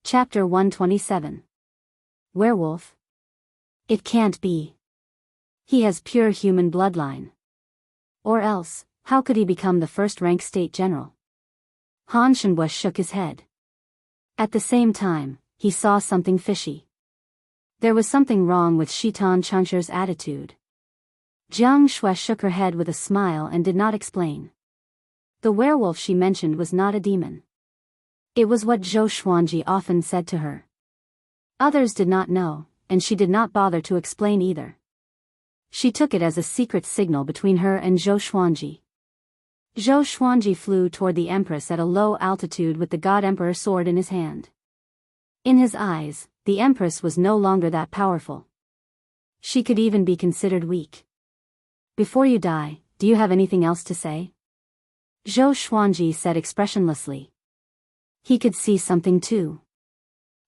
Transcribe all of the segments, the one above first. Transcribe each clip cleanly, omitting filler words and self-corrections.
Chapter 127. Werewolf? It can't be. He has pure human bloodline. Or else, how could he become the first-rank state general? Han Shenhua shook his head. At the same time, he saw something fishy. There was something wrong with Shitan Changsher's attitude. Jiang Shui shook her head with a smile and did not explain. The werewolf she mentioned was not a demon. It was what Zhou Xuanji often said to her. Others did not know, and she did not bother to explain either. She took it as a secret signal between her and Zhou Xuanji. Zhou Xuanji flew toward the Empress at a low altitude with the God Emperor sword in his hand. In his eyes, the Empress was no longer that powerful. She could even be considered weak. Before you die, do you have anything else to say? Zhou Xuanji said expressionlessly. He could see something too.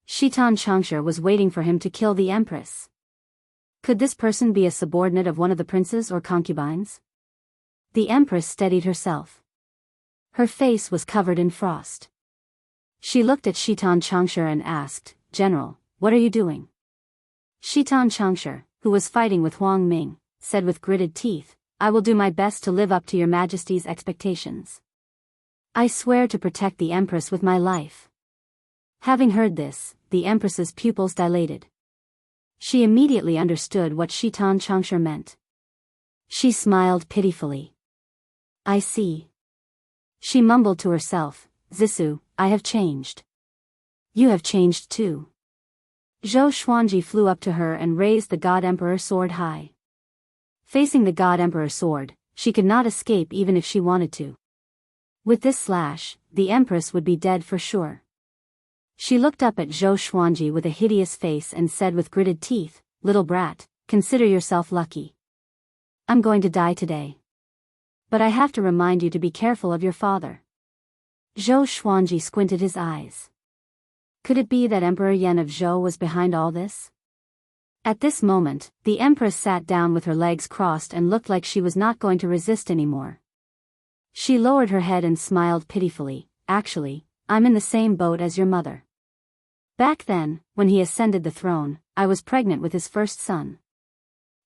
Shitan Changsher was waiting for him to kill the Empress. Could this person be a subordinate of one of the princes or concubines? The Empress steadied herself. Her face was covered in frost. She looked at Shitan Changsher and asked, "General, what are you doing?" Shitan Changsher, who was fighting with Huang Ming, said with gritted teeth, "I will do my best to live up to your Majesty's expectations. I swear to protect the Empress with my life." Having heard this, the Empress's pupils dilated. She immediately understood what Shitan Changsher meant. She smiled pitifully. "I see." She mumbled to herself, "Zissou, I have changed." "You have changed too." Zhou Xuanji flew up to her and raised the God Emperor sword high. Facing the God Emperor sword, she could not escape even if she wanted to. With this slash, the Empress would be dead for sure. She looked up at Zhou Xuanji with a hideous face and said with gritted teeth, "Little brat, consider yourself lucky. I'm going to die today. But I have to remind you to be careful of your father." Zhou Xuanji squinted his eyes. Could it be that Emperor Yan of Zhou was behind all this? At this moment, the Empress sat down with her legs crossed and looked like she was not going to resist anymore. She lowered her head and smiled pitifully. "Actually, I'm in the same boat as your mother. Back then, when he ascended the throne, I was pregnant with his first son.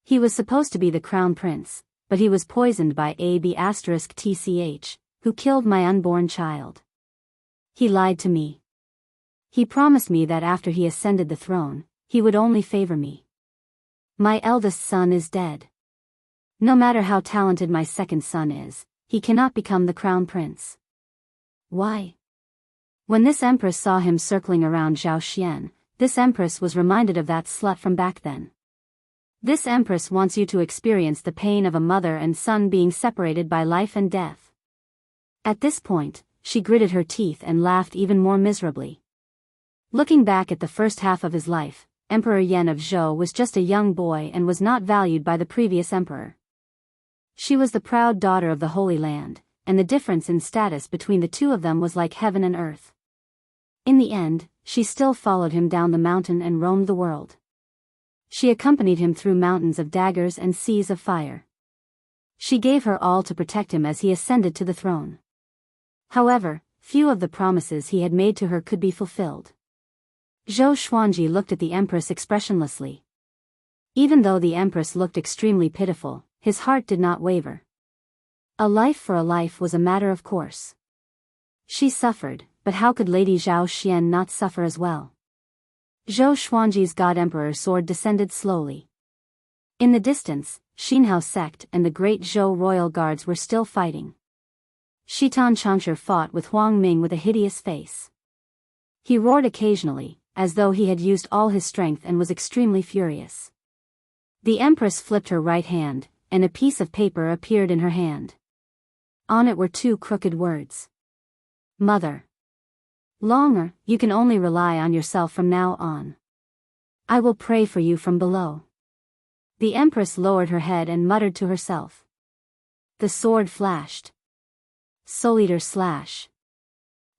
He was supposed to be the crown prince, but he was poisoned by AB*TCH, who killed my unborn child. He lied to me. He promised me that after he ascended the throne, he would only favor me. My eldest son is dead. No matter how talented my second son is, he cannot become the crown prince. Why?" When this Empress saw him circling around Zhao Xian, this Empress was reminded of that slut from back then. This Empress wants you to experience the pain of a mother and son being separated by life and death. At this point, she gritted her teeth and laughed even more miserably. Looking back at the first half of his life, Emperor Yan of Zhou was just a young boy and was not valued by the previous emperor. She was the proud daughter of the Holy Land, and the difference in status between the two of them was like heaven and earth. In the end, she still followed him down the mountain and roamed the world. She accompanied him through mountains of daggers and seas of fire. She gave her all to protect him as he ascended to the throne. However, few of the promises he had made to her could be fulfilled. Zhou Xuanji looked at the Empress expressionlessly. Even though the Empress looked extremely pitiful, his heart did not waver. A life for a life was a matter of course. She suffered, but how could Lady Zhao Xian not suffer as well? Zhou Xuanji's God Emperor sword descended slowly. In the distance, Xinhao sect and the great Zhou royal guards were still fighting. Shitan Changsher fought with Huang Ming with a hideous face. He roared occasionally, as though he had used all his strength and was extremely furious. The Empress flipped her right hand, and a piece of paper appeared in her hand. On it were two crooked words. "Mother. Longer, you can only rely on yourself from now on. I will pray for you from below." The Empress lowered her head and muttered to herself. The sword flashed. Soul Eater slash.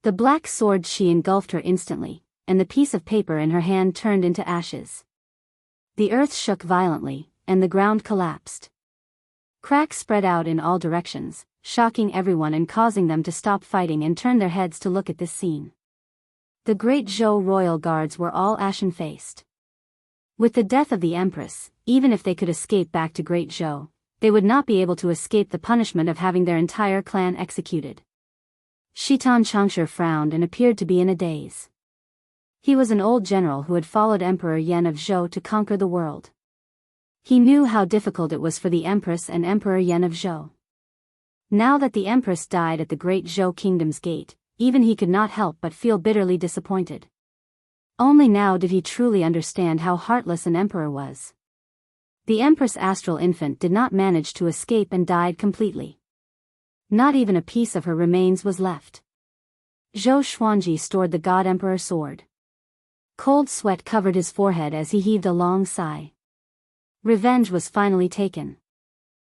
The black sword she engulfed her instantly, and the piece of paper in her hand turned into ashes. The earth shook violently, and the ground collapsed. Cracks spread out in all directions, shocking everyone and causing them to stop fighting and turn their heads to look at this scene. The great Zhou royal guards were all ashen-faced. With the death of the empress, even if they could escape back to Great Zhou, they would not be able to escape the punishment of having their entire clan executed. Shitan Changsha frowned and appeared to be in a daze. He was an old general who had followed Emperor Yan of Zhou to conquer the world. He knew how difficult it was for the empress and Emperor Yan of Zhou. Now that the empress died at the Great Zhou Kingdom's gate, even he could not help but feel bitterly disappointed. Only now did he truly understand how heartless an emperor was. The empress' astral infant did not manage to escape and died completely. Not even a piece of her remains was left. Zhou Xuanji stored the god emperor sword. Cold sweat covered his forehead as he heaved a long sigh. Revenge was finally taken.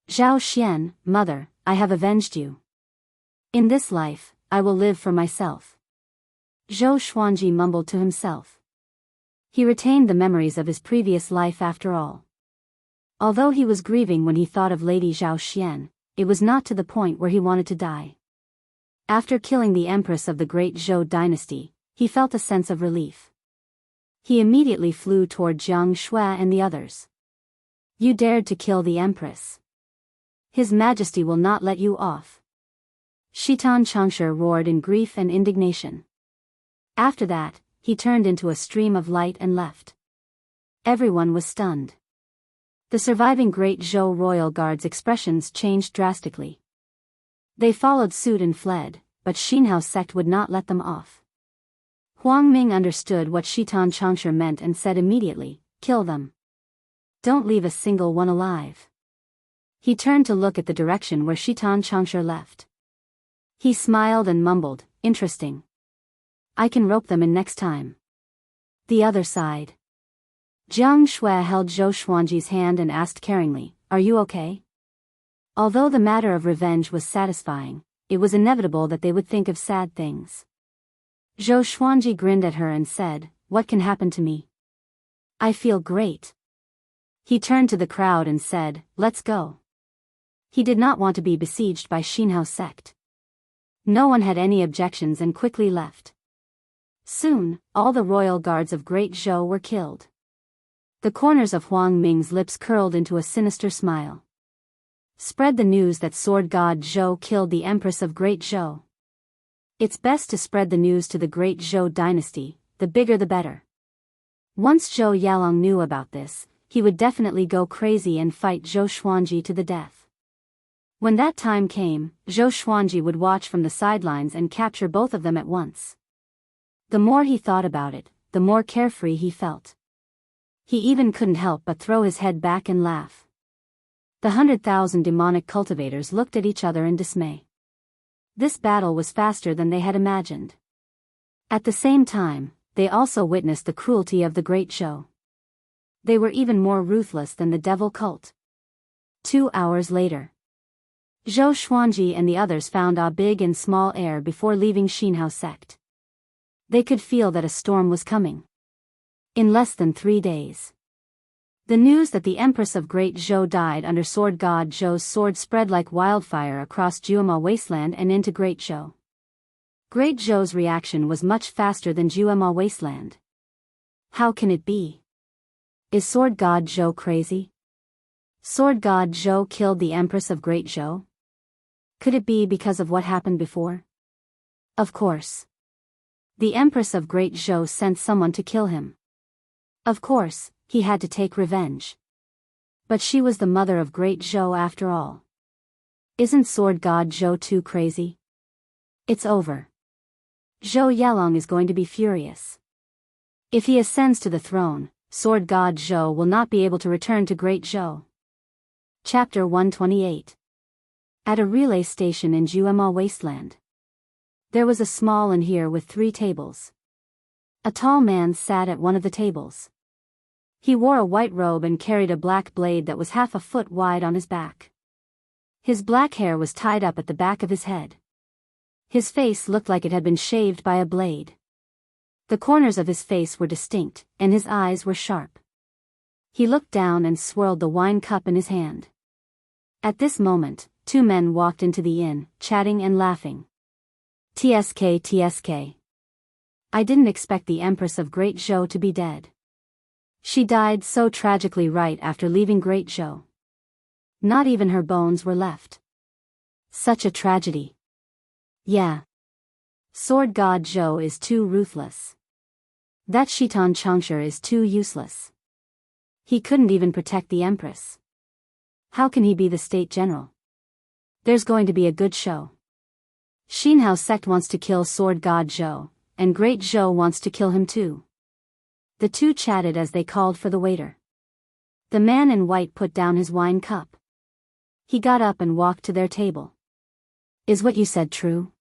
Zhao Xian, mother, I have avenged you. In this life, I will live for myself. Zhou Xuanji mumbled to himself. He retained the memories of his previous life after all. Although he was grieving when he thought of Lady Zhao Xian, it was not to the point where he wanted to die. After killing the empress of the Great Zhou dynasty, he felt a sense of relief. He immediately flew toward Jiang Shui and the others. You dared to kill the empress. His Majesty will not let you off. Shitan Changsha roared in grief and indignation. After that, he turned into a stream of light and left. Everyone was stunned. The surviving Great Zhou royal guards' expressions changed drastically. They followed suit and fled, but Xinhao sect would not let them off. Huang Ming understood what Shitan Changsha meant and said immediately, kill them. Don't leave a single one alive. He turned to look at the direction where Shitan Changsha left. He smiled and mumbled, interesting. I can rope them in next time. The other side. Jiang Shui held Zhou Xuanji's hand and asked caringly, are you okay? Although the matter of revenge was satisfying, it was inevitable that they would think of sad things. Zhou Xuanji grinned at her and said, what can happen to me? I feel great. He turned to the crowd and said, let's go. He did not want to be besieged by Xinhao sect. No one had any objections and quickly left. Soon, all the royal guards of Great Zhou were killed. The corners of Huang Ming's lips curled into a sinister smile. Spread the news that sword god Zhou killed the empress of Great Zhou. It's best to spread the news to the Great Zhou dynasty, the bigger the better. Once Zhou Yalong knew about this, he would definitely go crazy and fight Zhou Xuanji to the death. When that time came, Zhou Xuanji would watch from the sidelines and capture both of them at once. The more he thought about it, the more carefree he felt. He even couldn't help but throw his head back and laugh. The 100,000 demonic cultivators looked at each other in dismay. This battle was faster than they had imagined. At the same time, they also witnessed the cruelty of the Great Zhou. They were even more ruthless than the devil cult. 2 hours later, Zhou Xuanji and the others found a big and small air before leaving Xinhao sect. They could feel that a storm was coming. In less than 3 days, the news that the Empress of Great Zhou died under sword god Zhou's sword spread like wildfire across Juema Wasteland and into Great Zhou. Great Zhou's reaction was much faster than Juema Wasteland. How can it be? Is sword god Zhou crazy? Sword god Zhou killed the Empress of Great Zhou? Could it be because of what happened before? Of course. The Empress of Great Zhou sent someone to kill him. Of course, he had to take revenge. But she was the mother of Great Zhou after all. Isn't sword god Zhou too crazy? It's over. Zhou Yalong is going to be furious. If he ascends to the throne, sword god Zhou will not be able to return to Great Zhou. Chapter 128. At a relay station in Juema Wasteland. There was a small inn here with 3 tables. A tall man sat at one of the tables. He wore a white robe and carried a black blade that was half a foot wide on his back. His black hair was tied up at the back of his head. His face looked like it had been shaved by a blade. The corners of his face were distinct, and his eyes were sharp. He looked down and swirled the wine cup in his hand. At this moment, 2 men walked into the inn, chatting and laughing. TSK. I didn't expect the Empress of Great Zhou to be dead. She died so tragically right after leaving Great Zhou. Not even her bones were left. Such a tragedy. Yeah. Sword God Zhou is too ruthless. That Shitan Changsha is too useless. He couldn't even protect the Empress. How can he be the state general? There's going to be a good show. Xinhao sect wants to kill Sword God Zhou, and Great Zhou wants to kill him too. The two chatted as they called for the waiter. The man in white put down his wine cup. He got up and walked to their table. Is what you said true?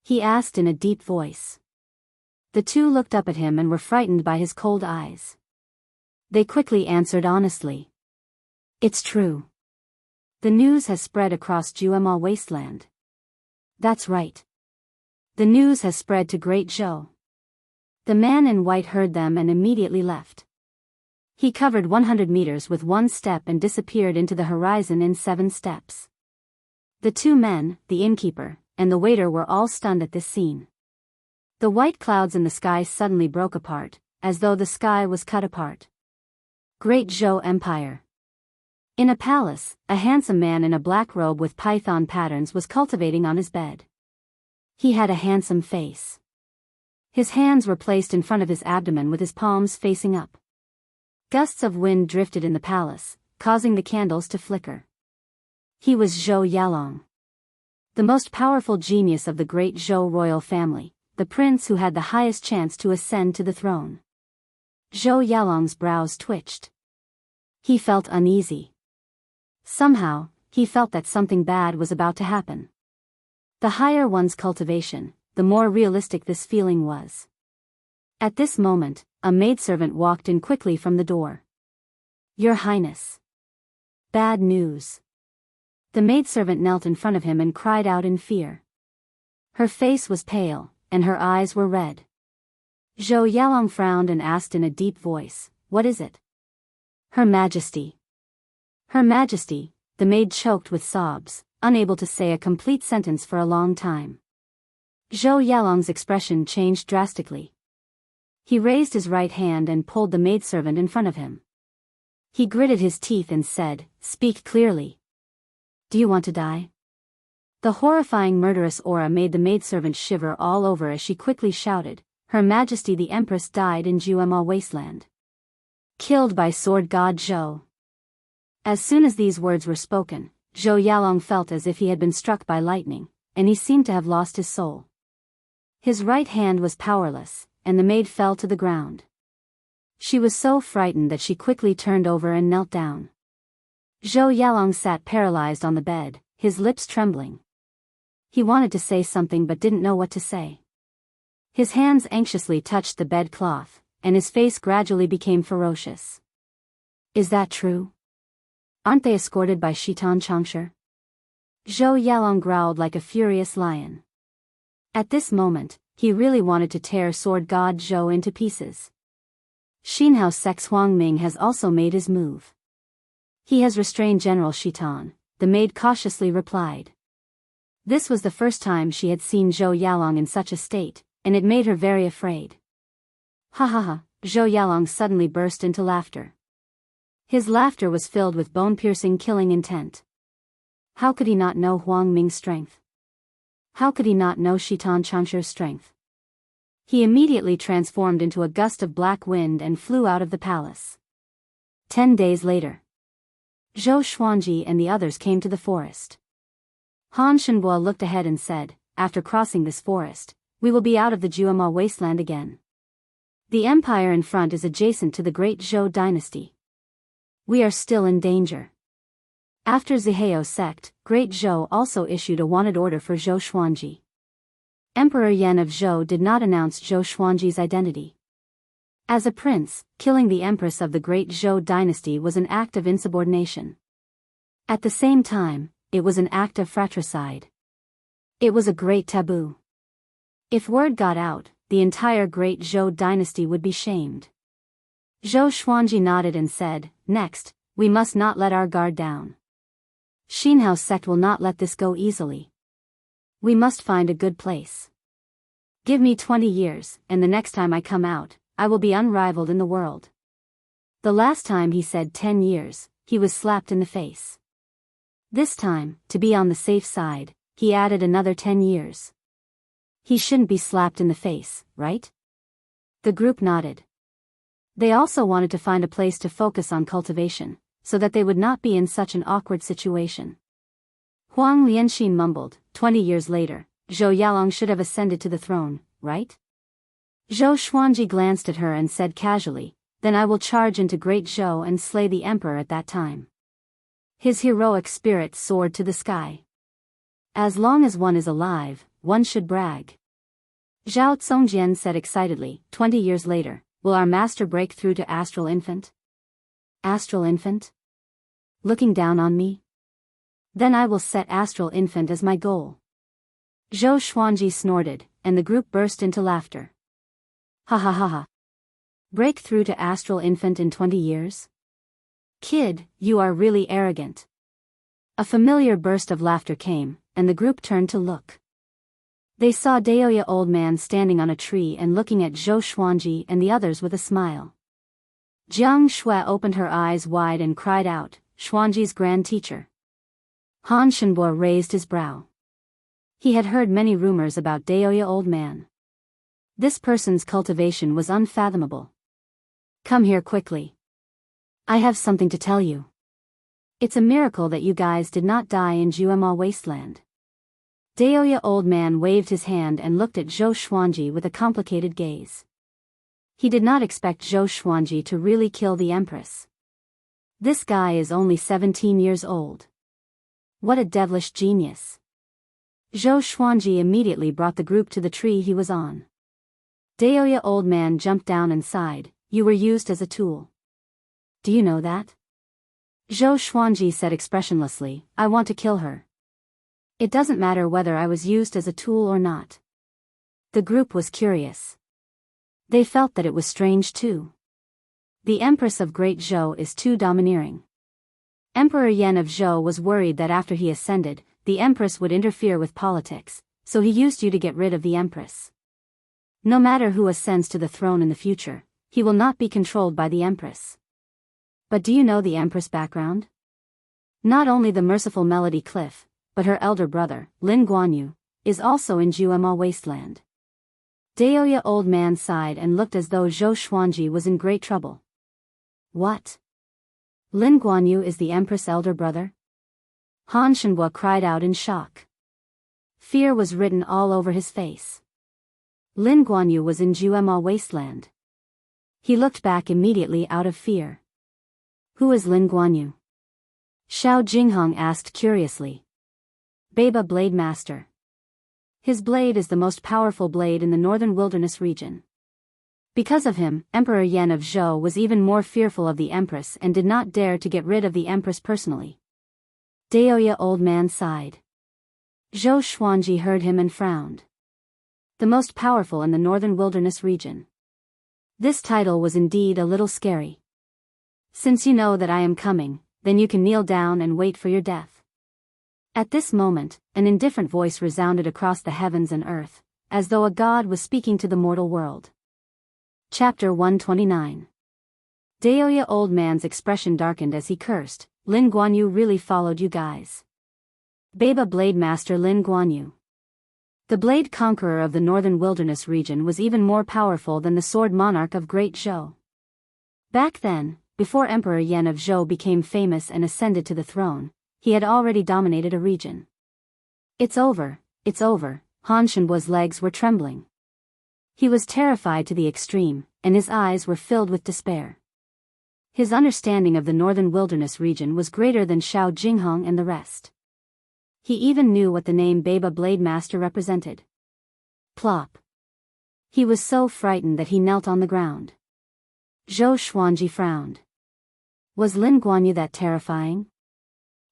He asked in a deep voice. The two looked up at him and were frightened by his cold eyes. They quickly answered honestly. It's true. The news has spread across Juema wasteland. That's right. The news has spread to Great Zhou. The man in white heard them and immediately left. He covered 100 meters with one step and disappeared into the horizon in 7 steps. The two men, the innkeeper, and the waiter were all stunned at this scene. The white clouds in the sky suddenly broke apart, as though the sky was cut apart. Great Zhou Empire. In a palace, a handsome man in a black robe with python patterns was cultivating on his bed. He had a handsome face. His hands were placed in front of his abdomen with his palms facing up. Gusts of wind drifted in the palace, causing the candles to flicker. He was Zhou Yalong, the most powerful genius of the great Zhou royal family, the prince who had the highest chance to ascend to the throne. Zhou Yalong's brows twitched. He felt uneasy. Somehow, he felt that something bad was about to happen. The higher one's cultivation, the more realistic this feeling was. At this moment, a maidservant walked in quickly from the door. Your Highness. Bad news. The maidservant knelt in front of him and cried out in fear. Her face was pale, and her eyes were red. Zhou Yalong frowned and asked in a deep voice, what is it? Her Majesty. Her Majesty, the maid choked with sobs, unable to say a complete sentence for a long time. Zhou Yalong's expression changed drastically. He raised his right hand and pulled the maidservant in front of him. He gritted his teeth and said, speak clearly. Do you want to die? The horrifying murderous aura made the maidservant shiver all over as she quickly shouted, Her Majesty the Empress died in Juema wasteland. Killed by Sword God Zhou. As soon as these words were spoken, Zhou Yalong felt as if he had been struck by lightning, and he seemed to have lost his soul. His right hand was powerless, and the maid fell to the ground. She was so frightened that she quickly turned over and knelt down. Zhou Yalong sat paralyzed on the bed, his lips trembling. He wanted to say something but didn't know what to say. His hands anxiously touched the bed cloth, and his face gradually became ferocious. Is that true? Aren't they escorted by Shitan Changsha? Zhou Yalong growled like a furious lion. At this moment, he really wanted to tear Sword God Zhou into pieces. Xinhao Sec's Huang Ming has also made his move. He has restrained General Shitan, the maid cautiously replied. This was the first time she had seen Zhou Yalong in such a state, and it made her very afraid. Ha ha ha, Zhou Yalong suddenly burst into laughter. His laughter was filled with bone-piercing killing intent. How could he not know Huang Ming's strength? How could he not know Shitan Changsha's strength? He immediately transformed into a gust of black wind and flew out of the palace. 10 days later, Zhou Xuanji and the others came to the forest. Han Shenbo looked ahead and said, after crossing this forest, we will be out of the Juema wasteland again. The empire in front is adjacent to the great Zhou dynasty. We are still in danger. After Zihao sect, Great Zhou also issued a wanted order for Zhou Xuanji. Emperor Yan of Zhou did not announce Zhou Xuanji's identity. As a prince, killing the empress of the great Zhou dynasty was an act of insubordination. At the same time, it was an act of fratricide. It was a great taboo. If word got out, the entire great Zhou dynasty would be shamed. Zhou Xuanji nodded and said, next, we must not let our guard down. Xinhao sect will not let this go easily. We must find a good place. Give me 20 years, and the next time I come out, I will be unrivaled in the world. The last time he said 10 years, he was slapped in the face. This time, to be on the safe side, he added another 10 years. He shouldn't be slapped in the face, right? The group nodded. They also wanted to find a place to focus on cultivation, so that they would not be in such an awkward situation. Huang Lianxin mumbled, 20 years later, Zhou Yalong should have ascended to the throne, right? Zhou Xuanji glanced at her and said casually, then I will charge into Great Zhou and slay the emperor at that time. His heroic spirit soared to the sky. As long as one is alive, one should brag. Zhao Tsongjian said excitedly, 20 years later, will our master break through to Astral Infant? Astral Infant? Looking down on me? Then I will set Astral Infant as my goal. Zhou Xuanji snorted, and the group burst into laughter. Ha ha ha ha. Break through to Astral Infant in 20 years? Kid, you are really arrogant. A familiar burst of laughter came, and the group turned to look. They saw Daoya Old Man standing on a tree and looking at Zhou Xuanji and the others with a smile. Jiang Shui opened her eyes wide and cried out, Xuanji's grand teacher. Han Shenbo raised his brow. He had heard many rumors about Daoya Old Man. This person's cultivation was unfathomable. Come here quickly. I have something to tell you. It's a miracle that you guys did not die in Juema Wasteland. Daoya Old Man waved his hand and looked at Zhou Xuanji with a complicated gaze. He did not expect Zhou Xuanji to really kill the Empress. This guy is only 17 years old. What a devilish genius. Zhou Xuanji immediately brought the group to the tree he was on. Daoya Old Man jumped down and sighed, you were used as a tool. Do you know that? Zhou Xuanji said expressionlessly, I want to kill her. It doesn't matter whether I was used as a tool or not. The group was curious. They felt that it was strange too. The Empress of Great Zhou is too domineering. Emperor Yan of Zhou was worried that after he ascended, the Empress would interfere with politics, so he used you to get rid of the Empress. No matter who ascends to the throne in the future, he will not be controlled by the Empress. But do you know the Empress' background? Not only the merciful Melody Cliff, but her elder brother, Lin Guanyu, is also in Juema Wasteland. Daoya Old Man sighed and looked as though Zhou Xuanji was in great trouble. What? Lin Guanyu is the Empress' elder brother? Han Shenbo cried out in shock. Fear was written all over his face. Lin Guanyu was in Juema Wasteland. He looked back immediately out of fear. Who is Lin Guanyu? Xiao Jinghong asked curiously. Baba Blade Master. His blade is the most powerful blade in the northern wilderness region. Because of him, Emperor Yan of Zhou was even more fearful of the Empress and did not dare to get rid of the Empress personally. Daoya Old Man sighed. Zhou Xuanji heard him and frowned. The most powerful in the northern wilderness region. This title was indeed a little scary. Since you know that I am coming, then you can kneel down and wait for your death. At this moment, an indifferent voice resounded across the heavens and earth, as though a god was speaking to the mortal world. Chapter 129. Daoya Old Man's expression darkened as he cursed, Lin Guanyu really followed you guys. Baba Blade Master Lin Guanyu. The Blade Conqueror of the Northern Wilderness region was even more powerful than the Sword Monarch of Great Zhou. Back then, before Emperor Yan of Zhou became famous and ascended to the throne, he had already dominated a region. It's over, Han Shenbo's legs were trembling. He was terrified to the extreme, and his eyes were filled with despair. His understanding of the Northern Wilderness region was greater than Xiao Jinghong and the rest. He even knew what the name Baba Blade Master represented. Plop. He was so frightened that he knelt on the ground. Zhou Xuanji frowned. Was Lin Guanyu that terrifying?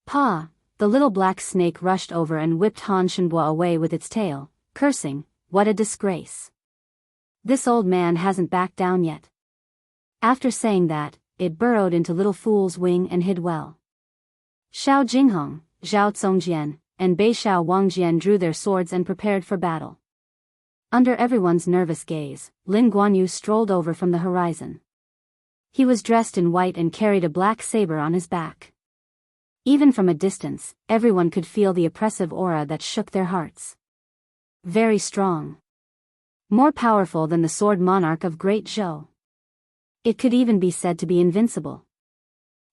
Pa! The little black snake rushed over and whipped Han Shenbo away with its tail, cursing, what a disgrace. This old man hasn't backed down yet. After saying that, it burrowed into Little Fool's wing and hid well. Xiao Jinghong, Zhao Tsongjian, and Bei Xiao Wangjian drew their swords and prepared for battle. Under everyone's nervous gaze, Lin Guanyu strolled over from the horizon. He was dressed in white and carried a black saber on his back. Even from a distance, everyone could feel the oppressive aura that shook their hearts. Very strong. More powerful than the sword monarch of Great Zhou. It could even be said to be invincible.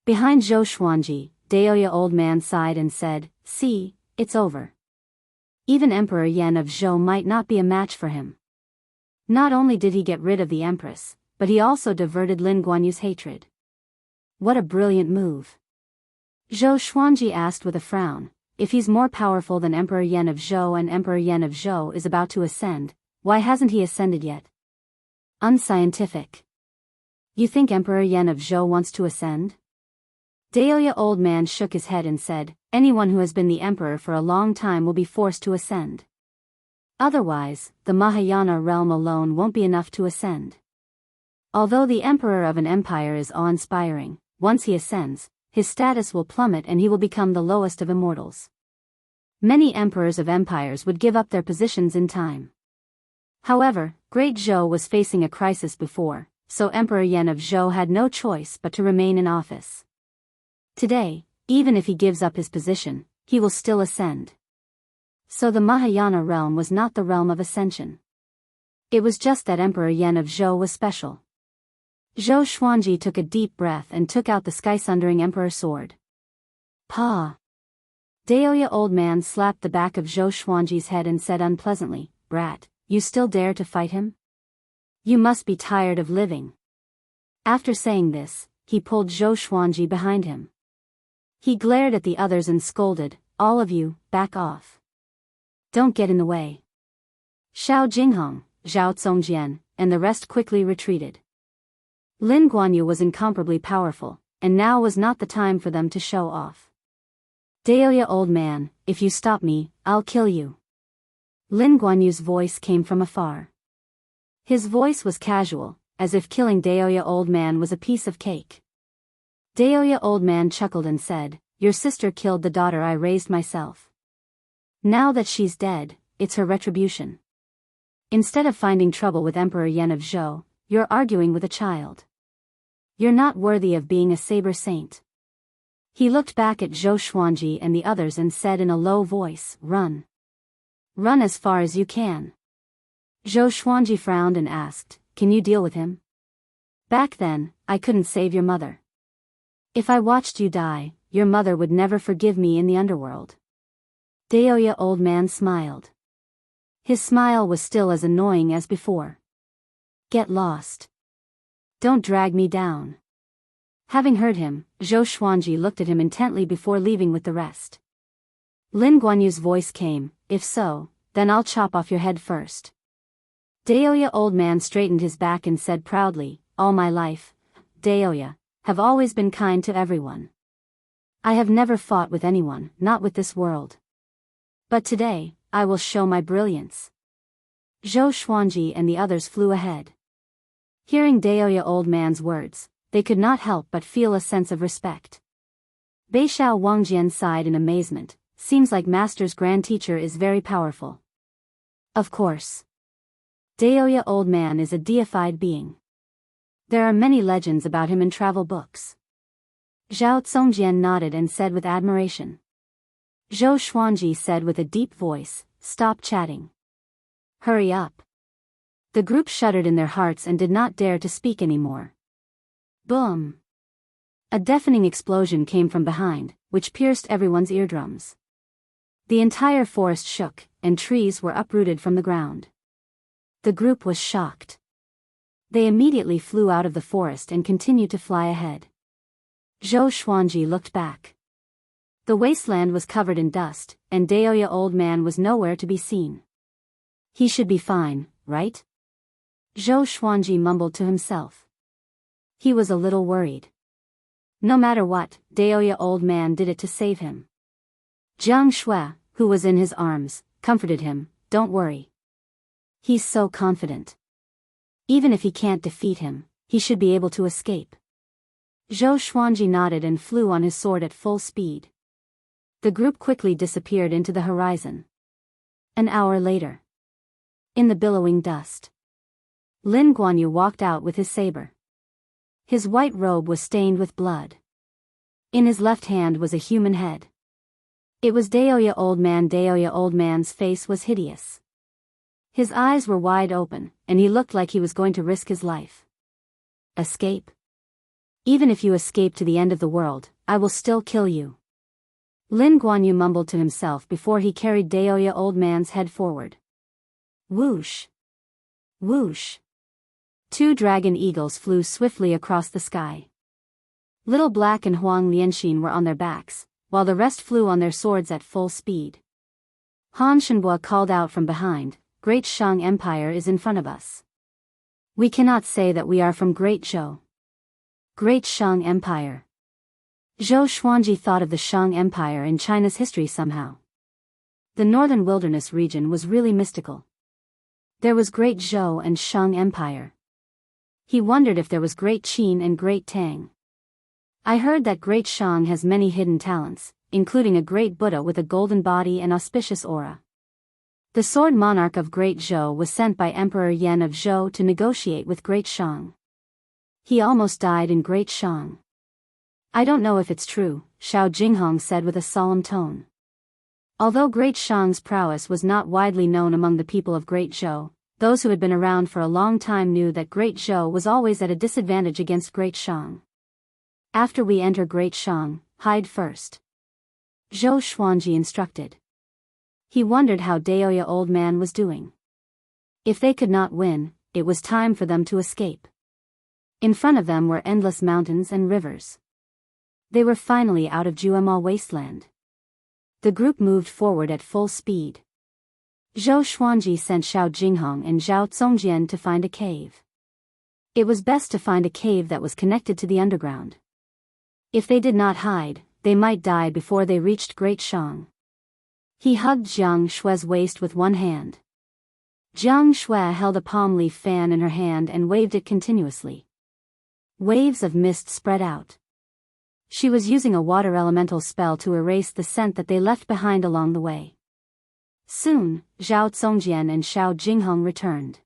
Behind Zhou Xuanji, Daoya old man sighed and said, "See, it's over." Even Emperor Yan of Zhou might not be a match for him. Not only did he get rid of the Empress, but he also diverted Lin Guanyu's hatred. What a brilliant move. Zhou Xuanji asked with a frown, if he's more powerful than Emperor Yan of Zhou and Emperor Yan of Zhou is about to ascend, why hasn't he ascended yet? Unscientific. You think Emperor Yan of Zhou wants to ascend? Daoya old man shook his head and said, anyone who has been the emperor for a long time will be forced to ascend. Otherwise, the Mahayana realm alone won't be enough to ascend. Although the emperor of an empire is awe-inspiring, once he ascends, his status will plummet and he will become the lowest of immortals. Many emperors of empires would give up their positions in time. However, Great Zhou was facing a crisis before, so Emperor Yan of Zhou had no choice but to remain in office. Today, even if he gives up his position, he will still ascend. So the Mahayana realm was not the realm of ascension. It was just that Emperor Yan of Zhou was special. Zhou Xuanji took a deep breath and took out the sky-sundering emperor sword. Pa! Daoya old man slapped the back of Zhou Xuanji's head and said unpleasantly, "Brat, you still dare to fight him? You must be tired of living." After saying this, he pulled Zhou Xuanji behind him. He glared at the others and scolded, "All of you, back off. Don't get in the way." Xiao Jinghong, Zhao Congjian, and the rest quickly retreated. Lin Guanyu was incomparably powerful, and now was not the time for them to show off. "Daoya old man, if you stop me, I'll kill you." Lin Guanyu's voice came from afar. His voice was casual, as if killing Daoya old man was a piece of cake. Daoya old man chuckled and said, "Your sister killed the daughter I raised myself. Now that she's dead, it's her retribution. Instead of finding trouble with Emperor Yan of Zhou, you're arguing with a child. You're not worthy of being a saber saint." He looked back at Zhou Xuanji and the others and said in a low voice, "Run. Run as far as you can." Zhou Xuanji frowned and asked, "Can you deal with him? Back then, I couldn't save your mother. If I watched you die, your mother would never forgive me in the underworld." Daoya old man smiled. His smile was still as annoying as before. "Get lost. Don't drag me down." Having heard him, Zhou Xuanji looked at him intently before leaving with the rest. Lin Guanyu's voice came, "If so, then I'll chop off your head first." Daoya old man straightened his back and said proudly, "All my life, Daoya, have always been kind to everyone. I have never fought with anyone, not with this world. But today, I will show my brilliance." Zhou Xuanji and the others flew ahead. Hearing Daoya old man's words, they could not help but feel a sense of respect. Beixiao Wangjian sighed in amazement, "Seems like Master's grand teacher is very powerful." Of course. Daoya old man is a deified being. There are many legends about him in travel books. Zhao Congjian nodded and said with admiration. Zhou Xuanji said with a deep voice, "Stop chatting. Hurry up." The group shuddered in their hearts and did not dare to speak anymore. Boom! A deafening explosion came from behind, which pierced everyone's eardrums. The entire forest shook, and trees were uprooted from the ground. The group was shocked. They immediately flew out of the forest and continued to fly ahead. Zhou Xuanji looked back. The wasteland was covered in dust, and Daoya old man was nowhere to be seen. He should be fine, right? Zhou Xuanji mumbled to himself. He was a little worried. No matter what, Daoya old man did it to save him. Jiang Shui, who was in his arms, comforted him, "Don't worry. He's so confident. Even if he can't defeat him, he should be able to escape." Zhou Xuanji nodded and flew on his sword at full speed. The group quickly disappeared into the horizon. An hour later. in the billowing dust. Lin Guanyu walked out with his saber. His white robe was stained with blood. In his left hand was a human head. It was Daoya Old Man. Daoya Old Man's face was hideous. His eyes were wide open, and he looked like he was going to risk his life. Escape? Even if you escape to the end of the world, I will still kill you. Lin Guanyu mumbled to himself before he carried Daoya Old Man's head forward. Whoosh! Whoosh! 2 dragon eagles flew swiftly across the sky. Little Black and Huang Lianxin were on their backs, while the rest flew on their swords at full speed. Han Shenhua called out from behind, Great Shang Empire is in front of us. We cannot say that we are from Great Zhou. Great Shang Empire. Zhou Xuanji thought of the Shang Empire in China's history somehow. The northern wilderness region was really mystical. There was Great Zhou and Shang Empire. He wondered if there was Great Qin and Great Tang. I heard that Great Shang has many hidden talents, including a great Buddha with a golden body and auspicious aura. The sword monarch of Great Zhou was sent by Emperor Yan of Zhou to negotiate with Great Shang. He almost died in Great Shang. I don't know if it's true, Xiao Jinghong said with a solemn tone. Although Great Shang's prowess was not widely known among the people of Great Zhou, those who had been around for a long time knew that Great Zhou was always at a disadvantage against Great Shang. After we enter Great Shang, hide first. Zhou Xuanji instructed. He wondered how Daoya Old Man was doing. If they could not win, it was time for them to escape. In front of them were endless mountains and rivers. They were finally out of Juema wasteland. The group moved forward at full speed. Zhou Xuanji sent Xiao Jinghong and Zhao Zongjian to find a cave. It was best to find a cave that was connected to the underground. If they did not hide, they might die before they reached Great Shang. He hugged Jiang Shue's waist with one hand. Jiang Shue held a palm leaf fan in her hand and waved it continuously. Waves of mist spread out. She was using a water elemental spell to erase the scent that they left behind along the way. Soon, Zhao Zongjian and Xiao Jinghong returned.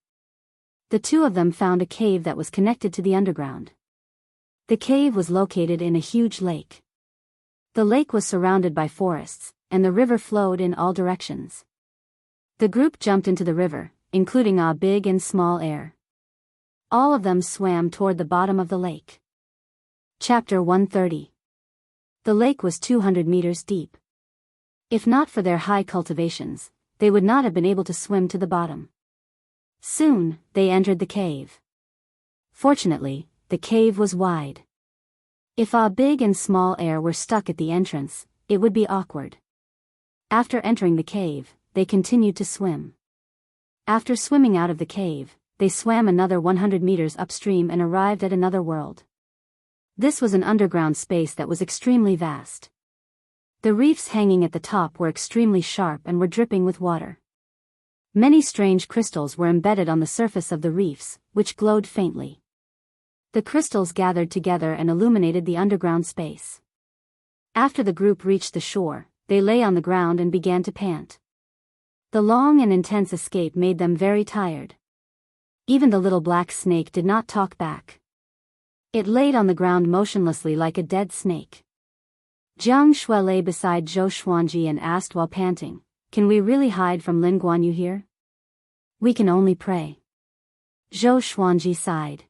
The two of them found a cave that was connected to the underground. The cave was located in a huge lake. The lake was surrounded by forests, and the river flowed in all directions. The group jumped into the river, including big and small air. All of them swam toward the bottom of the lake. Chapter 130. The lake was 200 meters deep. If not for their high cultivations, they would not have been able to swim to the bottom. Soon, they entered the cave. Fortunately, the cave was wide. If big and small air were stuck at the entrance, it would be awkward. After entering the cave, they continued to swim. After swimming out of the cave, they swam another 100 meters upstream and arrived at another world. This was an underground space that was extremely vast. The reefs hanging at the top were extremely sharp and were dripping with water. Many strange crystals were embedded on the surface of the reefs, which glowed faintly. The crystals gathered together and illuminated the underground space. After the group reached the shore, they lay on the ground and began to pant. The long and intense escape made them very tired. Even the little black snake did not talk back. It laid on the ground motionlessly like a dead snake. Jiang Shui lay beside Zhou Xuanji and asked while panting, "Can we really hide from Lin Guanyu here?" "We can only pray." Zhou Xuanji sighed.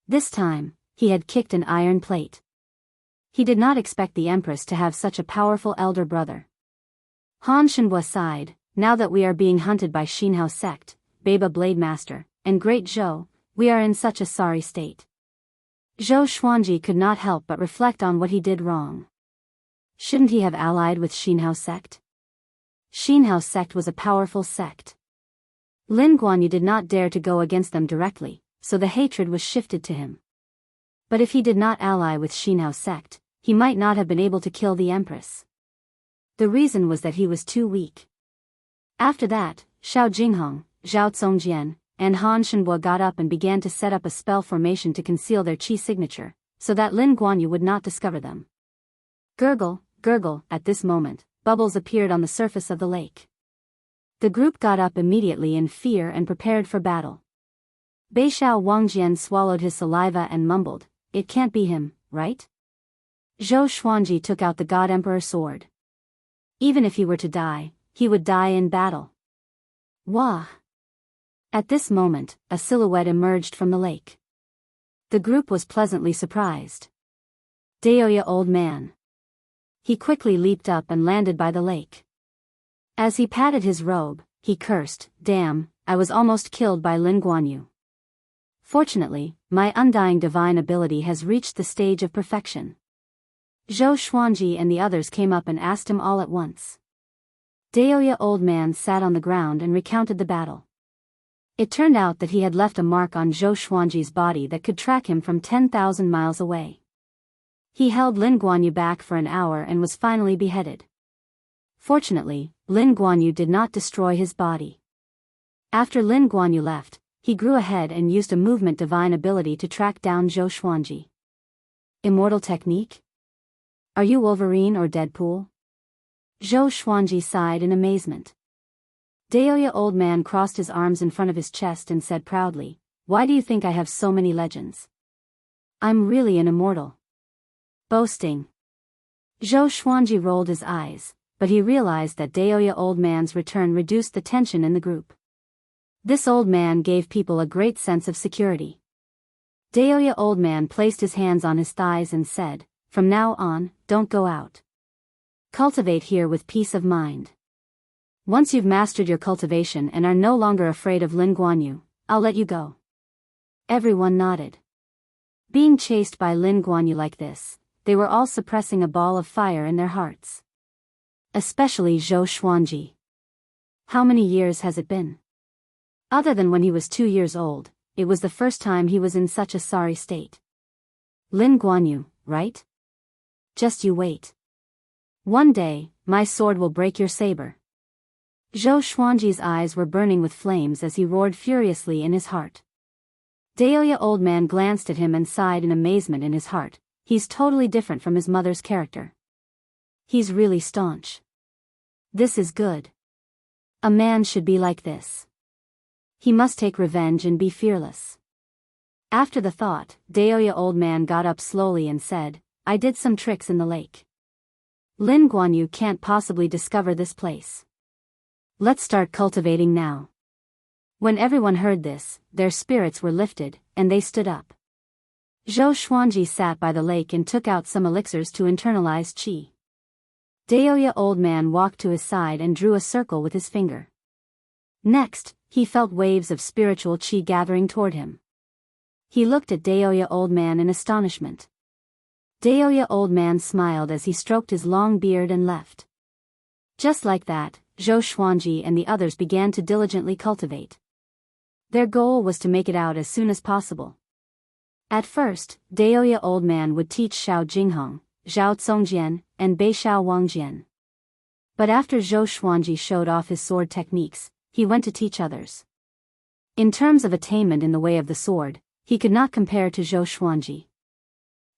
This time, he had kicked an iron plate. He did not expect the Empress to have such a powerful elder brother. Han Shenhua sighed, "Now that we are being hunted by Xinhao sect, Baba Blade Master, and Great Zhou, we are in such a sorry state." Zhou Xuanji could not help but reflect on what he did wrong. Shouldn't he have allied with Xinhao sect? Xinhao sect was a powerful sect. Lin Guanyu did not dare to go against them directly, so the hatred was shifted to him. But if he did not ally with Xinhao sect, he might not have been able to kill the Empress. The reason was that he was too weak. After that, Xiao Jinghong, Zhao Zongjian, and Han Shenhua got up and began to set up a spell formation to conceal their qi signature, so that Lin Guanyu would not discover them. Gurgle, gurgle, at this moment, bubbles appeared on the surface of the lake. The group got up immediately in fear and prepared for battle. Beishao Wangjian swallowed his saliva and mumbled, "It can't be him, right?" Zhou Xuanji took out the God Emperor sword. Even if he were to die, he would die in battle. Wah! At this moment, a silhouette emerged from the lake. The group was pleasantly surprised. Daoya old man. He quickly leaped up and landed by the lake. As he patted his robe, he cursed, "Damn, I was almost killed by Lin Guanyu. Fortunately, my undying divine ability has reached the stage of perfection." Zhou Xuanji and the others came up and asked him all at once. Daoya old man sat on the ground and recounted the battle. It turned out that he had left a mark on Zhou Xuanji's body that could track him from 10,000 miles away. He held Lin Guanyu back for an hour and was finally beheaded. Fortunately, Lin Guanyu did not destroy his body. After Lin Guanyu left, he grew ahead and used a movement divine ability to track down Zhou Xuanji. Immortal technique? Are you Wolverine or Deadpool? Zhou Xuanji sighed in amazement. Daoya old man crossed his arms in front of his chest and said proudly, "Why do you think I have so many legends? I'm really an immortal." Boasting. Zhou Xuanji rolled his eyes, but he realized that Daoya old man's return reduced the tension in the group. This old man gave people a great sense of security. Daoya old man placed his hands on his thighs and said, "From now on, don't go out. Cultivate here with peace of mind. Once you've mastered your cultivation and are no longer afraid of Lin Guanyu, I'll let you go." Everyone nodded. Being chased by Lin Guanyu like this, they were all suppressing a ball of fire in their hearts. Especially Zhou Xuanji. How many years has it been? Other than when he was 2 years old, it was the first time he was in such a sorry state. Lin Guanyu, right? Just you wait. One day, my sword will break your saber. Zhou Xuanji's eyes were burning with flames as he roared furiously in his heart. Daoya old man glanced at him and sighed in amazement in his heart. He's totally different from his mother's character. He's really staunch. This is good. A man should be like this. He must take revenge and be fearless. After the thought, Daoya old man got up slowly and said, "I did some tricks in the lake. Lin Guanyu can't possibly discover this place. Let's start cultivating now." When everyone heard this, their spirits were lifted, and they stood up. Zhou Xuanji sat by the lake and took out some elixirs to internalize qi. Daoya old man walked to his side and drew a circle with his finger. Next, he felt waves of spiritual qi gathering toward him. He looked at Daoya old man in astonishment. Daoya old man smiled as he stroked his long beard and left. Just like that, Zhou Xuanji and the others began to diligently cultivate. Their goal was to make it out as soon as possible. At first, Daoya old man would teach Xiao Jinghong, Zhao Congjian, and Beishao Wangjian. But after Zhou Xuanji showed off his sword techniques, he went to teach others. In terms of attainment in the way of the sword, he could not compare to Zhou Xuanji.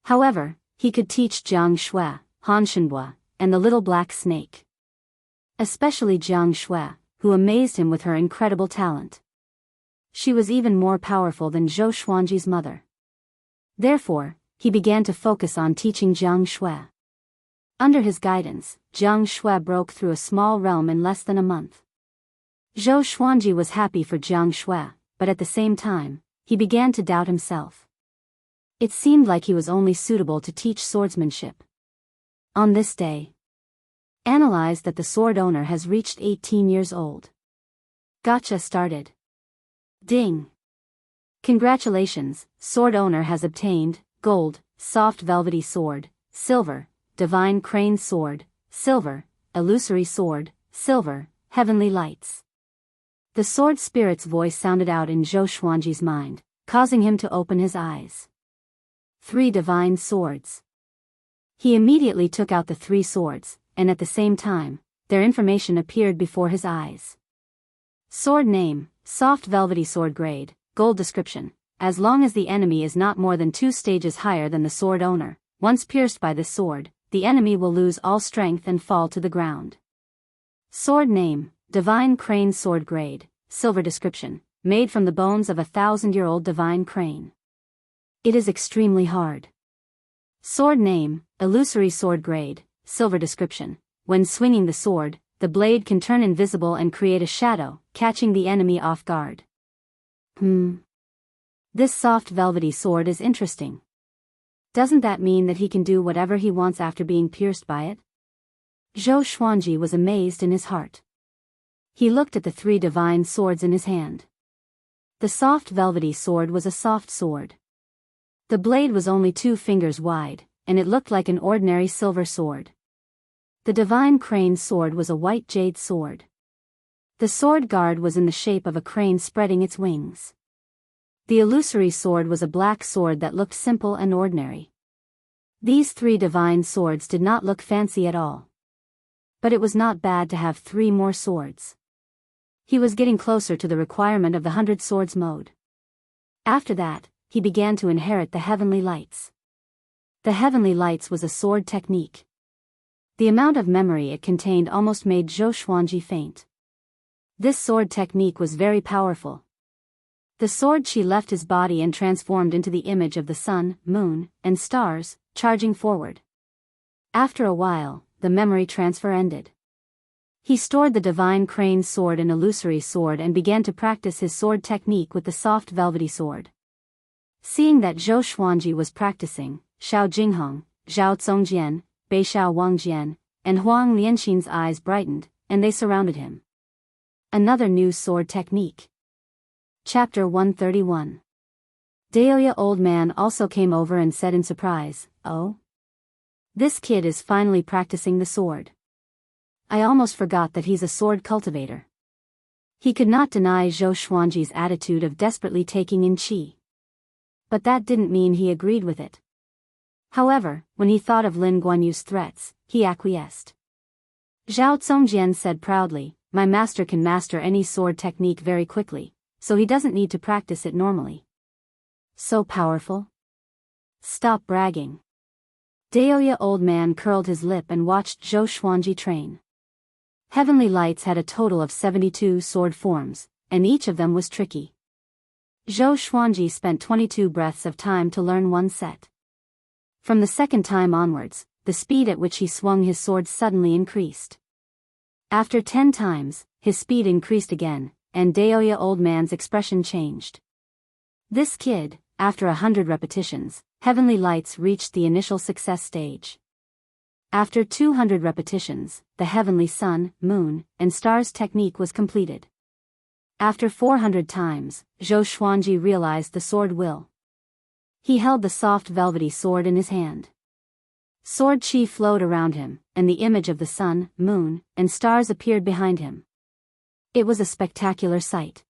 However, he could teach Jiang Shui, Han Shenhua, and the little black snake. Especially Jiang Shui, who amazed him with her incredible talent. She was even more powerful than Zhou Xuanji's mother. Therefore, he began to focus on teaching Jiang Shui. Under his guidance, Jiang Shui broke through a small realm in less than a month. Zhou Xuanji was happy for Jiang Shui, but at the same time, he began to doubt himself. It seemed like he was only suitable to teach swordsmanship. On this day, analyze that the sword owner has reached 18 years old. Gotcha started. Ding. Congratulations, sword owner has obtained, gold, soft velvety sword, silver, divine crane sword, silver, illusory sword, silver, heavenly lights. The sword spirit's voice sounded out in Zhou Xuanji's mind, causing him to open his eyes. 3 divine swords. He immediately took out the 3 swords, and at the same time, their information appeared before his eyes. Sword name, soft velvety sword grade, gold description. As long as the enemy is not more than 2 stages higher than the sword owner, once pierced by this sword, the enemy will lose all strength and fall to the ground. Sword name, Divine Crane Sword Grade, Silver Description, made from the bones of a 1,000-year-old divine crane. It is extremely hard. Sword Name, Illusory Sword Grade, Silver Description. When swinging the sword, the blade can turn invisible and create a shadow, catching the enemy off guard. This soft velvety sword is interesting. Doesn't that mean that he can do whatever he wants after being pierced by it? Zhou Xuanji was amazed in his heart. He looked at the 3 divine swords in his hand. The soft velvety sword was a soft sword. The blade was only 2 fingers wide, and it looked like an ordinary silver sword. The divine crane sword was a white jade sword. The sword guard was in the shape of a crane spreading its wings. The illusory sword was a black sword that looked simple and ordinary. These 3 divine swords did not look fancy at all. But it was not bad to have 3 more swords. He was getting closer to the requirement of the 100 swords mode. After that, he began to inherit the heavenly lights. The heavenly lights was a sword technique. The amount of memory it contained almost made Zhou Xuanji faint. This sword technique was very powerful. The sword chi left his body and transformed into the image of the sun, moon, and stars, charging forward. After a while, the memory transfer ended. He stored the divine crane sword and illusory sword and began to practice his sword technique with the soft velvety sword. Seeing that Zhou Xuanji was practicing, Xiao Jinghong, Zhao Zongjian, Beishao Wangjian, and Huang Lianxin's eyes brightened, and they surrounded him. Another new sword technique. Chapter 131. Daoya Old Man also came over and said in surprise, "Oh? This kid is finally practicing the sword. I almost forgot that he's a sword cultivator." He could not deny Zhou Xuanji's attitude of desperately taking in qi. But that didn't mean he agreed with it. However, when he thought of Lin Guanyu's threats, he acquiesced. Zhao Zongjian said proudly, "My master can master any sword technique very quickly, so he doesn't need to practice it normally." So powerful? Stop bragging. Daoya Old Man curled his lip and watched Zhou Xuanji train. Heavenly Lights had a total of 72 sword forms, and each of them was tricky. Zhou Xuanji spent 22 breaths of time to learn one set. From the second time onwards, the speed at which he swung his sword suddenly increased. After 10 times, his speed increased again, and Daoya Old Man's expression changed. This kid, after 100 repetitions, Heavenly Lights reached the initial success stage. After 200 repetitions, the heavenly sun, moon, and stars technique was completed. After 400 times, Zhou Xuanji realized the sword will. He held the soft velvety sword in his hand. Sword chi flowed around him, and the image of the sun, moon, and stars appeared behind him. It was a spectacular sight.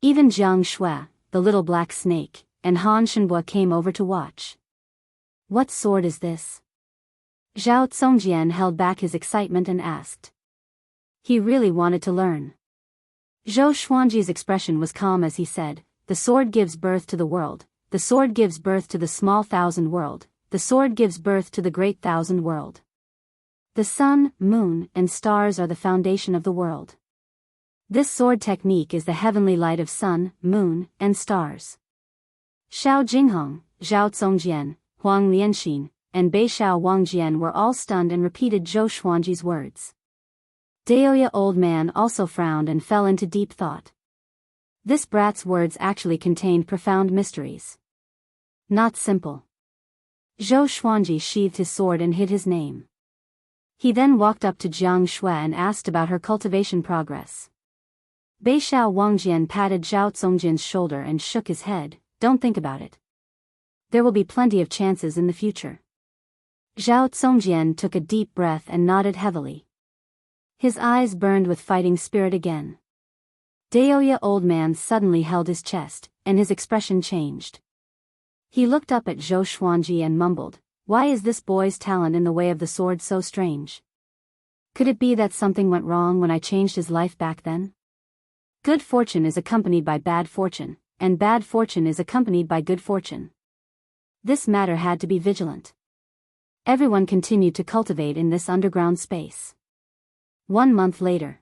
Even Jiang Shui, the little black snake, and Han Shenbo came over to watch. "What sword is this?" Zhao Zongjian held back his excitement and asked. He really wanted to learn. Zhou Xuanji's expression was calm as he said, "The sword gives birth to the world, the sword gives birth to the small thousand world, the sword gives birth to the great thousand world. The sun, moon, and stars are the foundation of the world. This sword technique is the heavenly light of sun, moon, and stars." Xiao Jinghong, Zhao Zongjian, Huang Lianxin, and Beishao Wangjian were all stunned and repeated Zhou Xuanji's words. Daoya Old Man also frowned and fell into deep thought. This brat's words actually contained profound mysteries. Not simple. Zhou Xuanji sheathed his sword and hid his name. He then walked up to Jiang Shui and asked about her cultivation progress. Beishao Wangjian patted Zhao Zongjian's shoulder and shook his head, "Don't think about it. There will be plenty of chances in the future." Zhao Zongjian took a deep breath and nodded heavily. His eyes burned with fighting spirit again. Daoya Old Man suddenly held his chest, and his expression changed. He looked up at Zhou Xuanji and mumbled, "Why is this boy's talent in the way of the sword so strange? Could it be that something went wrong when I changed his life back then? Good fortune is accompanied by bad fortune, and bad fortune is accompanied by good fortune. This matter had to be vigilant." Everyone continued to cultivate in this underground space. 1 month later.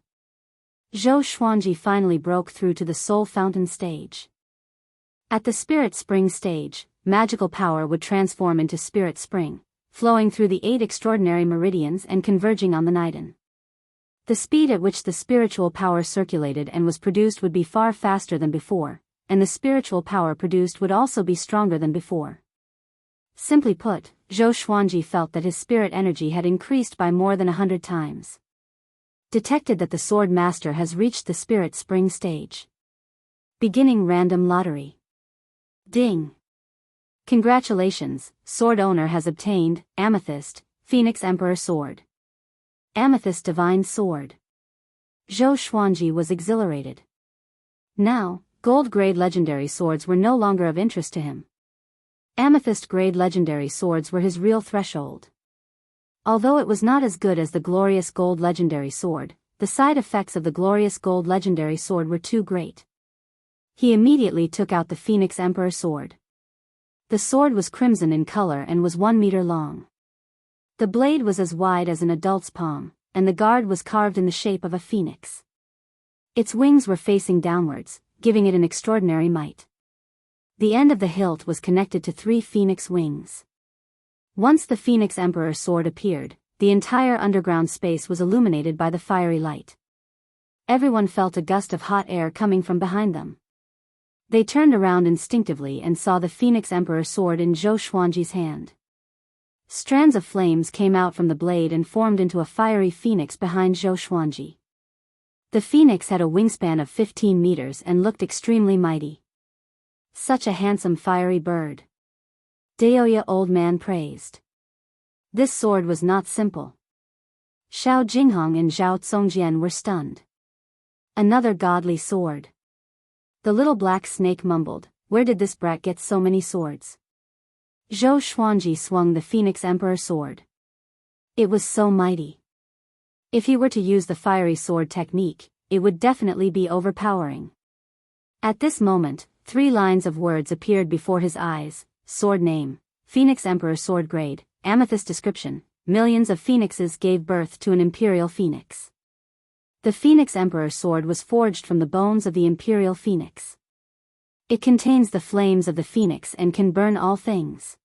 Zhou Xuanji finally broke through to the Soul Fountain stage. At the Spirit Spring stage, magical power would transform into Spirit Spring, flowing through the 8 extraordinary meridians and converging on the Niden. The speed at which the spiritual power circulated and was produced would be far faster than before, and the spiritual power produced would also be stronger than before. Simply put, Zhou Xuanji felt that his spirit energy had increased by more than 100 times. Detected that the Swordmaster has reached the Spirit Spring stage. Beginning random lottery. Ding! Congratulations, sword owner has obtained, Amethyst, Phoenix Emperor Sword. Amethyst Divine Sword. Zhou Xuanji was exhilarated. Now, gold-grade legendary swords were no longer of interest to him. Amethyst-grade legendary swords were his real threshold. Although it was not as good as the glorious gold legendary sword, the side effects of the glorious gold legendary sword were too great. He immediately took out the Phoenix Emperor Sword. The sword was crimson in color and was 1 meter long. The blade was as wide as an adult's palm, and the guard was carved in the shape of a phoenix. Its wings were facing downwards, giving it an extraordinary might. The end of the hilt was connected to 3 phoenix wings. Once the Phoenix Emperor Sword appeared, the entire underground space was illuminated by the fiery light. Everyone felt a gust of hot air coming from behind them. They turned around instinctively and saw the Phoenix Emperor Sword in Zhou Xuanji's hand. Strands of flames came out from the blade and formed into a fiery phoenix behind Zhou Xuanji. The phoenix had a wingspan of 15 meters and looked extremely mighty. Such a handsome fiery bird. Daoya Old Man praised. This sword was not simple. Xiao Jinghong and Zhao Congjian were stunned. Another godly sword. The little black snake mumbled, "Where did this brat get so many swords?" Zhou Xuanji swung the Phoenix Emperor Sword. It was so mighty. If he were to use the fiery sword technique, it would definitely be overpowering. At this moment, 3 lines of words appeared before his eyes: sword name, Phoenix Emperor Sword grade, amethyst description, millions of phoenixes gave birth to an imperial phoenix. The Phoenix Emperor Sword was forged from the bones of the imperial phoenix. It contains the flames of the phoenix and can burn all things.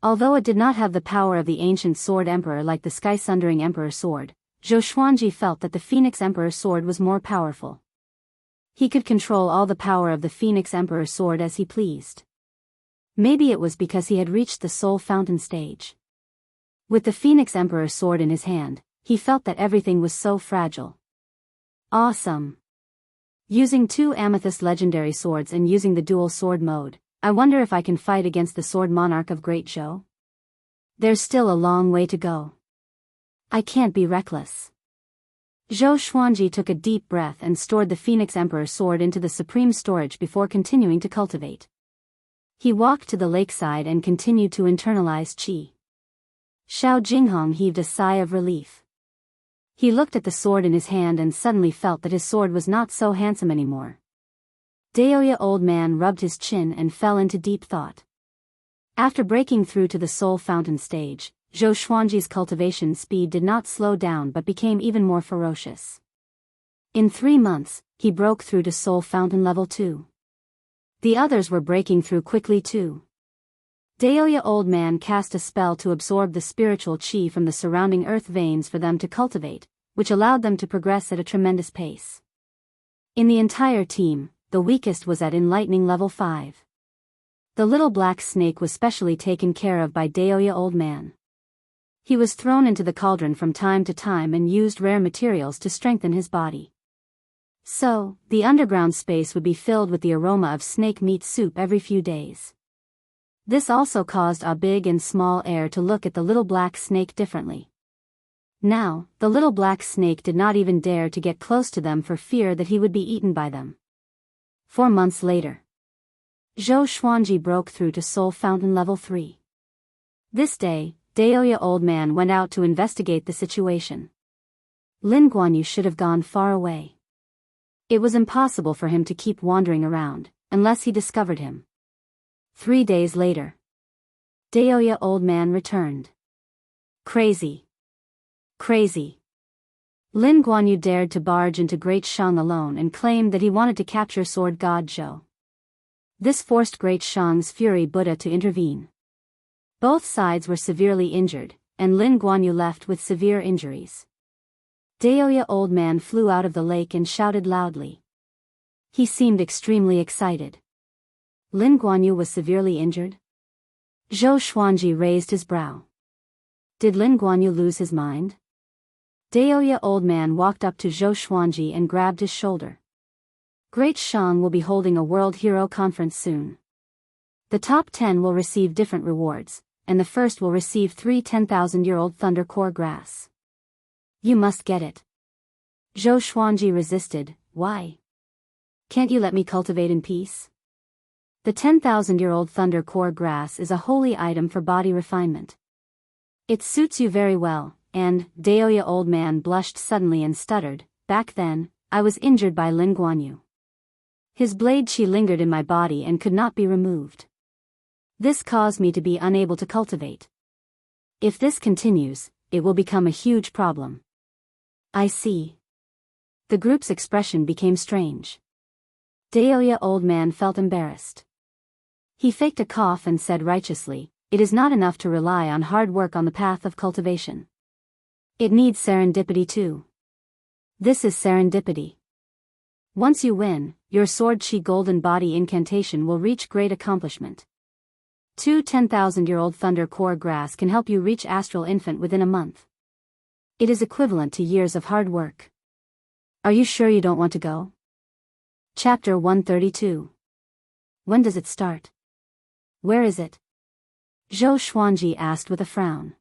Although it did not have the power of the ancient Sword Emperor like the Sky-Sundering Emperor Sword, Zhou Xuanji felt that the Phoenix Emperor Sword was more powerful. He could control all the power of the Phoenix Emperor Sword as he pleased. Maybe it was because he had reached the Soul Fountain stage. With the Phoenix Emperor Sword in his hand, he felt that everything was so fragile. Awesome! Using 2 amethyst legendary swords and using the dual sword mode, I wonder if I can fight against the Sword Monarch of Great Zhou? There's still a long way to go. I can't be reckless. Zhou Xuanji took a deep breath and stored the Phoenix Emperor Sword into the supreme storage before continuing to cultivate. He walked to the lakeside and continued to internalize qi. Xiao Jinghong heaved a sigh of relief. He looked at the sword in his hand and suddenly felt that his sword was not so handsome anymore. Daoya Old Man rubbed his chin and fell into deep thought. After breaking through to the Soul Fountain stage, Zhou Xuanji's cultivation speed did not slow down but became even more ferocious. In 3 months, he broke through to Soul Fountain level 2. The others were breaking through quickly too. Daoya Old Man cast a spell to absorb the spiritual qi from the surrounding earth veins for them to cultivate, which allowed them to progress at a tremendous pace. In the entire team, the weakest was at enlightening level 5. The little black snake was specially taken care of by Daoya Old Man. He was thrown into the cauldron from time to time and used rare materials to strengthen his body. So, the underground space would be filled with the aroma of snake meat soup every few days. This also caused a big and small air to look at the little black snake differently. Now, the little black snake did not even dare to get close to them for fear that he would be eaten by them. 4 months later, Zhou Xuanji broke through to Soul Fountain level 3. This day, Daoya Old Man went out to investigate the situation. Lin Guanyu should have gone far away. It was impossible for him to keep wandering around, unless he discovered him. 3 days later, Daoya Old Man returned. Crazy. Crazy. Lin Guanyu dared to barge into Great Shang alone and claimed that he wanted to capture sword god Zhou. This forced Great Shang's fury Buddha to intervene. Both sides were severely injured, and Lin Guanyu left with severe injuries. Daoya old man flew out of the lake and shouted loudly. He seemed extremely excited. Lin Guanyu was severely injured? Zhou Xuanji raised his brow. Did Lin Guanyu lose his mind? Daoya old man walked up to Zhou Xuanji and grabbed his shoulder. Great Shang will be holding a World Hero Conference soon. The top 10 will receive different rewards, and the first will receive 3 10,000-year-old Thunder Core grass. You must get it. Zhou Xuanji resisted. Why? Can't you let me cultivate in peace? The 10,000-year-old Thunder Core grass is a holy item for body refinement. It suits you very well, and, Daoya old man blushed suddenly and stuttered, back then, I was injured by Lin Guanyu. His blade qi lingered in my body and could not be removed. This caused me to be unable to cultivate. If this continues, it will become a huge problem. I see. The group's expression became strange. Daoya old man felt embarrassed. He faked a cough and said righteously, it is not enough to rely on hard work on the path of cultivation. It needs serendipity too. This is serendipity. Once you win, your sword qi golden body incantation will reach great accomplishment. 2 10,000-year-old Thunder Core grass can help you reach Astral Infant within a month. It is equivalent to years of hard work. Are you sure you don't want to go? Chapter 132. When does it start? Where is it? Zhou Xuanji asked with a frown.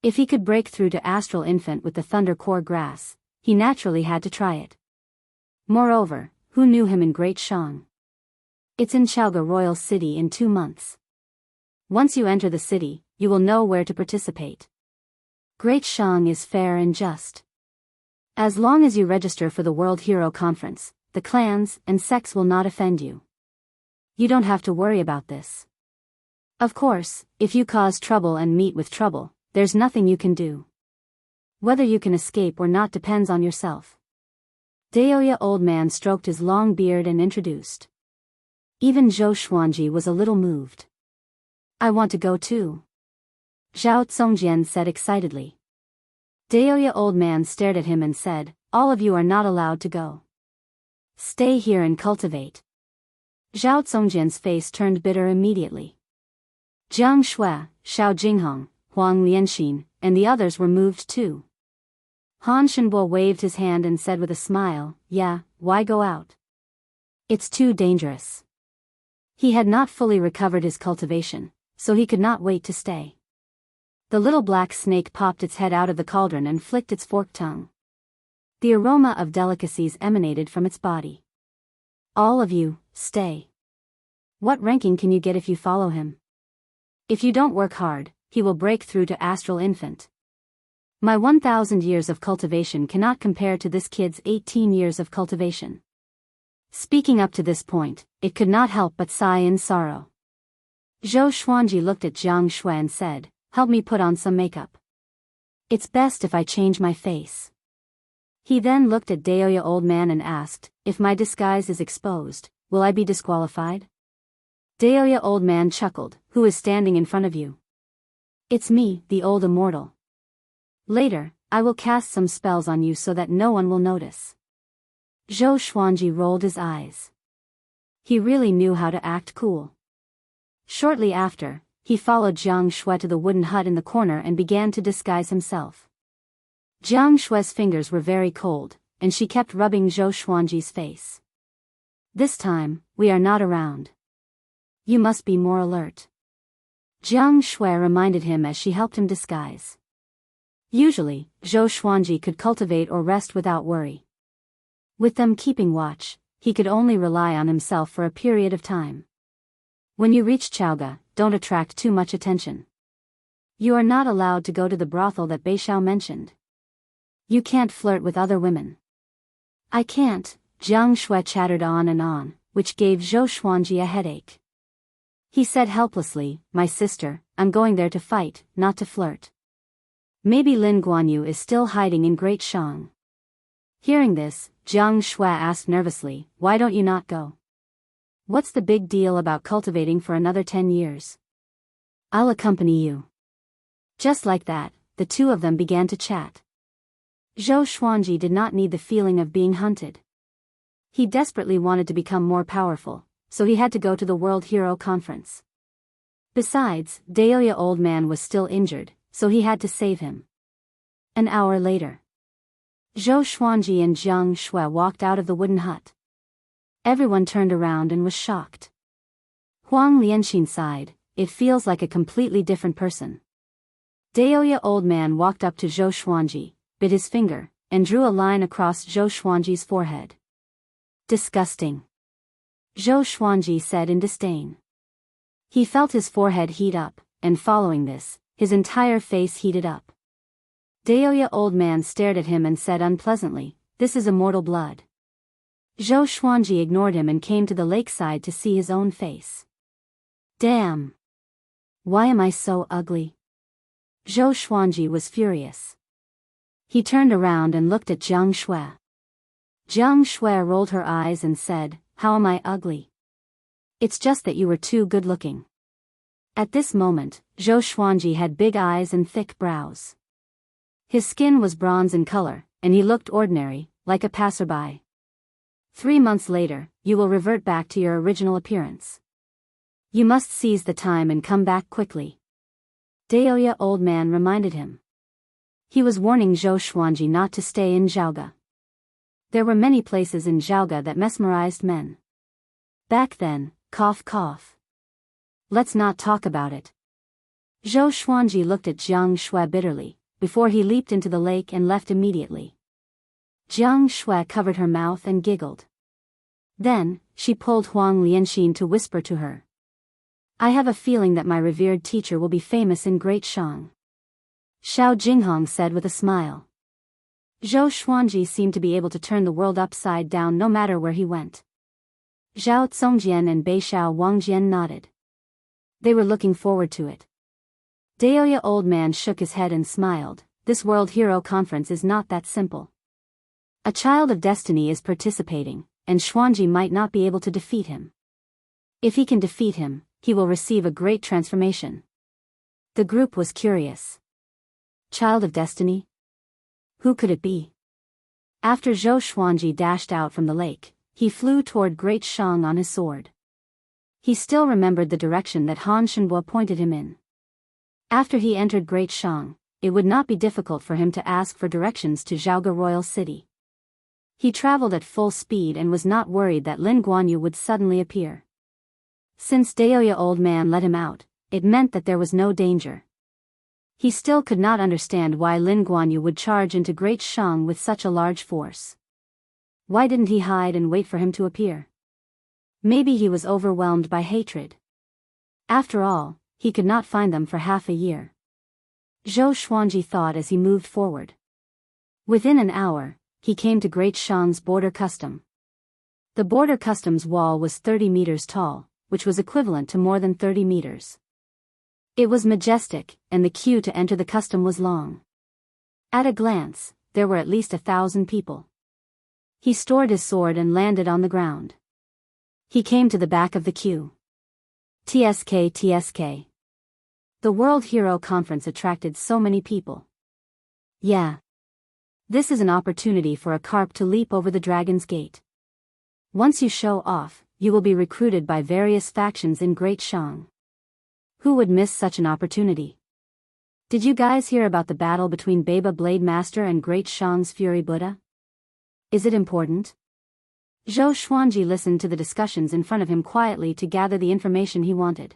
If he could break through to Astral Infant with the Thunder Core grass, he naturally had to try it. Moreover, who knew him in Great Shang? It's in Chaoga Royal City in 2 months. Once you enter the city, you will know where to participate. Great Shang is fair and just. As long as you register for the World Hero Conference, the clans and sects will not offend you. You don't have to worry about this. Of course, if you cause trouble and meet with trouble, there's nothing you can do. Whether you can escape or not depends on yourself. Daoya old man stroked his long beard and introduced. Even Zhou Xuanji was a little moved. I want to go too. Zhao Congjian said excitedly. Daoya old man stared at him and said, all of you are not allowed to go. Stay here and cultivate. Zhao Congjian's face turned bitter immediately. Jiang Shui, Xiao Jinghong, Huang Lianxin, and the others were moved too. Han Shenbo waved his hand and said with a smile, yeah, why go out? It's too dangerous. He had not fully recovered his cultivation, so he could not wait to stay. The little black snake popped its head out of the cauldron and flicked its forked tongue. The aroma of delicacies emanated from its body. All of you, stay. What ranking can you get if you follow him? If you don't work hard, he will break through to Astral Infant. My 1,000 years of cultivation cannot compare to this kid's 18 years of cultivation. Speaking up to this point, it could not help but sigh in sorrow. Zhou Xuanji looked at Jiang Shui and said, help me put on some makeup. It's best if I change my face. He then looked at Daoya old man and asked, if my disguise is exposed, will I be disqualified? Daoya old man chuckled, who is standing in front of you? It's me, the old immortal. Later, I will cast some spells on you so that no one will notice. Zhou Xuanji rolled his eyes. He really knew how to act cool. Shortly after, he followed Jiang Shui to the wooden hut in the corner and began to disguise himself. Jiang Shui's fingers were very cold, and she kept rubbing Zhou Xuanji's face. This time, we are not around. You must be more alert. Jiang Shui reminded him as she helped him disguise. Usually, Zhou Xuanji could cultivate or rest without worry. With them keeping watch, he could only rely on himself for a period of time. When you reach Chaoga, don't attract too much attention. You are not allowed to go to the brothel that Beixiao mentioned. You can't flirt with other women. I can't, Jiang Shui chattered on, which gave Zhou Xuanji a headache. He said helplessly, my sister, I'm going there to fight, not to flirt. Maybe Lin Guanyu is still hiding in Great Shang. Hearing this, Jiang Shui asked nervously, "Why don't you not go? What's the big deal about cultivating for another 10 years? I'll accompany you." Just like that, the two of them began to chat. Zhou Xuanji did not need the feeling of being hunted. He desperately wanted to become more powerful, so he had to go to the World Hero Conference. Besides, Daoya Old Man was still injured, so he had to save him. An hour later, Zhou Xuanji and Jiang Shui walked out of the wooden hut. Everyone turned around and was shocked. Huang Lianxin sighed, "It feels like a completely different person." Daoya Old Man walked up to Zhou Xuanji, bit his finger, and drew a line across Zhou Xuanji's forehead. "Disgusting," Zhou Xuanji said in disdain. He felt his forehead heat up, and following this, his entire face heated up. Daoya Old Man stared at him and said unpleasantly, "This is immortal blood." Zhou Xuanji ignored him and came to the lakeside to see his own face. "Damn! Why am I so ugly?" Zhou Xuanji was furious. He turned around and looked at Jiang Shui. Jiang Shui rolled her eyes and said, "How am I ugly? It's just that you were too good-looking." At this moment, Zhou Xuanji had big eyes and thick brows. His skin was bronze in color, and he looked ordinary, like a passerby. 3 months later, you will revert back to your original appearance. You must seize the time and come back quickly. Daoya Old Man reminded him. He was warning Zhou Xuanji not to stay in Zhaoga. There were many places in Zhaoga that mesmerized men. Back then, cough cough. Let's not talk about it. Zhou Xuanji looked at Jiang Shui bitterly, before he leaped into the lake and left immediately. Jiang Shui covered her mouth and giggled. Then, she pulled Huang Lianxin to whisper to her. "I have a feeling that my revered teacher will be famous in Great Shang." Xiao Jinghong said with a smile. Zhou Xuanji seemed to be able to turn the world upside down no matter where he went. Zhao Congjian and Beishao Wangjian nodded. They were looking forward to it. Daoya Old Man shook his head and smiled. This World Hero Conference is not that simple. A child of destiny is participating, and Xuanji might not be able to defeat him. If he can defeat him, he will receive a great transformation. The group was curious. Child of destiny? Who could it be? After Zhou Xuanji dashed out from the lake, he flew toward Great Shang on his sword. He still remembered the direction that Han Shenbo pointed him in. After he entered Great Shang, it would not be difficult for him to ask for directions to Zhaoga Royal City. He traveled at full speed and was not worried that Lin Guanyu would suddenly appear. Since Daoya Old Man let him out, it meant that there was no danger. He still could not understand why Lin Guanyu would charge into Great Shang with such a large force. Why didn't he hide and wait for him to appear? Maybe he was overwhelmed by hatred. After all, he could not find them for half a year. Zhou Xuanji thought as he moved forward. Within an hour, he came to Great Shang's border custom. The border customs wall was 30 meters tall, which was equivalent to more than 30 meters. It was majestic, and the queue to enter the custom was long. At a glance, there were at least 1,000 people. He stored his sword and landed on the ground. He came to the back of the queue. TSK TSK. The World Hero Conference attracted so many people. Yeah. This is an opportunity for a carp to leap over the Dragon's Gate. Once you show off, you will be recruited by various factions in Great Shang. Who would miss such an opportunity? Did you guys hear about the battle between Baba Blade Master and Great Shang's Fury Buddha? Is it important? Zhou Xuanji listened to the discussions in front of him quietly to gather the information he wanted.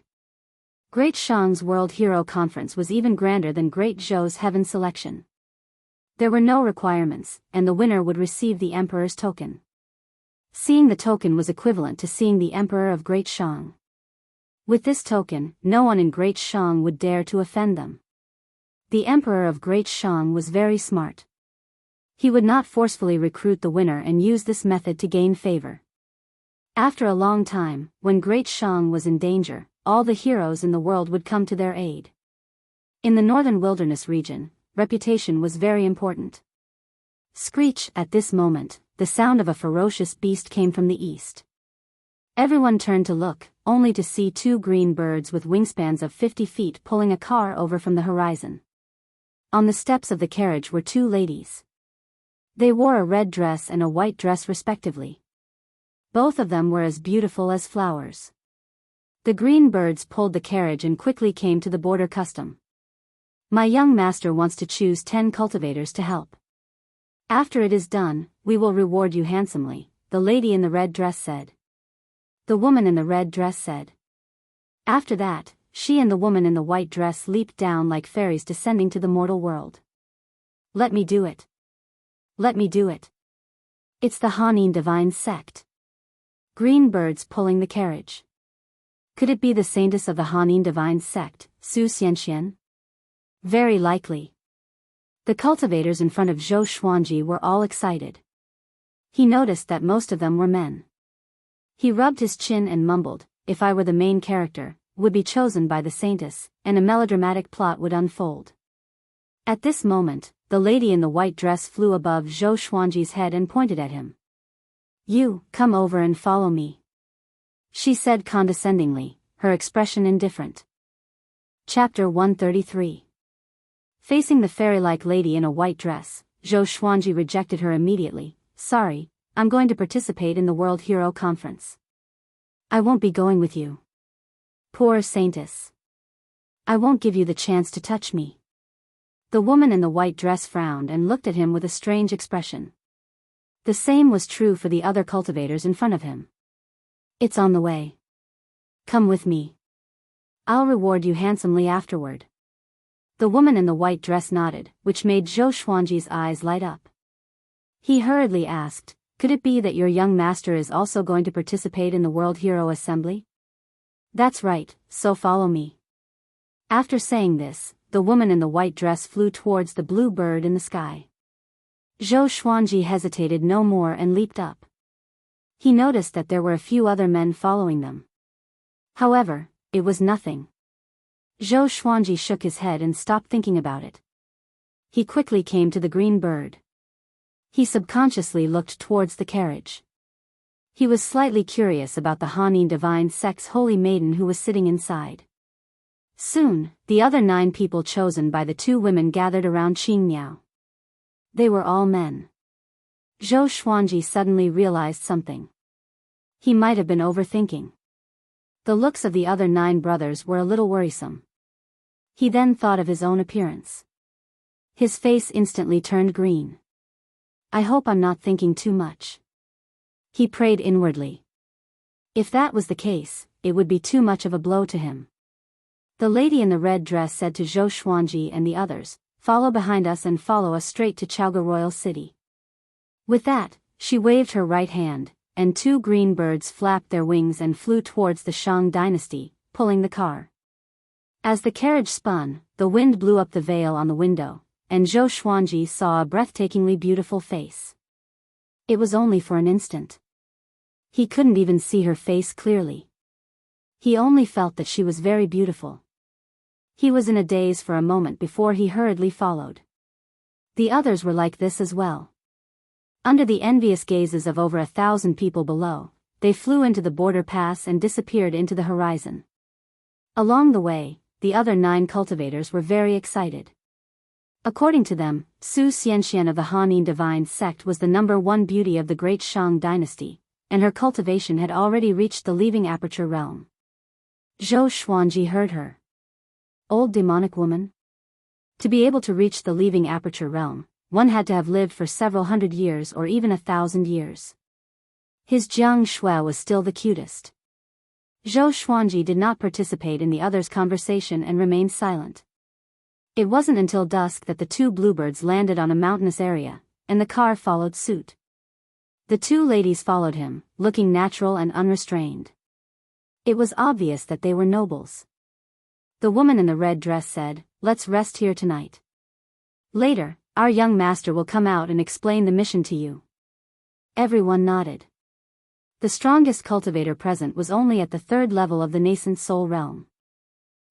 Great Shang's World Hero Conference was even grander than Great Zhou's Heaven Selection. There were no requirements, and the winner would receive the Emperor's token. Seeing the token was equivalent to seeing the Emperor of Great Shang. With this token, no one in Great Shang would dare to offend them. The Emperor of Great Shang was very smart. He would not forcefully recruit the winner and use this method to gain favor. After a long time, when Great Shang was in danger, all the heroes in the world would come to their aid. In the northern wilderness region, reputation was very important. Screech! At this moment, the sound of a ferocious beast came from the east. Everyone turned to look, only to see two green birds with wingspans of 50 feet pulling a car over from the horizon. On the steps of the carriage were two ladies. They wore a red dress and a white dress respectively. Both of them were as beautiful as flowers. The green birds pulled the carriage and quickly came to the border custom. My young master wants to choose 10 cultivators to help. After it is done, we will reward you handsomely, the lady in the red dress said. The woman in the red dress said. After that, she and the woman in the white dress leaped down like fairies descending to the mortal world. Let me do it. Let me do it. It's the Hanin divine sect. Green birds pulling the carriage. Could it be the saintess of the Hanin divine sect, Su Xianxian? Very likely. The cultivators in front of Zhou Xuanji were all excited. He noticed that most of them were men. He rubbed his chin and mumbled, if I were the main character, would be chosen by the saintess, and a melodramatic plot would unfold. At this moment, the lady in the white dress flew above Zhou Xuanji's head and pointed at him. You, come over and follow me. She said condescendingly, her expression indifferent. Chapter 133. Facing the fairy-like lady in a white dress, Zhou Xuanji rejected her immediately. Sorry, I'm going to participate in the World Hero Conference. I won't be going with you. Poor saintess. I won't give you the chance to touch me. The woman in the white dress frowned and looked at him with a strange expression. The same was true for the other cultivators in front of him. It's on the way. Come with me. I'll reward you handsomely afterward. The woman in the white dress nodded, which made Zhou Xuanji's eyes light up. He hurriedly asked, could it be that your young master is also going to participate in the World Hero Assembly? That's right, so follow me. After saying this, the woman in the white dress flew towards the blue bird in the sky. Zhou Xuanji hesitated no more and leaped up. He noticed that there were a few other men following them. However, it was nothing. Zhou Xuanji shook his head and stopped thinking about it. He quickly came to the green bird. He subconsciously looked towards the carriage. He was slightly curious about the Hanin divine sect's holy maiden who was sitting inside. Soon, the other 9 people chosen by the 2 women gathered around Qing Miao. They were all men. Zhou Xuanji suddenly realized something. He might have been overthinking. The looks of the other 9 brothers were a little worrisome. He then thought of his own appearance. His face instantly turned green. I hope I'm not thinking too much. He prayed inwardly. If that was the case, it would be too much of a blow to him. The lady in the red dress said to Zhou Xuanji and the others, follow behind us and follow us straight to Chaoga Royal City. With that, she waved her right hand, and 2 green birds flapped their wings and flew towards the Shang dynasty, pulling the car. As the carriage spun, the wind blew up the veil on the window, and Zhou Xuanji saw a breathtakingly beautiful face. It was only for an instant. He couldn't even see her face clearly. He only felt that she was very beautiful. He was in a daze for a moment before he hurriedly followed. The others were like this as well. Under the envious gazes of over 1,000 people below, they flew into the border pass and disappeared into the horizon. Along the way, the other 9 cultivators were very excited. According to them, Su Xianxian of the Hanin divine sect was the #1 beauty of the great Shang dynasty, and her cultivation had already reached the leaving aperture realm. Zhou Xuanji heard her. Old demonic woman? To be able to reach the leaving aperture realm, one had to have lived for several hundred years or even 1,000 years. His Jiang Shui was still the cutest. Zhou Xuanji did not participate in the others' conversation and remained silent. It wasn't until dusk that the 2 bluebirds landed on a mountainous area, and the car followed suit. The 2 ladies followed him, looking natural and unrestrained. It was obvious that they were nobles. The woman in the red dress said, let's rest here tonight. Later, our young master will come out and explain the mission to you. Everyone nodded. The strongest cultivator present was only at the 3rd level of the nascent soul realm.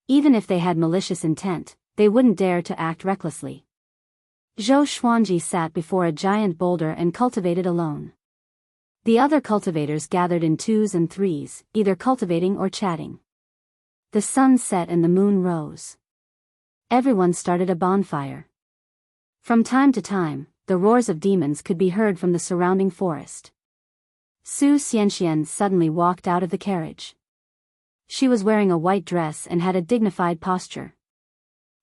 Even if they had malicious intent, they wouldn't dare to act recklessly. Zhou Xuanji sat before a giant boulder and cultivated alone. The other cultivators gathered in twos and threes, either cultivating or chatting. The sun set and the moon rose. Everyone started a bonfire. From time to time, the roars of demons could be heard from the surrounding forest. Su Xianxian suddenly walked out of the carriage. She was wearing a white dress and had a dignified posture.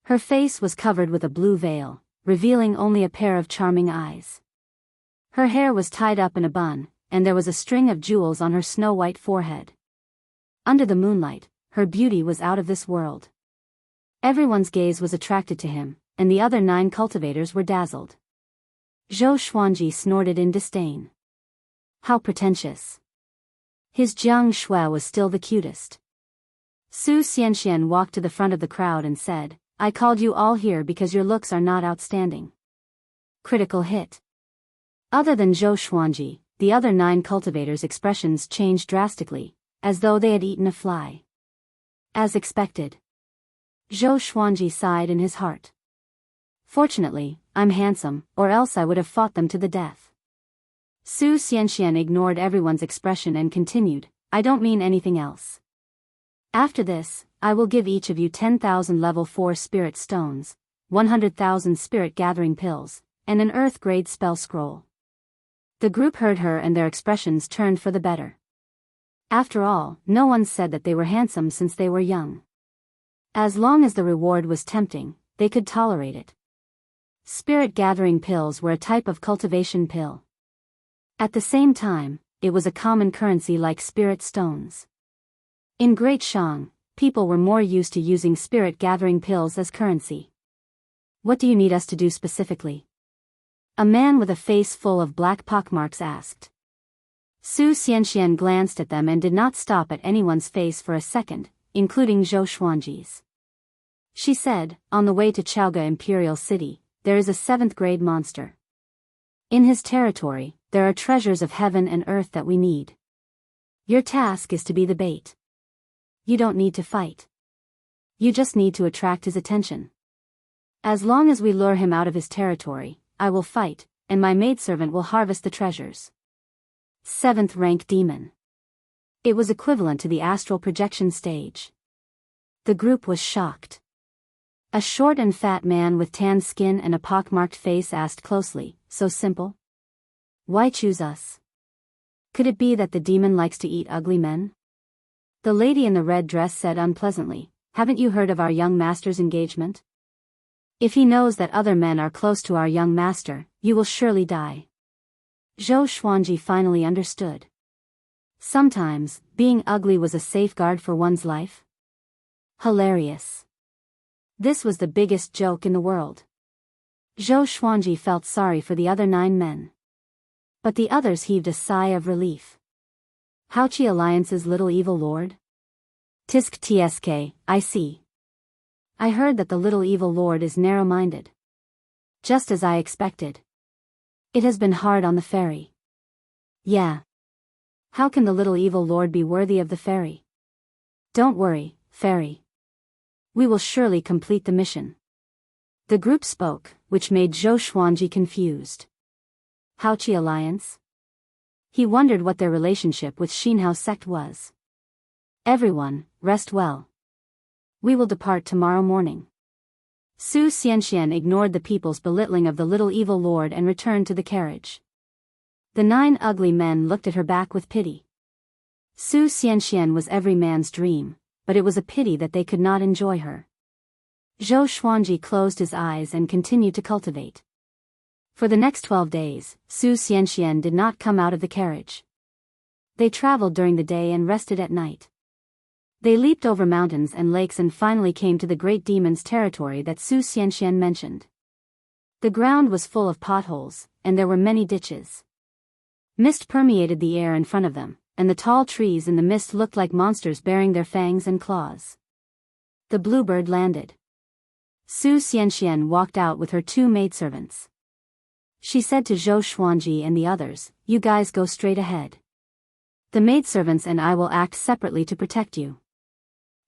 Her face was covered with a blue veil, revealing only a pair of charming eyes. Her hair was tied up in a bun, and there was a string of jewels on her snow-white forehead. Under the moonlight, her beauty was out of this world. Everyone's gaze was attracted to him, and the other 9 cultivators were dazzled. Zhou Xuanji snorted in disdain. How pretentious. His Jiang Shui was still the cutest. Su Xianxian walked to the front of the crowd and said, I called you all here because your looks are not outstanding. Critical hit. Other than Zhou Xuanji, the other 9 cultivators' expressions changed drastically, as though they had eaten a fly. As expected. Zhou Xuanji sighed in his heart. Fortunately, I'm handsome, or else I would have fought them to the death. Su Xianxian ignored everyone's expression and continued, I don't mean anything else. After this, I will give each of you 10,000 level 4 spirit stones, 100,000 spirit gathering pills, and an earth-grade spell scroll. The group heard her and their expressions turned for the better. After all, no one said that they were handsome since they were young. As long as the reward was tempting, they could tolerate it. Spirit gathering pills were a type of cultivation pill. At the same time, it was a common currency like spirit stones. In Great Shang, people were more used to using spirit gathering pills as currency. What do you need us to do specifically? A man with a face full of black pockmarks asked. Su Xianxian glanced at them and did not stop at anyone's face for a second, including Zhou Xuanji's. She said, on the way to Chaoga Imperial City, there is a 7th grade monster. In his territory, there are treasures of heaven and earth that we need. Your task is to be the bait. You don't need to fight. You just need to attract his attention. As long as we lure him out of his territory, I will fight, and my maidservant will harvest the treasures. 7th rank demon. It was equivalent to the astral projection stage. The group was shocked. A short and fat man with tan skin and a pockmarked face asked closely, so simple? Why choose us? Could it be that the demon likes to eat ugly men? The lady in the red dress said unpleasantly, haven't you heard of our young master's engagement? If he knows that other men are close to our young master, you will surely die. Zhou Xuanji finally understood. Sometimes, being ugly was a safeguard for one's life. Hilarious. This was the biggest joke in the world. Zhou Xuanji felt sorry for the other 9 men. But the others heaved a sigh of relief. Haoqi Alliance's little evil lord? Tisk tsk, I see. I heard that the little evil lord is narrow-minded. Just as I expected. It has been hard on the ferry. Yeah. How can the little evil lord be worthy of the ferry? Don't worry, ferry. We will surely complete the mission. The group spoke, which made Zhou Xuanji confused. Haoqi Alliance? He wondered what their relationship with Xinhao sect was. Everyone, rest well. We will depart tomorrow morning. Su Xianxian ignored the people's belittling of the little evil lord and returned to the carriage. The 9 ugly men looked at her back with pity. Su Xianxian was every man's dream, but it was a pity that they could not enjoy her. Zhou Xuanji closed his eyes and continued to cultivate. For the next 12 days, Su Xianxian did not come out of the carriage. They traveled during the day and rested at night. They leaped over mountains and lakes and finally came to the great demon's territory that Su Xianxian mentioned. The ground was full of potholes, and there were many ditches. Mist permeated the air in front of them, and the tall trees in the mist looked like monsters bearing their fangs and claws. The bluebird landed. Su Xianxian walked out with her 2 maidservants. She said to Zhou Xuanji and the others, you guys go straight ahead. The maidservants and I will act separately to protect you.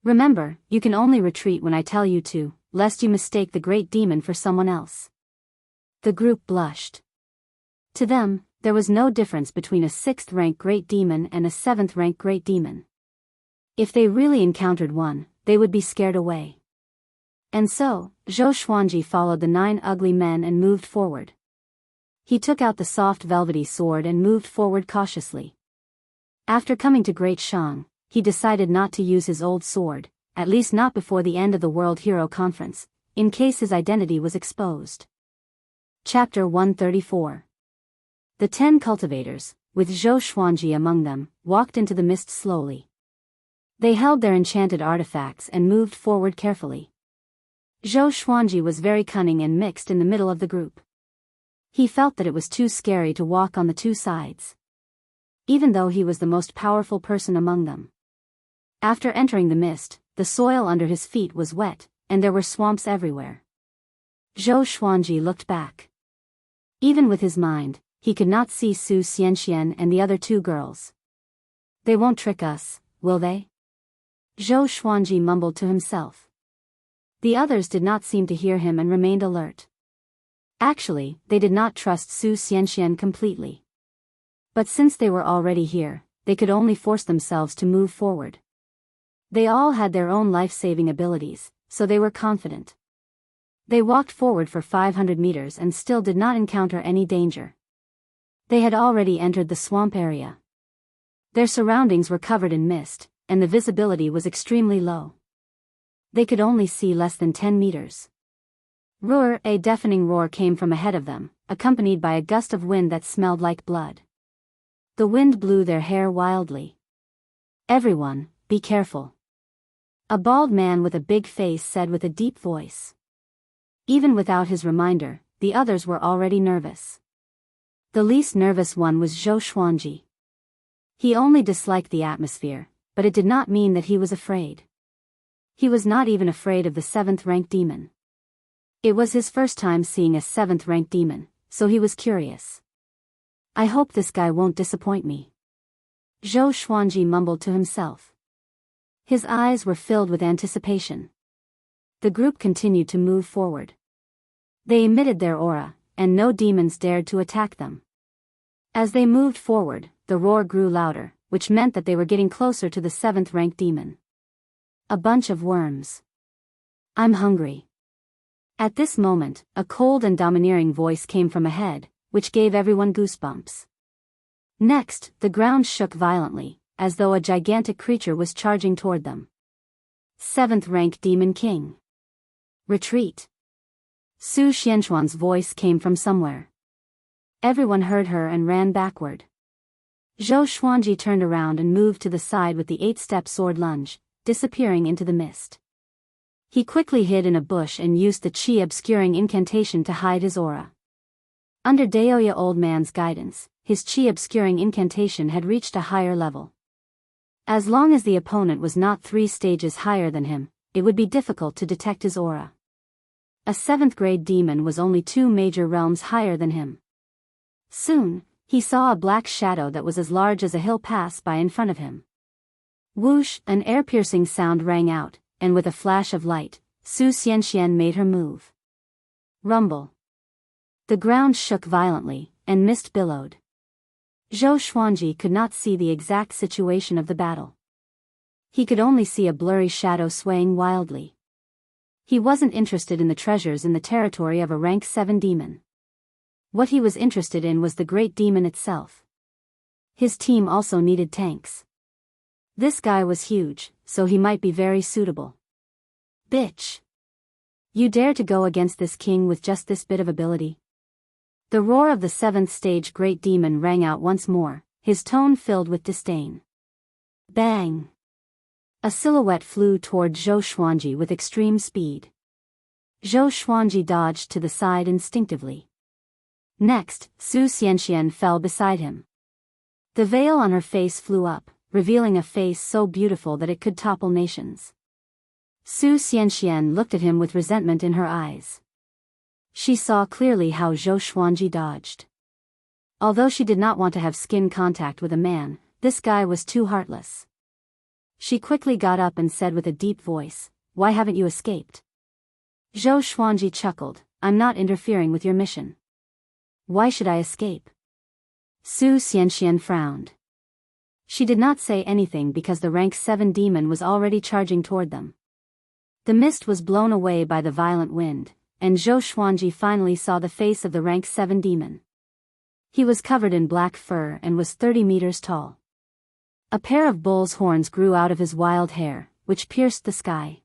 Remember, you can only retreat when I tell you to, lest you mistake the great demon for someone else. The group blushed. To them, there was no difference between a 6th-rank great demon and a 7th-rank great demon. If they really encountered one, they would be scared away. And so, Zhou Xuanji followed the 9 ugly men and moved forward. He took out the soft velvety sword and moved forward cautiously. After coming to Great Shang, he decided not to use his old sword, at least not before the end of the World Hero Conference, in case his identity was exposed. Chapter 134. The 10 cultivators, with Zhou Xuanji among them, walked into the mist slowly. They held their enchanted artifacts and moved forward carefully. Zhou Xuanji was very cunning and mixed in the middle of the group. He felt that it was too scary to walk on the 2 sides, even though he was the most powerful person among them. After entering the mist, the soil under his feet was wet, and there were swamps everywhere. Zhou Xuanji looked back. Even with his mind, he could not see Su Xianxian and the other 2 girls. They won't trick us, will they? Zhou Xuanji mumbled to himself. The others did not seem to hear him and remained alert. Actually, they did not trust Su Xianxian completely. But since they were already here, they could only force themselves to move forward. They all had their own life-saving abilities, so they were confident. They walked forward for 500 meters and still did not encounter any danger. They had already entered the swamp area. Their surroundings were covered in mist, and the visibility was extremely low. They could only see less than 10 meters. Roar! A deafening roar came from ahead of them, accompanied by a gust of wind that smelled like blood. The wind blew their hair wildly. Everyone, be careful. A bald man with a big face said with a deep voice. Even without his reminder, the others were already nervous. The least nervous one was Zhou Xuanji. He only disliked the atmosphere, but it did not mean that he was afraid. He was not even afraid of the 7th-rank demon. It was his first time seeing a 7th-rank demon, so he was curious. I hope this guy won't disappoint me. Zhou Xuanji mumbled to himself. His eyes were filled with anticipation. The group continued to move forward. They emitted their aura, and no demons dared to attack them. As they moved forward, the roar grew louder, which meant that they were getting closer to the 7th-rank demon. A bunch of worms. I'm hungry. At this moment, a cold and domineering voice came from ahead, which gave everyone goosebumps. Next, the ground shook violently, as though a gigantic creature was charging toward them. 7th-rank Demon King. Retreat. Su Xianchuan's voice came from somewhere. Everyone heard her and ran backward. Zhou Xuanji turned around and moved to the side with the 8-step sword lunge, disappearing into the mist. He quickly hid in a bush and used the chi-obscuring incantation to hide his aura. Under Daoya Old Man's guidance, his chi-obscuring incantation had reached a higher level. As long as the opponent was not 3 stages higher than him, it would be difficult to detect his aura. A 7th-grade demon was only 2 major realms higher than him. Soon, he saw a black shadow that was as large as a hill pass by in front of him. Whoosh! An ear-piercing sound rang out, and with a flash of light, Su Xianxian made her move. Rumble. The ground shook violently, and mist billowed. Zhou Xuanji could not see the exact situation of the battle. He could only see a blurry shadow swaying wildly. He wasn't interested in the treasures in the territory of a rank 7 demon. What he was interested in was the great demon itself. His team also needed tanks. This guy was huge, so he might be very suitable. Bitch! You dare to go against this king with just this bit of ability? The roar of the 7th stage great demon rang out once more, his tone filled with disdain. Bang! A silhouette flew toward Zhou Xuanji with extreme speed. Zhou Xuanji dodged to the side instinctively. Next, Su Xianxian fell beside him. The veil on her face flew up, revealing a face so beautiful that it could topple nations. Su Xianxian looked at him with resentment in her eyes. She saw clearly how Zhou Xuanji dodged. Although she did not want to have skin contact with a man, this guy was too heartless. She quickly got up and said with a deep voice, "Why haven't you escaped?" Zhou Xuanji chuckled, "I'm not interfering with your mission." Why should I escape? Su Xianxian frowned. She did not say anything because the rank 7 demon was already charging toward them. The mist was blown away by the violent wind, and Zhou Xuanji finally saw the face of the rank 7 demon. He was covered in black fur and was 30 meters tall. A pair of bull's horns grew out of his wild hair, which pierced the sky.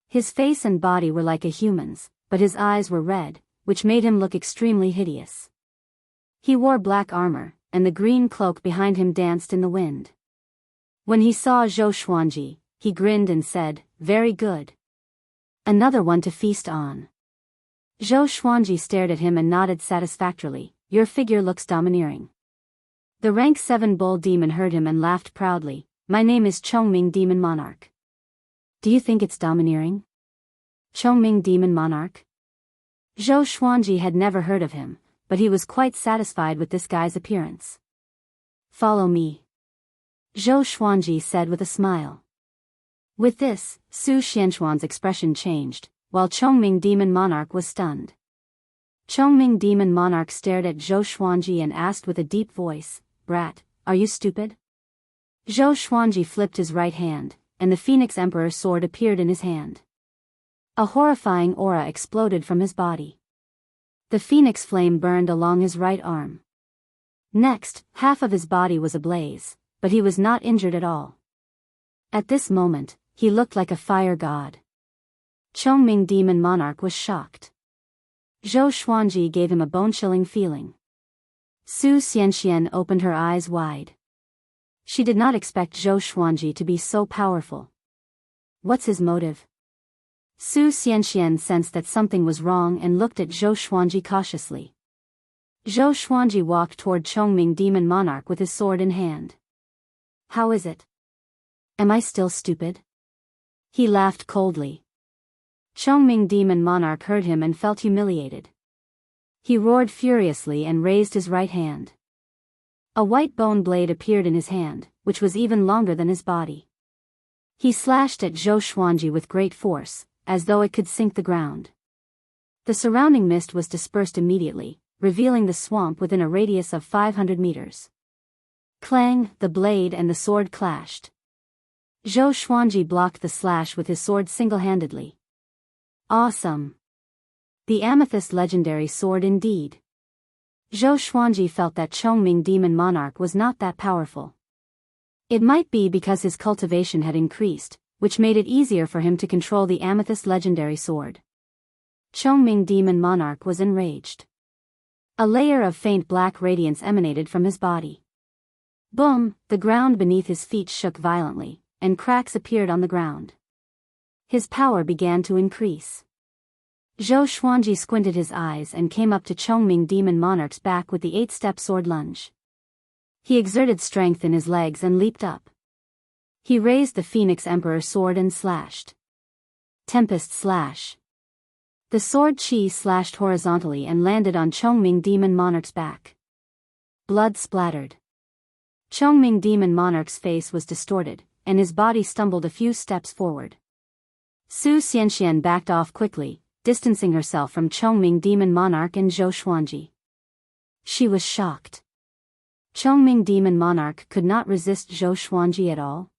His face and body were like a human's, but his eyes were red, which made him look extremely hideous. He wore black armor, and the green cloak behind him danced in the wind. When he saw Zhou Xuanji, he grinned and said, "Very good. Another one to feast on." Zhou Xuanji stared at him and nodded satisfactorily. "Your figure looks domineering." The rank 7 bull demon heard him and laughed proudly. "My name is Chongming Demon Monarch." "Do you think it's domineering?" Chongming Demon Monarch? Zhou Xuanji had never heard of him, but he was quite satisfied with this guy's appearance. "Follow me," Zhou Xuanji said with a smile. With this, Su Xianxuan's expression changed, while Chongming Demon Monarch was stunned. Chongming Demon Monarch stared at Zhou Xuanji and asked with a deep voice, "Brat, are you stupid?" Zhou Xuanji flipped his right hand, and the Phoenix Emperor's sword appeared in his hand. A horrifying aura exploded from his body. The phoenix flame burned along his right arm. Next, half of his body was ablaze, but he was not injured at all. At this moment, he looked like a fire god. Chongming Demon Monarch was shocked. Zhou Xuanji gave him a bone-chilling feeling. Su Xianxian opened her eyes wide. She did not expect Zhou Xuanji to be so powerful. What's his motive? Su Xianxian sensed that something was wrong and looked at Zhou Xuanji cautiously. Zhou Xuanji walked toward Chongming Demon Monarch with his sword in hand. "How is it? Am I still stupid?" He laughed coldly. Chongming Demon Monarch heard him and felt humiliated. He roared furiously and raised his right hand. A white bone blade appeared in his hand, which was even longer than his body. He slashed at Zhou Xuanji with great force, as though it could sink the ground. The surrounding mist was dispersed immediately, revealing the swamp within a radius of 500 meters. Clang, the blade and the sword clashed. Zhou Xuanji blocked the slash with his sword single-handedly. Awesome! The amethyst legendary sword indeed. Zhou Xuanji felt that Chongming Demon Monarch was not that powerful. It might be because his cultivation had increased, which made it easier for him to control the amethyst legendary sword. Chongming Demon Monarch was enraged. A layer of faint black radiance emanated from his body. Boom! The ground beneath his feet shook violently, and cracks appeared on the ground. His power began to increase. Zhou Xuanji squinted his eyes and came up to Chongming Demon Monarch's back with the 8-step sword lunge. He exerted strength in his legs and leaped up. He raised the Phoenix Emperor's sword and slashed. Tempest slash. The sword chi slashed horizontally and landed on Chongming Demon Monarch's back. Blood splattered. Chongming Demon Monarch's face was distorted, and his body stumbled a few steps forward. Su Xianxian backed off quickly, distancing herself from Chongming Demon Monarch and Zhou Xuanji. She was shocked. Chongming Demon Monarch could not resist Zhou Xuanji at all.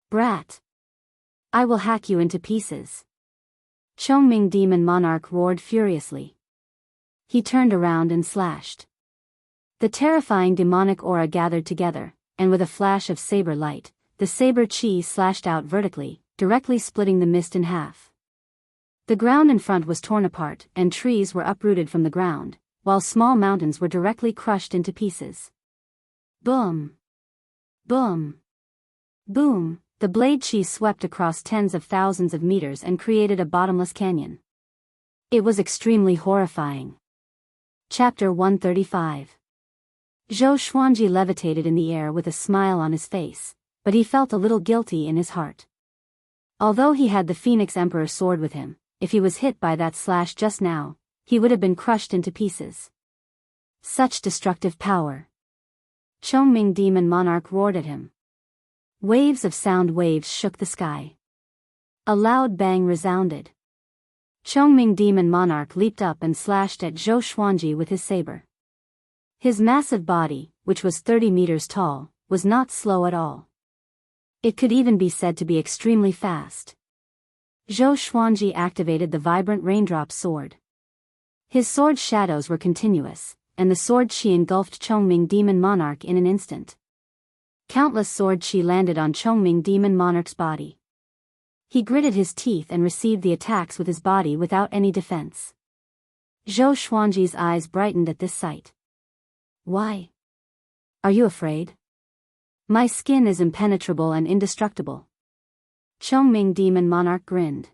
"Brat! I will hack you into pieces." Chongming Demon Monarch roared furiously. He turned around and slashed. The terrifying demonic aura gathered together, and with a flash of saber light, the saber chi slashed out vertically, directly splitting the mist in half. The ground in front was torn apart, and trees were uprooted from the ground, while small mountains were directly crushed into pieces. Boom! Boom! Boom! The blade chi swept across tens of thousands of meters and created a bottomless canyon. It was extremely horrifying. Chapter 135. Zhou Xuanji levitated in the air with a smile on his face, but he felt a little guilty in his heart. Although he had the Phoenix Emperor's sword with him, if he was hit by that slash just now, he would have been crushed into pieces. Such destructive power. Chongming Demon Monarch roared at him. Waves of sound waves shook the sky. A loud bang resounded. Chongming Demon Monarch leaped up and slashed at Zhou Xuanji with his saber. His massive body, which was 30 meters tall, was not slow at all. It could even be said to be extremely fast. Zhou Xuanji activated the vibrant raindrop sword. His sword shadows were continuous, and the sword chi engulfed Chongming Demon Monarch in an instant. Countless sword chi landed on Chongming Demon Monarch's body. He gritted his teeth and received the attacks with his body without any defense. Zhou Xuanji's eyes brightened at this sight. Why? Are you afraid? My skin is impenetrable and indestructible. Chongming Demon Monarch grinned.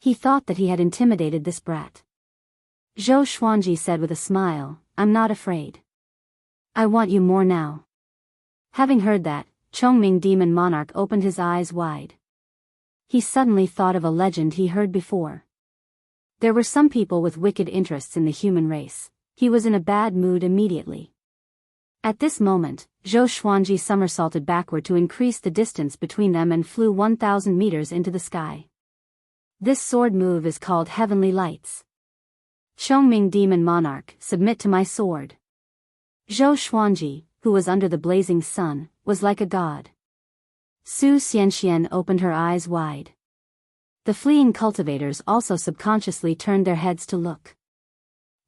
He thought that he had intimidated this brat. Zhou Xuanji said with a smile, I'm not afraid. I want you more now. Having heard that, Chongming Demon Monarch opened his eyes wide. He suddenly thought of a legend he heard before. There were some people with wicked interests in the human race. He was in a bad mood immediately. At this moment, Zhou Xuanji somersaulted backward to increase the distance between them and flew 1,000 meters into the sky. This sword move is called Heavenly Lights. Chongming Demon Monarch, submit to my sword. Zhou Xuanji, who was under the blazing sun, was like a god. Su Xianxian opened her eyes wide. The fleeing cultivators also subconsciously turned their heads to look.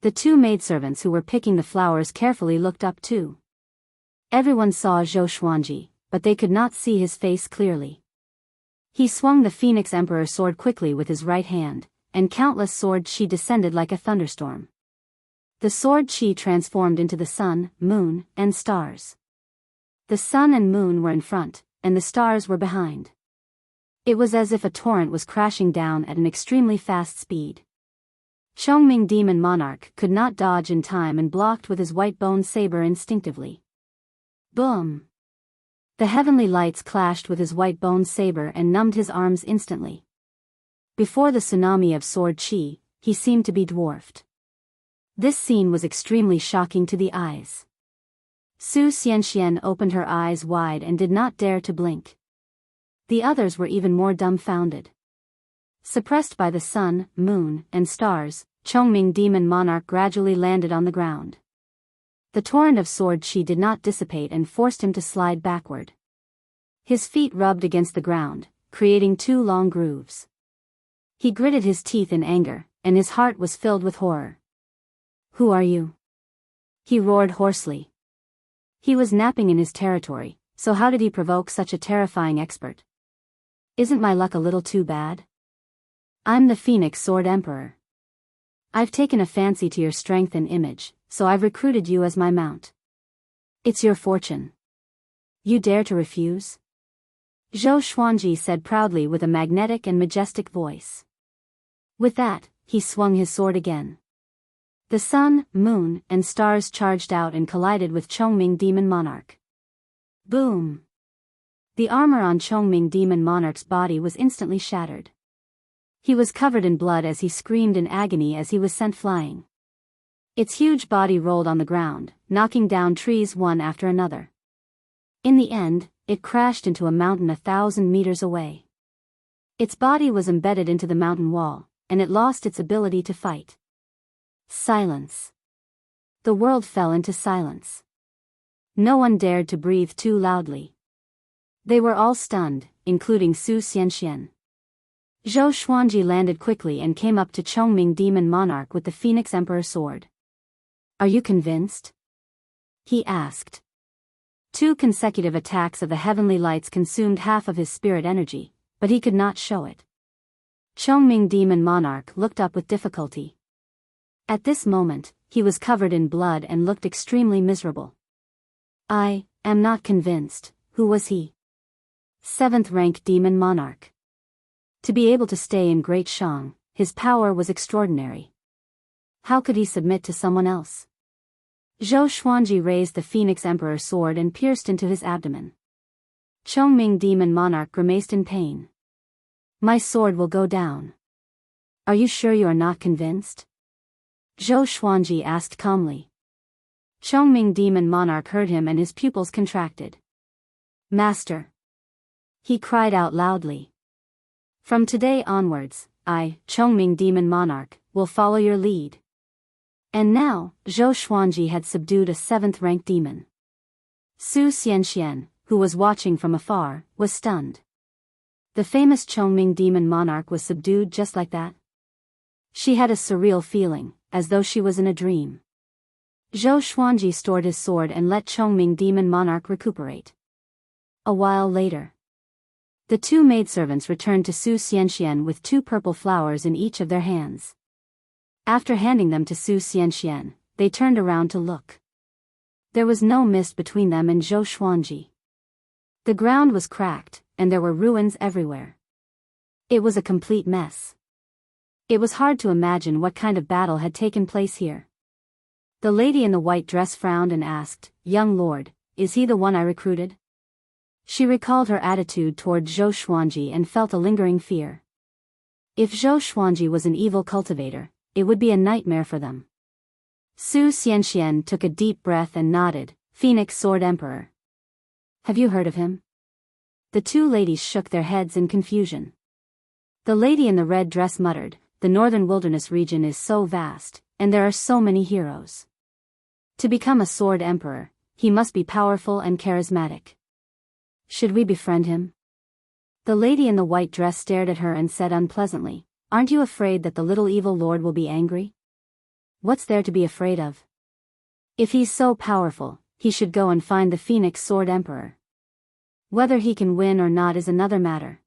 The two maidservants who were picking the flowers carefully looked up too. Everyone saw Zhou Xuanji, but they could not see his face clearly. He swung the Phoenix Emperor sword quickly with his right hand, and countless sword chi descended like a thunderstorm. The sword chi transformed into the sun, moon, and stars. The sun and moon were in front, and the stars were behind. It was as if a torrent was crashing down at an extremely fast speed. Chongming Demon Monarch could not dodge in time and blocked with his white bone saber instinctively. Boom! The heavenly lights clashed with his white bone saber and numbed his arms instantly. Before the tsunami of sword chi, he seemed to be dwarfed. This scene was extremely shocking to the eyes. Su Xianxian opened her eyes wide and did not dare to blink. The others were even more dumbfounded. Suppressed by the sun, moon, and stars, Chongming Demon Monarch gradually landed on the ground. The torrent of sword chi did not dissipate and forced him to slide backward. His feet rubbed against the ground, creating two long grooves. He gritted his teeth in anger, and his heart was filled with horror. Who are you? He roared hoarsely. He was napping in his territory, so how did he provoke such a terrifying expert? Isn't my luck a little too bad? I'm the Phoenix Sword Emperor. I've taken a fancy to your strength and image, so I've recruited you as my mount. It's your fortune. You dare to refuse? Zhou Xuanji said proudly with a magnetic and majestic voice. With that, he swung his sword again. The sun, moon, and stars charged out and collided with Chongming Demon Monarch. Boom! The armor on Chongming Demon Monarch's body was instantly shattered. He was covered in blood as he screamed in agony as he was sent flying. Its huge body rolled on the ground, knocking down trees one after another. In the end, it crashed into a mountain 1,000 meters away. Its body was embedded into the mountain wall, and it lost its ability to fight. Silence. The world fell into silence. No one dared to breathe too loudly. They were all stunned, including Su Xianxian. Zhou Xuanji landed quickly and came up to Chongming Demon Monarch with the Phoenix Emperor sword. Are you convinced? He asked. 2 consecutive attacks of the heavenly lights consumed half of his spirit energy, but he could not show it. Chongming Demon Monarch looked up with difficulty. At this moment, he was covered in blood and looked extremely miserable. I am not convinced. Who was he? 7th rank Demon Monarch. To be able to stay in Great Shang, his power was extraordinary. How could he submit to someone else? Zhou Xuanji raised the Phoenix Emperor sword and pierced into his abdomen. Chongming Demon Monarch grimaced in pain. My sword will go down. Are you sure you are not convinced? Zhou Xuanji asked calmly. Chongming Demon Monarch heard him and his pupils contracted. Master! He cried out loudly. From today onwards, I, Chongming Demon Monarch, will follow your lead. And now, Zhou Xuanji had subdued a 7th-rank demon. Su Xianxian, who was watching from afar, was stunned. The famous Chongming Demon Monarch was subdued just like that. She had a surreal feeling, as though she was in a dream. Zhou Xuanji stored his sword and let Chongming Demon Monarch recuperate. A while later, the 2 maidservants returned to Su Xianxian with 2 purple flowers in each of their hands. After handing them to Su Xianxian, they turned around to look. There was no mist between them and Zhou Xuanji. The ground was cracked, and there were ruins everywhere. It was a complete mess. It was hard to imagine what kind of battle had taken place here. The lady in the white dress frowned and asked, "Young lord, is he the one I recruited?" She recalled her attitude toward Zhou Xuanji and felt a lingering fear. If Zhou Xuanji was an evil cultivator, it would be a nightmare for them. Su Xianxian took a deep breath and nodded. Phoenix Sword Emperor. Have you heard of him? The 2 ladies shook their heads in confusion. The lady in the red dress muttered, "The northern wilderness region is so vast, and there are so many heroes. To become a Sword Emperor, he must be powerful and charismatic. Should we befriend him?" The lady in the white dress stared at her and said unpleasantly, "Aren't you afraid that the little evil lord will be angry? What's there to be afraid of? If he's so powerful, he should go and find the Phoenix Sword Emperor. Whether he can win or not is another matter."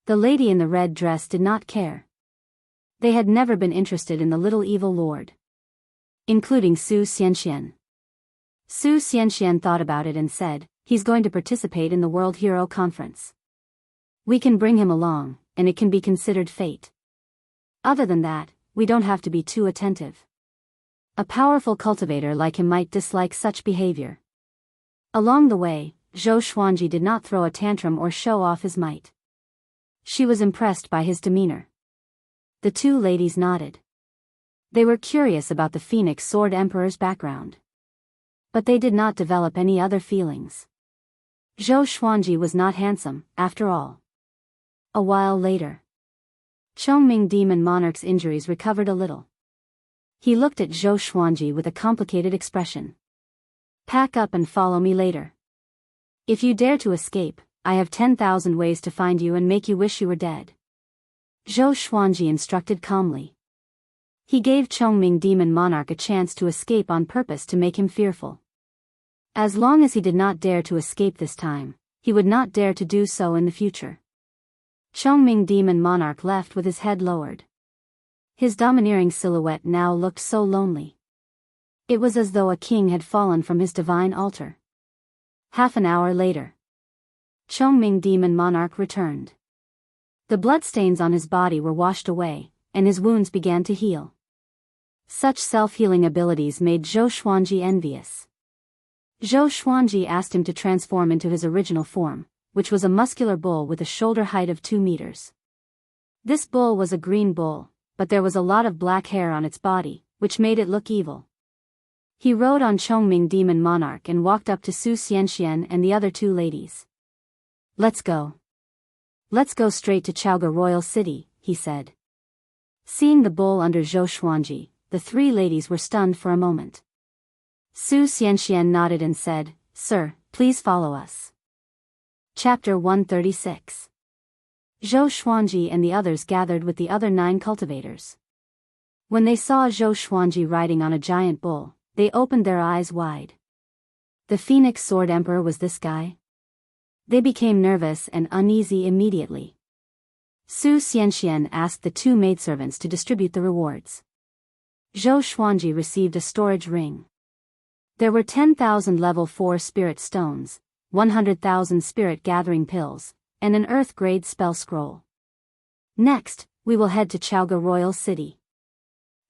The lady in the red dress did not care. They had never been interested in the little evil lord. Including Su Xianxian. Su Xianxian thought about it and said, "He's going to participate in the World Hero Conference. We can bring him along, and it can be considered fate. Other than that, we don't have to be too attentive. A powerful cultivator like him might dislike such behavior." Along the way, Zhou Xuanji did not throw a tantrum or show off his might. She was impressed by his demeanor. The 2 ladies nodded. They were curious about the Phoenix Sword Emperor's background. But they did not develop any other feelings. Zhou Xuanji was not handsome, after all. A while later, Chongming Demon Monarch's injuries recovered a little. He looked at Zhou Xuanji with a complicated expression. "Pack up and follow me later. If you dare to escape, I have 10,000 ways to find you and make you wish you were dead." Zhou Xuanji instructed calmly. He gave Chongming Demon Monarch a chance to escape on purpose to make him fearful. As long as he did not dare to escape this time, he would not dare to do so in the future. Chongming Demon Monarch left with his head lowered. His domineering silhouette now looked so lonely. It was as though a king had fallen from his divine altar. Half an hour later, Chongming Demon Monarch returned. The bloodstains on his body were washed away, and his wounds began to heal. Such self-healing abilities made Zhou Xuanji envious. Zhou Xuanji asked him to transform into his original form, which was a muscular bull with a shoulder height of 2 meters. This bull was a green bull, but there was a lot of black hair on its body, which made it look evil. He rode on Chongming Demon Monarch and walked up to Su Xianxian and the other 2 ladies. "Let's go. Let's go straight to Chaoga Royal City," he said. Seeing the bull under Zhou Xuanji, the 3 ladies were stunned for a moment. Su Xianxian nodded and said, "Sir, please follow us." Chapter 136. Zhou Xuanji and the others gathered with the other 9 cultivators. When they saw Zhou Xuanji riding on a giant bull, they opened their eyes wide. The Phoenix Sword Emperor was this guy? They became nervous and uneasy immediately. Su Xianxian asked the 2 maidservants to distribute the rewards. Zhou Xuanji received a storage ring. There were 10,000 level 4 spirit stones, 100,000 spirit gathering pills, and an earth-grade spell scroll. Next, we will head to Chaoga Royal City.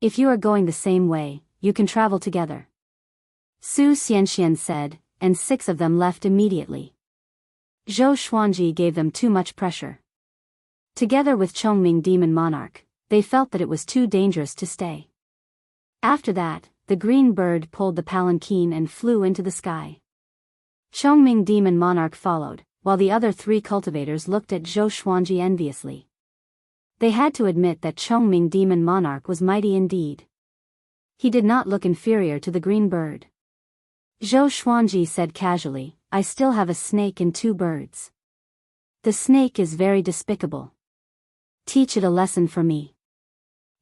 If you are going the same way, you can travel together. Su Xianxian said, and 6 of them left immediately. Zhou Xuanji gave them too much pressure. Together with Chongming Demon Monarch, they felt that it was too dangerous to stay. After that, the green bird pulled the palanquin and flew into the sky. Chongming Demon Monarch followed, while the other 3 cultivators looked at Zhou Xuanji enviously. They had to admit that Chongming Demon Monarch was mighty indeed. He did not look inferior to the green bird. Zhou Xuanji said casually, I still have a snake and 2 birds. The snake is very despicable. Teach it a lesson for me.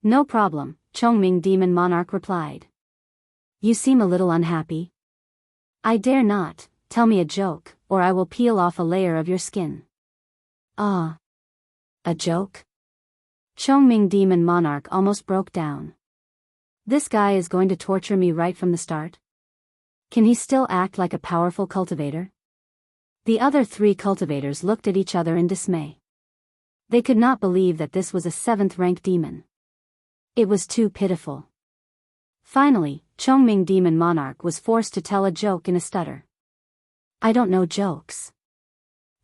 No problem, Chongming Demon Monarch replied. You seem a little unhappy. I dare not, tell me a joke, or I will peel off a layer of your skin. Ah. A joke? Chongming Demon Monarch almost broke down. This guy is going to torture me right from the start? Can he still act like a powerful cultivator? The other 3 cultivators looked at each other in dismay. They could not believe that this was a 7th-rank demon. It was too pitiful. Finally, Chongming Demon Monarch was forced to tell a joke in a stutter. I don't know jokes.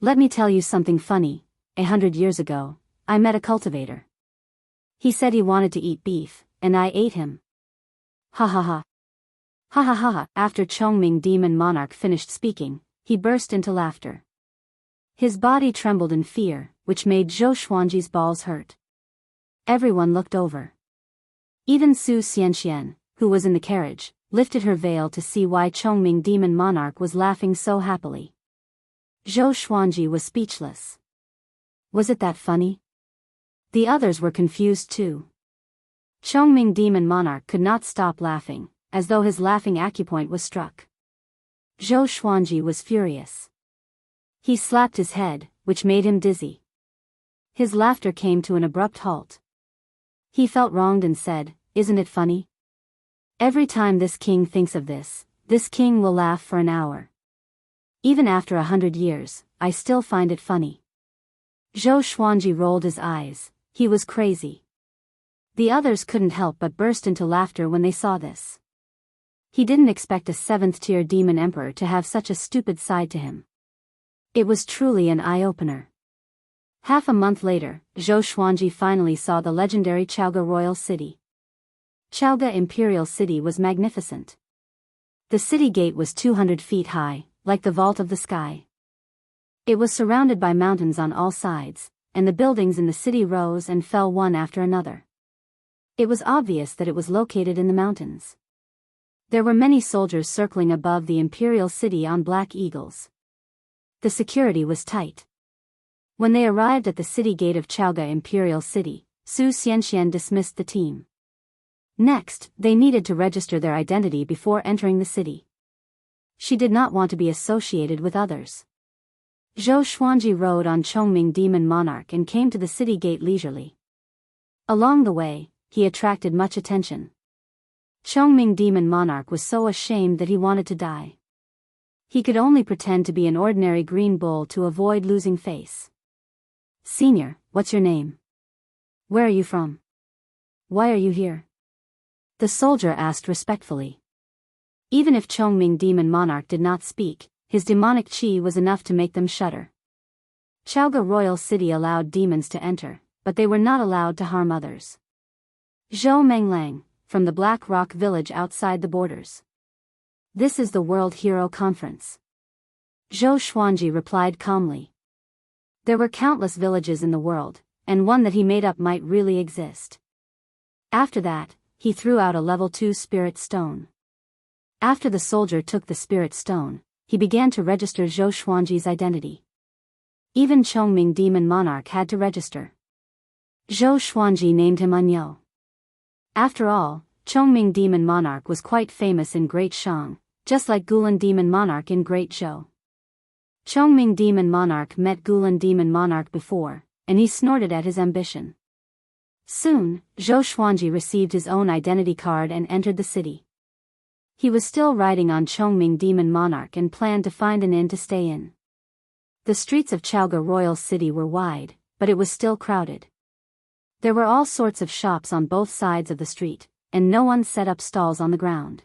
Let me tell you something funny. 100 years ago, I met a cultivator. He said he wanted to eat beef, and I ate him. Ha ha ha. Ha ha ha ha. After Chongming Demon Monarch finished speaking, he burst into laughter. His body trembled in fear, which made Zhou Xuanji's balls hurt. Everyone looked over. Even Su Xianxian, who was in the carriage, lifted her veil to see why Chongming Demon Monarch was laughing so happily. Zhou Xuanji was speechless. Was it that funny? The others were confused too. Chongming Demon Monarch could not stop laughing, as though his laughing acupoint was struck. Zhou Xuanji was furious. He slapped his head, which made him dizzy. His laughter came to an abrupt halt. He felt wronged and said, Isn't it funny? Every time this king thinks of this king will laugh for an hour. Even after 100 years, I still find it funny. Zhou Xuanji rolled his eyes. He was crazy. The others couldn't help but burst into laughter when they saw this. He didn't expect a 7th-tier demon emperor to have such a stupid side to him. It was truly an eye-opener. Half a month later, Zhou Xuanji finally saw the legendary Chaoga Royal City. Chaoga Imperial City was magnificent. The city gate was 200 feet high, like the vault of the sky. It was surrounded by mountains on all sides, and the buildings in the city rose and fell one after another. It was obvious that it was located in the mountains. There were many soldiers circling above the imperial city on black eagles. The security was tight. When they arrived at the city gate of Chaoga Imperial City, Su Xianxian dismissed the team. Next, they needed to register their identity before entering the city. She did not want to be associated with others. Zhou Xuanji rode on Chongming Demon Monarch and came to the city gate leisurely. Along the way, he attracted much attention. Chongming Demon Monarch was so ashamed that he wanted to die. He could only pretend to be an ordinary green bull to avoid losing face. Senior, what's your name? Where are you from? Why are you here? The soldier asked respectfully. Even if Chongming Demon Monarch did not speak, his demonic chi was enough to make them shudder. Chaoga Royal City allowed demons to enter, but they were not allowed to harm others. Zhou Menglang, from the Black Rock village outside the borders. This is the World Hero Conference. Zhou Xuanji replied calmly. There were countless villages in the world, and one that he made up might really exist. After that, he threw out a level 2 spirit stone. After the soldier took the spirit stone, he began to register Zhou Xuanji's identity. Even Chongming Demon Monarch had to register. Zhou Xuanji named him Unyo. After all, Chongming Demon Monarch was quite famous in Great Shang, just like Gulan Demon Monarch in Great Zhou. Chongming Demon Monarch met Gulan Demon Monarch before, and he snorted at his ambition. Soon, Zhou Xuanji received his own identity card and entered the city. He was still riding on Chongming Demon Monarch and planned to find an inn to stay in. The streets of Chaoga Royal City were wide, but it was still crowded. There were all sorts of shops on both sides of the street, and no one set up stalls on the ground.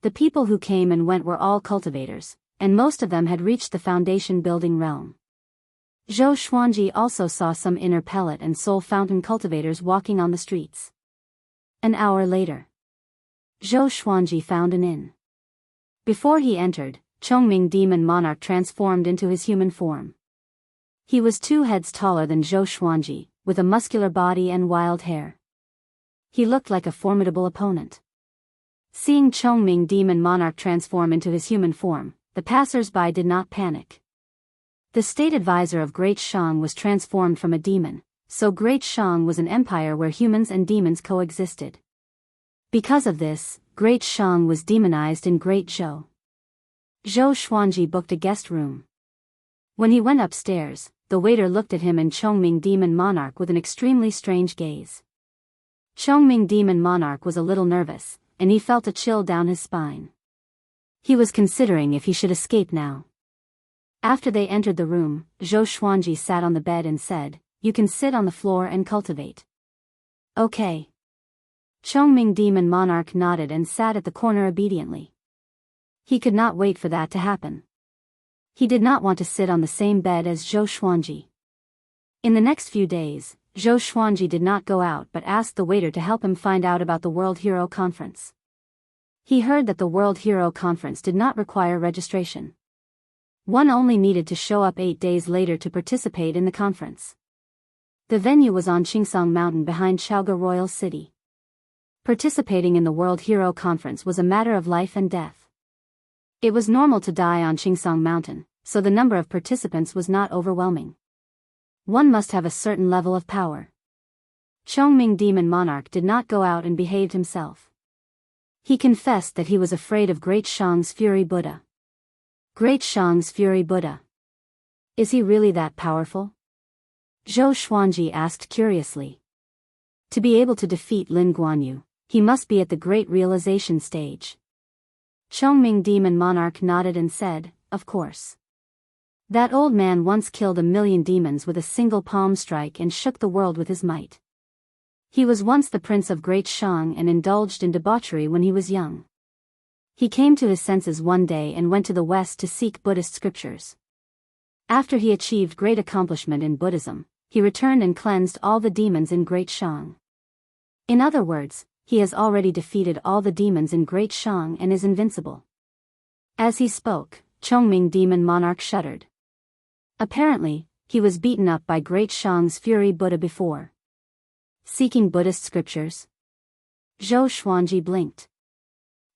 The people who came and went were all cultivators, and most of them had reached the foundation building realm. Zhou Xuanji also saw some inner pellet and soul fountain cultivators walking on the streets. An hour later, Zhou Xuanji found an inn. Before he entered, Chongming Demon Monarch transformed into his human form. He was 2 heads taller than Zhou Xuanji, with a muscular body and wild hair. He looked like a formidable opponent. Seeing Chongming Demon Monarch transform into his human form, the passers-by did not panic. The state advisor of Great Shang was transformed from a demon, so Great Shang was an empire where humans and demons coexisted. Because of this, Great Shang was demonized in Great Zhou. Zhou Xuanji booked a guest room. When he went upstairs, the waiter looked at him and Chongming Demon Monarch with an extremely strange gaze. Chongming Demon Monarch was a little nervous, and he felt a chill down his spine. He was considering if he should escape now. After they entered the room, Zhou Xuanji sat on the bed and said, "You can sit on the floor and cultivate." "Okay." Chongming Demon Monarch nodded and sat at the corner obediently. He could not wait for that to happen. He did not want to sit on the same bed as Zhou Xuanji. In the next few days, Zhou Xuanji did not go out but asked the waiter to help him find out about the World Hero Conference. He heard that the World Hero Conference did not require registration. One only needed to show up 8 days later to participate in the conference. The venue was on Qingsong Mountain behind Chaoga Royal City. Participating in the World Hero Conference was a matter of life and death. It was normal to die on Qingsong Mountain, so the number of participants was not overwhelming. One must have a certain level of power. Chongming Demon Monarch did not go out and behaved himself. He confessed that he was afraid of Great Shang's Fury Buddha. Great Shang's Fury Buddha. Is he really that powerful? Zhou Xuanji asked curiously. To be able to defeat Lin Guanyu, he must be at the great realization stage. Chongming Demon Monarch nodded and said, "Of course. That old man once killed 1,000,000 demons with a single palm strike and shook the world with his might. He was once the prince of Great Shang and indulged in debauchery when he was young. He came to his senses one day and went to the West to seek Buddhist scriptures. After he achieved great accomplishment in Buddhism, he returned and cleansed all the demons in Great Shang. In other words, he has already defeated all the demons in Great Shang and is invincible." As he spoke, Chongming Demon Monarch shuddered. Apparently, he was beaten up by Great Shang's Fury Buddha before. Seeking Buddhist scriptures? Zhou Xuanji blinked.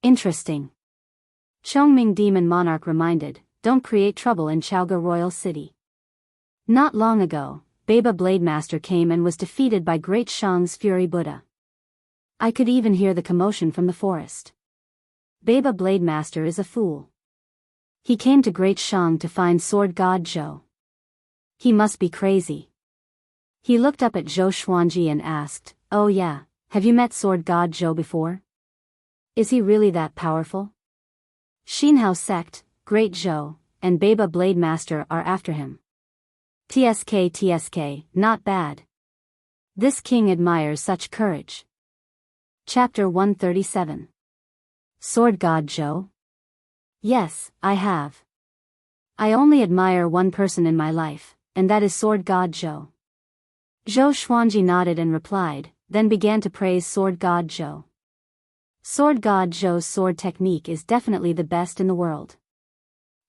Interesting. Chongming Demon Monarch reminded, "Don't create trouble in Chaoga Royal City." Not long ago, Baba Blademaster came and was defeated by Great Shang's Fury Buddha. I could even hear the commotion from the forest. Baba Blademaster is a fool. He came to Great Shang to find Sword God Zhou. He must be crazy. He looked up at Zhou Xuanji and asked, "Oh yeah, have you met Sword God Zhou before? Is he really that powerful?" Xinhao sect, Great Zhou, and Baba Blademaster are after him. TSK, not bad. This king admires such courage. Chapter 137. Sword God Zhou? Yes, I have. I only admire one person in my life, and that is Sword God Zhou. Zhou Xuanji nodded and replied, then began to praise Sword God Zhou. Sword God Zhou's sword technique is definitely the best in the world.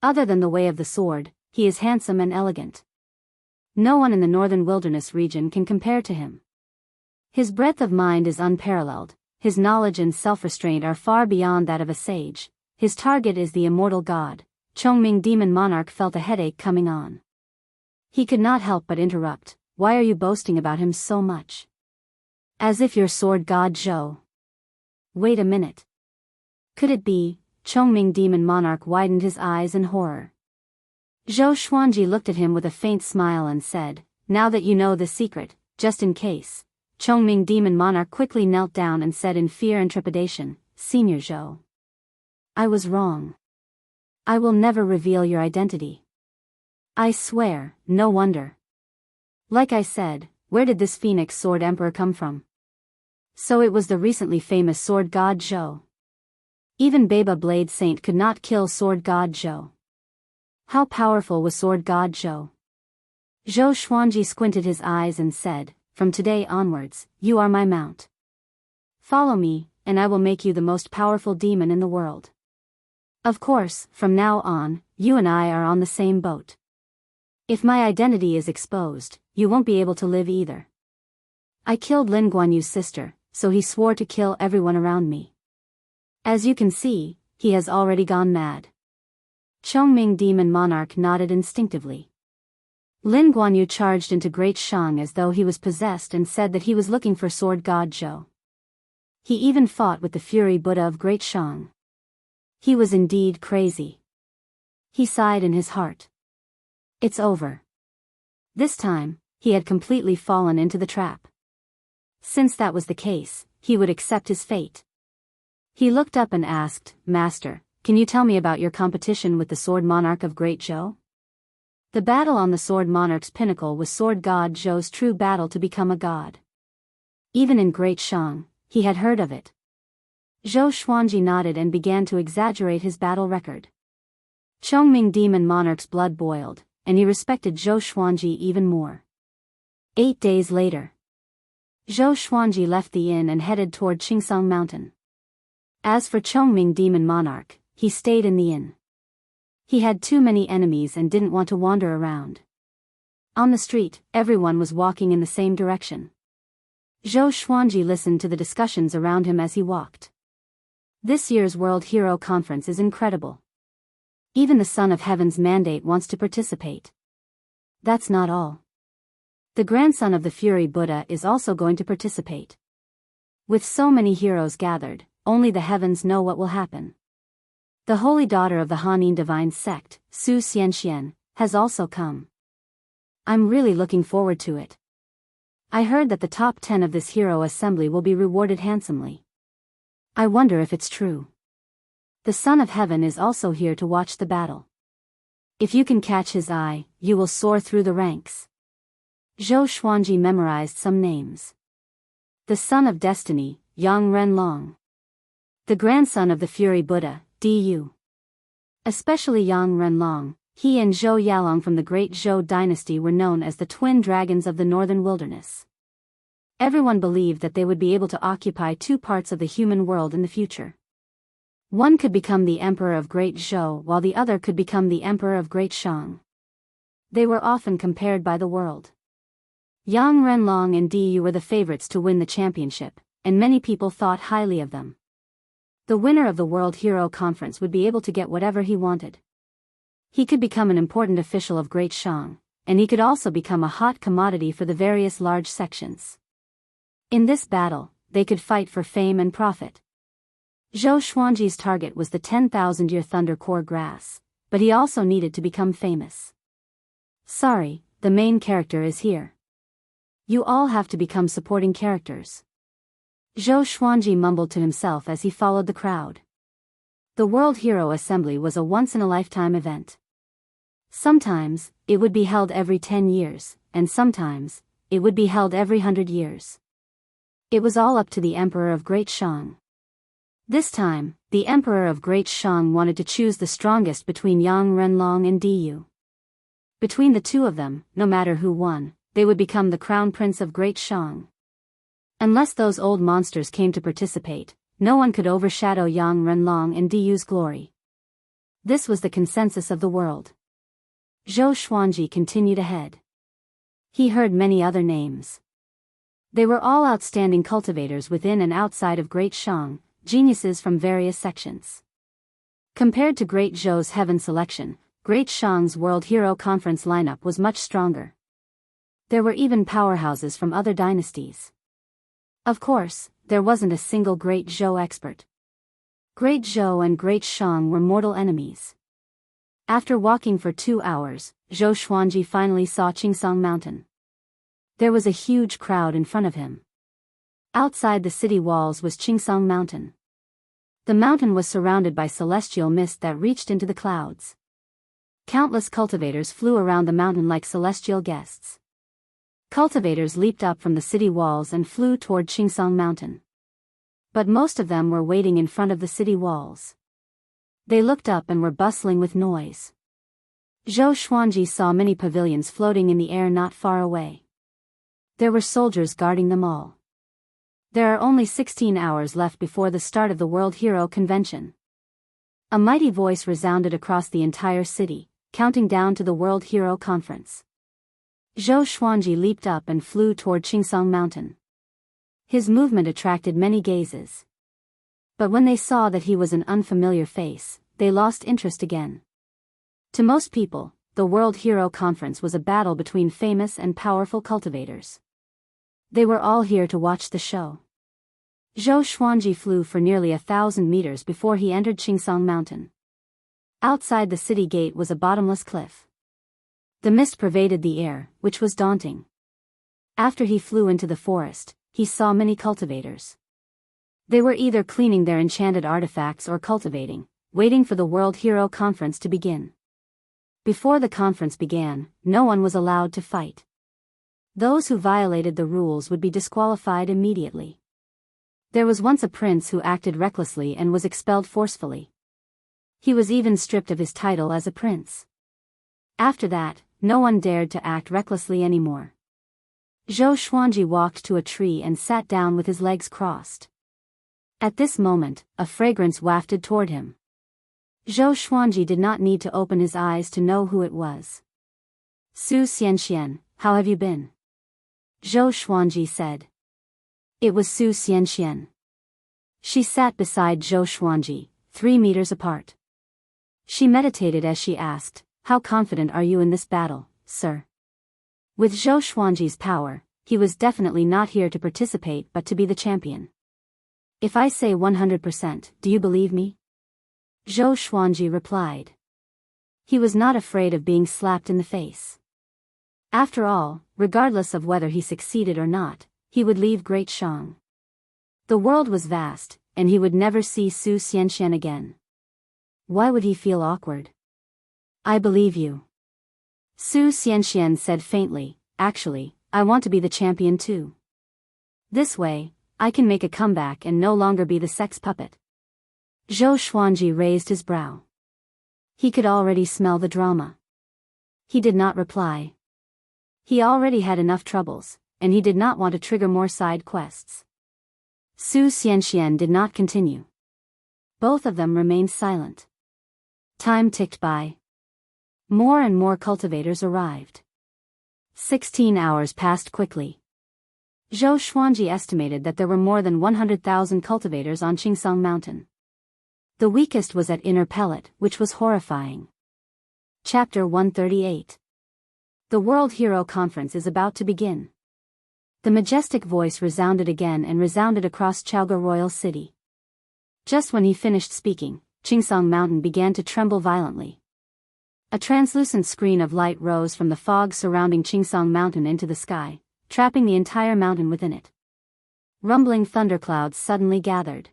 Other than the way of the sword, he is handsome and elegant. No one in the northern wilderness region can compare to him. His breadth of mind is unparalleled, his knowledge and self-restraint are far beyond that of a sage, his target is the immortal god. Chongming Demon Monarch felt a headache coming on. He could not help but interrupt, "Why are you boasting about him so much? As if you're Sword God Zhou." Wait a minute. Could it be? Chongming Demon Monarch widened his eyes in horror. Zhou Xuanji looked at him with a faint smile and said, "Now that you know the secret, just in case." Chongming Demon Monarch quickly knelt down and said in fear and trepidation, "Senior Zhou. I was wrong. I will never reveal your identity. I swear, no wonder. Like I said, where did this Phoenix Sword Emperor come from?" So it was the recently famous Sword God Zhou. Even Baba Blade Saint could not kill Sword God Zhou. How powerful was Sword God Zhou? Zhou Xuanji squinted his eyes and said, "From today onwards, you are my mount. Follow me, and I will make you the most powerful demon in the world. Of course, from now on, you and I are on the same boat. If my identity is exposed, you won't be able to live either." I killed Lin Guanyu's sister, so he swore to kill everyone around me. As you can see, he has already gone mad. Chongming Demon Monarch nodded instinctively. Lin Guanyu charged into Great Shang as though he was possessed and said that he was looking for Sword God Zhou. He even fought with the Fury Buddha of Great Shang. He was indeed crazy. He sighed in his heart. It's over. This time, he had completely fallen into the trap. Since that was the case, he would accept his fate. He looked up and asked, Master, can you tell me about your competition with the Sword Monarch of Great Zhou? The battle on the Sword Monarch's pinnacle was Sword God Zhou's true battle to become a god. Even in Great Shang, he had heard of it. Zhou Xuanji nodded and began to exaggerate his battle record. Chongming Demon Monarch's blood boiled, and he respected Zhou Xuanji even more. 8 days later, Zhou Xuanji left the inn and headed toward Qingsong Mountain. As for Chongming Demon Monarch, he stayed in the inn. He had too many enemies and didn't want to wander around. On the street, everyone was walking in the same direction. Zhou Xuanji listened to the discussions around him as he walked. This year's World Hero Conference is incredible. Even the Son of Heaven's mandate wants to participate. That's not all. The grandson of the Fury Buddha is also going to participate. With so many heroes gathered, only the heavens know what will happen. The holy daughter of the Hanin divine sect, Su Xianxian, has also come. I'm really looking forward to it. I heard that the top 10 of this hero assembly will be rewarded handsomely. I wonder if it's true. The Son of Heaven is also here to watch the battle. If you can catch his eye, you will soar through the ranks. Zhou Xuanji memorized some names. The Son of Destiny, Yang Renlong. The grandson of the Fury Buddha, Du. Especially Yang Renlong, he and Zhou Yalong from the Great Zhou dynasty were known as the twin dragons of the northern wilderness. Everyone believed that they would be able to occupy 2 parts of the human world in the future. One could become the Emperor of Great Zhou while the other could become the Emperor of Great Shang. They were often compared by the world. Yang Renlong and Du were the favorites to win the championship, and many people thought highly of them. The winner of the World Hero Conference would be able to get whatever he wanted. He could become an important official of Great Shang, and he could also become a hot commodity for the various large sections. In this battle, they could fight for fame and profit. Zhou Xuanji's target was the 10,000-year Thunder Core grass, but he also needed to become famous. Sorry, the main character is here. You all have to become supporting characters. Zhou Xuanji mumbled to himself as he followed the crowd. The World Hero Assembly was a once-in-a-lifetime event. Sometimes, it would be held every 10 years, and sometimes, it would be held every 100 years. It was all up to the Emperor of Great Shang. This time, the Emperor of Great Shang wanted to choose the strongest between Yang Renlong and Du. Between the two of them, no matter who won, they would become the Crown Prince of Great Shang. Unless those old monsters came to participate, no one could overshadow Yang Renlong and Du's glory. This was the consensus of the world. Zhou Xuanji continued ahead. He heard many other names. They were all outstanding cultivators within and outside of Great Shang, geniuses from various sections. Compared to Great Zhou's Heaven selection, Great Shang's World Hero Conference lineup was much stronger. There were even powerhouses from other dynasties. Of course, there wasn't a single Great Zhou expert. Great Zhou and Great Shang were mortal enemies. After walking for 2 hours, Zhou Xuanji finally saw Qingsong Mountain. There was a huge crowd in front of him. Outside the city walls was Qingsong Mountain. The mountain was surrounded by celestial mist that reached into the clouds. Countless cultivators flew around the mountain like celestial guests. Cultivators leaped up from the city walls and flew toward Qingsong Mountain. But most of them were waiting in front of the city walls. They looked up and were bustling with noise. Zhou Xuanji saw many pavilions floating in the air not far away. There were soldiers guarding them all. There are only 16 hours left before the start of the World Hero Convention. A mighty voice resounded across the entire city, counting down to the World Hero Conference. Zhou Xuanji leaped up and flew toward Qingsong Mountain. His movement attracted many gazes. But when they saw that he was an unfamiliar face, they lost interest again. To most people, the World Hero Conference was a battle between famous and powerful cultivators. They were all here to watch the show. Zhou Xuanji flew for nearly 1,000 meters before he entered Qingsong Mountain. Outside the city gate was a bottomless cliff. The mist pervaded the air, which was daunting. After he flew into the forest, he saw many cultivators. They were either cleaning their enchanted artifacts or cultivating, waiting for the World Hero Conference to begin. Before the conference began, no one was allowed to fight. Those who violated the rules would be disqualified immediately. There was once a prince who acted recklessly and was expelled forcefully. He was even stripped of his title as a prince. After that, no one dared to act recklessly anymore. Zhou Xuanji walked to a tree and sat down with his legs crossed. At this moment, a fragrance wafted toward him. Zhou Xuanji did not need to open his eyes to know who it was. Su Xianxian, how have you been? Zhou Xuanji said. It was Su Xianxian. She sat beside Zhou Xuanji, 3 meters apart. She meditated as she asked, "How confident are you in this battle, sir?" With Zhou Xuanji's power, he was definitely not here to participate but to be the champion. "If I say 100%, do you believe me?" Zhou Xuanji replied. He was not afraid of being slapped in the face. After all, regardless of whether he succeeded or not, he would leave Great Shang. The world was vast, and he would never see Su Xianxian again. Why would he feel awkward? "I believe you." Su Xianxian said faintly, "Actually, I want to be the champion too. This way, I can make a comeback and no longer be the sex puppet." Zhou Xuanji raised his brow. He could already smell the drama. He did not reply. He already had enough troubles, and he did not want to trigger more side quests. Su Xianxian did not continue. Both of them remained silent. Time ticked by. More and more cultivators arrived. 16 hours passed quickly. Zhou Xuanji estimated that there were more than 100,000 cultivators on Qingsong Mountain. The weakest was at Inner Pellet, which was horrifying. Chapter 138. The World Hero Conference is about to begin. The majestic voice resounded again and resounded across Chaoga Royal City. Just when he finished speaking, Qingsong Mountain began to tremble violently. A translucent screen of light rose from the fog surrounding Qingsong Mountain into the sky, trapping the entire mountain within it. Rumbling thunderclouds suddenly gathered.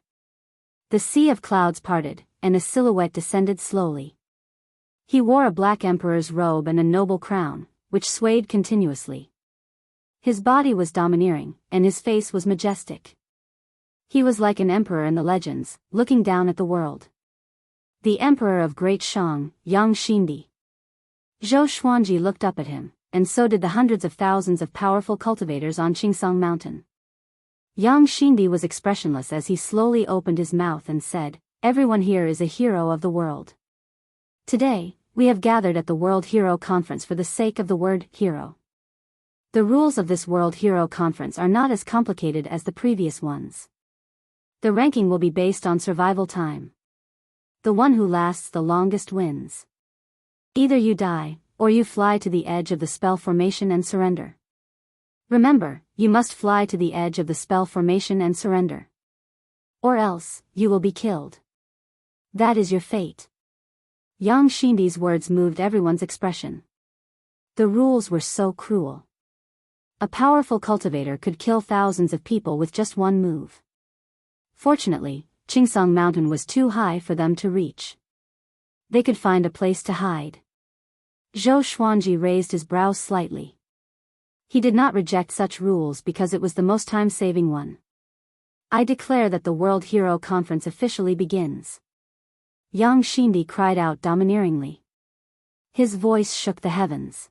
The sea of clouds parted, and a silhouette descended slowly. He wore a black emperor's robe and a noble crown, which swayed continuously. His body was domineering, and his face was majestic. He was like an emperor in the legends, looking down at the world. The emperor of Great Shang, Yang Xindi. Zhou Xuanji looked up at him, and so did the hundreds of thousands of powerful cultivators on Qingsong Mountain. Yang Xindi was expressionless as he slowly opened his mouth and said, "Everyone here is a hero of the world. Today, we have gathered at the World Hero Conference for the sake of the word hero. The rules of this World Hero Conference are not as complicated as the previous ones. The ranking will be based on survival time. The one who lasts the longest wins. Either you die, or you fly to the edge of the spell formation and surrender. Remember, you must fly to the edge of the spell formation and surrender. Or else, you will be killed. That is your fate." Yang Xindi's words moved everyone's expression. The rules were so cruel. A powerful cultivator could kill thousands of people with just one move. Fortunately, Qingsong Mountain was too high for them to reach. They could find a place to hide. Zhou Xuanji raised his brows slightly. He did not reject such rules because it was the most time-saving one. "I declare that the World Hero Conference officially begins." Yang Xindi cried out domineeringly. His voice shook the heavens.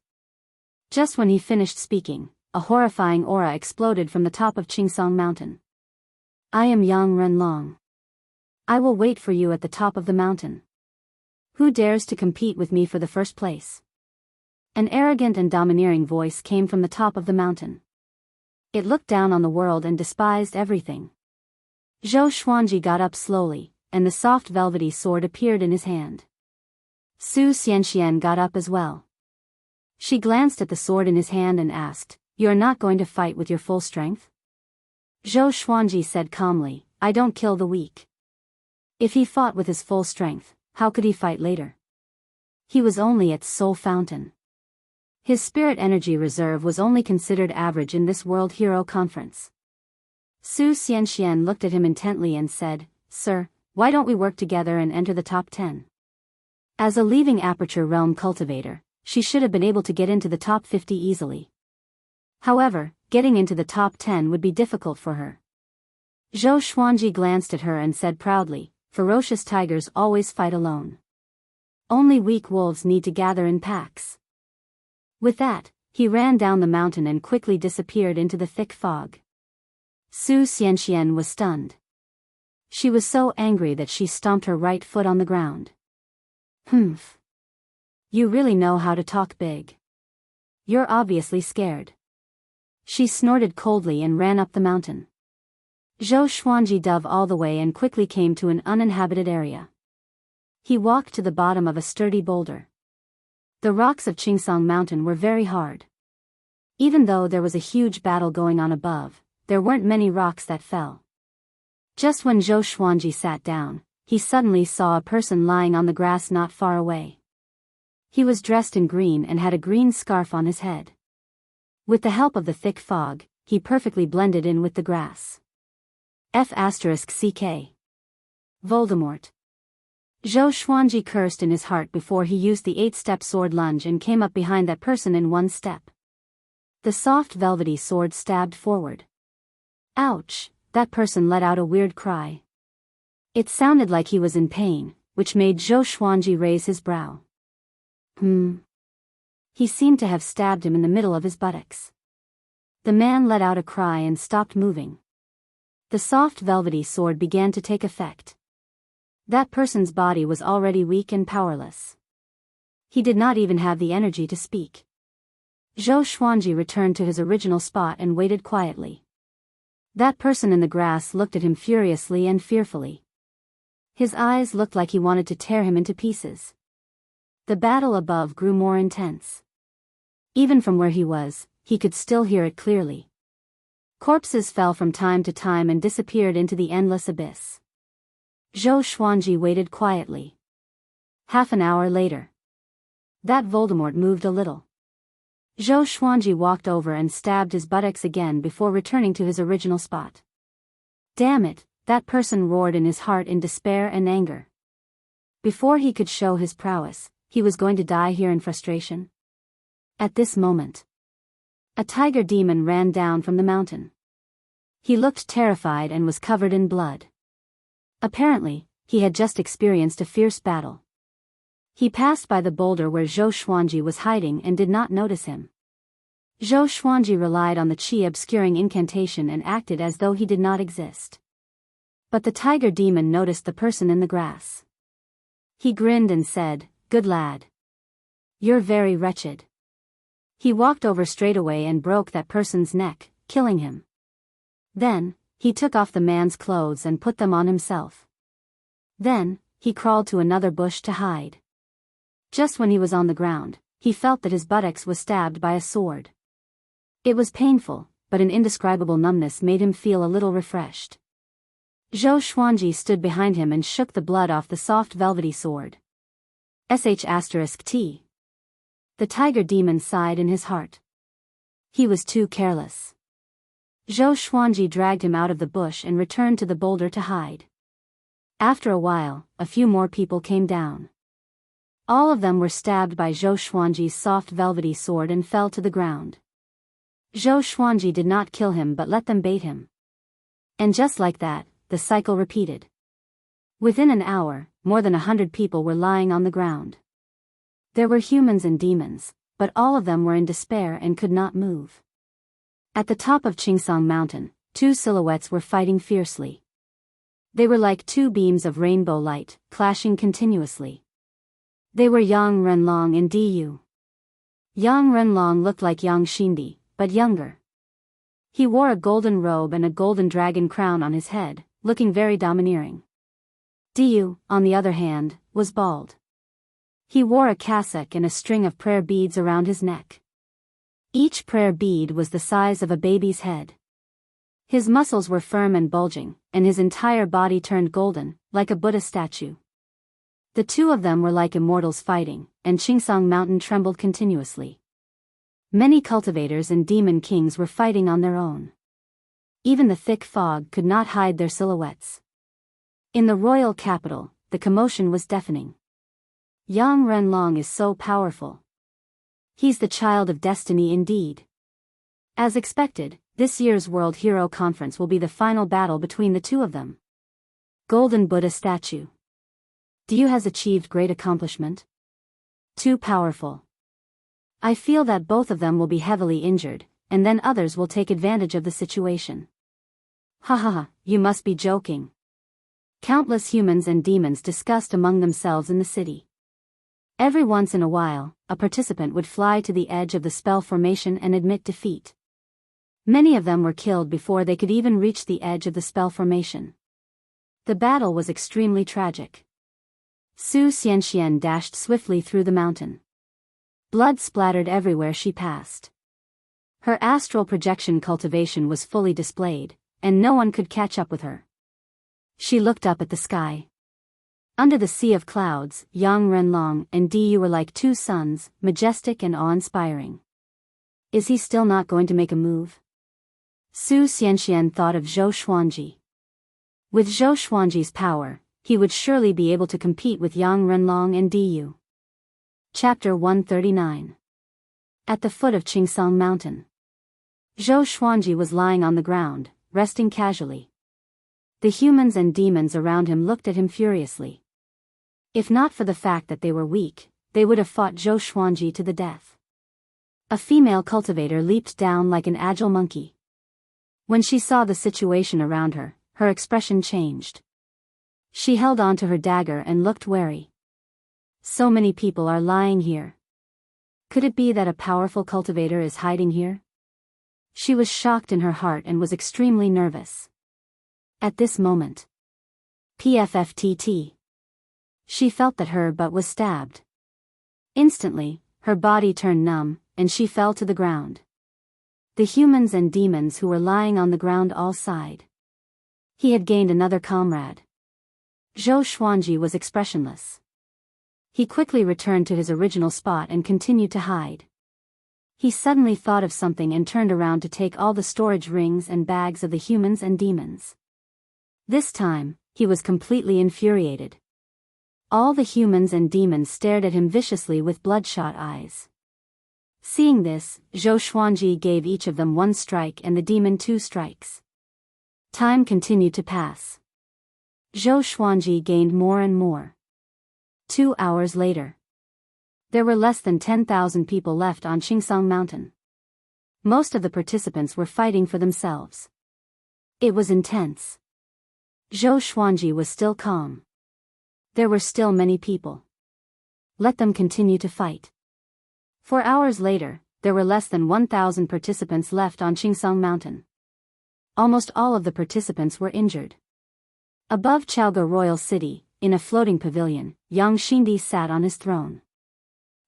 Just when he finished speaking, a horrifying aura exploded from the top of Qingsong Mountain. "I am Yang Renlong. I will wait for you at the top of the mountain. Who dares to compete with me for the first place?" An arrogant and domineering voice came from the top of the mountain. It looked down on the world and despised everything. Zhou Xuanji got up slowly, and the soft velvety sword appeared in his hand. Su Xianxian got up as well. She glanced at the sword in his hand and asked, "You are not going to fight with your full strength?" Zhou Xuanji said calmly, "I don't kill the weak." If he fought with his full strength, how could he fight later? He was only its soul fountain. His spirit energy reserve was only considered average in this World Hero Conference. Su Xianxian looked at him intently and said, "Sir, why don't we work together and enter the top 10? As a leaving Aperture Realm cultivator, she should have been able to get into the top 50 easily. However, getting into the top 10 would be difficult for her." Zhou Xuanji glanced at her and said proudly, "Ferocious tigers always fight alone. Only weak wolves need to gather in packs." With that, he ran down the mountain and quickly disappeared into the thick fog. Su Xianxian was stunned. She was so angry that she stomped her right foot on the ground. "Humph. You really know how to talk big. You're obviously scared." She snorted coldly and ran up the mountain. Zhou Xuanji dove all the way and quickly came to an uninhabited area. He walked to the bottom of a sturdy boulder. The rocks of Qingsong Mountain were very hard. Even though there was a huge battle going on above, there weren't many rocks that fell. Just when Zhou Xuanji sat down, he suddenly saw a person lying on the grass not far away. He was dressed in green and had a green scarf on his head. With the help of the thick fog, he perfectly blended in with the grass. F***CK. Voldemort. Zhou Xuanji cursed in his heart before he used the 8-step sword lunge and came up behind that person in 1 step. The soft velvety sword stabbed forward. Ouch! That person let out a weird cry. It sounded like he was in pain, which made Zhou Xuanji raise his brow. He seemed to have stabbed him in the middle of his buttocks. The man let out a cry and stopped moving. The soft velvety sword began to take effect. That person's body was already weak and powerless. He did not even have the energy to speak. Zhou Xuanji returned to his original spot and waited quietly. That person in the grass looked at him furiously and fearfully. His eyes looked like he wanted to tear him into pieces. The battle above grew more intense. Even from where he was, he could still hear it clearly. Corpses fell from time to time and disappeared into the endless abyss. Zhou Xuanji waited quietly. Half an hour later. That Voldemort moved a little. Zhou Xuanji walked over and stabbed his buttocks again before returning to his original spot. Damn it, that person roared in his heart in despair and anger. Before he could show his prowess, he was going to die here in frustration. At this moment, a tiger demon ran down from the mountain. He looked terrified and was covered in blood. Apparently, he had just experienced a fierce battle. He passed by the boulder where Zhou Xuanji was hiding and did not notice him. Zhou Xuanji relied on the qi obscuring incantation and acted as though he did not exist. But the tiger demon noticed the person in the grass. He grinned and said, "Good lad. You're very wretched." He walked over straight away and broke that person's neck, killing him. Then, he took off the man's clothes and put them on himself. Then, he crawled to another bush to hide. Just when he was on the ground, he felt that his buttocks was stabbed by a sword. It was painful, but an indescribable numbness made him feel a little refreshed. Zhou Xuanji stood behind him and shook the blood off the soft velvety sword. **T. The tiger demon sighed in his heart. He was too careless. Zhou Xuanji dragged him out of the bush and returned to the boulder to hide. After a while, a few more people came down. All of them were stabbed by Zhou Xuanji's soft velvety sword and fell to the ground. Zhou Xuanji did not kill him but let them bait him. And just like that, the cycle repeated. Within an hour, more than 100 people were lying on the ground. There were humans and demons, but all of them were in despair and could not move. At the top of Qingsong Mountain, 2 silhouettes were fighting fiercely. They were like 2 beams of rainbow light, clashing continuously. They were Yang Renlong and Du. Yang Renlong looked like Yang Xindi, but younger. He wore a golden robe and a golden dragon crown on his head, looking very domineering. Diyu, on the other hand, was bald. He wore a cassock and a string of prayer beads around his neck. Each prayer bead was the size of a baby's head. His muscles were firm and bulging, and his entire body turned golden, like a Buddha statue. The two of them were like immortals fighting, and Qingsong Mountain trembled continuously. Many cultivators and demon kings were fighting on their own. Even the thick fog could not hide their silhouettes. In the royal capital, the commotion was deafening. Yang Renlong is so powerful. He's the child of destiny indeed. As expected, this year's World Hero Conference will be the final battle between the two of them. Golden Buddha statue. Diyu has achieved great accomplishment. Too powerful. I feel that both of them will be heavily injured, and then others will take advantage of the situation. Ha ha ha, you must be joking. Countless humans and demons discussed among themselves in the city. Every once in a while, a participant would fly to the edge of the spell formation and admit defeat. Many of them were killed before they could even reach the edge of the spell formation. The battle was extremely tragic. Su Xianxian dashed swiftly through the mountain. Blood splattered everywhere she passed. Her astral projection cultivation was fully displayed, and no one could catch up with her. She looked up at the sky. Under the sea of clouds, Yang Renlong and Diyu were like two suns, majestic and awe-inspiring. Is he still not going to make a move? Su Xianxian thought of Zhou Xuanji. With Zhou Xuanji's power, he would surely be able to compete with Yang Renlong and Diyu. Chapter 139. At the foot of Qingsong Mountain. Zhou Xuanji was lying on the ground, resting casually. The humans and demons around him looked at him furiously. If not for the fact that they were weak, they would have fought Zhou Xuanji to the death. A female cultivator leaped down like an agile monkey. When she saw the situation around her, her expression changed. She held on to her dagger and looked wary. So many people are lying here. Could it be that a powerful cultivator is hiding here? She was shocked in her heart and was extremely nervous. At this moment. PFFTT. She felt that her butt was stabbed. Instantly, her body turned numb, and she fell to the ground. The humans and demons who were lying on the ground all sighed. He had gained another comrade. Zhou Xuanji was expressionless. He quickly returned to his original spot and continued to hide. He suddenly thought of something and turned around to take all the storage rings and bags of the humans and demons. This time, he was completely infuriated. All the humans and demons stared at him viciously with bloodshot eyes. Seeing this, Zhou Xuanji gave each of them 1 strike and the demon 2 strikes. Time continued to pass. Zhou Xuanji gained more and more. 2 hours later. There were less than 10,000 people left on Qingsong Mountain. Most of the participants were fighting for themselves. It was intense. Zhou Xuanji was still calm. There were still many people. Let them continue to fight. 4 hours later, there were less than 1,000 participants left on Qingsong Mountain. Almost all of the participants were injured. Above Chaoga Royal City, in a floating pavilion, Yang Xindi sat on his throne.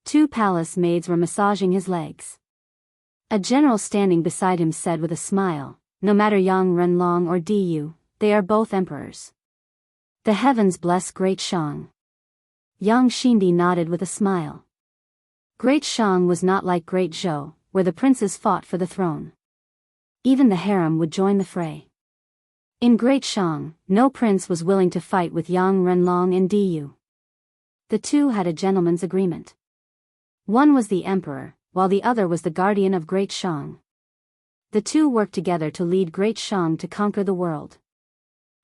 2 palace maids were massaging his legs. A general standing beside him said with a smile, "No matter Yang Renlong or Diyu, they are both emperors. The heavens bless Great Shang." Yang Xindi nodded with a smile. Great Shang was not like Great Zhou, where the princes fought for the throne. Even the harem would join the fray. In Great Shang, no prince was willing to fight with Yang Renlong and Diyu. The two had a gentleman's agreement. One was the emperor, while the other was the guardian of Great Shang. The two worked together to lead Great Shang to conquer the world.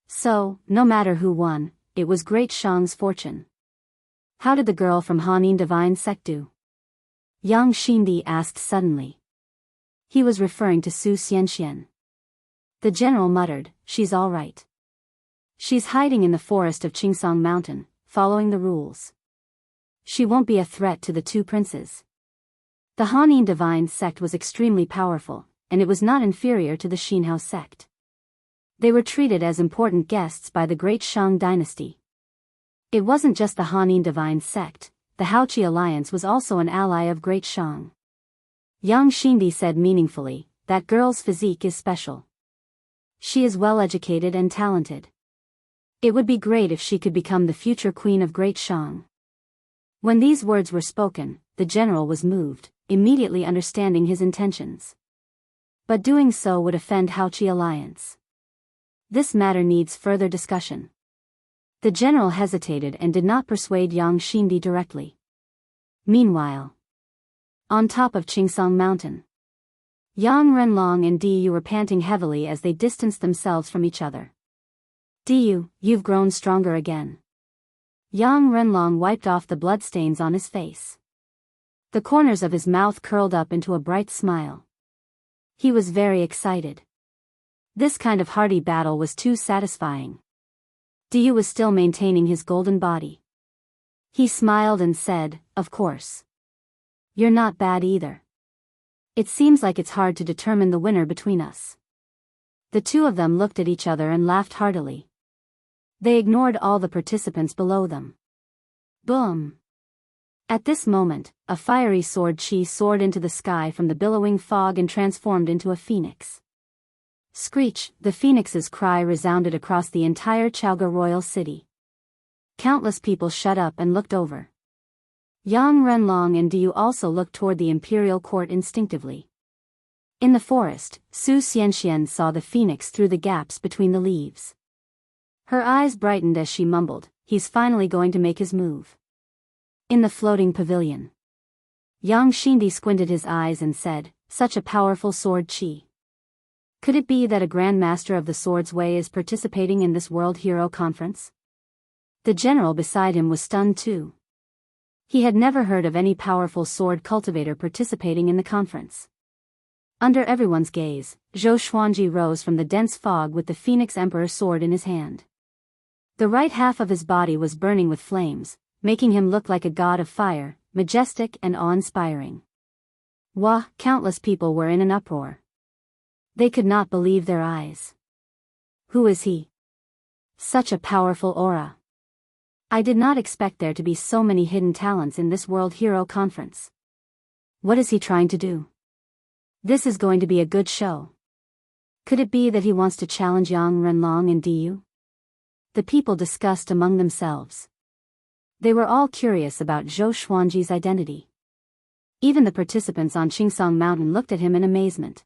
So, no matter who won, it was Great Shang's fortune. How did the girl from Hanin Divine Sect do? Yang Xindi asked suddenly. He was referring to Su Xianxian. The general muttered, "She's all right. She's hiding in the forest of Qingsong Mountain, following the rules. She won't be a threat to the two princes." The Hanin Divine Sect was extremely powerful, and it was not inferior to the Xinhao sect. They were treated as important guests by the great Shang dynasty. It wasn't just the Hanin divine sect, the Haoqi alliance was also an ally of great Shang. Yang Xindi said meaningfully, "That girl's physique is special. She is well educated and talented. It would be great if she could become the future queen of great Shang." When these words were spoken, the general was moved, immediately understanding his intentions. But doing so would offend Haoqi alliance. This matter needs further discussion. The general hesitated and did not persuade Yang Xindi directly. Meanwhile, on top of Qingsong Mountain, Yang Renlong and Diyu were panting heavily as they distanced themselves from each other. "Diyu, you've grown stronger again." Yang Renlong wiped off the bloodstains on his face. The corners of his mouth curled up into a bright smile. He was very excited. This kind of hearty battle was too satisfying. Diyu was still maintaining his golden body. He smiled and said, "Of course. You're not bad either. It seems like it's hard to determine the winner between us." The two of them looked at each other and laughed heartily. They ignored all the participants below them. Boom! At this moment, a fiery sword chi soared into the sky from the billowing fog and transformed into a phoenix. Screech! The phoenix's cry resounded across the entire Chaoga royal city. Countless people shut up and looked over. Yang Renlong and Diyu also looked toward the imperial court instinctively. In the forest, Su Xianxian saw the phoenix through the gaps between the leaves. Her eyes brightened as she mumbled, "He's finally going to make his move." In the floating pavilion, Yang Xindi squinted his eyes and said, "Such a powerful sword chi. Could it be that a Grand Master of the Sword's Way is participating in this World Hero Conference?" The general beside him was stunned too. He had never heard of any powerful sword cultivator participating in the conference. Under everyone's gaze, Zhou Xuanji rose from the dense fog with the Phoenix Emperor sword in his hand. The right half of his body was burning with flames, making him look like a god of fire, majestic and awe-inspiring. Wah! Countless people were in an uproar. They could not believe their eyes. Who is he? Such a powerful aura. I did not expect there to be so many hidden talents in this World Hero Conference. What is he trying to do? This is going to be a good show. Could it be that he wants to challenge Yang Renlong and Diyu? The people discussed among themselves. They were all curious about Zhou Xuanji's identity. Even the participants on Qingsong Mountain looked at him in amazement.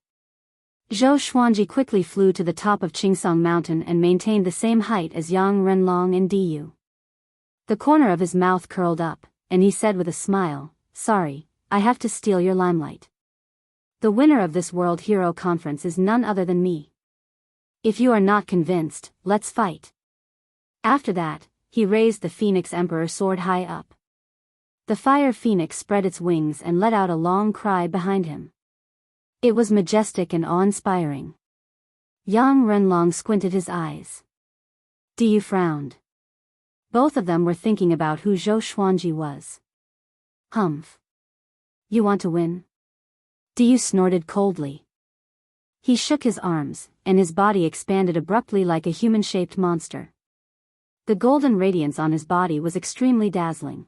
Zhou Xuanji quickly flew to the top of Qingsong Mountain and maintained the same height as Yang Renlong and Diyu. The corner of his mouth curled up, and he said with a smile, "Sorry, I have to steal your limelight. The winner of this World Hero Conference is none other than me. If you are not convinced, let's fight." After that, he raised the Phoenix Emperor sword high up. The fire phoenix spread its wings and let out a long cry behind him. It was majestic and awe-inspiring. Yang Renlong squinted his eyes. Diyu frowned. Both of them were thinking about who Zhou Xuanji was. Humph. You want to win? Diyu snorted coldly. He shook his arms, and his body expanded abruptly like a human-shaped monster. The golden radiance on his body was extremely dazzling.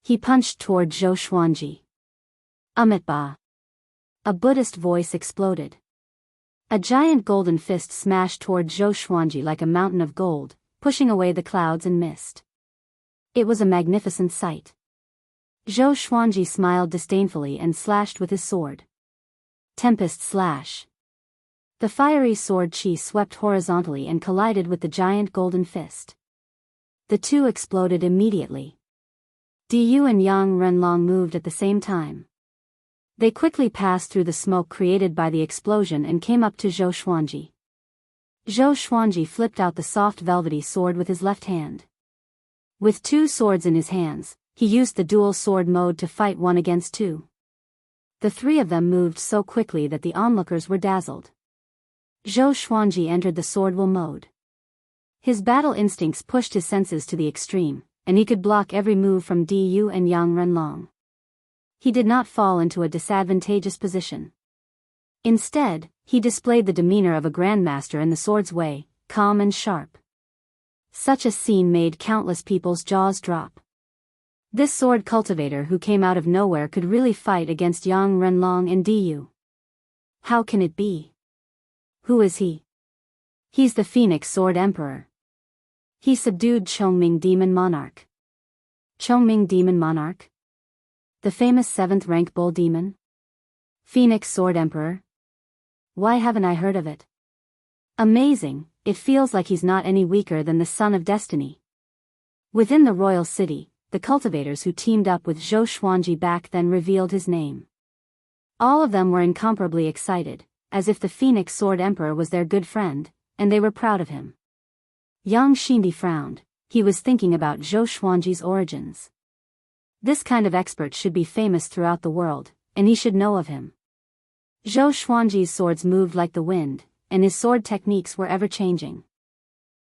He punched toward Zhou Xuanji. Amitabha. A Buddhist voice exploded. A giant golden fist smashed toward Zhou Xuanji like a mountain of gold, pushing away the clouds and mist. It was a magnificent sight. Zhou Xuanji smiled disdainfully and slashed with his sword. Tempest slash. The fiery sword chi swept horizontally and collided with the giant golden fist. The two exploded immediately. Diyu and Yang Renlong moved at the same time. They quickly passed through the smoke created by the explosion and came up to Zhou Xuanji. Zhou Xuanji flipped out the soft velvety sword with his left hand. With two swords in his hands, he used the dual sword mode to fight one against two. The three of them moved so quickly that the onlookers were dazzled. Zhou Xuanji entered the swordwheel mode. His battle instincts pushed his senses to the extreme, and he could block every move from Diyu and Yang Renlong. He did not fall into a disadvantageous position. Instead, he displayed the demeanor of a grandmaster in the sword's way, calm and sharp. Such a scene made countless people's jaws drop. This sword cultivator who came out of nowhere could really fight against Yang Renlong and Du. How can it be? Who is he? He's the Phoenix Sword Emperor. He subdued Chongming Demon Monarch. Chongming Demon Monarch? The famous 7th rank bull demon? Phoenix Sword Emperor? Why haven't I heard of it? Amazing, it feels like he's not any weaker than the Son of Destiny. Within the royal city, the cultivators who teamed up with Zhou Xuanji back then revealed his name. All of them were incomparably excited, as if the Phoenix Sword Emperor was their good friend, and they were proud of him. Yang Xindi frowned. He was thinking about Zhou Xuanji's origins. This kind of expert should be famous throughout the world, and he should know of him. Zhou Xuanji's swords moved like the wind, and his sword techniques were ever-changing.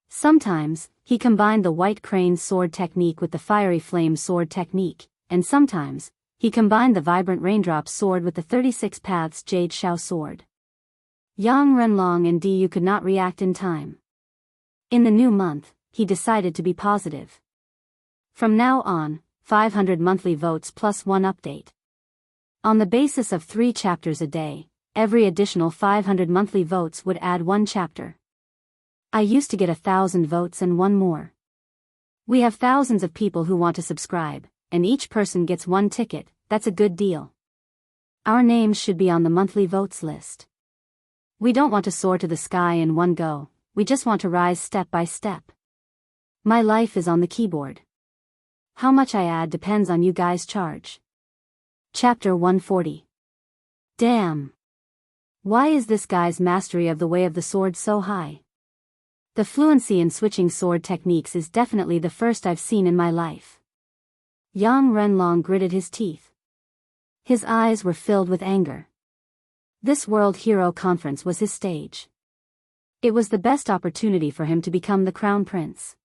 Sometimes, he combined the White Crane sword technique with the Fiery Flame sword technique, and sometimes, he combined the Vibrant Raindrop sword with the 36 Paths Jade Shao sword. Yang Renlong and Du could not react in time. In the new month, he decided to be positive. From now on, 500 monthly votes plus 1 update. On the basis of 3 chapters a day, every additional 500 monthly votes would add 1 chapter. I used to get 1,000 votes and 1 more. We have thousands of people who want to subscribe, and each person gets 1 ticket. That's a good deal. Our names should be on the monthly votes list. We don't want to soar to the sky in one go, we just want to rise step by step. My life is on the keyboard. How much I add depends on you guys' charge. Chapter 140. Damn. Why is this guy's mastery of the way of the sword so high? The fluency in switching sword techniques is definitely the first I've seen in my life. Yang Renlong gritted his teeth. His eyes were filled with anger. This World Hero Conference was his stage. It was the best opportunity for him to become the Crown Prince.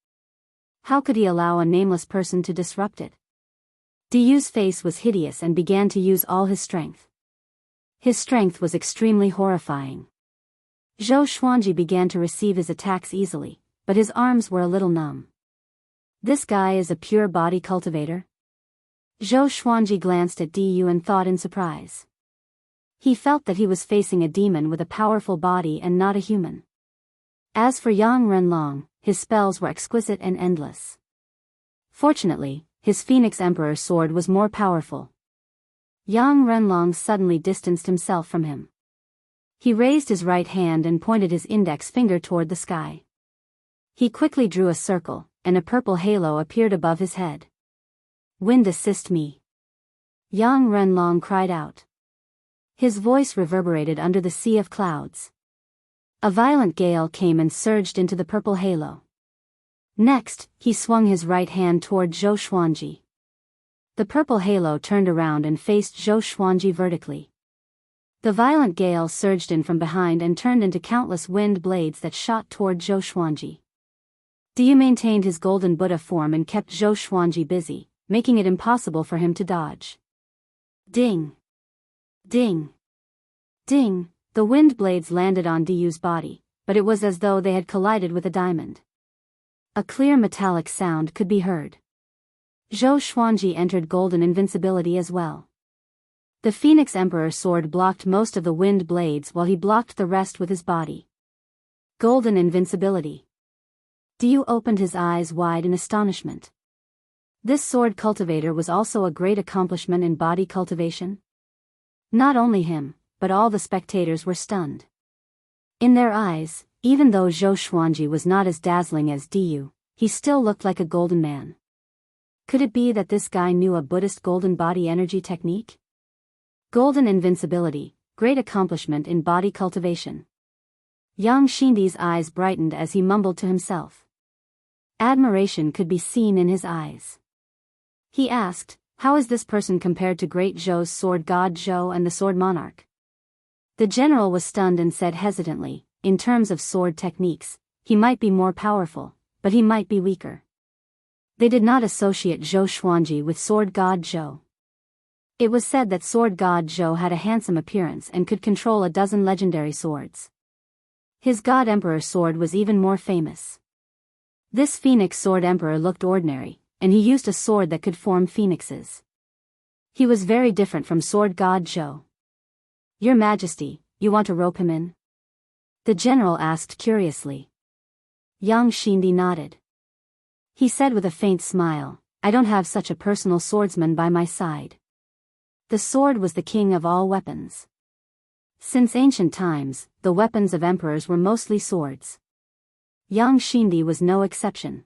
How could he allow a nameless person to disrupt it? Du's face was hideous and began to use all his strength. His strength was extremely horrifying. Zhou Xuanji began to receive his attacks easily, but his arms were a little numb. This guy is a pure body cultivator? Zhou Xuanji glanced at Du and thought in surprise. He felt that he was facing a demon with a powerful body and not a human. As for Yang Renlong, his spells were exquisite and endless. Fortunately, his Phoenix Emperor sword was more powerful. Yang Renlong suddenly distanced himself from him. He raised his right hand and pointed his index finger toward the sky. He quickly drew a circle, and a purple halo appeared above his head. "Wind assist me!" Yang Renlong cried out. His voice reverberated under the sea of clouds. A violent gale came and surged into the purple halo. Next, he swung his right hand toward Zhou Xuanji. The purple halo turned around and faced Zhou Xuanji vertically. The violent gale surged in from behind and turned into countless wind blades that shot toward Zhou Xuanji. Du maintained his golden Buddha form and kept Zhou Xuanji busy, making it impossible for him to dodge. Ding! Ding! Ding! The wind blades landed on Du's body, but it was as though they had collided with a diamond. A clear metallic sound could be heard. Zhou Xuanji entered golden invincibility as well. The Phoenix Emperor sword blocked most of the wind blades while he blocked the rest with his body. Golden invincibility. Du opened his eyes wide in astonishment. This sword cultivator was also a great accomplishment in body cultivation. Not only him, but all the spectators were stunned. In their eyes, even though Zhou Xuanji was not as dazzling as Du, he still looked like a golden man. Could it be that this guy knew a Buddhist golden body energy technique? Golden invincibility, great accomplishment in body cultivation. Yang Xindi's eyes brightened as he mumbled to himself. Admiration could be seen in his eyes. He asked, "How is this person compared to Great Zhou's sword god Zhou and the sword monarch?" The general was stunned and said hesitantly, "In terms of sword techniques, he might be more powerful, but he might be weaker." They did not associate Zhou Xuanji with sword god Zhou. It was said that sword god Zhou had a handsome appearance and could control a dozen legendary swords. His god emperor sword was even more famous. This phoenix sword emperor looked ordinary, and he used a sword that could form phoenixes. He was very different from sword god Zhou. "Your Majesty, you want to rope him in?" the general asked curiously. Yang Xindi nodded. He said with a faint smile, "I don't have such a personal swordsman by my side." The sword was the king of all weapons. Since ancient times, the weapons of emperors were mostly swords. Yang Xindi was no exception.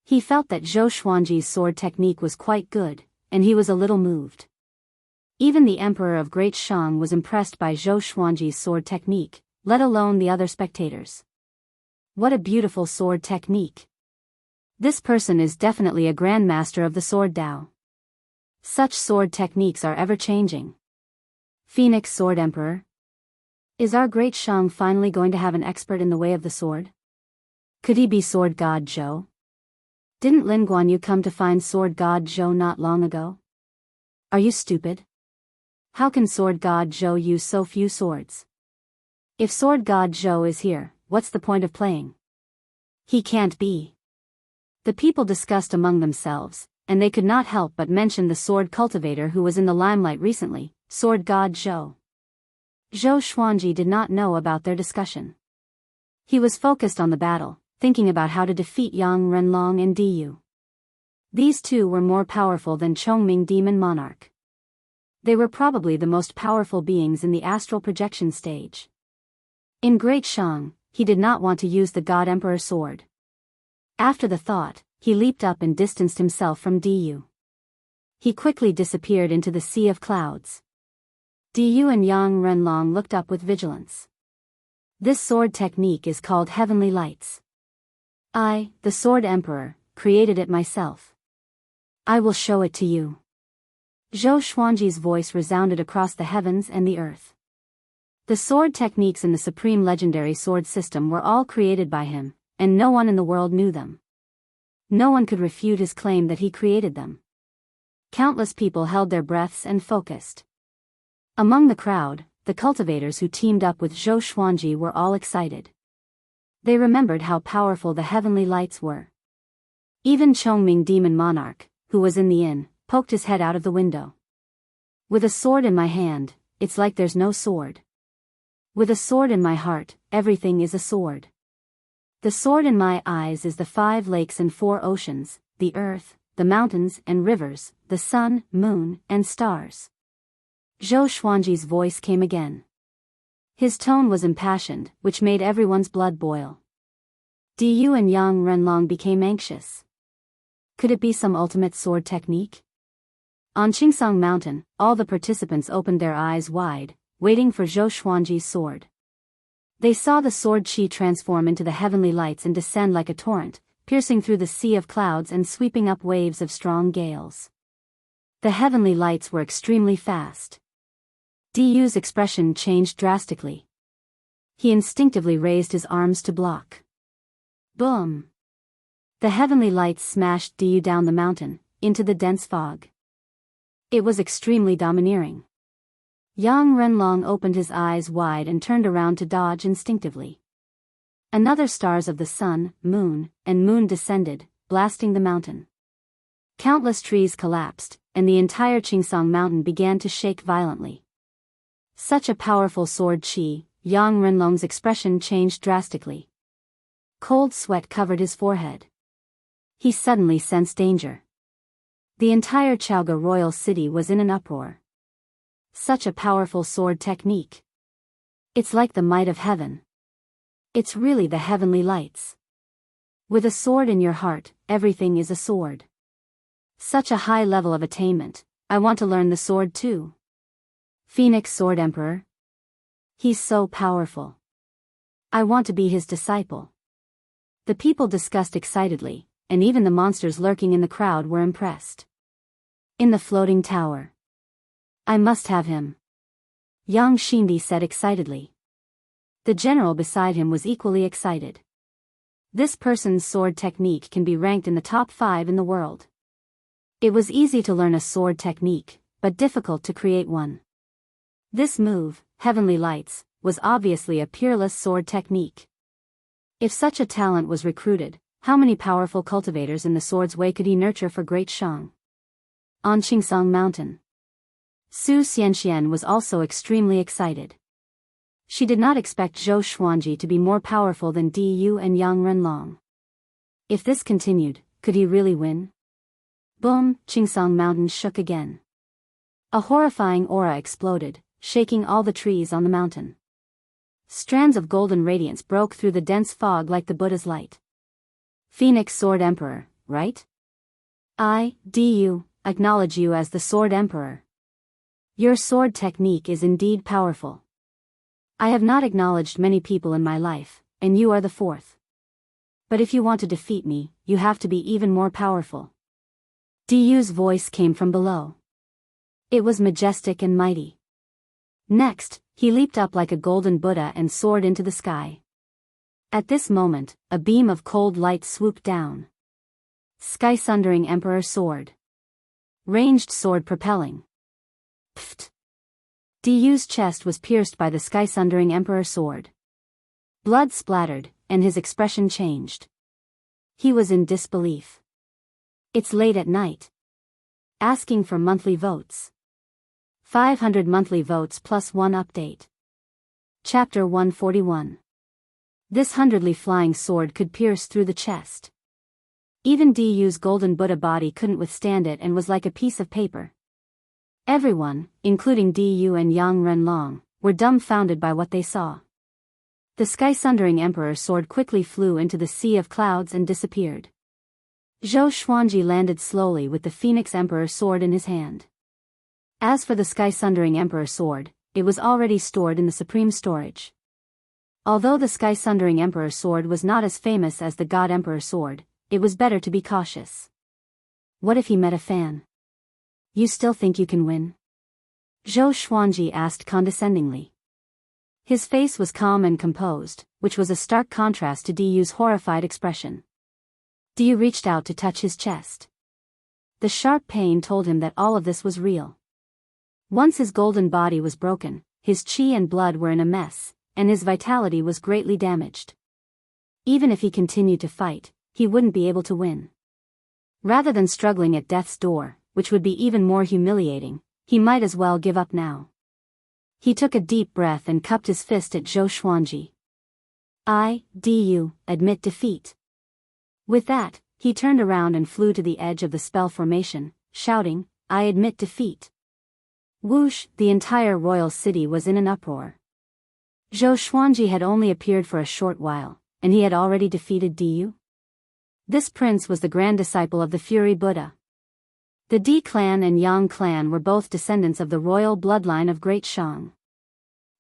He felt that Zhou Xuanji's sword technique was quite good, and he was a little moved. Even the emperor of Great Shang was impressed by Zhou Xuanji's sword technique, let alone the other spectators. What a beautiful sword technique. This person is definitely a grandmaster of the sword Dao. Such sword techniques are ever-changing. Phoenix Sword Emperor? Is our Great Shang finally going to have an expert in the way of the sword? Could he be Sword God Zhou? Didn't Lin Guanyu come to find Sword God Zhou not long ago? Are you stupid? How can Sword God Zhou use so few swords? If Sword God Zhou is here, what's the point of playing? He can't be. The people discussed among themselves, and they could not help but mention the sword cultivator who was in the limelight recently, Sword God Zhou. Zhou Xuanji did not know about their discussion. He was focused on the battle, thinking about how to defeat Yang Renlong and Diyu. These two were more powerful than Chongming Demon Monarch. They were probably the most powerful beings in the astral projection stage. In Great Shang, he did not want to use the God Emperor sword. After the thought, he leaped up and distanced himself from Diyu. He quickly disappeared into the sea of clouds. Diyu and Yang Renlong looked up with vigilance. This sword technique is called Heavenly Lights. I, the Sword Emperor, created it myself. I will show it to you. Zhou Xuanji's voice resounded across the heavens and the earth. The sword techniques in the Supreme Legendary Sword System were all created by him, and no one in the world knew them. No one could refute his claim that he created them. Countless people held their breaths and focused. Among the crowd, the cultivators who teamed up with Zhou Xuanji were all excited. They remembered how powerful the heavenly lights were. Even Chongming Demon Monarch, who was in the inn, poked his head out of the window. With a sword in my hand, it's like there's no sword. With a sword in my heart, everything is a sword. The sword in my eyes is the 5 lakes and 4 oceans, the earth, the mountains and rivers, the sun, moon, and stars. Zhou Xuanji's voice came again. His tone was impassioned, which made everyone's blood boil. Diyu and Yang Renlong became anxious. Could it be some ultimate sword technique? On Qingsang Mountain, all the participants opened their eyes wide, waiting for Zhou Xuanji's sword. They saw the sword qi transform into the heavenly lights and descend like a torrent, piercing through the sea of clouds and sweeping up waves of strong gales. The heavenly lights were extremely fast. Diyu's expression changed drastically. He instinctively raised his arms to block. Boom! The heavenly lights smashed Diyu down the mountain, into the dense fog. It was extremely domineering. Yang Renlong opened his eyes wide and turned around to dodge instinctively. Another stars of the sun, moon, and moon descended, blasting the mountain. Countless trees collapsed, and the entire Qingsang Mountain began to shake violently. Such a powerful sword qi, Yang Renlong's expression changed drastically. Cold sweat covered his forehead. He suddenly sensed danger. The entire Chaoga royal city was in an uproar. Such a powerful sword technique. It's like the might of heaven. It's really the heavenly lights. With a sword in your heart, everything is a sword. Such a high level of attainment, I want to learn the sword too. Phoenix Sword Emperor? He's so powerful. I want to be his disciple. The people discussed excitedly, and even the monsters lurking in the crowd were impressed. In the floating tower. I must have him. Yang Xindi said excitedly. The general beside him was equally excited. This person's sword technique can be ranked in the top 5 in the world. It was easy to learn a sword technique, but difficult to create one. This move, Heavenly Lights, was obviously a peerless sword technique. If such a talent was recruited, how many powerful cultivators in the sword's way could he nurture for Great Shang? On Qingsong Mountain, Su Xianxian was also extremely excited. She did not expect Zhou Xuanji to be more powerful than Di Yu and Yang Renlong. If this continued, could he really win? Boom! Qingsong Mountain shook again. A horrifying aura exploded, shaking all the trees on the mountain. Strands of golden radiance broke through the dense fog like the Buddha's light. Phoenix Sword Emperor, right? I, Di, acknowledge you as the Sword Emperor. Your sword technique is indeed powerful. I have not acknowledged many people in my life, and you are the fourth. But if you want to defeat me, you have to be even more powerful. Di's voice came from below. It was majestic and mighty. Next, he leaped up like a golden Buddha and soared into the sky. At this moment, a beam of cold light swooped down. Sky Sundering Emperor Sword. Ranged sword propelling. Pfft. Di's chest was pierced by the Sky Sundering Emperor Sword. Blood splattered, and his expression changed. He was in disbelief. It's late at night. Asking for monthly votes. 500 monthly votes plus 1 update. Chapter 141. This 100ly flying sword could pierce through the chest. Even Di's golden Buddha body couldn't withstand it and was like a piece of paper. Everyone, including Di and Yang Renlong, were dumbfounded by what they saw. The Sky Sundering Emperor Sword quickly flew into the sea of clouds and disappeared. Zhou Xuanji landed slowly with the Phoenix Emperor Sword in his hand. As for the Sky Sundering Emperor Sword, it was already stored in the Supreme Storage. Although the Sky Sundering Emperor Sword was not as famous as the God Emperor Sword, it was better to be cautious. What if he met a fan? You still think you can win? Zhou Xuanji asked condescendingly. His face was calm and composed, which was a stark contrast to Di's horrified expression. Di reached out to touch his chest. The sharp pain told him that all of this was real. Once his golden body was broken, his qi and blood were in a mess, and his vitality was greatly damaged. Even if he continued to fight, he wouldn't be able to win. Rather than struggling at death's door, which would be even more humiliating, he might as well give up now. He took a deep breath and cupped his fist at Zhou Xuanji. I, Di, admit defeat. With that, he turned around and flew to the edge of the spell formation, shouting, I admit defeat. Whoosh, the entire royal city was in an uproar. Zhou Xuanji had only appeared for a short while, and he had already defeated Di. This prince was the grand disciple of the Fury Buddha. The Di clan and Yang clan were both descendants of the royal bloodline of Great Shang.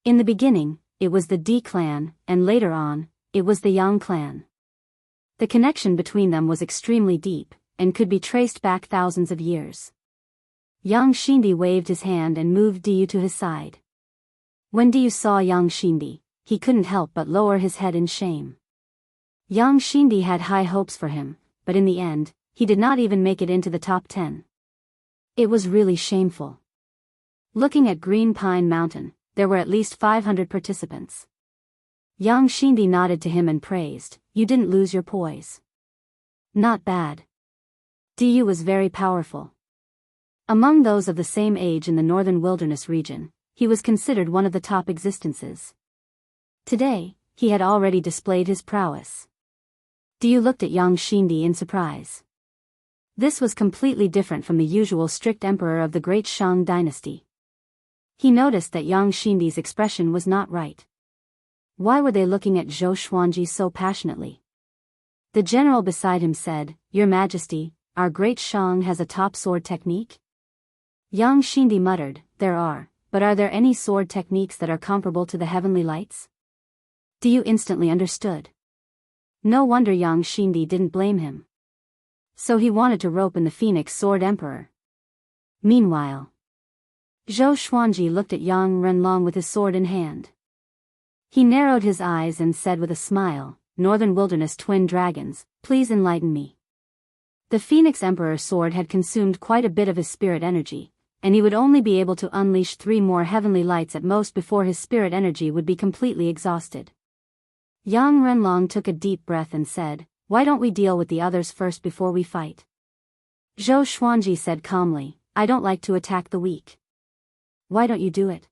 In the beginning, it was the Di clan, and later on, it was the Yang clan. The connection between them was extremely deep, and could be traced back thousands of years. Yang Xindi waved his hand and moved Di to his side. When Di saw Yang Xindi, he couldn't help but lower his head in shame. Yang Xindi had high hopes for him, but in the end, he did not even make it into the top 10. It was really shameful. Looking at Green Pine Mountain, there were at least 500 participants. Yang Xindi nodded to him and praised, you didn't lose your poise. Not bad. Di was very powerful. Among those of the same age in the northern wilderness region, he was considered one of the top existences. Today, he had already displayed his prowess. Di looked at Yang Xindi in surprise. This was completely different from the usual strict emperor of the Great Shang dynasty. He noticed that Yang Xindi's expression was not right. Why were they looking at Zhou Xuanji so passionately? The general beside him said, Your Majesty, our Great Shang has a top sword technique? Yang Xindi muttered, There are, but are there any sword techniques that are comparable to the heavenly lights? Di instantly understood. No wonder Yang Xindi didn't blame him. So he wanted to rope in the Phoenix Sword Emperor. Meanwhile, Zhou Xuanji looked at Yang Renlong with his sword in hand. He narrowed his eyes and said with a smile, Northern Wilderness Twin Dragons, please enlighten me. The Phoenix Emperor sword had consumed quite a bit of his spirit energy, and he would only be able to unleash 3 more heavenly lights at most before his spirit energy would be completely exhausted. Yang Renlong took a deep breath and said, "Why don't we deal with the others first before we fight?" Zhou Xuanji said calmly, "I don't like to attack the weak." "Why don't you do it?"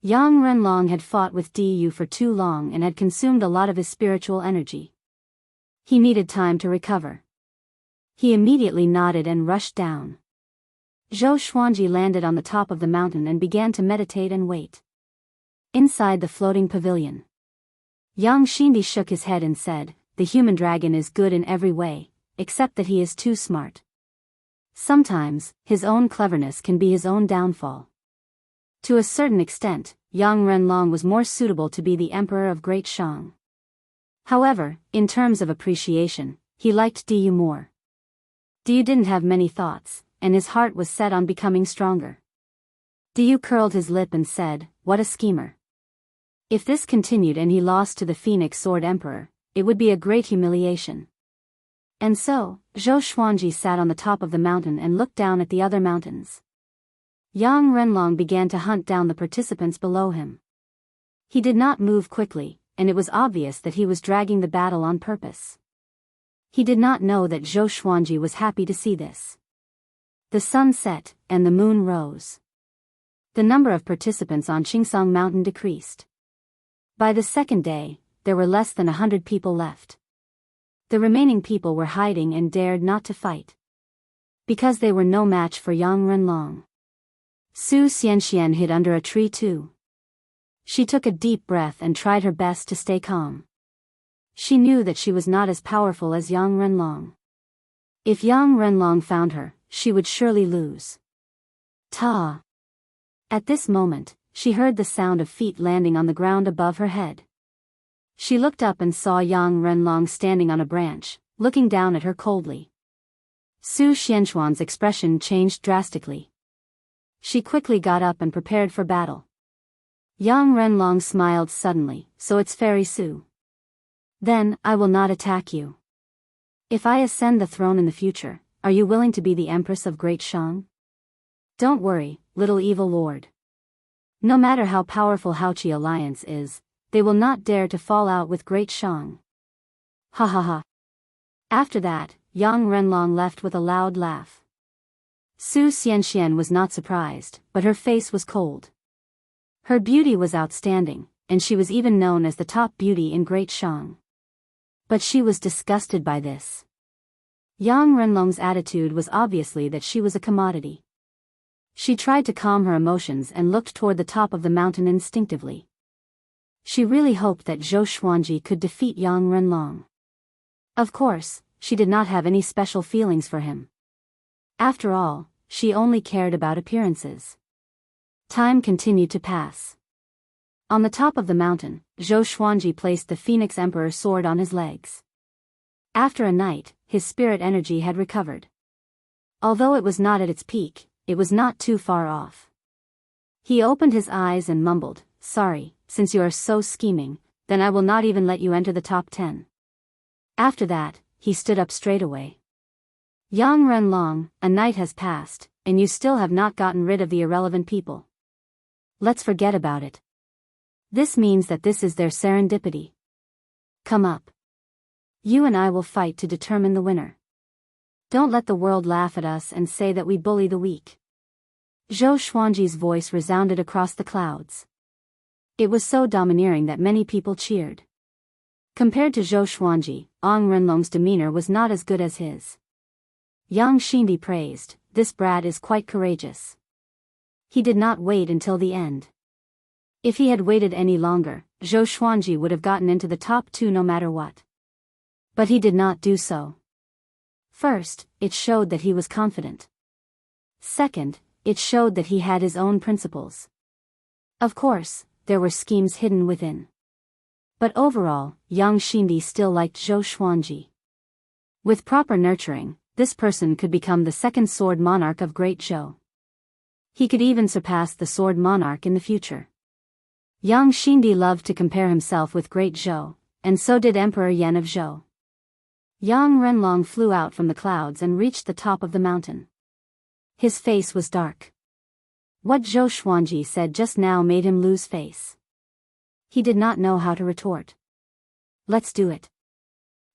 Yang Renlong had fought with Du for too long and had consumed a lot of his spiritual energy. He needed time to recover. He immediately nodded and rushed down. Zhou Xuanji landed on the top of the mountain and began to meditate and wait. Inside the floating pavilion, Yang Xindi shook his head and said, "The human dragon is good in every way, except that he is too smart. Sometimes, his own cleverness can be his own downfall." To a certain extent, Yang Renlong was more suitable to be the emperor of Great Shang. However, in terms of appreciation, he liked Du more. Du didn't have many thoughts, and his heart was set on becoming stronger. Du curled his lip and said, "What a schemer." If this continued and he lost to the Phoenix Sword Emperor, it would be a great humiliation. And so, Zhou Xuanji sat on the top of the mountain and looked down at the other mountains. Yang Renlong began to hunt down the participants below him. He did not move quickly, and it was obvious that he was dragging the battle on purpose. He did not know that Zhou Xuanji was happy to see this. The sun set, and the moon rose. The number of participants on Qingsong Mountain decreased. By the second day, there were less than 100 people left. The remaining people were hiding and dared not to fight, because they were no match for Yang Renlong. Su Xianxian hid under a tree too. She took a deep breath and tried her best to stay calm. She knew that she was not as powerful as Yang Renlong. If Yang Renlong found her, she would surely lose. Ta! At this moment, she heard the sound of feet landing on the ground above her head. She looked up and saw Yang Renlong standing on a branch, looking down at her coldly. Su Xianxuan's expression changed drastically. She quickly got up and prepared for battle. Yang Renlong smiled suddenly, "So it's Fairy Su. Then, I will not attack you. If I ascend the throne in the future, are you willing to be the Empress of Great Shang? Don't worry, little evil lord. No matter how powerful Haoqi Alliance is, they will not dare to fall out with Great Shang." Ha ha ha. After that, Yang Renlong left with a loud laugh. Su Xianxian was not surprised, but her face was cold. Her beauty was outstanding, and she was even known as the top beauty in Great Shang. But she was disgusted by this. Yang Renlong's attitude was obviously that she was a commodity. She tried to calm her emotions and looked toward the top of the mountain instinctively. She really hoped that Zhou Xuanji could defeat Yang Renlong. Of course, she did not have any special feelings for him. After all, she only cared about appearances. Time continued to pass. On the top of the mountain, Zhou Xuanji placed the Phoenix Emperor's sword on his legs. After a night, his spirit energy had recovered. Although it was not at its peak, it was not too far off. He opened his eyes and mumbled, "Sorry, since you are so scheming, then I will not even let you enter the top 10. After that, he stood up straight away. "Yang Renlong, a night has passed, and you still have not gotten rid of the irrelevant people. Let's forget about it. This means that this is their serendipity. Come up. You and I will fight to determine the winner. Don't let the world laugh at us and say that we bully the weak." Zhou Xuanji's voice resounded across the clouds. It was so domineering that many people cheered. Compared to Zhou Xuanji, Yang Renlong's demeanor was not as good as his. Yang Xindi praised, "This brat is quite courageous." He did not wait until the end. If he had waited any longer, Zhou Xuanji would have gotten into the top 2 no matter what. But he did not do so. First, it showed that he was confident. Second, it showed that he had his own principles. Of course, there were schemes hidden within. But overall, Yang Xindi still liked Zhou Xuanji. With proper nurturing, this person could become the second sword monarch of Great Zhou. He could even surpass the sword monarch in the future. Yang Xindi loved to compare himself with Great Zhou, and so did Emperor Yan of Zhou. Yang Renlong flew out from the clouds and reached the top of the mountain. His face was dark. What Zhou Xuanji said just now made him lose face. He did not know how to retort. Let's do it.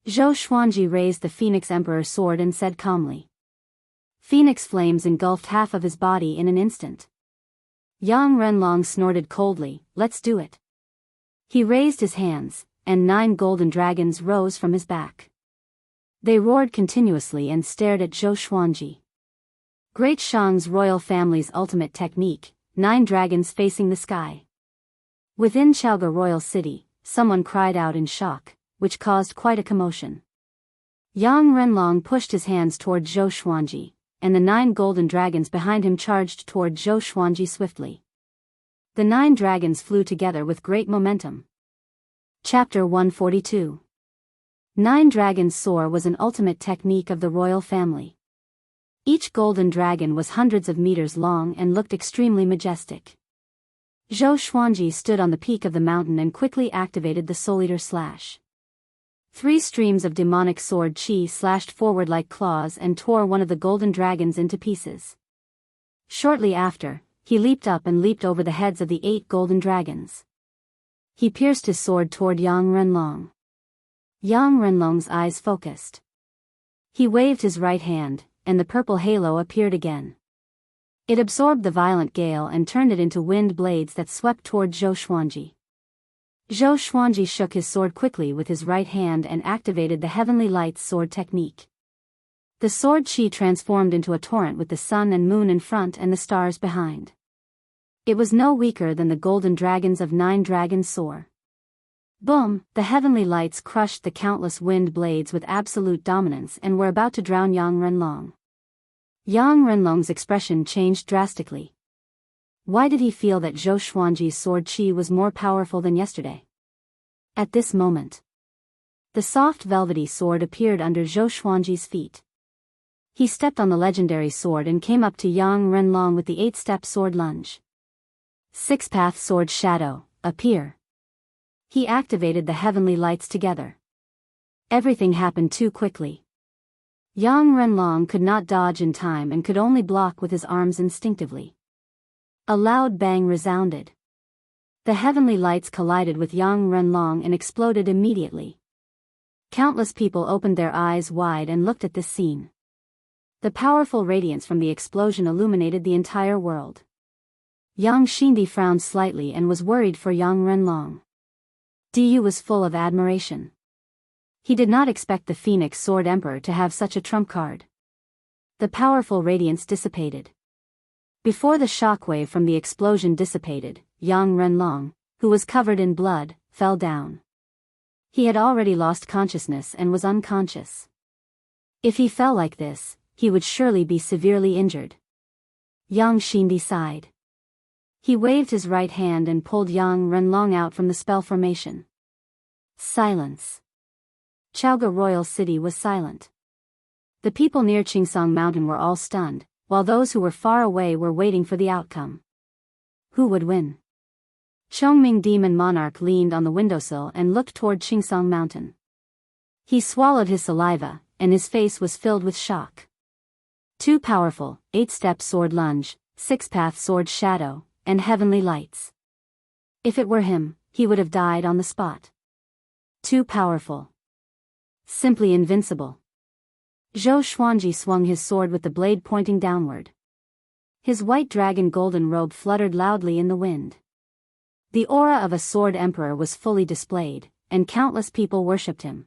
Zhou Xuanji raised the Phoenix Emperor sword and said calmly. Phoenix flames engulfed half of his body in an instant. Yang Renlong snorted coldly, let's do it. He raised his hands, and 9 golden dragons rose from his back. They roared continuously and stared at Zhou Xuanji. Great Shang's royal family's ultimate technique, 9 dragons facing the sky. Within Chaoga Royal City, someone cried out in shock, which caused quite a commotion. Yang Renlong pushed his hands toward Zhou Xuanji, and the 9 golden dragons behind him charged toward Zhou Xuanji swiftly. The 9 dragons flew together with great momentum. Chapter 142. 9 Dragons Soar was an ultimate technique of the royal family. Each golden dragon was hundreds of meters long and looked extremely majestic. Zhou Xuanji stood on the peak of the mountain and quickly activated the Soul Eater Slash. 3 streams of demonic sword chi slashed forward like claws and tore one of the golden dragons into pieces. Shortly after, he leaped up and leaped over the heads of the 8 golden dragons. He pierced his sword toward Yang Renlong. Yang Renlong's eyes focused. He waved his right hand, and the purple halo appeared again. It absorbed the violent gale and turned it into wind blades that swept toward Zhou Xuanji. Zhou Xuanji shook his sword quickly with his right hand and activated the Heavenly Lights sword technique. The sword chi transformed into a torrent with the sun and moon in front and the stars behind. It was no weaker than the golden dragons of 9 Dragons Soar. Boom! The Heavenly Lights crushed the countless wind blades with absolute dominance and were about to drown Yang Renlong. Yang Renlong's expression changed drastically. Why did he feel that Zhou Xuanji's sword chi was more powerful than yesterday? At this moment, the soft velvety sword appeared under Zhou Xuanji's feet. He stepped on the legendary sword and came up to Yang Renlong with the 8-step sword lunge. 6-path sword shadow, appear. He activated the Heavenly Lights together. Everything happened too quickly. Yang Renlong could not dodge in time and could only block with his arms instinctively. A loud bang resounded. The Heavenly Lights collided with Yang Renlong and exploded immediately. Countless people opened their eyes wide and looked at this scene. The powerful radiance from the explosion illuminated the entire world. Yang Xindi frowned slightly and was worried for Yang Renlong. Du was full of admiration. He did not expect the Phoenix Sword Emperor to have such a trump card. The powerful radiance dissipated. Before the shockwave from the explosion dissipated, Yang Renlong, who was covered in blood, fell down. He had already lost consciousness and was unconscious. If he fell like this, he would surely be severely injured. Yang Xindi sighed. He waved his right hand and pulled Yang Renlong out from the spell formation. Silence. Chaoga Royal City was silent. The people near Qingsong Mountain were all stunned, while those who were far away were waiting for the outcome. Who would win? Chongming Demon Monarch leaned on the windowsill and looked toward Qingsong Mountain. He swallowed his saliva, and his face was filled with shock. Too powerful, 8-step sword lunge, 6-path sword shadow, and Heavenly Lights. If it were him, he would have died on the spot. Too powerful. Simply invincible. Zhou Xuanji swung his sword with the blade pointing downward. His white dragon golden robe fluttered loudly in the wind. The aura of a sword emperor was fully displayed, and countless people worshipped him.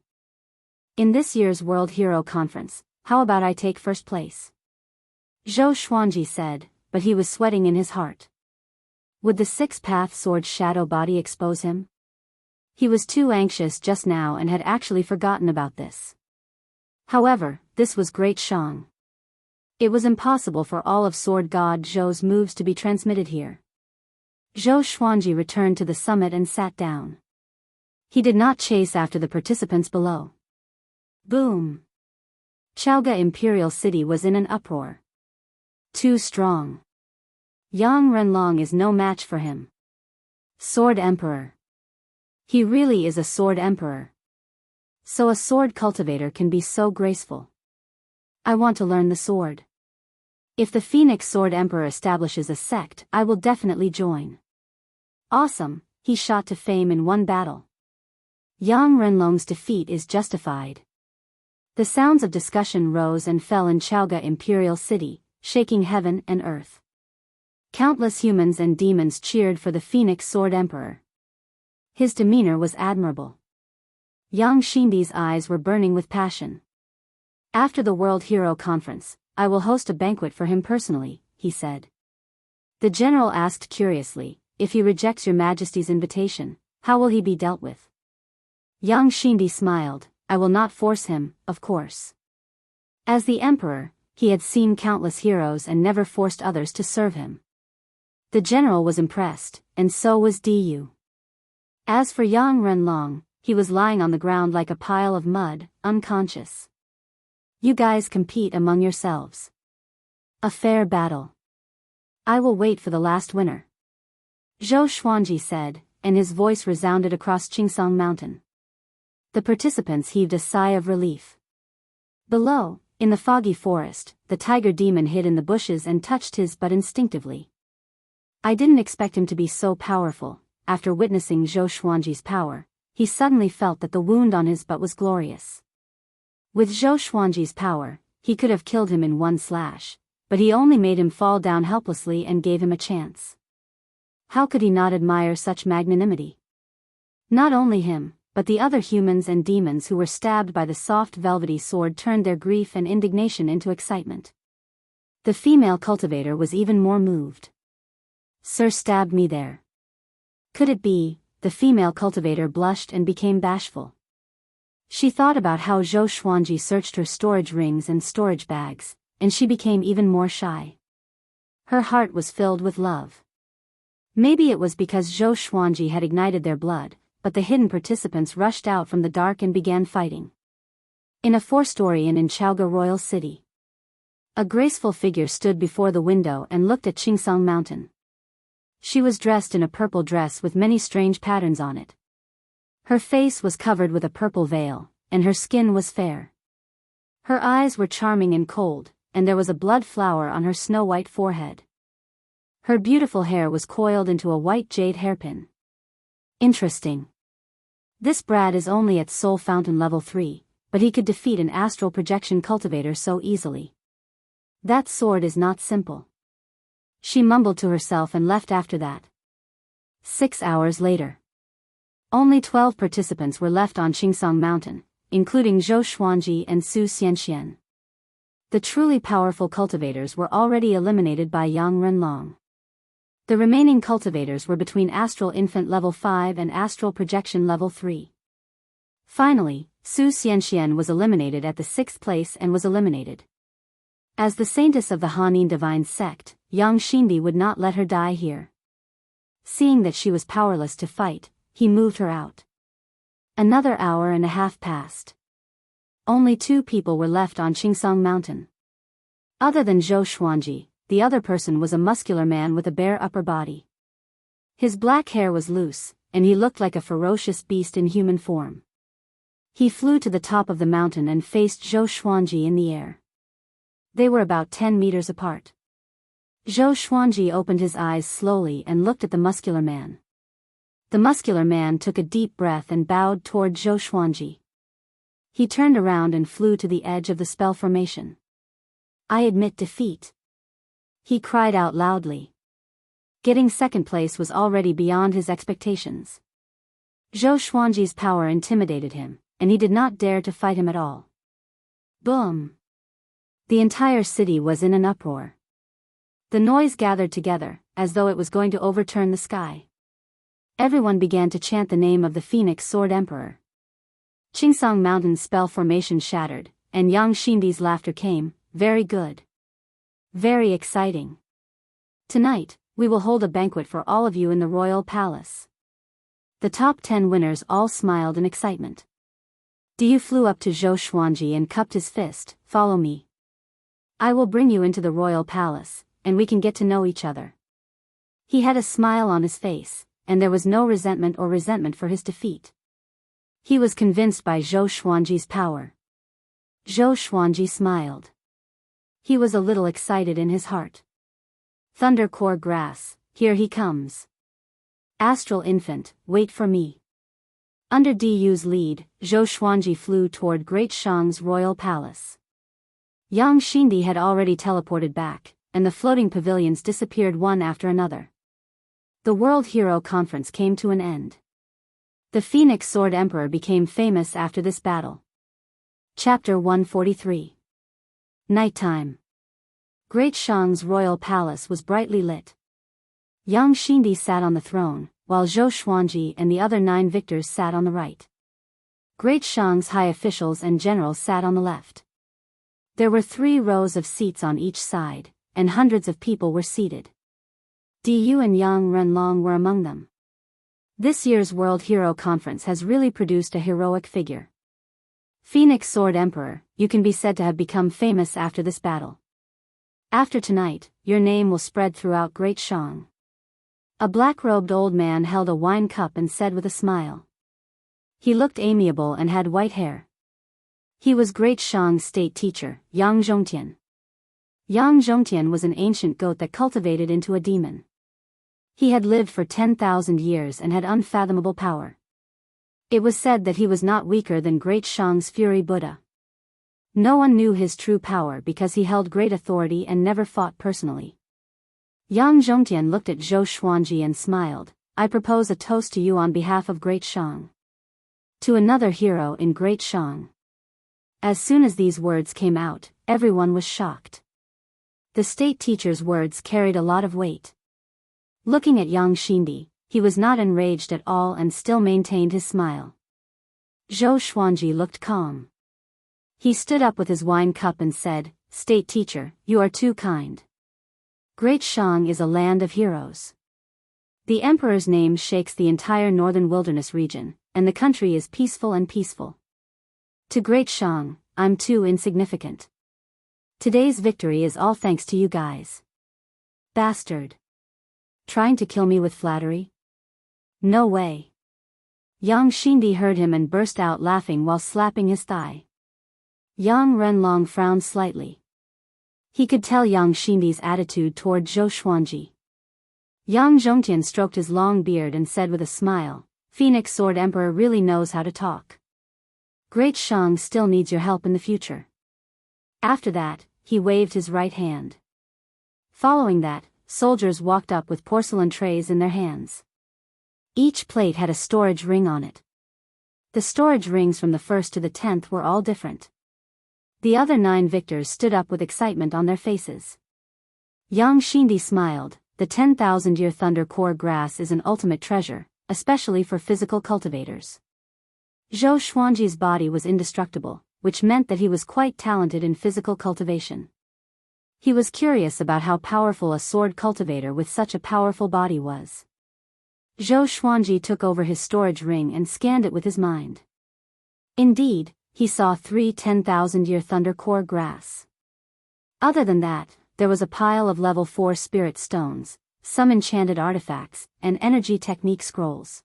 In this year's World Hero Conference, how about I take first place? Zhou Xuanji said, but he was sweating in his heart. Would the 6-path sword shadow body expose him? He was too anxious just now and had actually forgotten about this. However, this was Great Shang. It was impossible for all of Sword God Zhou's moves to be transmitted here. Zhou Xuanji returned to the summit and sat down. He did not chase after the participants below. Boom! Chaoga Imperial City was in an uproar. Too strong. Yang Renlong is no match for him. Sword Emperor. He really is a Sword Emperor. So a sword cultivator can be so graceful. I want to learn the sword. If the Phoenix Sword Emperor establishes a sect, I will definitely join. Awesome, he shot to fame in one battle. Yang Renlong's defeat is justified. The sounds of discussion rose and fell in Chaoga Imperial City, shaking heaven and earth. Countless humans and demons cheered for the Phoenix Sword Emperor. His demeanor was admirable. Yang Xindi's eyes were burning with passion. After the World Hero Conference, I will host a banquet for him personally, he said. The general asked curiously, if he rejects your Majesty's invitation, how will he be dealt with? Yang Xindi smiled, I will not force him, of course. As the emperor, he had seen countless heroes and never forced others to serve him. The general was impressed, and so was Du. As for Yang Renlong, he was lying on the ground like a pile of mud, unconscious. You guys compete among yourselves. A fair battle. I will wait for the last winner. Zhou Xuanji said, and his voice resounded across Qingsong Mountain. The participants heaved a sigh of relief. Below, in the foggy forest, the tiger demon hid in the bushes and touched his butt instinctively. I didn't expect him to be so powerful. After witnessing Zhou Xuanji's power, he suddenly felt that the wound on his butt was glorious. With Zhou Xuanji's power, he could have killed him in one slash, but he only made him fall down helplessly and gave him a chance. How could he not admire such magnanimity? Not only him, but the other humans and demons who were stabbed by the soft velvety sword turned their grief and indignation into excitement. The female cultivator was even more moved. Sir stabbed me there. Could it be? The female cultivator blushed and became bashful. She thought about how Zhou Xuanji searched her storage rings and storage bags, and she became even more shy. Her heart was filled with love. Maybe it was because Zhou Xuanji had ignited their blood, but the hidden participants rushed out from the dark and began fighting. In a four-story inn in Chaoga Royal City, a graceful figure stood before the window and looked at Qingsong Mountain. She was dressed in a purple dress with many strange patterns on it. Her face was covered with a purple veil, and her skin was fair. Her eyes were charming and cold, and there was a blood flower on her snow-white forehead. Her beautiful hair was coiled into a white jade hairpin. Interesting. This Brad is only at Soul Fountain level 3, but he could defeat an astral projection cultivator so easily. That sword is not simple. She mumbled to herself and left after that. 6 hours later. Only 12 participants were left on Qingsong Mountain, including Zhou Xuanji and Su Xianxian. The truly powerful cultivators were already eliminated by Yang Renlong. The remaining cultivators were between Astral Infant level 5 and Astral Projection level 3. Finally, Su Xianxian was eliminated at the 6th place and was eliminated. As the saintess of the Hanin divine sect, Yang Xindi would not let her die here. Seeing that she was powerless to fight, he moved her out. Another hour and a half passed. Only 2 people were left on Qingsong Mountain. Other than Zhou Xuanji, the other person was a muscular man with a bare upper body. His black hair was loose, and he looked like a ferocious beast in human form. He flew to the top of the mountain and faced Zhou Xuanji in the air. They were about 10 meters apart. Zhou Xuanji opened his eyes slowly and looked at the muscular man. The muscular man took a deep breath and bowed toward Zhou Xuanji. He turned around and flew to the edge of the spell formation. I admit defeat. He cried out loudly. Getting second place was already beyond his expectations. Zhou Xuanji's power intimidated him, and he did not dare to fight him at all. Boom! The entire city was in an uproar. The noise gathered together, as though it was going to overturn the sky. Everyone began to chant the name of the Phoenix Sword Emperor. Qingsong Mountain's spell formation shattered, and Yang Xindi's laughter came. Very good. Very exciting. Tonight, we will hold a banquet for all of you in the royal palace. The top 10 winners all smiled in excitement. Du flew up to Zhou Xuanji and cupped his fist. Follow me. I will bring you into the royal palace, and we can get to know each other. He had a smile on his face, and there was no resentment for his defeat. He was convinced by Zhou Xuanji's power. Zhou Xuanji smiled. He was a little excited in his heart. Thunder core grass, here he comes. Astral infant, wait for me. Under Du's lead, Zhou Xuanji flew toward Great Shang's royal palace. Yang Xindi had already teleported back, and the floating pavilions disappeared one after another. The World Hero Conference came to an end. The Phoenix Sword Emperor became famous after this battle. Chapter 143. Nighttime. Great Shang's royal palace was brightly lit. Yang Xindi sat on the throne, while Zhou Xuanji and the other 9 victors sat on the right. Great Shang's high officials and generals sat on the left. There were 3 rows of seats on each side, and hundreds of people were seated. Du and Yang Renlong were among them. This year's World Hero Conference has really produced a heroic figure. Phoenix Sword Emperor, you can be said to have become famous after this battle. After tonight, your name will spread throughout Great Shang. A black-robed old man held a wine cup and said with a smile. He looked amiable and had white hair. He was Great Shang's state teacher, Yang Zhongtian. Yang Zhongtian was an ancient goat that cultivated into a demon. He had lived for 10,000 years and had unfathomable power. It was said that he was not weaker than Great Shang's Fury Buddha. No one knew his true power because he held great authority and never fought personally. Yang Zhongtian looked at Zhou Xuanji and smiled. I propose a toast to you on behalf of Great Shang. To another hero in Great Shang. As soon as these words came out, everyone was shocked. The state teacher's words carried a lot of weight. Looking at Yang Xindi, he was not enraged at all and still maintained his smile. Zhou Xuanji looked calm. He stood up with his wine cup and said, State teacher, you are too kind. Great Shang is a land of heroes. The emperor's name shakes the entire northern wilderness region, and the country is peaceful and peaceful. To Great Shang, I'm too insignificant. Today's victory is all thanks to you guys. Bastard. Trying to kill me with flattery? No way. Yang Xindi heard him and burst out laughing while slapping his thigh. Yang Renlong frowned slightly. He could tell Yang Xindi's attitude toward Zhou Xuanji. Yang Zhongtian stroked his long beard and said with a smile, Phoenix Sword Emperor really knows how to talk. Great Shang still needs your help in the future. After that, he waved his right hand. Following that, soldiers walked up with porcelain trays in their hands. Each plate had a storage ring on it. The storage rings from the 1st to the 10th were all different. The other 9 victors stood up with excitement on their faces. Yang Xindi smiled. The 10,000-year thunder core grass is an ultimate treasure, especially for physical cultivators. Zhou Xuanji's body was indestructible, which meant that he was quite talented in physical cultivation. He was curious about how powerful a sword cultivator with such a powerful body was. Zhou Xuanji took over his storage ring and scanned it with his mind. Indeed, he saw 3 10,000-year thunder core grass. Other than that, there was a pile of level 4 spirit stones, some enchanted artifacts, and energy technique scrolls.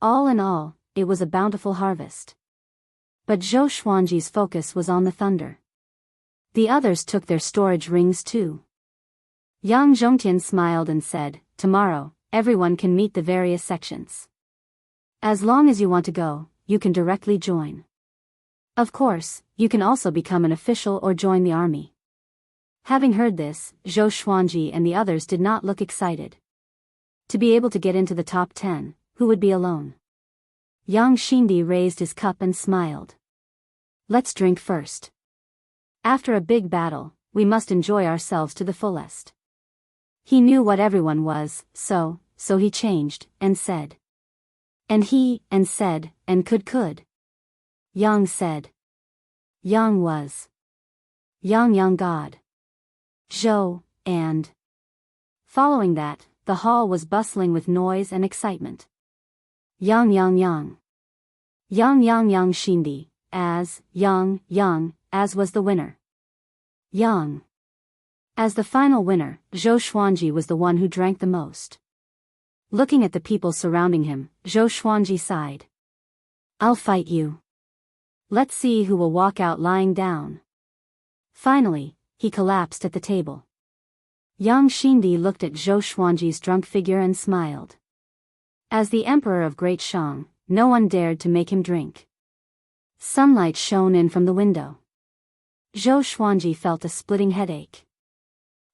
All in all, it was a bountiful harvest. But Zhou Xuanji's focus was on the thunder. The others took their storage rings too. Yang Zhongtian smiled and said, Tomorrow, everyone can meet the various sections. As long as you want to go, you can directly join. Of course, you can also become an official or join the army. Having heard this, Zhou Xuanji and the others did not look excited. To be able to get into the top 10, who would be alone? Yang Xindi raised his cup and smiled. Let's drink first. After a big battle, we must enjoy ourselves to the fullest. He knew what everyone was, so he changed, and said. And he, and said, and could. Yang said. Yang was. Yang God. Zhou, and. Following that, the hall was bustling with noise and excitement. Yang. Yang Xindi, as was the winner. Yang. As the final winner, Zhou Xuanji was the one who drank the most. Looking at the people surrounding him, Zhou Xuanji sighed. I'll fight you. Let's see who will walk out lying down. Finally, he collapsed at the table. Yang Xindi looked at Zhou Xuanji's drunk figure and smiled. As the emperor of Great Shang, no one dared to make him drink. Sunlight shone in from the window. Zhou Xuanji felt a splitting headache.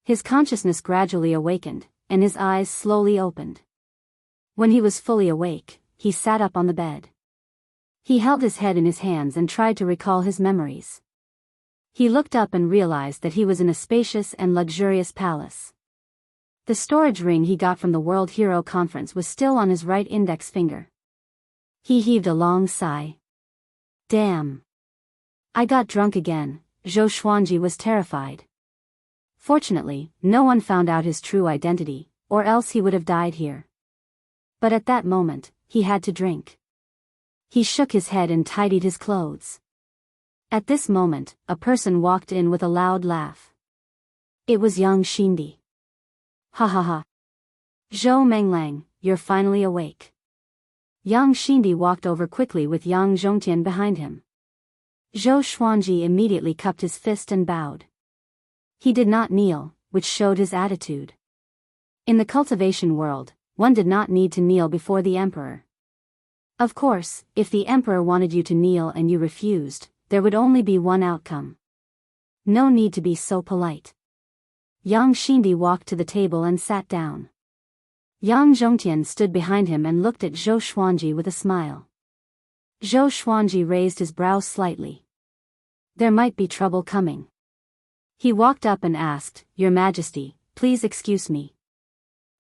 His consciousness gradually awakened, and his eyes slowly opened. When he was fully awake, he sat up on the bed. He held his head in his hands and tried to recall his memories. He looked up and realized that he was in a spacious and luxurious palace. The storage ring he got from the World Hero Conference was still on his right index finger. He heaved a long sigh. Damn. I got drunk again. Zhou Xuanji was terrified. Fortunately, no one found out his true identity, or else he would have died here. But at that moment, he had to drink. He shook his head and tidied his clothes. At this moment, a person walked in with a loud laugh. It was Yang Xindi. Ha ha ha. Zhou Menglang, you're finally awake. Yang Xindi walked over quickly with Yang Zhongtian behind him. Zhou Xuanji immediately cupped his fist and bowed. He did not kneel, which showed his attitude. In the cultivation world, one did not need to kneel before the emperor. Of course, if the emperor wanted you to kneel and you refused, there would only be one outcome. No need to be so polite. Yang Xindi walked to the table and sat down. Yang Zhongtian stood behind him and looked at Zhou Xuanji with a smile. Zhou Xuanji raised his brows slightly. There might be trouble coming. He walked up and asked, Your Majesty, please excuse me.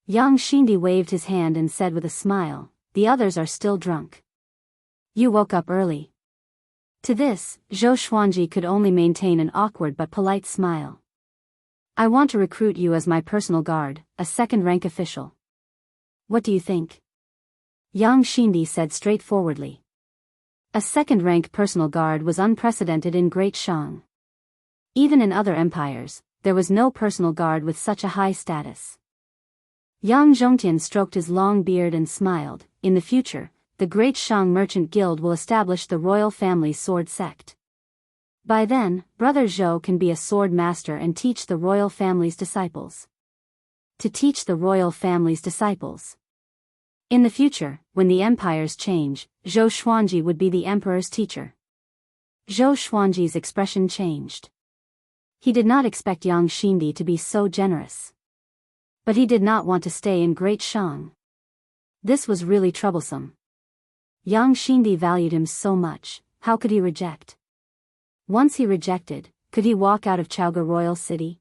Yang Xindi waved his hand and said with a smile, The others are still drunk. You woke up early. To this, Zhou Xuanji could only maintain an awkward but polite smile. I want to recruit you as my personal guard, a second-rank official. What do you think? Yang Xindi said straightforwardly. A second-rank personal guard was unprecedented in Great Shang. Even in other empires, there was no personal guard with such a high status. Yang Zhongtian stroked his long beard and smiled. In the future, the Great Shang Merchant Guild will establish the royal family sword sect. By then, Brother Zhou can be a sword master and teach the royal family's disciples. To teach the royal family's disciples. In the future, when the empires change, Zhou Xuanji would be the emperor's teacher. Zhou Xuanji's expression changed. He did not expect Yang Xindi to be so generous. But he did not want to stay in Great Shang. This was really troublesome. Yang Xindi valued him so much, how could he reject? Once he rejected, could he walk out of Chaoga Royal City?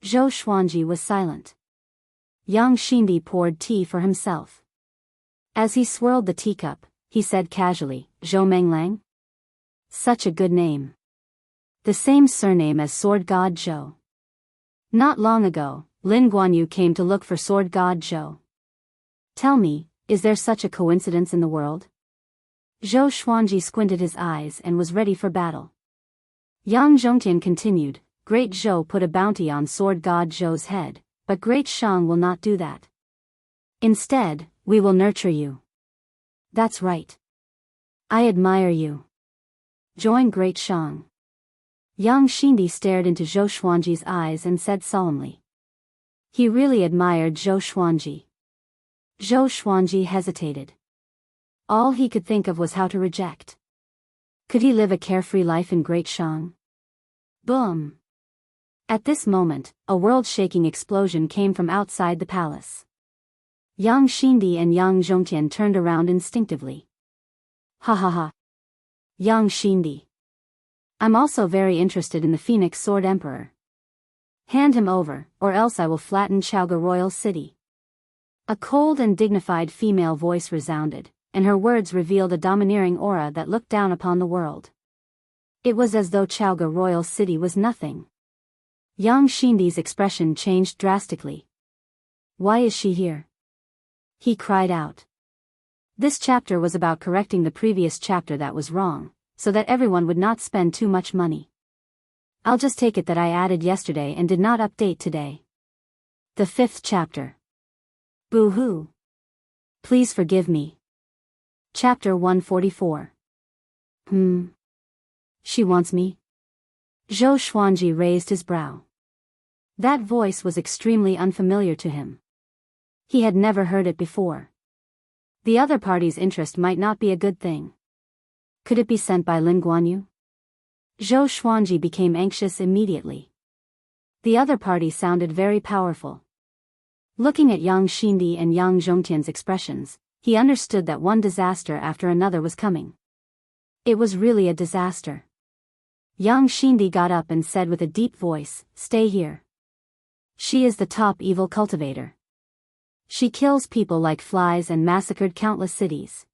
Zhou Xuanji was silent. Yang Xindi poured tea for himself. As he swirled the teacup, he said casually, Zhou Menglang? Such a good name. The same surname as Sword God Zhou. Not long ago, Lin Guanyu came to look for Sword God Zhou. Tell me, is there such a coincidence in the world? Zhou Xuanji squinted his eyes and was ready for battle. Yang Zhongtian continued, Great Zhou put a bounty on Sword God Zhou's head, but Great Shang will not do that. Instead, we will nurture you. That's right. I admire you. Join Great Shang. Yang Xindi stared into Zhou Xuanji's eyes and said solemnly. He really admired Zhou Xuanji. Zhou Xuanji hesitated. All he could think of was how to reject. Could he live a carefree life in Great Shang? Boom! At this moment, a world-shaking explosion came from outside the palace. Yang Xindi and Yang Zhongtian turned around instinctively. Ha ha ha. Yang Xindi. I'm also very interested in the Phoenix Sword Emperor. Hand him over, or else I will flatten Chaoga Royal City. A cold and dignified female voice resounded, and her words revealed a domineering aura that looked down upon the world. It was as though Chaoga Royal City was nothing. Yang Xindi's expression changed drastically. Why is she here? He cried out. This chapter was about correcting the previous chapter that was wrong, so that everyone would not spend too much money. I'll just take it that I added yesterday and did not update today. The 5th chapter. Boo-hoo. Please forgive me. Chapter 144. She wants me? Zhou Xuanji raised his brow. That voice was extremely unfamiliar to him. He had never heard it before. The other party's interest might not be a good thing. Could it be sent by Lin Guanyu? Zhou Xuanji became anxious immediately. The other party sounded very powerful. Looking at Yang Xindi and Yang Zhongtian's expressions, he understood that one disaster after another was coming. It was really a disaster. Yang Xindi got up and said with a deep voice, "Stay here. She is the top evil cultivator. She kills people like flies and massacred countless cities.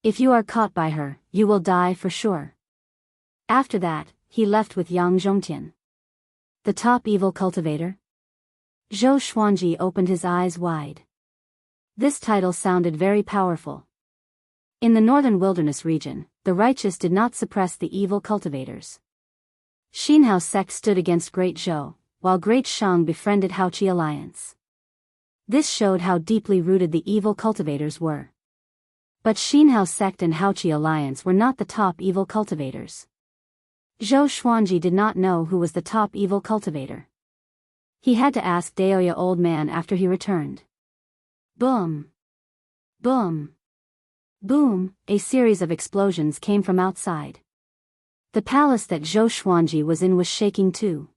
If you are caught by her, you will die for sure." After that, he left with Yang Zhongtian. The top evil cultivator? Zhou Xuanji opened his eyes wide. This title sounded very powerful. In the northern wilderness region, the righteous did not suppress the evil cultivators. Xinhao sect stood against Great Zhou, while Great Shang befriended Haoqi alliance. This showed how deeply rooted the evil cultivators were. But Xinhao sect and Haoqi alliance were not the top evil cultivators. Zhou Xuanji did not know who was the top evil cultivator. He had to ask Daoya old man after he returned. Boom! Boom! Boom! A series of explosions came from outside. The palace that Zhou Xuanji was in was shaking too.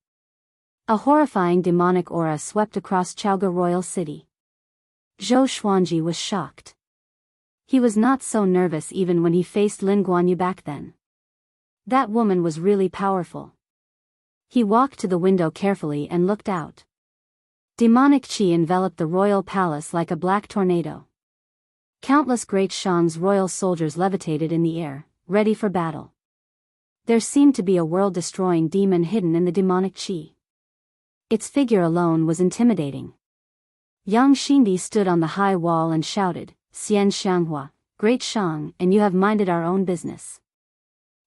A horrifying demonic aura swept across Chaoga Royal City. Zhou Xuanji was shocked. He was not so nervous even when he faced Lin Guanyu back then. That woman was really powerful. He walked to the window carefully and looked out. Demonic chi enveloped the royal palace like a black tornado. Countless Great Shang's royal soldiers levitated in the air, ready for battle. There seemed to be a world-destroying demon hidden in the demonic chi. Its figure alone was intimidating. Yang Xindi stood on the high wall and shouted, "Xian Xianghua, Great Shang, and you have minded our own business.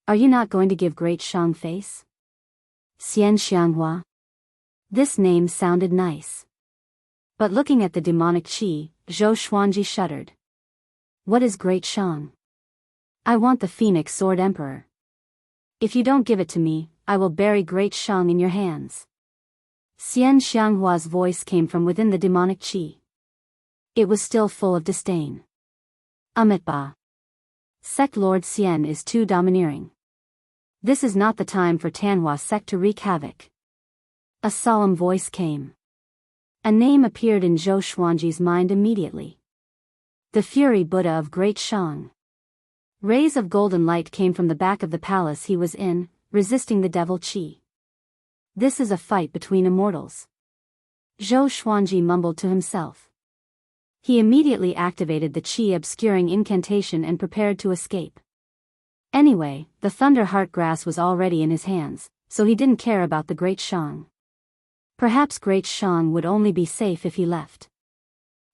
Are you not going to give Great Shang face?" Xian Xianghua. This name sounded nice. But looking at the demonic chi, Zhou Xuanji shuddered. What is Great Shang? I want the Phoenix Sword Emperor. If you don't give it to me, I will bury Great Shang in your hands. Xian Xianghua's voice came from within the demonic chi. It was still full of disdain. Amitba. Sect Lord Xian is too domineering. This is not the time for Tanhua sect to wreak havoc. A solemn voice came. A name appeared in Zhou Xuanji's mind immediately. The Fury Buddha of Great Shang. Rays of golden light came from the back of the palace he was in, resisting the devil chi. This is a fight between immortals. Zhou Xuanji mumbled to himself. He immediately activated the chi obscuring incantation and prepared to escape. Anyway, the Thunder Heart Grass was already in his hands, so he didn't care about the Great Shang. Perhaps Great Shang would only be safe if he left.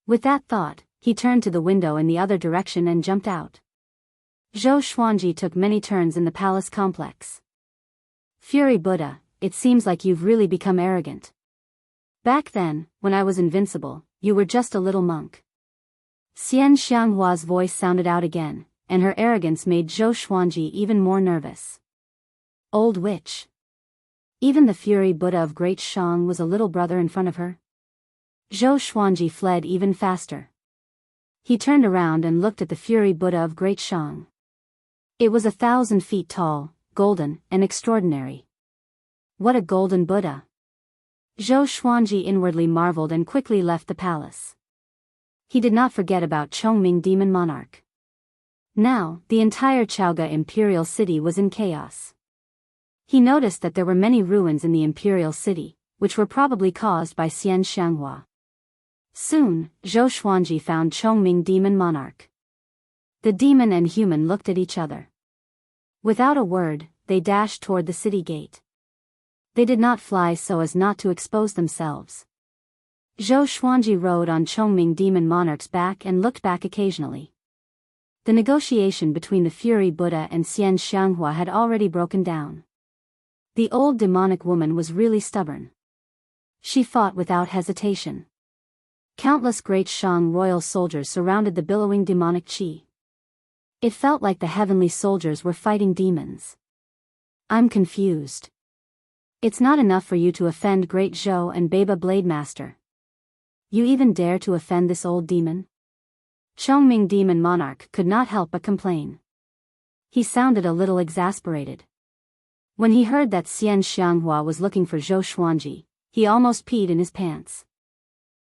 With that thought, he turned to the window in the other direction and jumped out. Zhou Xuanji took many turns in the palace complex. Fury Buddha, it seems like you've really become arrogant. Back then, when I was invincible, you were just a little monk. Xian Xianghua's voice sounded out again, and her arrogance made Zhou Xuanji even more nervous. Old witch. Even the Fury Buddha of Great Shang was a little brother in front of her. Zhou Xuanji fled even faster. He turned around and looked at the Fury Buddha of Great Shang. It was 1,000 feet tall, golden, and extraordinary. What a golden Buddha! Zhou Xuanji inwardly marveled and quickly left the palace. He did not forget about Chongming Demon Monarch. Now, the entire Chaoga Imperial City was in chaos. He noticed that there were many ruins in the Imperial City, which were probably caused by Xian Xianghua. Soon, Zhou Xuanji found Chongming Demon Monarch. The demon and human looked at each other. Without a word, they dashed toward the city gate. They did not fly so as not to expose themselves. Zhou Xuanji rode on Chongming Demon Monarch's back and looked back occasionally. The negotiation between the Fury Buddha and Xian Xianghua had already broken down. The old demonic woman was really stubborn. She fought without hesitation. Countless Great Shang royal soldiers surrounded the billowing demonic chi. It felt like the heavenly soldiers were fighting demons. I'm confused. It's not enough for you to offend Great Zhou and Baba Blade Master. You even dare to offend this old demon? Chongming Demon Monarch could not help but complain. He sounded a little exasperated. When he heard that Xian Xianghua was looking for Zhou Xuanji, he almost peed in his pants.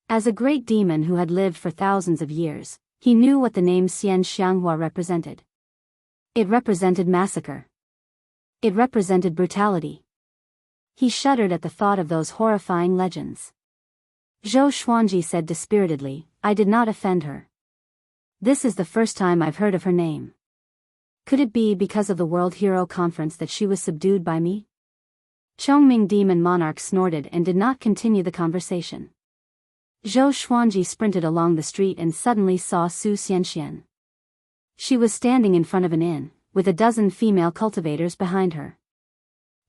As a great demon who had lived for thousands of years, he knew what the name Xian Xianghua represented. It represented massacre. It represented brutality. He shuddered at the thought of those horrifying legends. Zhou Xuanji said dispiritedly, I did not offend her. This is the first time I've heard of her name. Could it be because of the World Hero Conference that she was subdued by me? Chongming Demon Monarch snorted and did not continue the conversation. Zhou Xuanji sprinted along the street and suddenly saw Su Xianxian. She was standing in front of an inn, with a dozen female cultivators behind her.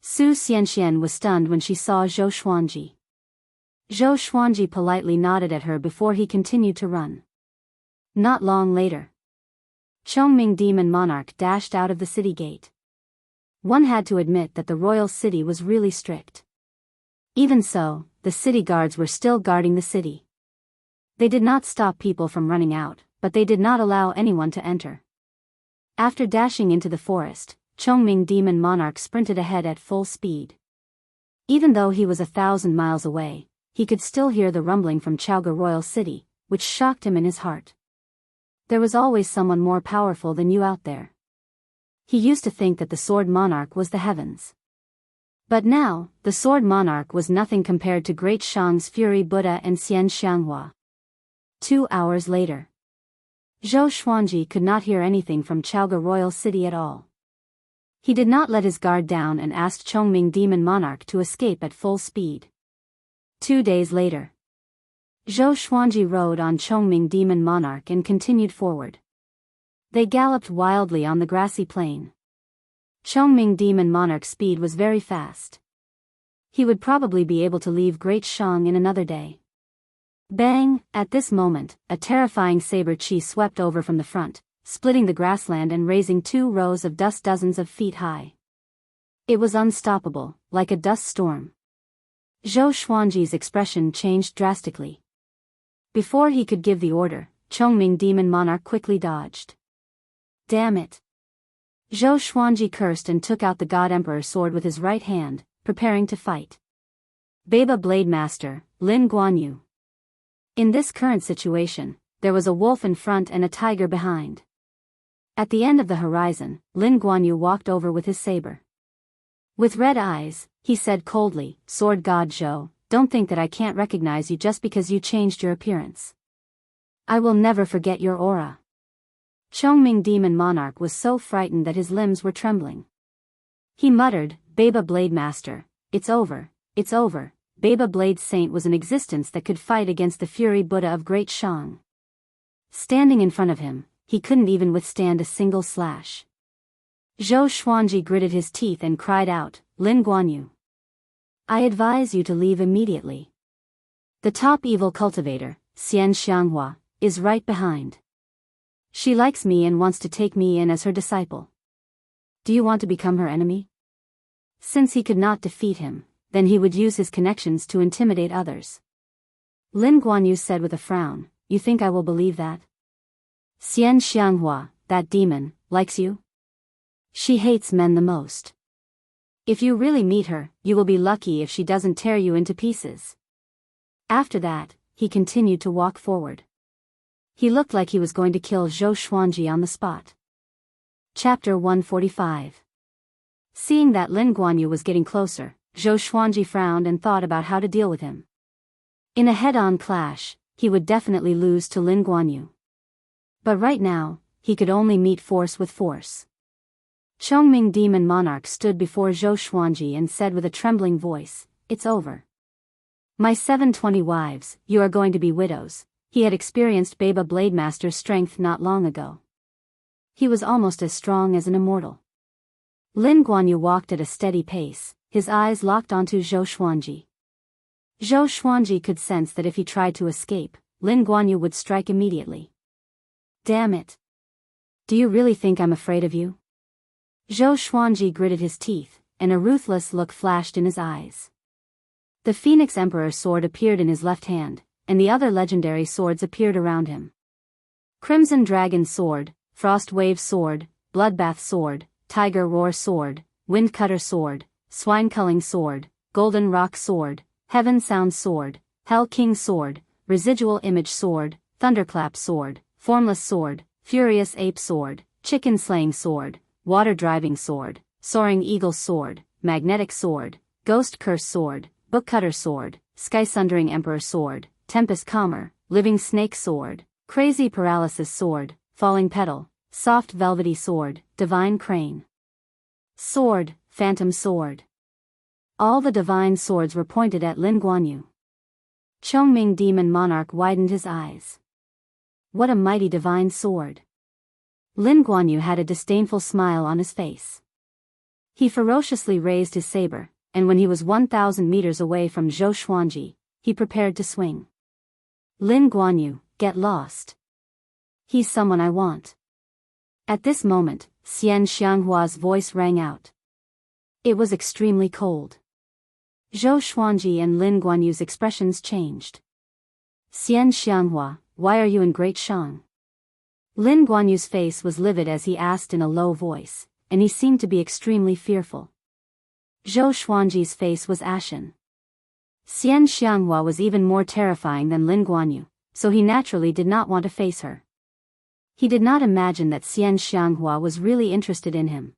Su Xianxian was stunned when she saw Zhou Xuanji. Zhou Xuanji politely nodded at her before he continued to run. Not long later, Chongming Demon Monarch dashed out of the city gate. One had to admit that the royal city was really strict. Even so, the city guards were still guarding the city. They did not stop people from running out, but they did not allow anyone to enter. After dashing into the forest, Chongming Demon Monarch sprinted ahead at full speed. Even though he was 1,000 miles away, he could still hear the rumbling from Chaoga Royal City, which shocked him in his heart. There was always someone more powerful than you out there. He used to think that the Sword Monarch was the heavens. But now, the Sword Monarch was nothing compared to Great Shang's Fury Buddha and Xian Xianghua. 2 hours later, Zhou Xuanji could not hear anything from Chaoga Royal City at all. He did not let his guard down and asked Chongming Demon Monarch to escape at full speed. 2 days later, Zhou Xuanji rode on Chongming Demon Monarch and continued forward. They galloped wildly on the grassy plain. Chongming Demon Monarch's speed was very fast. He would probably be able to leave Great Shang in another day. Bang! At this moment, a terrifying saber chi swept over from the front, splitting the grassland and raising 2 rows of dust dozens of feet high. It was unstoppable, like a dust storm. Zhou Xuanji's expression changed drastically. Before he could give the order, Chongming Demon Monarch quickly dodged. Damn it! Zhou Xuanji cursed and took out the God Emperor's sword with his right hand, preparing to fight. Baba Blade Master, Lin Guanyu. In this current situation, there was a wolf in front and a tiger behind. At the end of the horizon, Lin Guanyu walked over with his saber. With red eyes, he said coldly, Sword God Zhou, don't think that I can't recognize you just because you changed your appearance. I will never forget your aura. Chongming Demon Monarch was so frightened that his limbs were trembling. He muttered, Baba Blade Master, it's over, it's over. Baba Blade Saint was an existence that could fight against the Fury Buddha of Great Shang. Standing in front of him, he couldn't even withstand a single slash. Zhou Xuanji gritted his teeth and cried out, Lin Guanyu, I advise you to leave immediately. The top evil cultivator, Xian Xianghua, is right behind. She likes me and wants to take me in as her disciple. Do you want to become her enemy? Since he could not defeat him, then he would use his connections to intimidate others. Lin Guanyu said with a frown, You think I will believe that? Xian Xianghua, that demon, likes you? She hates men the most. If you really meet her, you will be lucky if she doesn't tear you into pieces. After that, he continued to walk forward. He looked like he was going to kill Zhou Xuanji on the spot. Chapter 145. Seeing that Lin Guanyu was getting closer, Zhou Xuanji frowned and thought about how to deal with him. In a head-on clash, he would definitely lose to Lin Guanyu. But right now, he could only meet force with force. Chongming Demon Monarch stood before Zhou Xuanji and said with a trembling voice, It's over. My 720 wives, you are going to be widows. He had experienced Baba Blade Master's strength not long ago. He was almost as strong as an immortal. Lin Guanyu walked at a steady pace, his eyes locked onto Zhou Xuanji. Zhou Xuanji could sense that if he tried to escape, Lin Guanyu would strike immediately. Damn it! Do you really think I'm afraid of you? Zhou Xuanji gritted his teeth, and a ruthless look flashed in his eyes. The Phoenix Emperor's sword appeared in his left hand, and the other legendary swords appeared around him. Crimson Dragon Sword, Frost Wave Sword, Bloodbath Sword, Tiger Roar Sword, Windcutter Sword, Swine Culling Sword, Golden Rock Sword, Heaven Sound Sword, Hell King Sword, Residual Image Sword, Thunderclap Sword, Formless Sword, Furious Ape Sword, Chicken Slaying Sword, Water Driving Sword, Soaring Eagle Sword, Magnetic Sword, Ghost Curse Sword, Bookcutter Sword, Sky Sundering Emperor Sword, Tempest Calmer, Living Snake Sword, Crazy Paralysis Sword, Falling Petal, Soft Velvety Sword, Divine Crane Sword, Phantom Sword. All the divine swords were pointed at Lin Guanyu. Chongming Demon Monarch widened his eyes. What a mighty divine sword. Lin Guanyu had a disdainful smile on his face. He ferociously raised his saber, and when he was 1,000 meters away from Zhou Xuanji, he prepared to swing. Lin Guanyu, get lost. He's someone I want. At this moment, Xian Xianghua's voice rang out. It was extremely cold. Zhou Xuanji and Lin Guanyu's expressions changed. Xian Xianghua, why are you in Great Shang? Lin Guanyu's face was livid as he asked in a low voice, and he seemed to be extremely fearful. Zhou Xuanji's face was ashen. Xian Xianghua was even more terrifying than Lin Guanyu, so he naturally did not want to face her. He did not imagine that Xian Xianghua was really interested in him.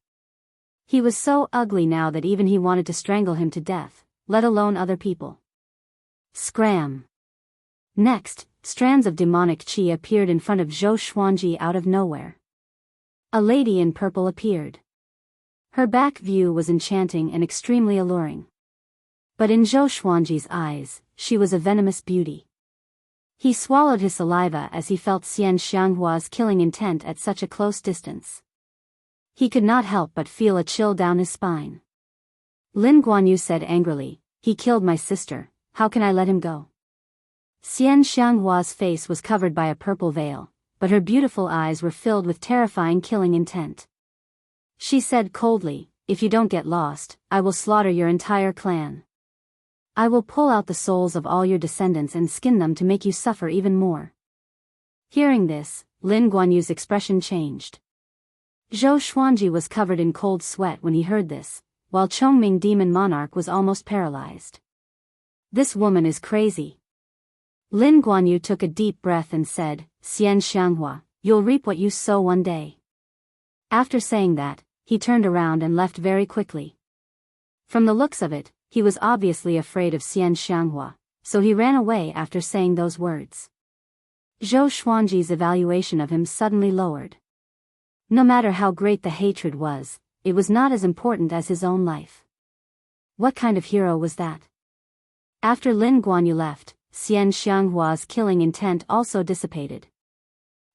He was so ugly now that even he wanted to strangle him to death, let alone other people. Scram! Next, strands of demonic qi appeared in front of Zhou Xuanji out of nowhere. A lady in purple appeared. Her back view was enchanting and extremely alluring. But in Zhou Xuanji's eyes, she was a venomous beauty. He swallowed his saliva as he felt Xian Xianghua's killing intent at such a close distance. He could not help but feel a chill down his spine. Lin Guanyu said angrily, "He killed my sister, how can I let him go?" Xian Xianghua's face was covered by a purple veil, but her beautiful eyes were filled with terrifying killing intent. She said coldly, "If you don't get lost, I will slaughter your entire clan. I will pull out the souls of all your descendants and skin them to make you suffer even more." Hearing this, Lin Guanyu's expression changed. Zhou Xuanji was covered in cold sweat when he heard this, while Chongming Demon Monarch was almost paralyzed. This woman is crazy. Lin Guanyu took a deep breath and said, "Xian Xianghua, you'll reap what you sow one day." After saying that, he turned around and left very quickly. From the looks of it, he was obviously afraid of Xian Xianghua, so he ran away after saying those words. Zhou Xuanji's evaluation of him suddenly lowered. No matter how great the hatred was, it was not as important as his own life. What kind of hero was that? After Lin Guanyu left, Xian Xianghua's killing intent also dissipated.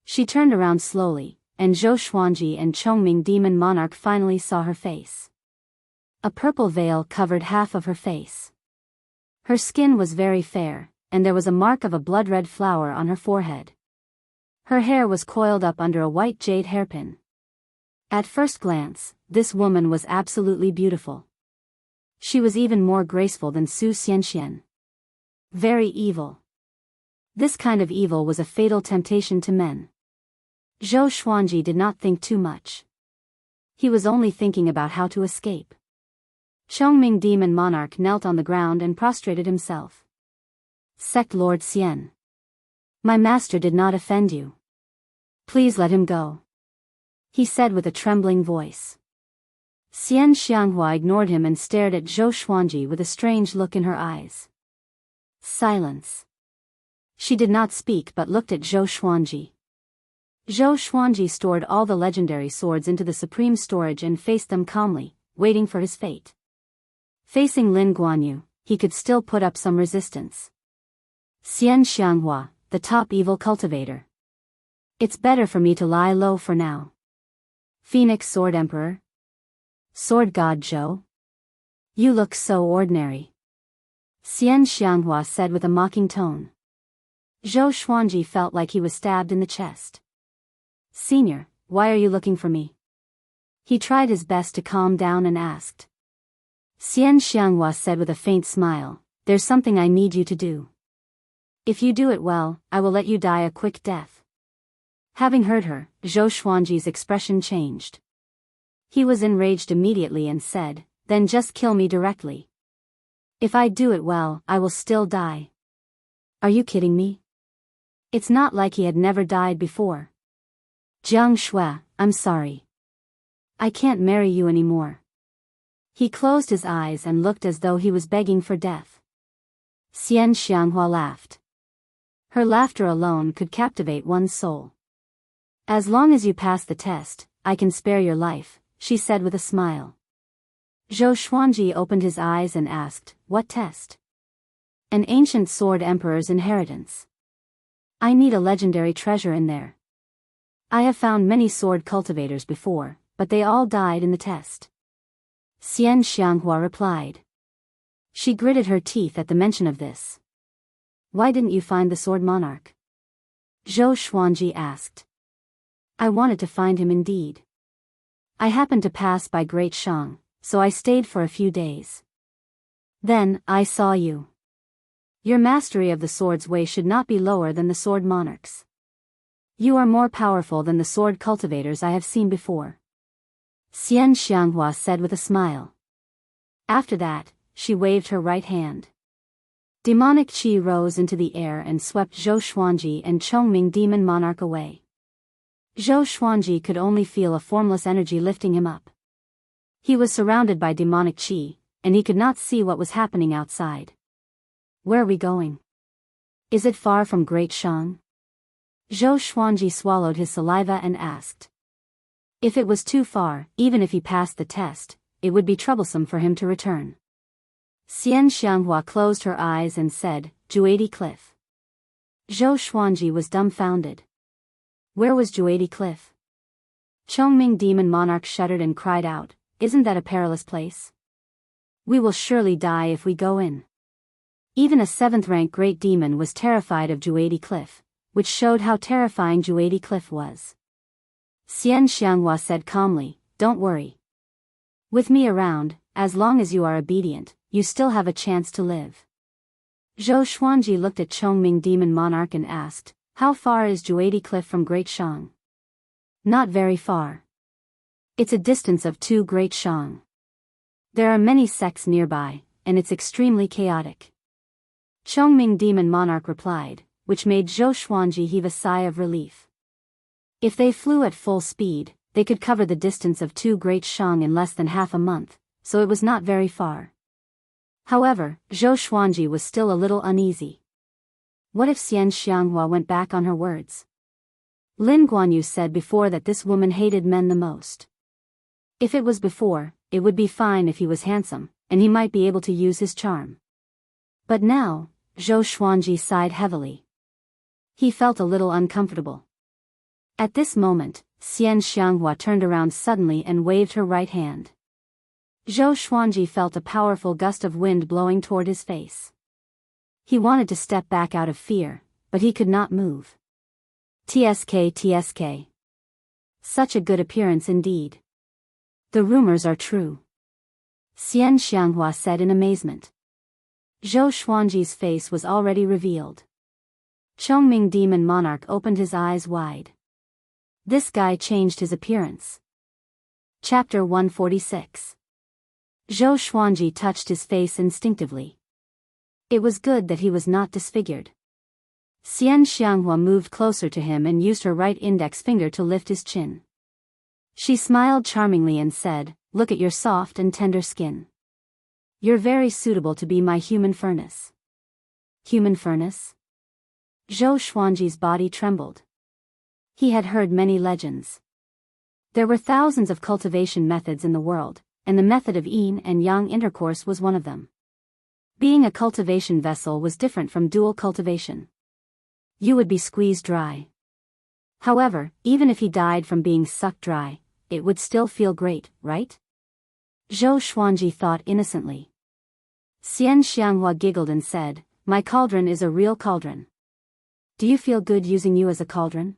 She turned around slowly, and Zhou Xuanji and Chongming Demon Monarch finally saw her face. A purple veil covered half of her face. Her skin was very fair, and there was a mark of a blood-red flower on her forehead. Her hair was coiled up under a white jade hairpin. At first glance, this woman was absolutely beautiful. She was even more graceful than Su Xianxian. Very evil. This kind of evil was a fatal temptation to men. Zhou Xuanji did not think too much. He was only thinking about how to escape. Chongming Demon Monarch knelt on the ground and prostrated himself. "Sect Lord Xian. My master did not offend you. Please let him go," he said with a trembling voice. Xian Xianghua ignored him and stared at Zhou Xuanji with a strange look in her eyes. Silence. She did not speak but looked at Zhou Xuanji. Zhou Xuanji stored all the legendary swords into the supreme storage and faced them calmly, waiting for his fate. Facing Lin Guanyu, he could still put up some resistance. Xian Xianghua, the top evil cultivator. It's better for me to lie low for now. Phoenix Sword Emperor? Sword God Zhou? You look so ordinary. Xian Xianghua said with a mocking tone. Zhou Xuanji felt like he was stabbed in the chest. Senior, why are you looking for me? He tried his best to calm down and asked. Xian Xianghua said with a faint smile, there's something I need you to do. If you do it well, I will let you die a quick death. Having heard her, Zhou Xuanji's expression changed. He was enraged immediately and said, then just kill me directly. If I do it well, I will still die. Are you kidding me? It's not like he had never died before. Jiang Shui, I'm sorry. I can't marry you anymore. He closed his eyes and looked as though he was begging for death. Xian Xianghua laughed. Her laughter alone could captivate one's soul. As long as you pass the test, I can spare your life, she said with a smile. Zhou Xuanji opened his eyes and asked, what test? An ancient sword emperor's inheritance. I need a legendary treasure in there. I have found many sword cultivators before, but they all died in the test. Xian Xianghua replied. She gritted her teeth at the mention of this. Why didn't you find the sword monarch? Zhou Xuanji asked. I wanted to find him indeed. I happened to pass by Great Shang, so I stayed for a few days. Then, I saw you. Your mastery of the sword's way should not be lower than the sword monarch's. You are more powerful than the sword cultivators I have seen before. Xian Xianghua said with a smile. After that, she waved her right hand. Demonic qi rose into the air and swept Zhou Xuanji and Chongming demon monarch away. Zhou Xuanji could only feel a formless energy lifting him up. He was surrounded by demonic qi, and he could not see what was happening outside. Where are we going? Is it far from Great Shang? Zhou Xuanji swallowed his saliva and asked. If it was too far, even if he passed the test, it would be troublesome for him to return. Xian Xianghua closed her eyes and said, Juadi Cliff. Zhou Xuanji was dumbfounded. Where was Juadi Cliff? Chongming demon monarch shuddered and cried out, isn't that a perilous place? We will surely die if we go in. Even a 7th-rank great demon was terrified of Juadi Cliff, which showed how terrifying Juadi Cliff was. Xian Xianghua said calmly, don't worry. With me around, as long as you are obedient, you still have a chance to live. Zhou Xuanji looked at Chongming demon monarch and asked, how far is Juadi Cliff from Great Shang? Not very far. It's a distance of 2 Great Shang. There are many sects nearby, and it's extremely chaotic. Chongming demon monarch replied, which made Zhou Xuanji heave a sigh of relief. If they flew at full speed, they could cover the distance of 2 Great Shang in less than half a month, so it was not very far. However, Zhou Xuanji was still a little uneasy. What if Xian Xianghua went back on her words? Lin Guanyu said before that this woman hated men the most. If it was before, it would be fine if he was handsome, and he might be able to use his charm. But now, Zhou Xuanji sighed heavily. He felt a little uncomfortable. At this moment, Xian Xianghua turned around suddenly and waved her right hand. Zhou Xuanji felt a powerful gust of wind blowing toward his face. He wanted to step back out of fear, but he could not move. TSK. Such a good appearance indeed. The rumors are true. Xian Xianghua said in amazement. Zhou Xuanji's face was already revealed. Chongming demon monarch opened his eyes wide. This guy changed his appearance. Chapter 146. Zhou Xuanji touched his face instinctively. It was good that he was not disfigured. Xian Xianghua moved closer to him and used her right index finger to lift his chin. She smiled charmingly and said, look at your soft and tender skin. You're very suitable to be my human furnace. Human furnace? Zhou Xuanji's body trembled. He had heard many legends. There were thousands of cultivation methods in the world, and the method of yin and yang intercourse was one of them. Being a cultivation vessel was different from dual cultivation. You would be squeezed dry. However, even if he died from being sucked dry, it would still feel great, right? Zhou Xuanji thought innocently. Xian Xianghua giggled and said, my cauldron is a real cauldron. Do you feel good using you as a cauldron?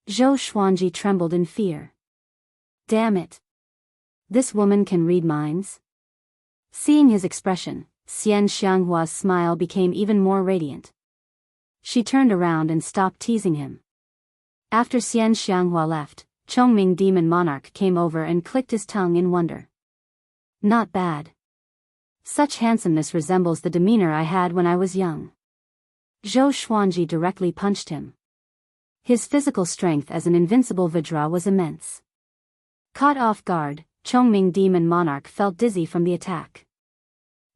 Zhou Xuanji trembled in fear. Damn it. This woman can read minds? Seeing his expression, Xian Xianghua's smile became even more radiant. She turned around and stopped teasing him. After Xian Xianghua left, Chongming Demon Monarch came over and clicked his tongue in wonder. Not bad. Such handsomeness resembles the demeanor I had when I was young. Zhou Xuanji directly punched him. His physical strength as an invincible Vajra was immense. Caught off guard, Chongming Demon Monarch felt dizzy from the attack.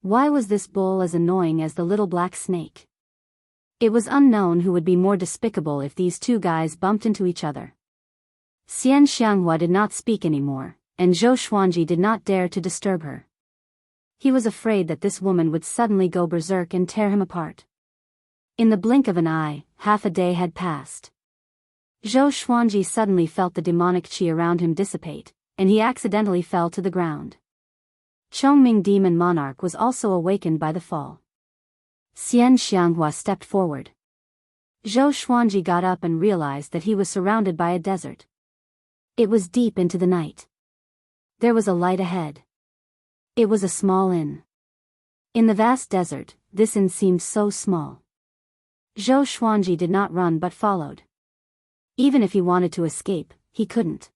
Why was this bull as annoying as the little black snake? It was unknown who would be more despicable if these two guys bumped into each other. Xian Xianghua did not speak anymore, and Zhou Xuanji did not dare to disturb her. He was afraid that this woman would suddenly go berserk and tear him apart. In the blink of an eye, half a day had passed. Zhou Xuanji suddenly felt the demonic qi around him dissipate, and he accidentally fell to the ground. Chongming Demon Monarch was also awakened by the fall. Xian Xianghua stepped forward. Zhou Xuanji got up and realized that he was surrounded by a desert. It was deep into the night. There was a light ahead. It was a small inn. In the vast desert, this inn seemed so small. Zhou Xuanji did not run but followed. Even if he wanted to escape, he couldn't.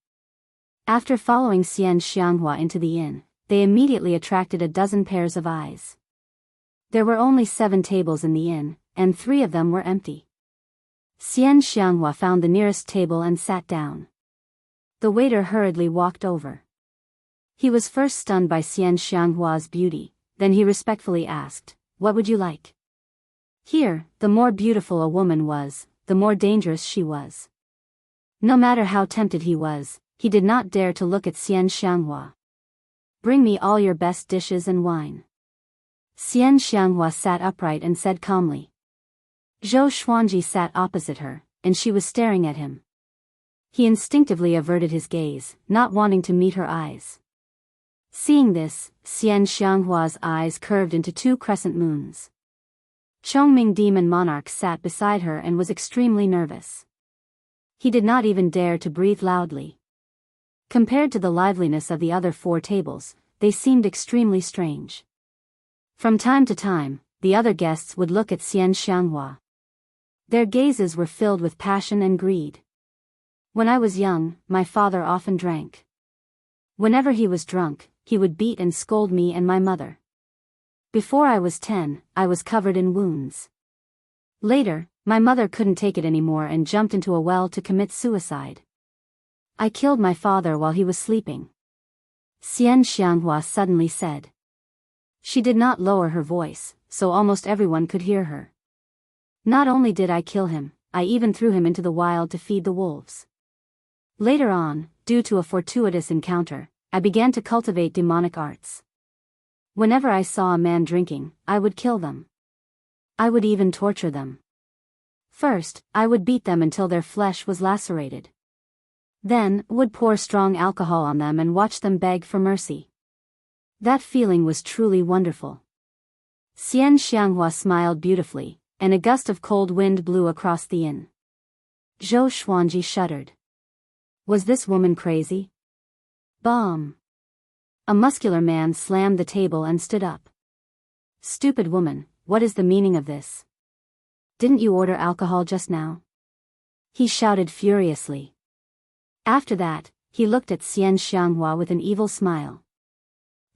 After following Xian Xianghua into the inn, they immediately attracted a dozen pairs of eyes. There were only 7 tables in the inn, and 3 of them were empty. Xian Xianghua found the nearest table and sat down. The waiter hurriedly walked over. He was first stunned by Xian Xianghua's beauty, then he respectfully asked, "What would you like?" Here, the more beautiful a woman was, the more dangerous she was. No matter how tempted he was, he did not dare to look at Xian Xianghua. "Bring me all your best dishes and wine." Xian Xianghua sat upright and said calmly. Zhou Xuanji sat opposite her, and she was staring at him. He instinctively averted his gaze, not wanting to meet her eyes. Seeing this, Xian Xianghua's eyes curved into 2 crescent moons. Chongming Demon Monarch sat beside her and was extremely nervous. He did not even dare to breathe loudly. Compared to the liveliness of the other 4 tables, they seemed extremely strange. From time to time, the other guests would look at Xian Xianghua. Their gazes were filled with passion and greed. When I was young, my father often drank. Whenever he was drunk, he would beat and scold me and my mother. Before I was 10, I was covered in wounds. Later, my mother couldn't take it anymore and jumped into a well to commit suicide. I killed my father while he was sleeping. Xian Xianghua suddenly said. She did not lower her voice, so almost everyone could hear her. Not only did I kill him, I even threw him into the wild to feed the wolves. Later on, due to a fortuitous encounter, I began to cultivate demonic arts. Whenever I saw a man drinking, I would kill them. I would even torture them. First, I would beat them until their flesh was lacerated. Then, would pour strong alcohol on them and watch them beg for mercy. That feeling was truly wonderful. Xian Xianghua smiled beautifully, and a gust of cold wind blew across the inn. Zhou Xuanji shuddered. Was this woman crazy? Bomb! A muscular man slammed the table and stood up. Stupid woman, what is the meaning of this? Didn't you order alcohol just now? He shouted furiously. After that, he looked at Xian Xianghua with an evil smile.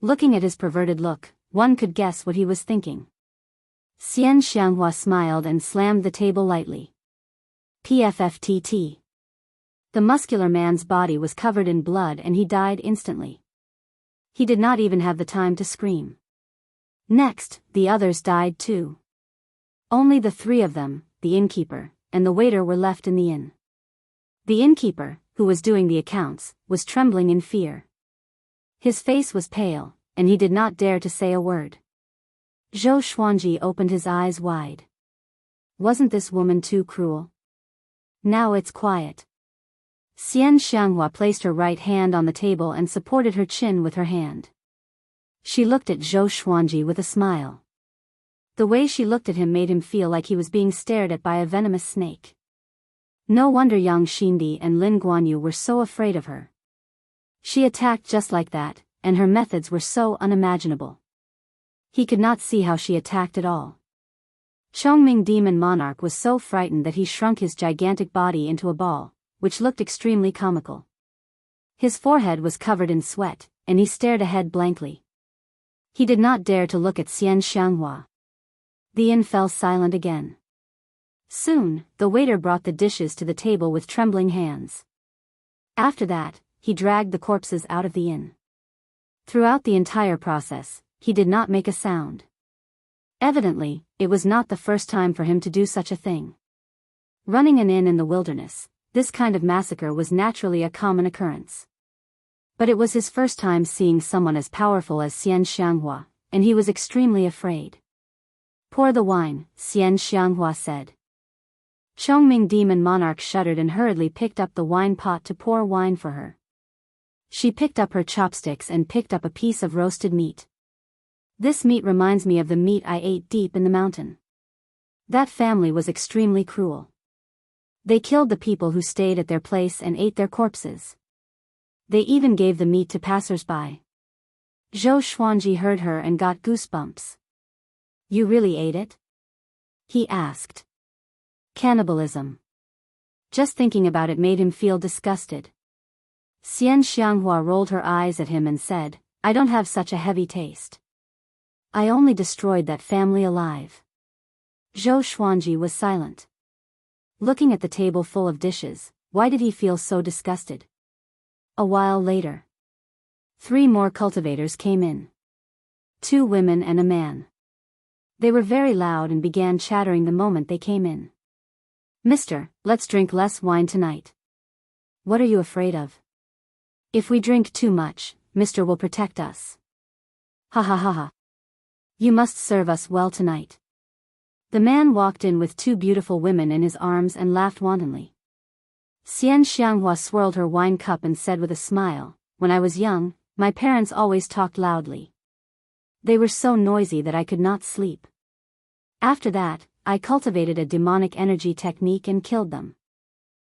Looking at his perverted look, one could guess what he was thinking. Xian Xianghua smiled and slammed the table lightly. PFFTT. The muscular man's body was covered in blood and he died instantly. He did not even have the time to scream. Next, the others died too. Only the 3 of them, the innkeeper, and the waiter were left in the inn. The innkeeper, who was doing the accounts, was trembling in fear. His face was pale, and he did not dare to say a word. Zhou Xuanji opened his eyes wide. Wasn't this woman too cruel? Now it's quiet. Xian Xianghua placed her right hand on the table and supported her chin with her hand. She looked at Zhou Xuanji with a smile. The way she looked at him made him feel like he was being stared at by a venomous snake. No wonder Yang Xindi and Lin Guanyu were so afraid of her. She attacked just like that, and her methods were so unimaginable. He could not see how she attacked at all. Chongming Demon Monarch was so frightened that he shrunk his gigantic body into a ball, which looked extremely comical. His forehead was covered in sweat, and he stared ahead blankly. He did not dare to look at Xian Xianghua. The inn fell silent again. Soon, the waiter brought the dishes to the table with trembling hands. After that, he dragged the corpses out of the inn. Throughout the entire process, he did not make a sound. Evidently, it was not the first time for him to do such a thing. Running an inn in the wilderness, this kind of massacre was naturally a common occurrence. But it was his first time seeing someone as powerful as Xian Xianghua, and he was extremely afraid. "Pour the wine," Xian Xianghua said. Chongming Demon Monarch shuddered and hurriedly picked up the wine pot to pour wine for her. She picked up her chopsticks and picked up a piece of roasted meat. "This meat reminds me of the meat I ate deep in the mountain. That family was extremely cruel. They killed the people who stayed at their place and ate their corpses. They even gave the meat to passers-by." Zhou Xuanji heard her and got goosebumps. "You really ate it?" he asked. Cannibalism. Just thinking about it made him feel disgusted. Xian Xianghua rolled her eyes at him and said, "I don't have such a heavy taste. I only destroyed that family alive." Zhou Xuanji was silent. Looking at the table full of dishes, why did he feel so disgusted? A while later, 3 more cultivators came in. 2 women and a man. They were very loud and began chattering the moment they came in. "Mister, let's drink less wine tonight." "What are you afraid of?" "If we drink too much, Mister will protect us." "Ha ha ha ha. You must serve us well tonight." The man walked in with 2 beautiful women in his arms and laughed wantonly. Xian Xianghua swirled her wine cup and said with a smile, "When I was young, my parents always talked loudly. They were so noisy that I could not sleep. After that, I cultivated a demonic energy technique and killed them."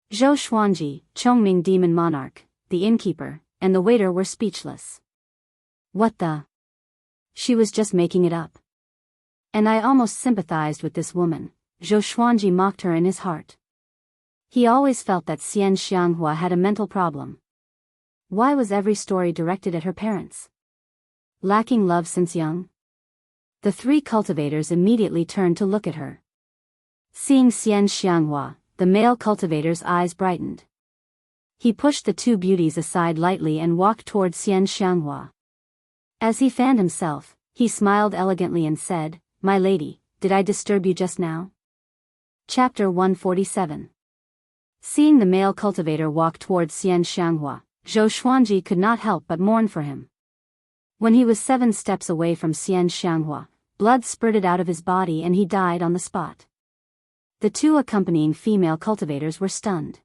Zhou Xuanji, Chongming Demon Monarch, the innkeeper, and the waiter were speechless. What the? She was just making it up. And I almost sympathized with this woman, Zhou Xuanji mocked her in his heart. He always felt that Xian Xianghua had a mental problem. Why was every story directed at her parents? Lacking love since young? The 3 cultivators immediately turned to look at her. Seeing Xian Xianghua, the male cultivator's eyes brightened. He pushed the 2 beauties aside lightly and walked toward Xian Xianghua. As he fanned himself, he smiled elegantly and said, "My lady, did I disturb you just now?" Chapter 147. Seeing the male cultivator walk toward Xian Xianghua, Zhou Xuanji could not help but mourn for him. When he was 7 steps away from Xian Xianghua, blood spurted out of his body and he died on the spot. The 2 accompanying female cultivators were stunned.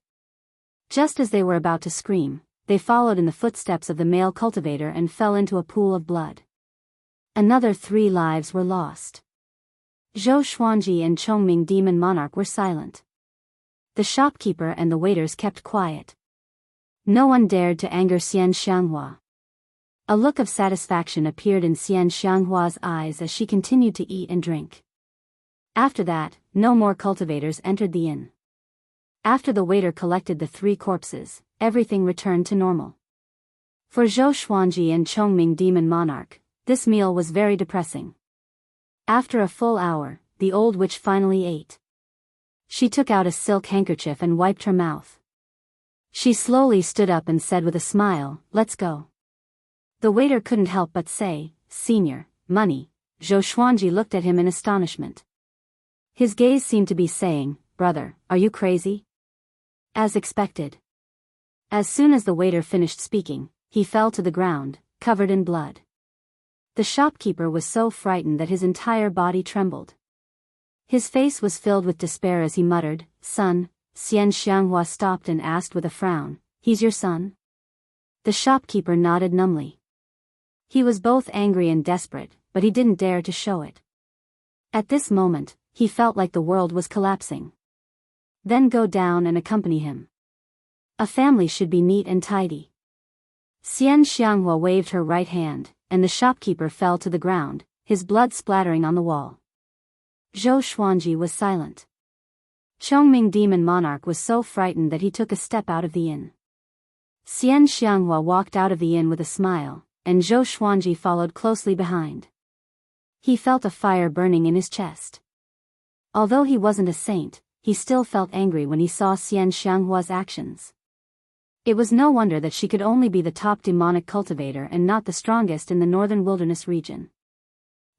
Just as they were about to scream, they followed in the footsteps of the male cultivator and fell into a pool of blood. Another 3 lives were lost. Zhou Xuanji and Chongming Demon Monarch were silent. The shopkeeper and the waiters kept quiet. No one dared to anger Xian Xianghua. A look of satisfaction appeared in Xian Xianghua's eyes as she continued to eat and drink. After that, no more cultivators entered the inn. After the waiter collected the 3 corpses, everything returned to normal. For Zhou Xuanji and Chongming Demon Monarch, this meal was very depressing. After a full hour, the old witch finally ate. She took out a silk handkerchief and wiped her mouth. She slowly stood up and said with a smile, "Let's go." The waiter couldn't help but say, "Senior, money." Zhou Xuanji looked at him in astonishment. His gaze seemed to be saying, "Brother, are you crazy?" As expected. As soon as the waiter finished speaking, he fell to the ground, covered in blood. The shopkeeper was so frightened that his entire body trembled. His face was filled with despair as he muttered, "Son." Xian Xianghua stopped and asked with a frown, "He's your son?" The shopkeeper nodded numbly. He was both angry and desperate, but he didn't dare to show it. At this moment, he felt like the world was collapsing. Then go down and accompany him. A family should be neat and tidy. Xian Xianghua waved her right hand, and the shopkeeper fell to the ground, his blood splattering on the wall. Zhou Xuanji was silent. Chongming Demon Monarch was so frightened that he took a step out of the inn. Xian Xianghua walked out of the inn with a smile, and Zhou Xuanji followed closely behind. He felt a fire burning in his chest. Although he wasn't a saint, he still felt angry when he saw Xian Xianghua's actions. It was no wonder that she could only be the top demonic cultivator and not the strongest in the northern wilderness region.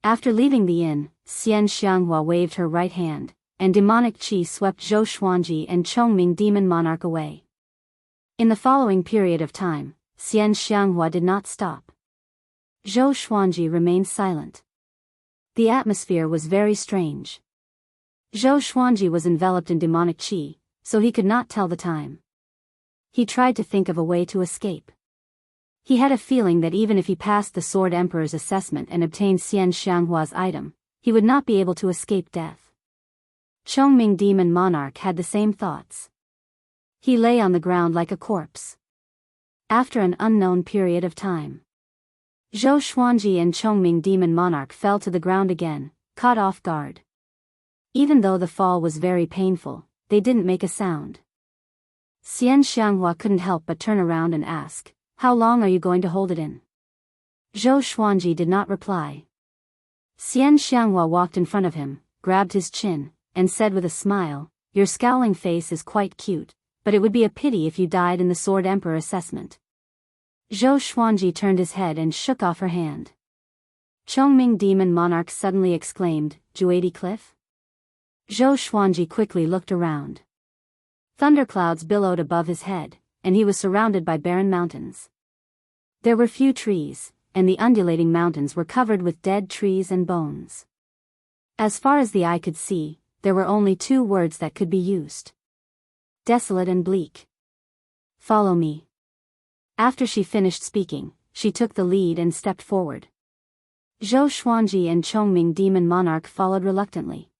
After leaving the inn, Xian Xianghua waved her right hand, and demonic qi swept Zhou Xuanji and Chongming Demon Monarch away. In the following period of time, Xian Xianghua did not stop. Zhou Xuanji remained silent. The atmosphere was very strange. Zhou Xuanji was enveloped in demonic qi, so he could not tell the time. He tried to think of a way to escape. He had a feeling that even if he passed the Sword Emperor's assessment and obtained Xian Xianghua's item, he would not be able to escape death. Chongming Demon Monarch had the same thoughts. He lay on the ground like a corpse. After an unknown period of time, Zhou Xuanji and Chongming Demon Monarch fell to the ground again, caught off guard. Even though the fall was very painful, they didn't make a sound. Xian Xianghua couldn't help but turn around and ask, "How long are you going to hold it in?" Zhou Xuanji did not reply. Xian Xianghua walked in front of him, grabbed his chin, and said with a smile, "Your scowling face is quite cute, but it would be a pity if you died in the Sword Emperor assessment." Zhou Xuanji turned his head and shook off her hand. Chongming Demon Monarch suddenly exclaimed, "Juadi Cliff?" Zhou Xuanji quickly looked around. Thunderclouds billowed above his head, and he was surrounded by barren mountains. There were few trees, and the undulating mountains were covered with dead trees and bones. As far as the eye could see, there were only two words that could be used: desolate and bleak. "Follow me." After she finished speaking, she took the lead and stepped forward. Zhou Xuanji and Chongming Demon Monarch followed reluctantly.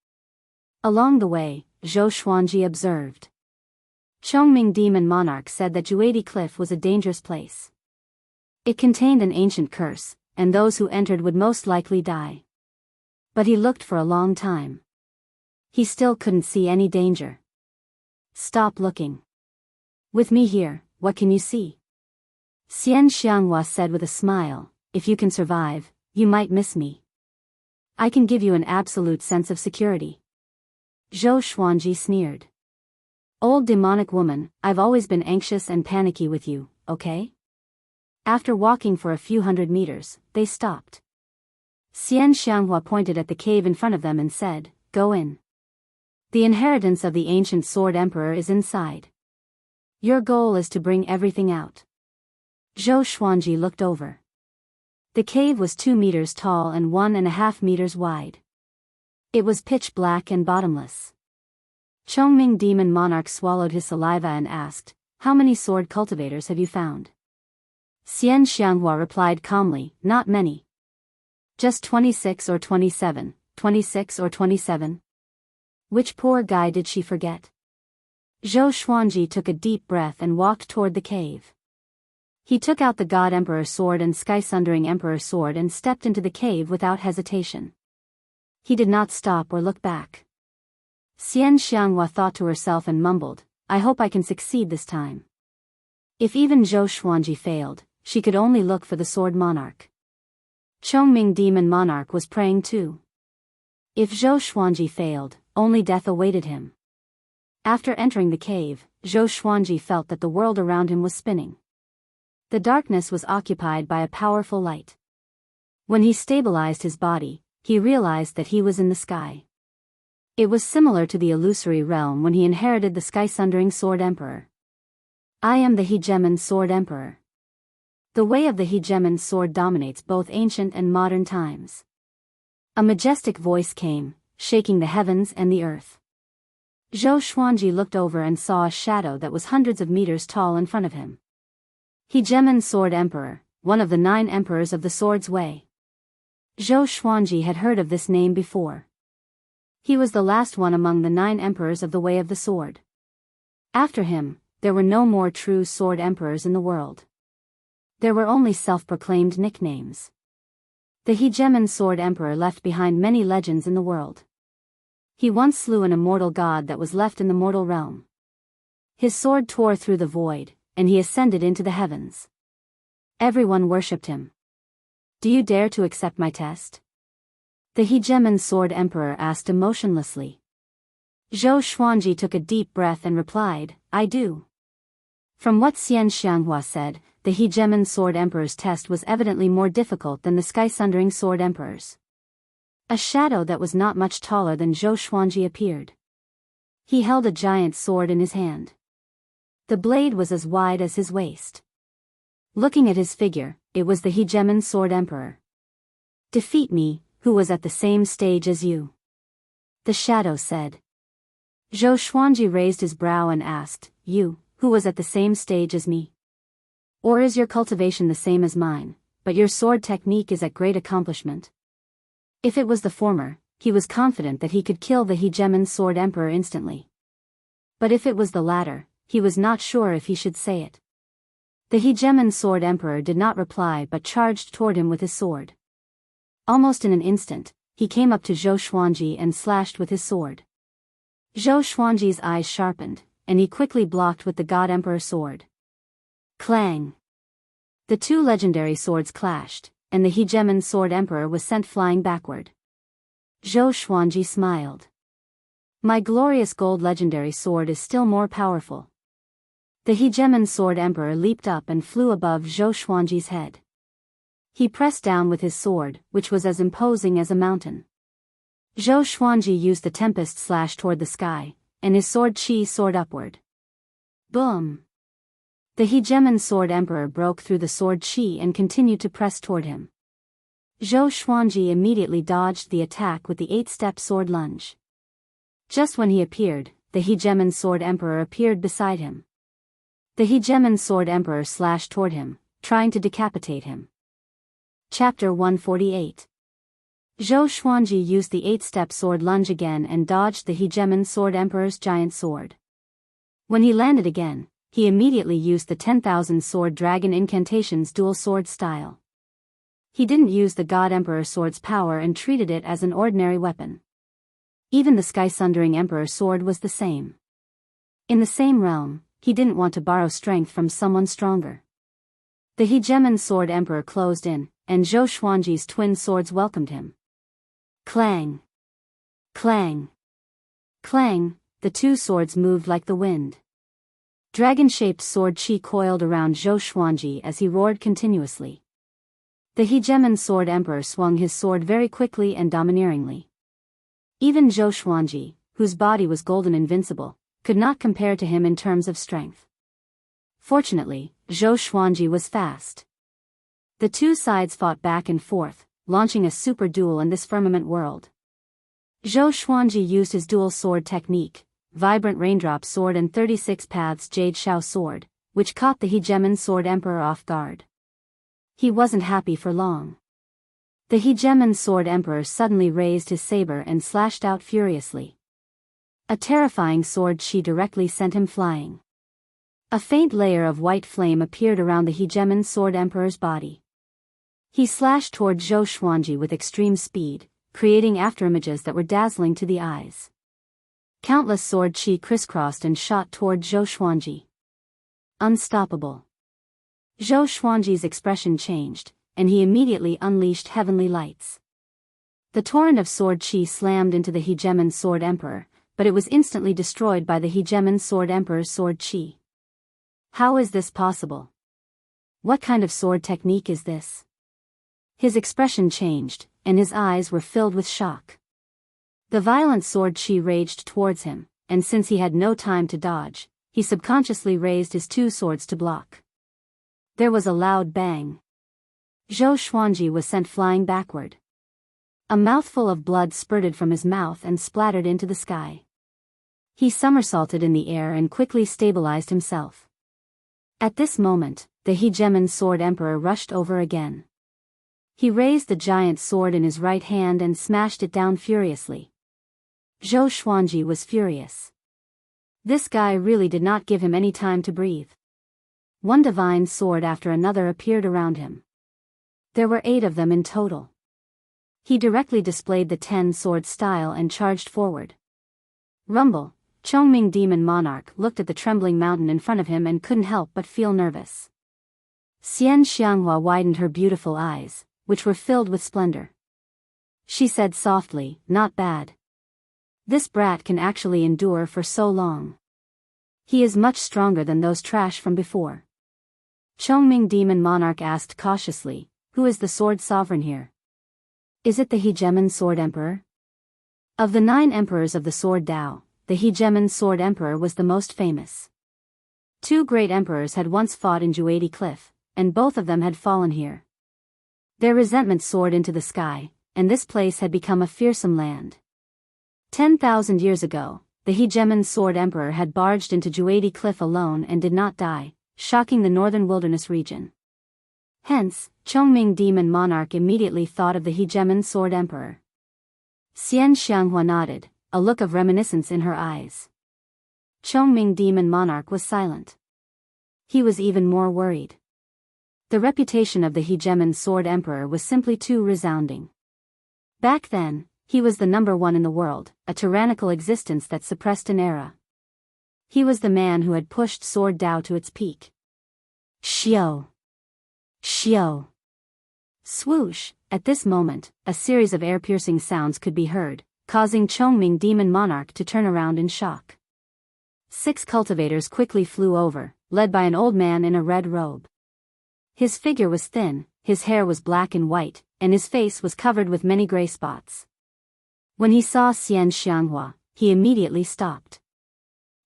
Along the way, Zhou Xuanji observed. Chongming Demon Monarch said that Juadi Cliff was a dangerous place. It contained an ancient curse, and those who entered would most likely die. But he looked for a long time. He still couldn't see any danger. "Stop looking. With me here, what can you see?" Xian Xianghua said with a smile, "If you can survive, you might miss me. I can give you an absolute sense of security." Zhou Xuanji sneered. "Old demonic woman, I've always been anxious and panicky with you, okay?" After walking for a few hundred meters, they stopped. Xian Xianghua pointed at the cave in front of them and said, "Go in. The inheritance of the ancient Sword Emperor is inside. Your goal is to bring everything out." Zhou Xuanji looked over. The cave was 2 meters tall and 1.5 meters wide. It was pitch black and bottomless. Chongming Demon Monarch swallowed his saliva and asked, "How many sword cultivators have you found?" Xian Xianghua replied calmly, "Not many. Just 26 or 27, 26 or 27. Which poor guy did she forget?" Zhou Xuanji took a deep breath and walked toward the cave. He took out the God Emperor sword and Sky Sundering Emperor sword and stepped into the cave without hesitation. He did not stop or look back. Xian Xianghua thought to herself and mumbled, "I hope I can succeed this time." If even Zhou Xuanji failed, she could only look for the Sword Monarch. Chongming Demon Monarch was praying too. If Zhou Xuanji failed, only death awaited him. After entering the cave, Zhou Xuanji felt that the world around him was spinning. The darkness was occupied by a powerful light. When he stabilized his body, he realized that he was in the sky. It was similar to the illusory realm when he inherited the Sky-Sundering Sword Emperor. "I am the Hegemon Sword Emperor." The way of the Hegemon sword dominates both ancient and modern times. A majestic voice came, shaking the heavens and the earth. Zhou Xuanji looked over and saw a shadow that was hundreds of meters tall in front of him. Hegemon Sword Emperor, one of the 9 emperors of the Sword's Way. Zhou Xuanji had heard of this name before. He was the last one among the 9 emperors of the Way of the Sword. After him, there were no more true sword emperors in the world. There were only self-proclaimed nicknames. The hegemon sword emperor left behind many legends in the world. He once slew an immortal god that was left in the mortal realm. His sword tore through the void, and he ascended into the heavens. Everyone worshipped him. Do you dare to accept my test? The hegemon sword emperor asked emotionlessly. Zhou Xuanji took a deep breath and replied, I do. From what Xian Xianghua said, the hegemon sword emperor's test was evidently more difficult than the sky-sundering sword emperor's. A shadow that was not much taller than Zhou Xuanji appeared. He held a giant sword in his hand. The blade was as wide as his waist. Looking at his figure, it was the hegemon sword emperor. Defeat me, who was at the same stage as you. The shadow said. Zhou Xuanji raised his brow and asked, You, who was at the same stage as me? Or is your cultivation the same as mine, but your sword technique is at great accomplishment? If it was the former, he was confident that he could kill the hegemon sword emperor instantly. But if it was the latter, he was not sure if he should say it. The hegemon sword emperor did not reply but charged toward him with his sword. Almost in an instant, he came up to Zhou Xuanji and slashed with his sword. Zhou Xuanji's eyes sharpened, and he quickly blocked with the God Emperor sword. Clang! The two legendary swords clashed, and the hegemon sword emperor was sent flying backward. Zhou Xuanji smiled. My glorious gold legendary sword is still more powerful. The hegemon sword emperor leaped up and flew above Zhou Xuanji's head. He pressed down with his sword, which was as imposing as a mountain. Zhou Xuanji used the tempest slash toward the sky, and his sword chi soared upward. Boom! The hegemon sword emperor broke through the sword chi and continued to press toward him. Zhou Xuanji immediately dodged the attack with the 8-step sword lunge. Just when he appeared, the hegemon sword emperor appeared beside him. The hegemon sword emperor slashed toward him, trying to decapitate him. Chapter 148. Zhou Xuanji used the 8-step sword lunge again and dodged the hegemon sword emperor's giant sword. When he landed again, he immediately used the 10,000 sword dragon incantation's dual sword style. He didn't use the God Emperor sword's power and treated it as an ordinary weapon. Even the sky-sundering emperor sword was the same. In the same realm, he didn't want to borrow strength from someone stronger. The hegemon sword emperor closed in, and Zhou Xuanji's twin swords welcomed him. Clang! Clang! Clang! The two swords moved like the wind. Dragon-shaped sword chi coiled around Zhou Xuanji as he roared continuously. The hegemon sword emperor swung his sword very quickly and domineeringly. Even Zhou Xuanji, whose body was golden invincible, could not compare to him in terms of strength. Fortunately, Zhou Xuanji was fast. The two sides fought back and forth, launching a super duel in this firmament world. Zhou Xuanji used his dual sword technique, Vibrant Raindrop Sword and 36 Paths Jade Shao Sword, which caught the hegemon sword emperor off guard. He wasn't happy for long. The hegemon sword emperor suddenly raised his saber and slashed out furiously. A terrifying sword chi directly sent him flying. A faint layer of white flame appeared around the hegemon sword emperor's body. He slashed toward Zhou Xuanji with extreme speed, creating afterimages that were dazzling to the eyes. Countless sword chi crisscrossed and shot toward Zhou Xuanji. Unstoppable. Zhou Xuanji's expression changed, and he immediately unleashed heavenly lights. The torrent of sword chi slammed into the hegemon sword emperor, but it was instantly destroyed by the hegemon sword emperor's sword chi. How is this possible? What kind of sword technique is this? His expression changed, and his eyes were filled with shock. The violent sword chi raged towards him, and since he had no time to dodge, he subconsciously raised his two swords to block. There was a loud bang. Zhou Xuanji was sent flying backward. A mouthful of blood spurted from his mouth and splattered into the sky. He somersaulted in the air and quickly stabilized himself. At this moment, the hegemon sword emperor rushed over again. He raised the giant sword in his right hand and smashed it down furiously. Zhou Xuanji was furious. This guy really did not give him any time to breathe. One divine sword after another appeared around him. There were 8 of them in total. He directly displayed the 10-sword style and charged forward. Rumble. Chongming Demon Monarch looked at the trembling mountain in front of him and couldn't help but feel nervous. Xian Xianghua widened her beautiful eyes, which were filled with splendor. She said softly, "Not bad. This brat can actually endure for so long. He is much stronger than those trash from before." Chongming Demon Monarch asked cautiously, "Who is the sword sovereign here? Is it the Hegemon Sword Emperor?" Of the 9 emperors of the Sword Dao, the Hegemon Sword Emperor was the most famous. 2 great emperors had once fought in Juadi Cliff, and both of them had fallen here. Their resentment soared into the sky, and this place had become a fearsome land. 10,000 years ago, the Hegemon Sword Emperor had barged into Juadi Cliff alone and did not die, shocking the northern wilderness region. Hence, Chongming Demon Monarch immediately thought of the Hegemon Sword Emperor. Xian Xianghua nodded, a look of reminiscence in her eyes. Chongming Demon Monarch was silent. He was even more worried. The reputation of the Hegemon Sword Emperor was simply too resounding. Back then, he was the #1 in the world, a tyrannical existence that suppressed an era. He was the man who had pushed Sword Dao to its peak. Xiao! Xiao! Swoosh! At this moment, a series of air-piercing sounds could be heard, causing Chongming Demon Monarch to turn around in shock. 6 cultivators quickly flew over, led by an old man in a red robe. His figure was thin, his hair was black and white, and his face was covered with many gray spots. When he saw Xian Xianghua, he immediately stopped.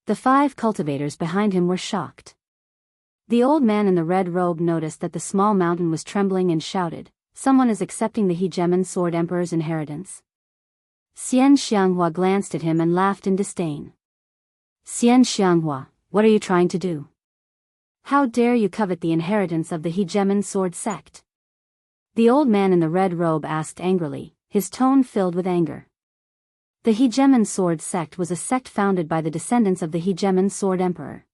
The 5 cultivators behind him were shocked. The old man in the red robe noticed that the small mountain was trembling and shouted, "Someone is accepting the Hegemon Sword Emperor's inheritance." Xian Xianghua glanced at him and laughed in disdain. "Xian Xianghua, what are you trying to do? How dare you covet the inheritance of the Hegemon Sword Sect?" The old man in the red robe asked angrily, his tone filled with anger. The Hegemon Sword Sect was a sect founded by the descendants of the Hegemon Sword Emperor.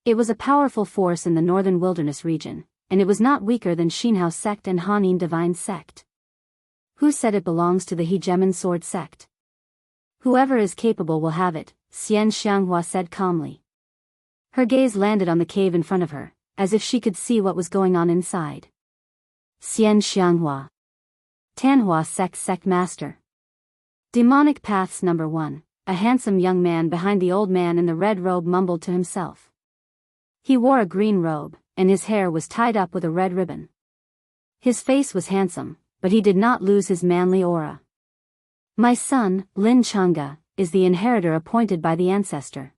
It was a powerful force in the northern wilderness region, and it was not weaker than Xinhao Sect and Hanin Divine Sect. Who said it belongs to the Hegemon Sword Sect? Whoever is capable will have it, Xian Xianghua said calmly. Her gaze landed on the cave in front of her, as if she could see what was going on inside. Xian Xianghua. Tanhua Sect Master. Demonic Paths #1. A handsome young man behind the old man in the red robe mumbled to himself. He wore a green robe, and his hair was tied up with a red ribbon. His face was handsome, but he did not lose his manly aura. "My son, Lin Chang'e, is the inheritor appointed by the ancestor.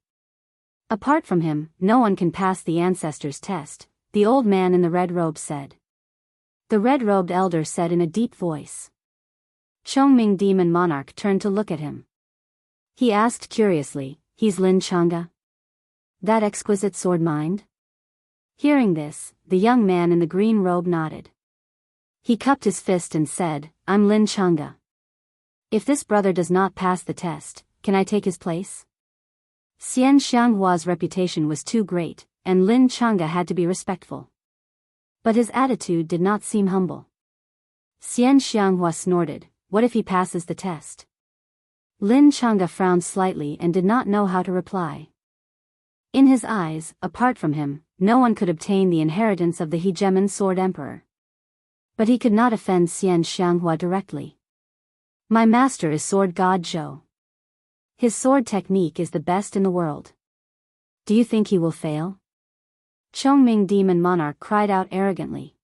Apart from him, no one can pass the ancestor's test," the old man in the red robe said. The red-robed elder said in a deep voice. Chongming Demon Monarch turned to look at him. He asked curiously, "He's Lin Chang'e? That exquisite sword mind?" Hearing this, the young man in the green robe nodded. He cupped his fist and said, "I'm Lin Chang'e. If this brother does not pass the test, can I take his place?" Xian Xianghua's reputation was too great, and Lin Chang'e had to be respectful. But his attitude did not seem humble. Xian Xianghua snorted, "What if he passes the test?" Lin Chang'e frowned slightly and did not know how to reply. In his eyes, apart from him, no one could obtain the inheritance of the Hegemon Sword Emperor. But he could not offend Xian Xianghua directly. "My master is Sword God Zhou. His sword technique is the best in the world. Do you think he will fail?" Chongming Demon Monarch cried out arrogantly.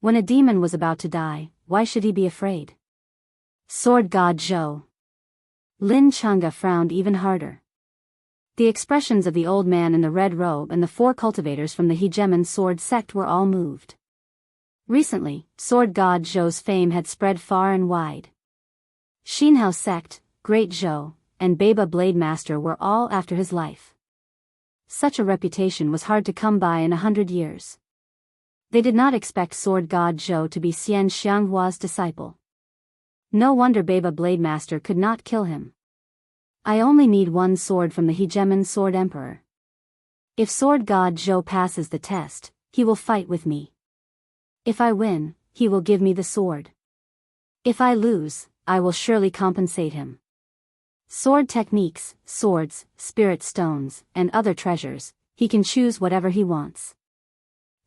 When a demon was about to die, why should he be afraid? Sword God Zhou. Lin Chang'e frowned even harder. The expressions of the old man in the red robe and the 4 cultivators from the Hegemon Sword Sect were all moved. Recently, Sword God Zhou's fame had spread far and wide. Xinhao Sect, Great Zhou, and Baba Blade Master were all after his life. Such a reputation was hard to come by in 100 years. They did not expect Sword God Zhou to be Xian Xianghua's disciple. No wonder Baba Blade Master could not kill him. "I only need 1 sword from the Hegemon Sword Emperor. If Sword God Zhou passes the test, he will fight with me. If I win, he will give me the sword." If I lose, I will surely compensate him. Sword techniques, swords, spirit stones, and other treasures, he can choose whatever he wants.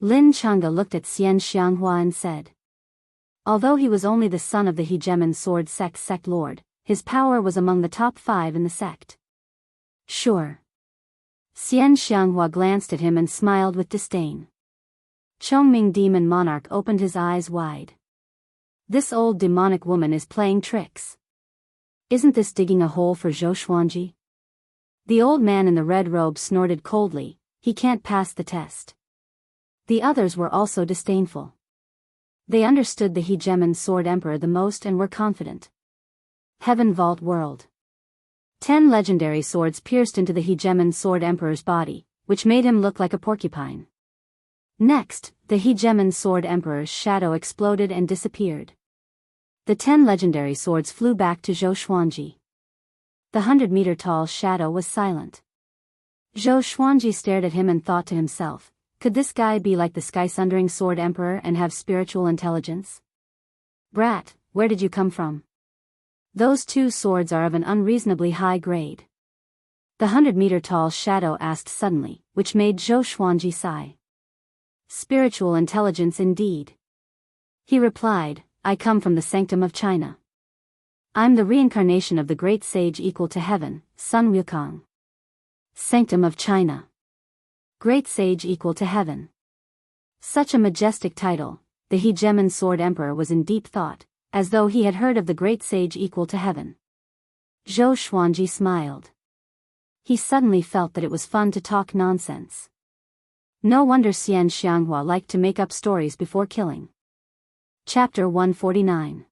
Lin Chang'e looked at Xian Xianghua and said. Although he was only the son of the hegemon sword sect lord, his power was among the top 5 in the sect. Sure. Xian Xianghua glanced at him and smiled with disdain. Chongming demon monarch opened his eyes wide. This old demonic woman is playing tricks. Isn't this digging a hole for Zhou Xuanji? The old man in the red robe snorted coldly. He can't pass the test. The others were also disdainful. They understood the hegemon sword emperor the most and were confident. Heaven Vault World. 10 legendary swords pierced into the hegemon sword emperor's body, which made him look like a porcupine. Next, the hegemon sword emperor's shadow exploded and disappeared. The 10 legendary swords flew back to Zhou Xuanji. The 100-meter-tall shadow was silent. Zhou Xuanji stared at him and thought to himself, could this guy be like the sky-sundering sword emperor and have spiritual intelligence? Brat, where did you come from? Those 2 swords are of an unreasonably high grade. The 100-meter-tall shadow asked suddenly, which made Zhou Xuanji sigh. Spiritual intelligence indeed. He replied, I come from the sanctum of China. I'm the reincarnation of the great sage equal to heaven, Sun Wukong. Sanctum of China. Great sage equal to heaven. Such a majestic title, the hegemon sword emperor was in deep thought, as though he had heard of the great sage equal to heaven. Zhou Xuanji smiled. He suddenly felt that it was fun to talk nonsense. No wonder Xian Xianghua liked to make up stories before killing. Chapter 149.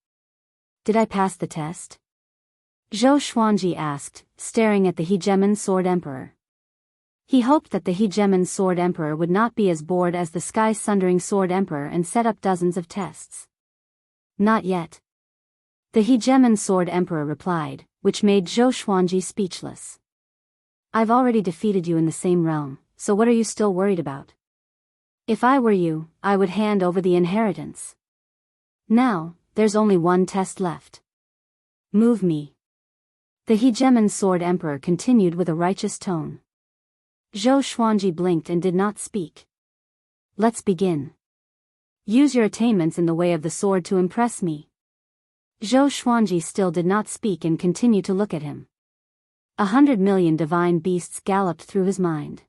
Did I pass the test? Zhou Xuanji asked, staring at the hegemon sword emperor. He hoped that the hegemon sword emperor would not be as bored as the sky-sundering sword emperor and set up dozens of tests. Not yet. The hegemon sword emperor replied, which made Zhou Xuanji speechless. I've already defeated you in the same realm, so what are you still worried about? If I were you, I would hand over the inheritance. Now, there's only one test left. Move me. The hegemon sword emperor continued with a righteous tone. Zhou Xuanji blinked and did not speak. Let's begin. Use your attainments in the way of the sword to impress me. Zhou Xuanji still did not speak and continued to look at him. 100 million divine beasts galloped through his mind.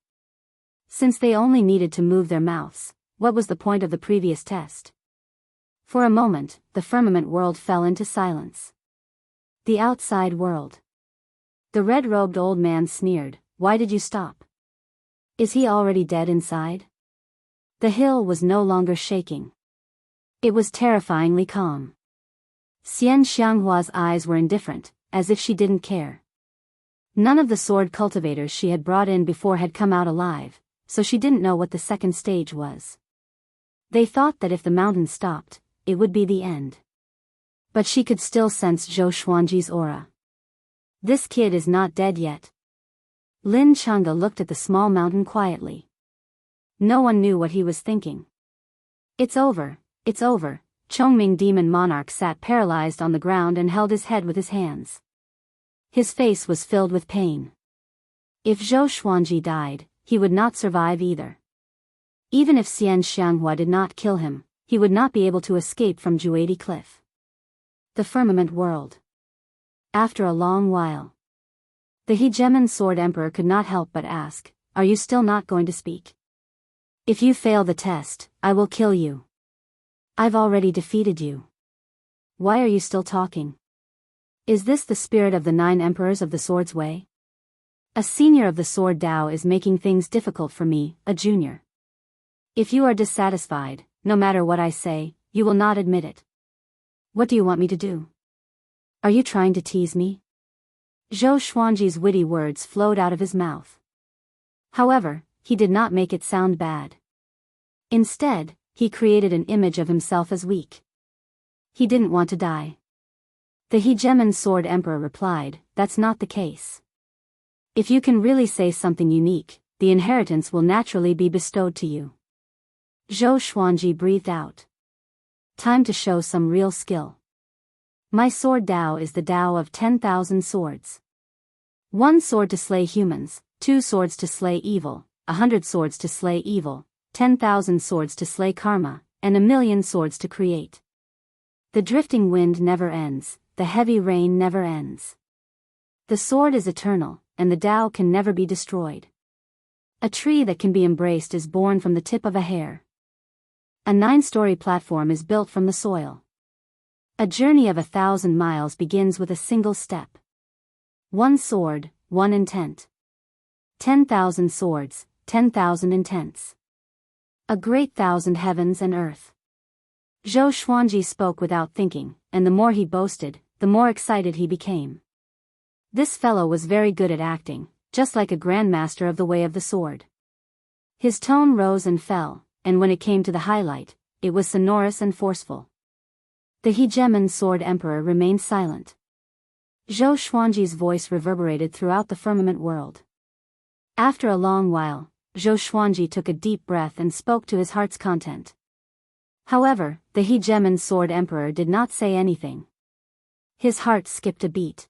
Since they only needed to move their mouths, what was the point of the previous test? For a moment, the firmament world fell into silence. The outside world. The red-robed old man sneered, why did you stop? Is he already dead inside? The hill was no longer shaking. It was terrifyingly calm. Xian Xianghua's eyes were indifferent, as if she didn't care. None of the sword cultivators she had brought in before had come out alive, so she didn't know what the second stage was. They thought that if the mountain stopped, it would be the end. But she could still sense Zhou Xuanji's aura. This kid is not dead yet. Lin Chang'e looked at the small mountain quietly. No one knew what he was thinking. It's over, it's over. Chongming demon monarch sat paralyzed on the ground and held his head with his hands. His face was filled with pain. If Zhou Xuanji died, he would not survive either. Even if Xian Xianghua did not kill him, he would not be able to escape from Juadi Cliff. The firmament world. After a long while, the hegemon sword emperor could not help but ask, are you still not going to speak? If you fail the test, I will kill you. I've already defeated you. Why are you still talking? Is this the spirit of the 9 emperors of the sword's way? A senior of the sword Dao is making things difficult for me, a junior. If you are dissatisfied, no matter what I say, you will not admit it. What do you want me to do? Are you trying to tease me? Zhou Xuanji's witty words flowed out of his mouth. However, he did not make it sound bad. Instead, he created an image of himself as weak. He didn't want to die. The hegemon sword emperor replied, that's not the case. If you can really say something unique, the inheritance will naturally be bestowed to you. Zhou Xuanji breathed out. Time to show some real skill. My sword Tao is the Tao of 10,000 swords. 1 sword to slay humans, 2 swords to slay evil, 100 swords to slay evil, 10,000 swords to slay karma, and 1,000,000 swords to create. The drifting wind never ends, the heavy rain never ends. The sword is eternal, and the Tao can never be destroyed. A tree that can be embraced is born from the tip of a hair. A 9-story platform is built from the soil. A journey of 1,000 miles begins with a single step. 1 sword, 1 intent. 10,000 swords, 10,000 intents. A great 1,000 heavens and earth. Zhou Xuanji spoke without thinking, and the more he boasted, the more excited he became. This fellow was very good at acting, just like a grandmaster of the way of the sword. His tone rose and fell, and when it came to the highlight, it was sonorous and forceful. The hegemon sword emperor remained silent. Zhou Xuanji's voice reverberated throughout the firmament world. After a long while, Zhou Xuanji took a deep breath and spoke to his heart's content. However, the hegemon sword emperor did not say anything. His heart skipped a beat.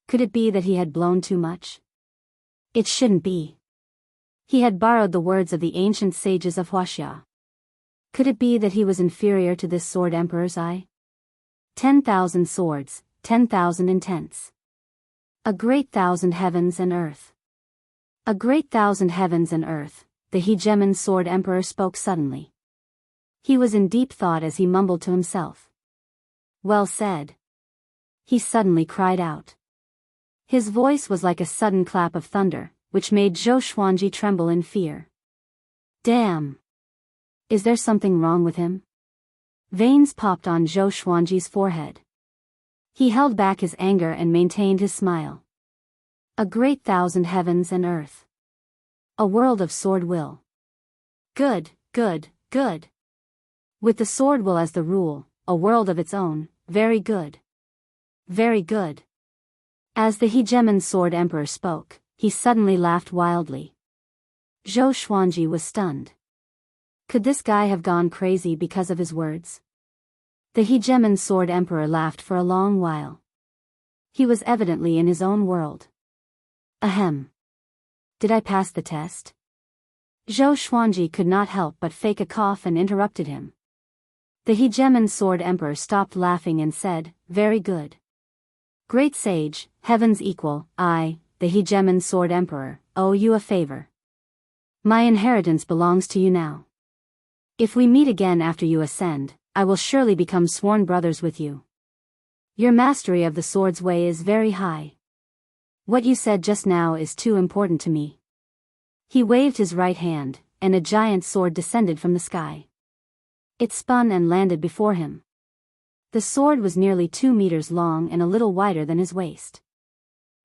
Could it be that he had blown too much? It shouldn't be. He had borrowed the words of the ancient sages of Huaxia. Could it be that he was inferior to this sword emperor's eye? 10,000 swords, 10,000 intents. A great 1,000 heavens and earth. A great 1,000 heavens and earth, the hegemon sword emperor spoke suddenly. He was in deep thought as he mumbled to himself. Well said. He suddenly cried out. His voice was like a sudden clap of thunder, which made Zhou Xuanji tremble in fear. Damn! Is there something wrong with him? Veins popped on Zhou Xuanji's forehead. He held back his anger and maintained his smile. A great 1,000 heavens and earth. A world of sword will. Good, good, good. With the sword will as the rule, a world of its own, very good. Very good. As the hegemon sword emperor spoke, he suddenly laughed wildly. Zhou Xuanji was stunned. Could this guy have gone crazy because of his words? The hegemon sword emperor laughed for a long while. He was evidently in his own world. Ahem. Did I pass the test? Zhou Xuanji could not help but fake a cough and interrupted him. The hegemon sword emperor stopped laughing and said, very good. Great sage, heavens equal, I, the hegemon sword emperor, owe you a favor. My inheritance belongs to you now. If we meet again after you ascend, I will surely become sworn brothers with you. Your mastery of the sword's way is very high. What you said just now is too important to me. He waved his right hand, and a giant sword descended from the sky. It spun and landed before him. The sword was nearly 2 meters long and a little wider than his waist.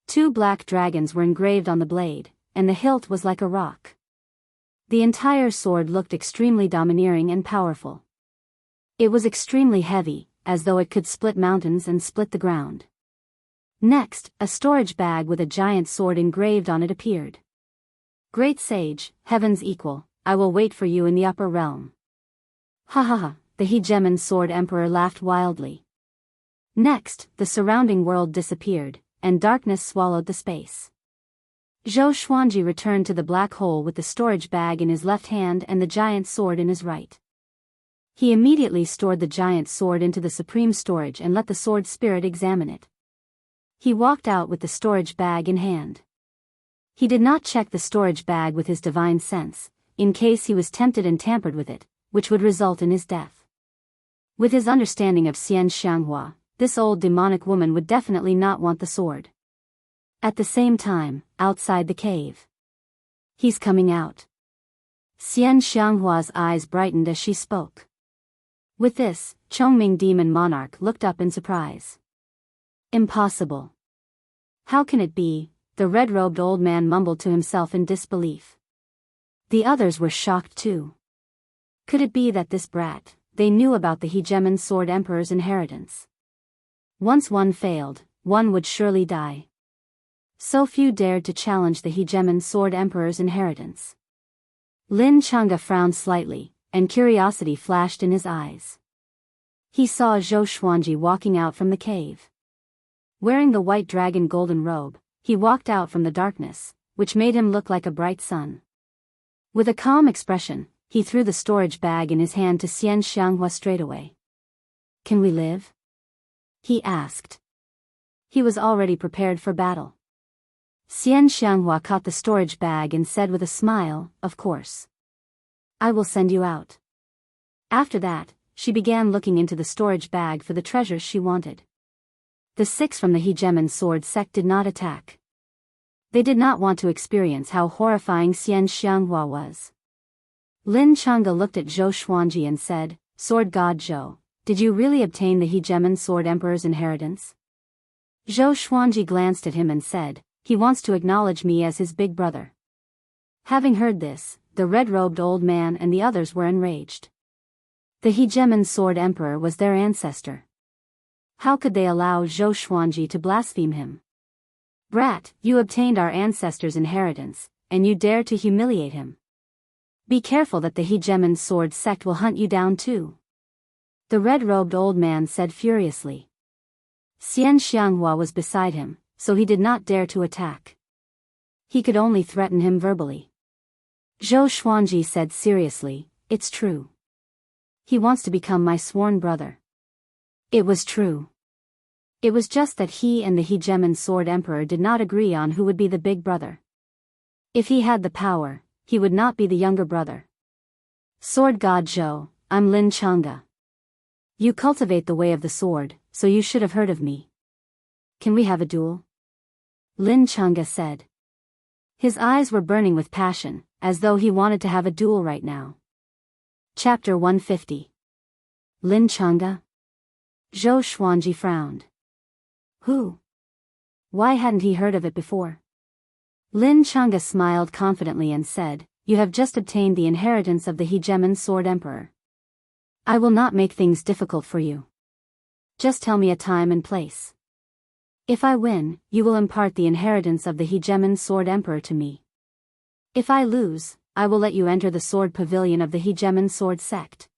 2 black dragons were engraved on the blade, and the hilt was like a rock. The entire sword looked extremely domineering and powerful. It was extremely heavy, as though it could split mountains and split the ground. Next, a storage bag with a giant sword engraved on it appeared. Great sage, heavens equal, I will wait for you in the upper realm. Ha ha ha, the hegemon sword emperor laughed wildly. Next, the surrounding world disappeared, and darkness swallowed the space. Zhou Xuanji returned to the black hole with the storage bag in his left hand and the giant sword in his right. He immediately stored the giant sword into the supreme storage and let the sword spirit examine it. He walked out with the storage bag in hand. He did not check the storage bag with his divine sense, in case he was tempted and tampered with it, which would result in his death. With his understanding of Xian Xianghua, this old demonic woman would definitely not want the sword. At the same time, outside the cave. He's coming out. Xian Xianghua's eyes brightened as she spoke. With this, Chongming Demon Monarch looked up in surprise. Impossible. How can it be? The red-robed old man mumbled to himself in disbelief. The others were shocked too. Could it be that this brat, they knew about the hegemon sword emperor's inheritance? Once one failed, one would surely die. So few dared to challenge the hegemon sword emperor's inheritance. Lin Chang'e frowned slightly, and curiosity flashed in his eyes. He saw Zhou Xuanji walking out from the cave. Wearing the white dragon golden robe, he walked out from the darkness, which made him look like a bright sun. With a calm expression, he threw the storage bag in his hand to Xian Xianghua straightaway. "Can we live?" he asked. He was already prepared for battle. Xian Xianghua caught the storage bag and said with a smile, "Of course. I will send you out." After that, she began looking into the storage bag for the treasures she wanted. The 6 from the Hegemon sword sect did not attack. They did not want to experience how horrifying Xian Xianghua was. Lin Chang'e looked at Zhou Xuanji and said, "Sword God Zhou, did you really obtain the Hegemon sword emperor's inheritance?" Zhou Xuanji glanced at him and said, "He wants to acknowledge me as his big brother." Having heard this, the red-robed old man and the others were enraged. The Hegemon sword emperor was their ancestor. How could they allow Zhou Xuanji to blaspheme him? "Brat, you obtained our ancestor's inheritance, and you dare to humiliate him. Be careful that the Hegemon sword sect will hunt you down too," the red-robed old man said furiously. Xian Xianghua was beside him, so he did not dare to attack. He could only threaten him verbally. Zhou Xuanji said seriously, "It's true. He wants to become my sworn brother." It was true. It was just that he and the Hegemon sword emperor did not agree on who would be the big brother. If he had the power, he would not be the younger brother. "Sword God Zhou, I'm Lin Chang'e. You cultivate the way of the sword, so you should have heard of me. Can we have a duel?" Lin Chang'e said. His eyes were burning with passion, as though he wanted to have a duel right now. Chapter 150. Lin Chang'e? Zhou Xuanji frowned. Who? Why hadn't he heard of it before? Lin Chang'e smiled confidently and said, "You have just obtained the inheritance of the Hegemon sword emperor. I will not make things difficult for you. Just tell me a time and place. If I win, you will impart the inheritance of the Hegemon sword emperor to me. If I lose, I will let you enter the sword pavilion of the Hegemon sword sect.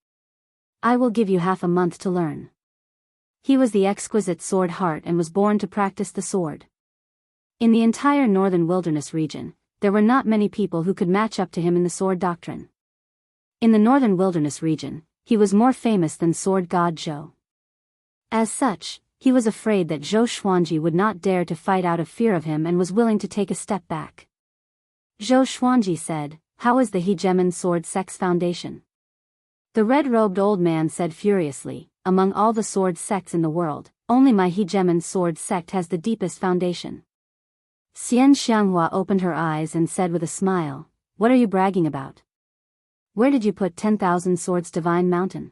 I will give you half a month to learn." He was the exquisite sword heart and was born to practice the sword. In the entire northern wilderness region, there were not many people who could match up to him in the sword doctrine. In the northern wilderness region, he was more famous than Sword God Zhou. As such, he was afraid that Zhou Xuanji would not dare to fight out of fear of him and was willing to take a step back. Zhou Xuanji said, "How is the Hegemon sword sect's foundation?" The red-robed old man said furiously, "Among all the sword sects in the world, only my Hegemon sword sect has the deepest foundation." Xian Xianghua opened her eyes and said with a smile, "What are you bragging about? Where did you put 10,000 Swords Divine Mountain?"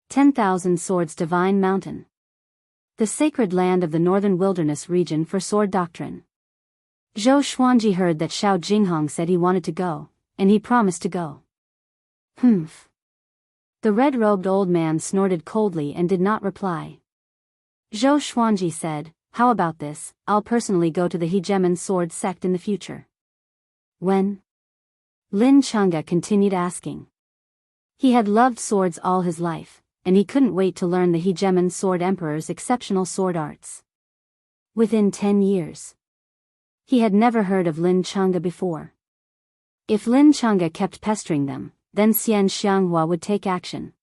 10,000 Swords Divine Mountain. The sacred land of the northern wilderness region for sword doctrine. Zhou Xuanji heard that Xiao Jinghong said he wanted to go, and he promised to go. Humph. The red-robed old man snorted coldly and did not reply. Zhou Xuanji said, "How about this, I'll personally go to the Hegemon sword sect in the future." When? Lin Chang'e continued asking. He had loved swords all his life, and he couldn't wait to learn the Hegemon sword emperor's exceptional sword arts. Within 10 years. He had never heard of Lin Chang'e before. If Lin Chang'e kept pestering them, then Xian Xianghua would take action.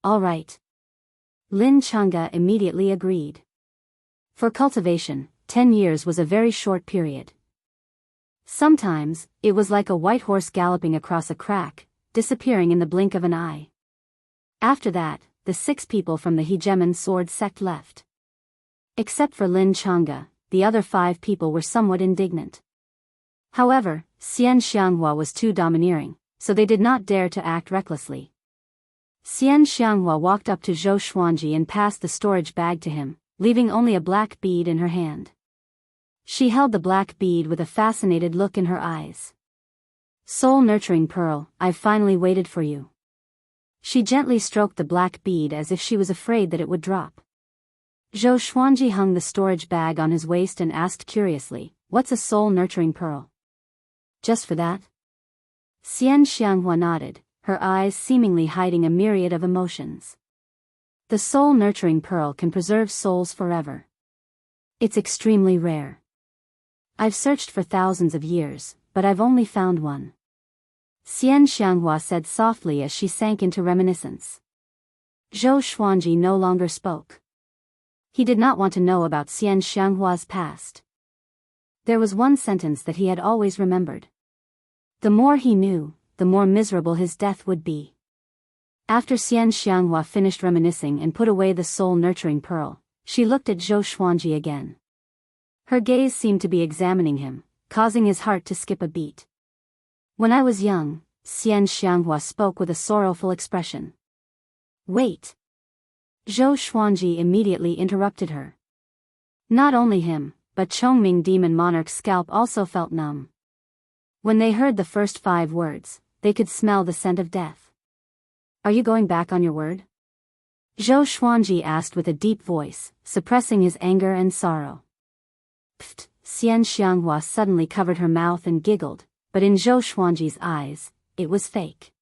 All right. Lin Chang'e immediately agreed. For cultivation, 10 years was a very short period. Sometimes, it was like a white horse galloping across a crack, disappearing in the blink of an eye. After that, the 6 people from the Hegemon sword sect left. Except for Lin Chang'e, the other 5 people were somewhat indignant. However, Xian Xianghua was too domineering, so they did not dare to act recklessly. Xian Xianghua walked up to Zhou Xuanji and passed the storage bag to him, leaving only a black bead in her hand. She held the black bead with a fascinated look in her eyes. "Soul-nurturing pearl, I've finally waited for you." She gently stroked the black bead as if she was afraid that it would drop. Zhou Xuanji hung the storage bag on his waist and asked curiously, "What's a soul-nurturing pearl?" "Just for that?" Xian Xianghua nodded, her eyes seemingly hiding a myriad of emotions. The soul-nurturing pearl can preserve souls forever. It's extremely rare. I've searched for thousands of years, but I've only found one. Xian Xianghua said softly as she sank into reminiscence. Zhou Xuanji no longer spoke. He did not want to know about Xian Xianghua's past. There was one sentence that he had always remembered. The more he knew, the more miserable his death would be. After Xian Xianghua finished reminiscing and put away the soul-nurturing pearl, she looked at Zhou Xuanji again. Her gaze seemed to be examining him, causing his heart to skip a beat. When I was young, Xian Xianghua spoke with a sorrowful expression. Wait. Zhou Xuanji immediately interrupted her. Not only him, but Chongming Demon Monarch's scalp also felt numb. When they heard the first 5 words, they could smell the scent of death. Are you going back on your word? Zhou Xuanji asked with a deep voice, suppressing his anger and sorrow. Pfft, Xian Xianghua suddenly covered her mouth and giggled, but in Zhou Xuanji's eyes, it was fake.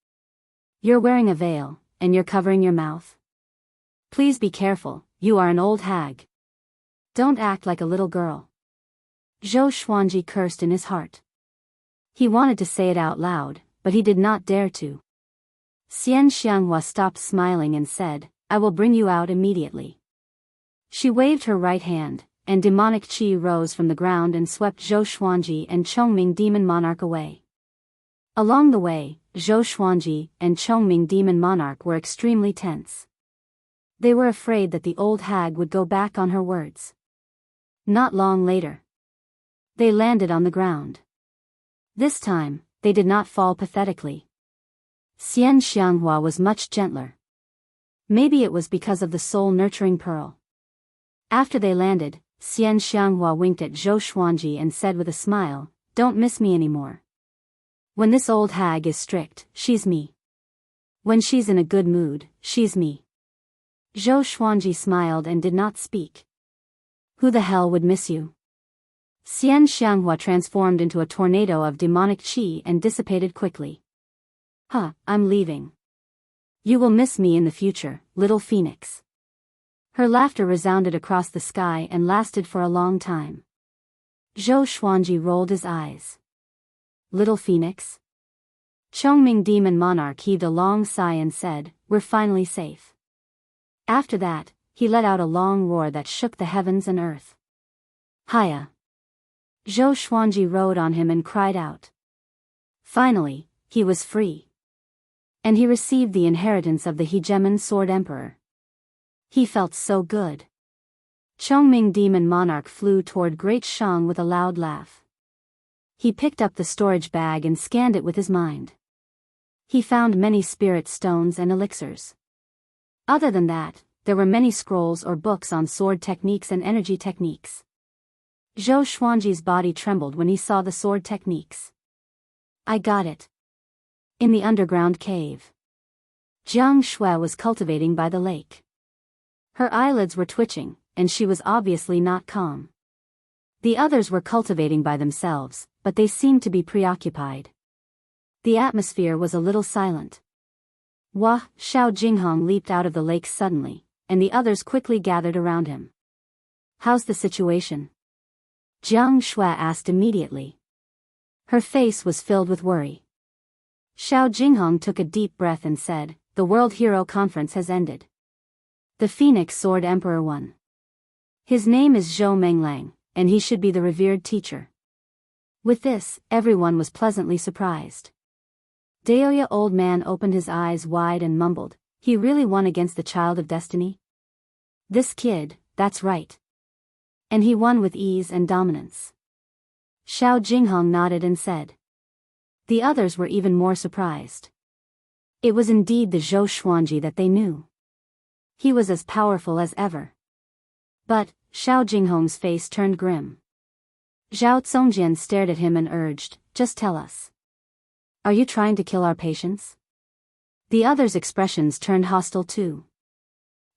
You're wearing a veil, and you're covering your mouth? Please be careful, you are an old hag. Don't act like a little girl. Zhou Xuanji cursed in his heart. He wanted to say it out loud, but he did not dare to. Xian Xianghua stopped smiling and said, I will bring you out immediately. She waved her right hand, and demonic qi rose from the ground and swept Zhou Xuanji and Chongming Demon Monarch away. Along the way, Zhou Xuanji and Chongming Demon Monarch were extremely tense. They were afraid that the old hag would go back on her words. Not long later, they landed on the ground. This time, they did not fall pathetically. Xian Xianghua was much gentler. Maybe it was because of the soul-nurturing pearl. After they landed, Xian Xianghua winked at Zhou Xuanji and said with a smile, Don't miss me anymore. When this old hag is strict, she's me. When she's in a good mood, she's me. Zhou Xuanji smiled and did not speak. Who the hell would miss you? Xian Xianghua transformed into a tornado of demonic qi and dissipated quickly. I'm leaving. You will miss me in the future, little phoenix. Her laughter resounded across the sky and lasted for a long time. Zhou Xuanji rolled his eyes. Little phoenix? Chongming Demon Monarch heaved a long sigh and said, We're finally safe. After that, he let out a long roar that shook the heavens and earth. Hiya! Zhou Xuanji rode on him and cried out. Finally, he was free. And he received the inheritance of the hegemon Sword Emperor. He felt so good. Chongming Demon Monarch flew toward Great Shang with a loud laugh. He picked up the storage bag and scanned it with his mind. He found many spirit stones and elixirs. Other than that, there were many scrolls or books on sword techniques and energy techniques. Zhou Xuanji's body trembled when he saw the sword techniques. I got it. In the underground cave. Jiang Shui was cultivating by the lake. Her eyelids were twitching, and she was obviously not calm. The others were cultivating by themselves, but they seemed to be preoccupied. The atmosphere was a little silent. Xiao Jinghong leaped out of the lake suddenly, and the others quickly gathered around him. How's the situation? Jiang Shui asked immediately. Her face was filled with worry. Xiao Jinghong took a deep breath and said, The World Hero Conference has ended. The Phoenix Sword Emperor won. His name is Zhou Menglang, and he should be the revered teacher. With this, everyone was pleasantly surprised. Daoya old man opened his eyes wide and mumbled, He really won against the Child of Destiny? This kid, that's right. And he won with ease and dominance. Xiao Jinghong nodded and said. The others were even more surprised. It was indeed the Zhou Xuanji that they knew. He was as powerful as ever. But, Xiao Jinghong's face turned grim. Zhao Zongjian stared at him and urged, Just tell us. Are you trying to kill our patients? The others' expressions turned hostile too.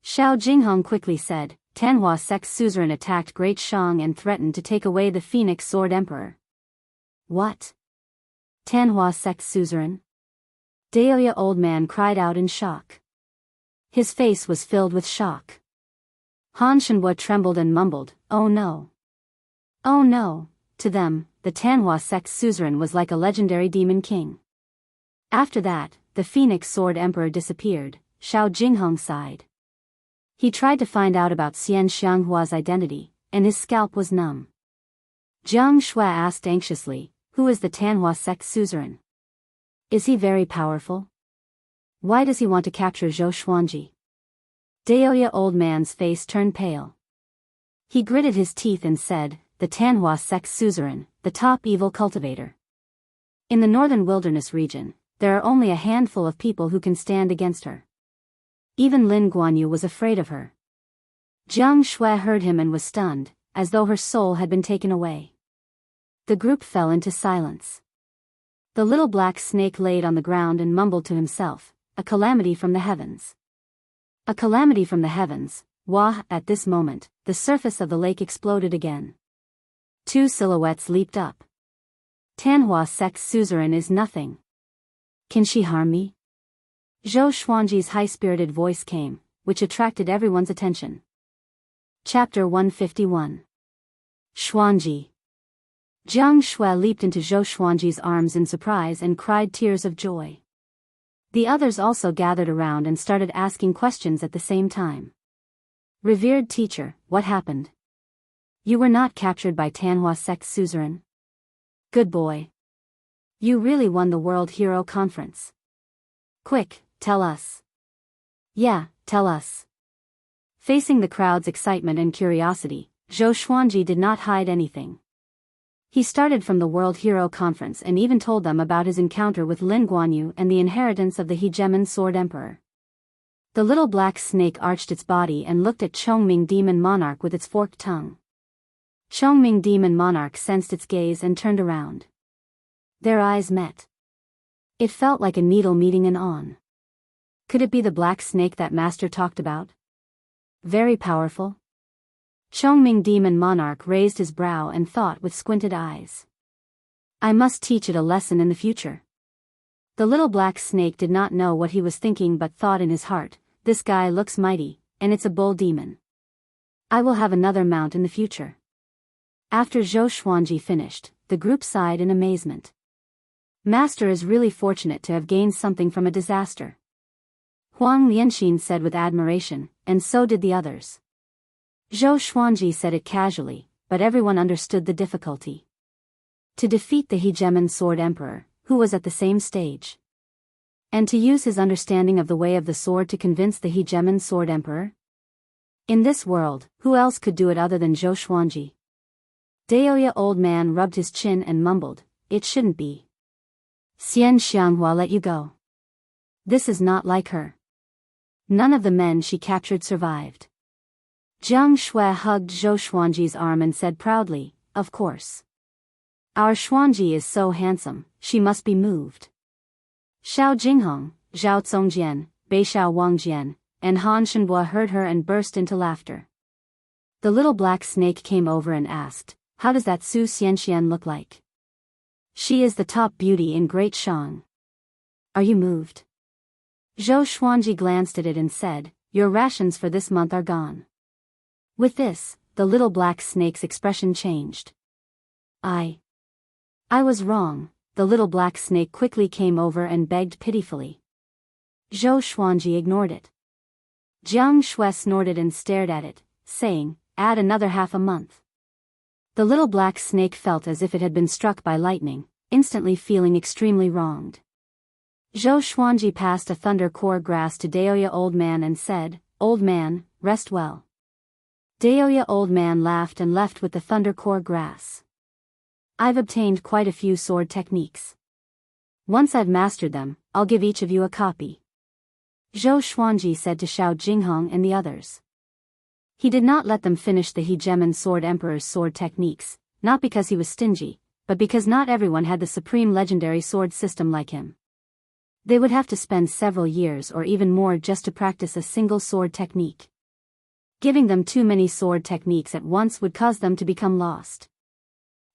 Xiao Jinghong quickly said, Tanhua sect's suzerain attacked Great Shang and threatened to take away the Phoenix Sword Emperor. What? Tanhua sect's suzerain? Daoya old man cried out in shock. His face was filled with shock. Han Shenhua trembled and mumbled, "Oh no. Oh no." To them, the Tanhua sect's suzerain was like a legendary demon king. After that, the Phoenix Sword Emperor disappeared. Xiao Jinghong sighed. He tried to find out about Xian Xianghua's identity, and his scalp was numb. Jiang Shui asked anxiously, "Who is the Tanhua sect's suzerain? Is he very powerful? Why does he want to capture Zhou Xuanji?" Daoya old man's face turned pale. He gritted his teeth and said, "The Tanhua sect's suzerain, the top evil cultivator. In the northern wilderness region, there are only a handful of people who can stand against her. Even Lin Guanyu was afraid of her." Jiang Shui heard him and was stunned, as though her soul had been taken away. The group fell into silence. The little black snake laid on the ground and mumbled to himself, "A calamity from the heavens. A calamity from the heavens." Wah! At this moment, the surface of the lake exploded again. Two silhouettes leaped up. "Tanhua sect's suzerain is nothing. Can she harm me?" Zhou Xuanji's high-spirited voice came, which attracted everyone's attention. Chapter 151. Xuanji. Jiang Shui leaped into Zhou Xuanji's arms in surprise and cried tears of joy. The others also gathered around and started asking questions at the same time. "Revered teacher, what happened? You were not captured by Tanhua sect's suzerain? Good boy. You really won the World Hero Conference. Quick, tell us." "Yeah, tell us." Facing the crowd's excitement and curiosity, Zhou Xuanji did not hide anything. He started from the World Hero Conference and even told them about his encounter with Lin Guanyu and the inheritance of the Hegemon Sword Emperor. The little black snake arched its body and looked at Chongming Demon Monarch with its forked tongue. Chongming Demon Monarch sensed its gaze and turned around. Their eyes met. It felt like a needle meeting an awn. Could it be the black snake that Master talked about? Very powerful? Chongming Demon Monarch raised his brow and thought with squinted eyes. "I must teach it a lesson in the future." The little black snake did not know what he was thinking but thought in his heart, "This guy looks mighty, and it's a bull demon. I will have another mount in the future." After Zhou Xuanji finished, the group sighed in amazement. Master is really fortunate to have gained something from a disaster. Huang Lianxin said with admiration, and so did the others. Zhou Xuanji said it casually, but everyone understood the difficulty. To defeat the Hegemon Sword Emperor, who was at the same stage. And to use his understanding of the way of the sword to convince the Hegemon Sword Emperor? In this world, who else could do it other than Zhou Xuanji? Daoya old man rubbed his chin and mumbled, "It shouldn't be. Xian Xianghua let you go. This is not like her. None of the men she captured survived." Jiang Shui hugged Zhou Xuanji's arm and said proudly, "Of course. Our Xuanji is so handsome, she must be moved." Xiao Jinghong, Zhao Congjian, Beishao Wangjian, and Han Shenhua heard her and burst into laughter. The little black snake came over and asked, "How does that Su Xianxian look like? She is the top beauty in Great Shang. Are you moved?" Zhou Xuanji glanced at it and said, "Your rations for this month are gone." With this, the little black snake's expression changed. I was wrong." The little black snake quickly came over and begged pitifully. Zhou Xuanji ignored it. Jiang Shui snorted and stared at it, saying, "Add another half a month." The little black snake felt as if it had been struck by lightning, instantly feeling extremely wronged. Zhou Xuanji passed a thunder core grass to Daoya old man and said, "Old man, rest well." Daoya old man laughed and left with the thunder core grass. "I've obtained quite a few sword techniques. Once I've mastered them, I'll give each of you a copy," Zhou Xuanji said to Xiao Jinghong and the others. He did not let them finish the Hegemon Sword Emperor's sword techniques, not because he was stingy, but because not everyone had the supreme legendary sword system like him. They would have to spend several years or even more just to practice a single sword technique. Giving them too many sword techniques at once would cause them to become lost.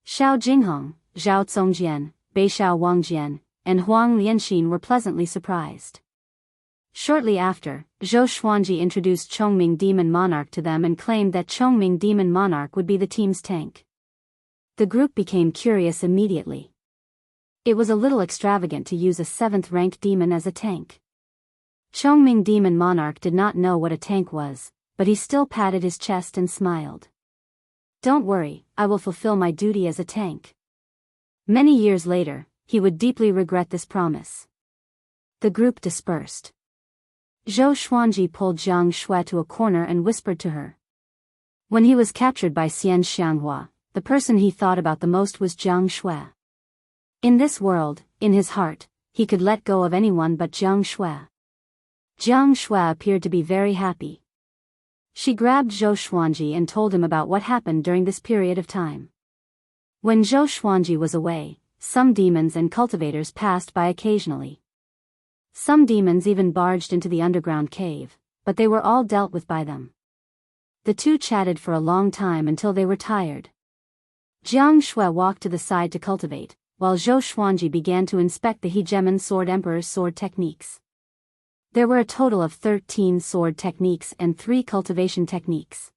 Xiao Jinghong, Zhao Congjian, Beishao Wangjian, and Huang Lianxin were pleasantly surprised. Shortly after, Zhou Xuanji introduced Chongming Demon Monarch to them and claimed that Chongming Demon Monarch would be the team's tank. The group became curious immediately. It was a little extravagant to use a 7th-rank demon as a tank. Chongming Demon Monarch did not know what a tank was, but he still patted his chest and smiled. "Don't worry, I will fulfill my duty as a tank." Many years later, he would deeply regret this promise. The group dispersed. Zhou Xuanji pulled Jiang Shui to a corner and whispered to her. When he was captured by Xian Xianghua, the person he thought about the most was Jiang Shui. In this world, in his heart, he could let go of anyone but Jiang Shui. Jiang Shui appeared to be very happy. She grabbed Zhou Xuanji and told him about what happened during this period of time. When Zhou Xuanji was away, some demons and cultivators passed by occasionally. Some demons even barged into the underground cave, but they were all dealt with by them. The two chatted for a long time until they were tired. Jiang Shui walked to the side to cultivate, while Zhou Xuanji began to inspect the Hegemon Sword Emperor's sword techniques. There were a total of 13 sword techniques and 3 cultivation techniques.